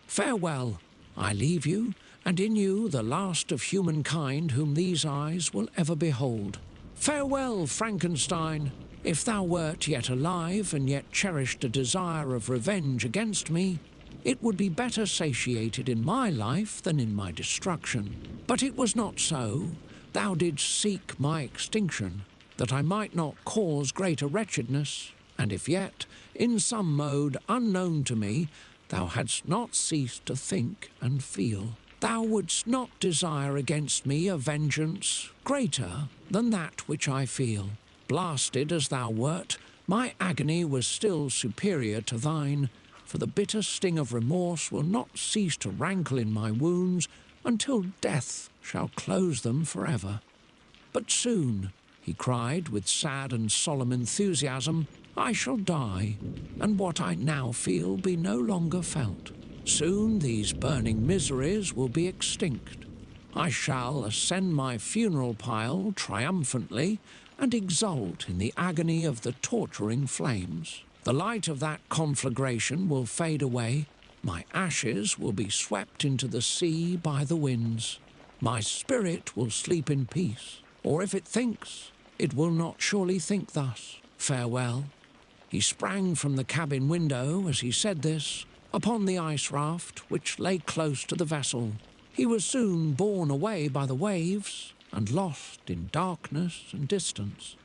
Farewell, I leave you, and in you the last of humankind whom these eyes will ever behold. Farewell, Frankenstein. If thou wert yet alive and yet cherished a desire of revenge against me, it would be better satiated in my life than in my destruction. But it was not so. Thou didst seek my extinction, that I might not cause greater wretchedness, and if yet, in some mode unknown to me, thou hadst not ceased to think and feel, thou wouldst not desire against me a vengeance greater than that which I feel. Blasted as thou wert, my agony was still superior to thine, for the bitter sting of remorse will not cease to rankle in my wounds until death shall close them forever. But soon, he cried with sad and solemn enthusiasm, I shall die, and what I now feel be no longer felt. Soon these burning miseries will be extinct. I shall ascend my funeral pile triumphantly and exult in the agony of the torturing flames. The light of that conflagration will fade away. My ashes will be swept into the sea by the winds. My spirit will sleep in peace, or if it thinks, it will not surely think thus. Farewell. He sprang from the cabin window as he said this, upon the ice raft which lay close to the vessel. He was soon borne away by the waves and lost in darkness and distance.